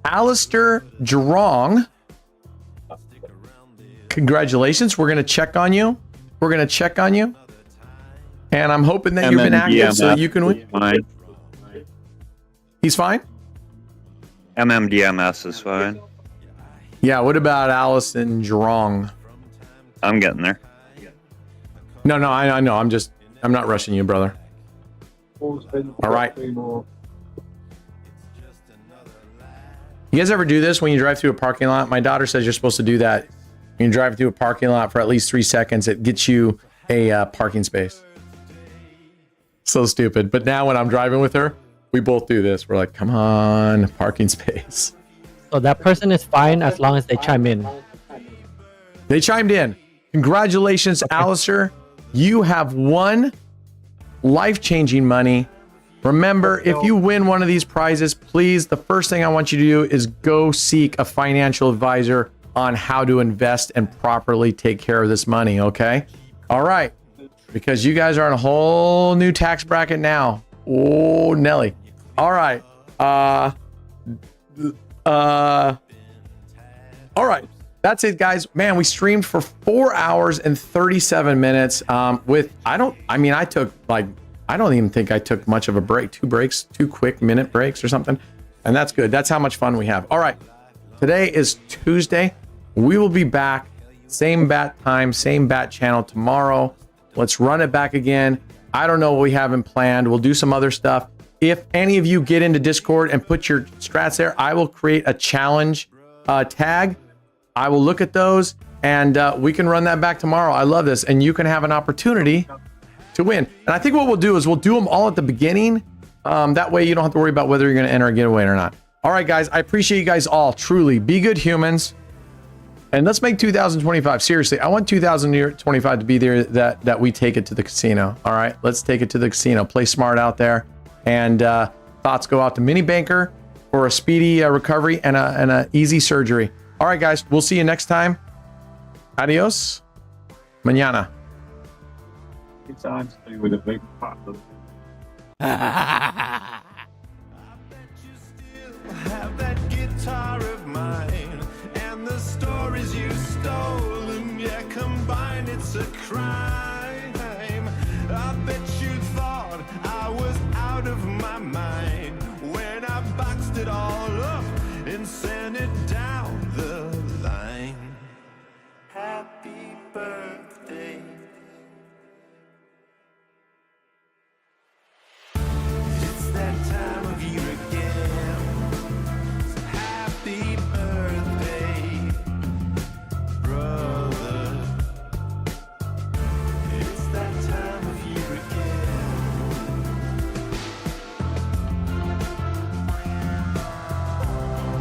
Alistair Drong. Congratulations. We're going to check on you. And I'm hoping that you've been active so you can win. Fine. He's fine? MMDMS is fine. Yeah, what about Allison Drong? I'm getting there. No, I know. I'm not rushing you, brother. All right. You guys ever do this when you drive through a parking lot? My daughter says you're supposed to do that. When you drive through a parking lot for at least 3 seconds, it gets you a parking space. So stupid. But now when I'm driving with her, we both do this. We're like, come on, parking space. So that person is fine as long as they chime in. They chimed in. Congratulations, Alistair. You have won life-changing money. Remember, if you win one of these prizes, please, the first thing I want you to do is go seek a financial advisor on how to invest and properly take care of this money, okay? All right. Because you guys are in a whole new tax bracket now. Oh, Nelly. All right. All right. That's it, guys. Man, we streamed for 4 hours and 37 minutes. I don't even think I took much of a break. 2 quick minute breaks or something. And that's good. That's how much fun we have. All right. Today is Tuesday. We will be back. Same bat time, same bat channel tomorrow. Let's run it back again. I don't know what we haven't planned. We'll do some other stuff. If any of you get into Discord and put your strats there, I will create a challenge tag. I will look at those and we can run that back tomorrow. I love this. And you can have an opportunity to win. And I think what we'll do is we'll do them all at the beginning. That way you don't have to worry about whether you're going to enter a giveaway or not. All right, guys. I appreciate you guys all. Truly. Be good humans. And let's make 2025. Seriously, I want 2025 to be there that we take it to the casino. All right, let's take it to the casino. Play smart out there. And thoughts go out to Mini Banker for a speedy recovery and a easy surgery. All right, guys, we'll see you next time. Adios. Mañana. It's honestly with a big pot. Have that guitar of mine and the stories you stole, and yeah, combined it's a crime.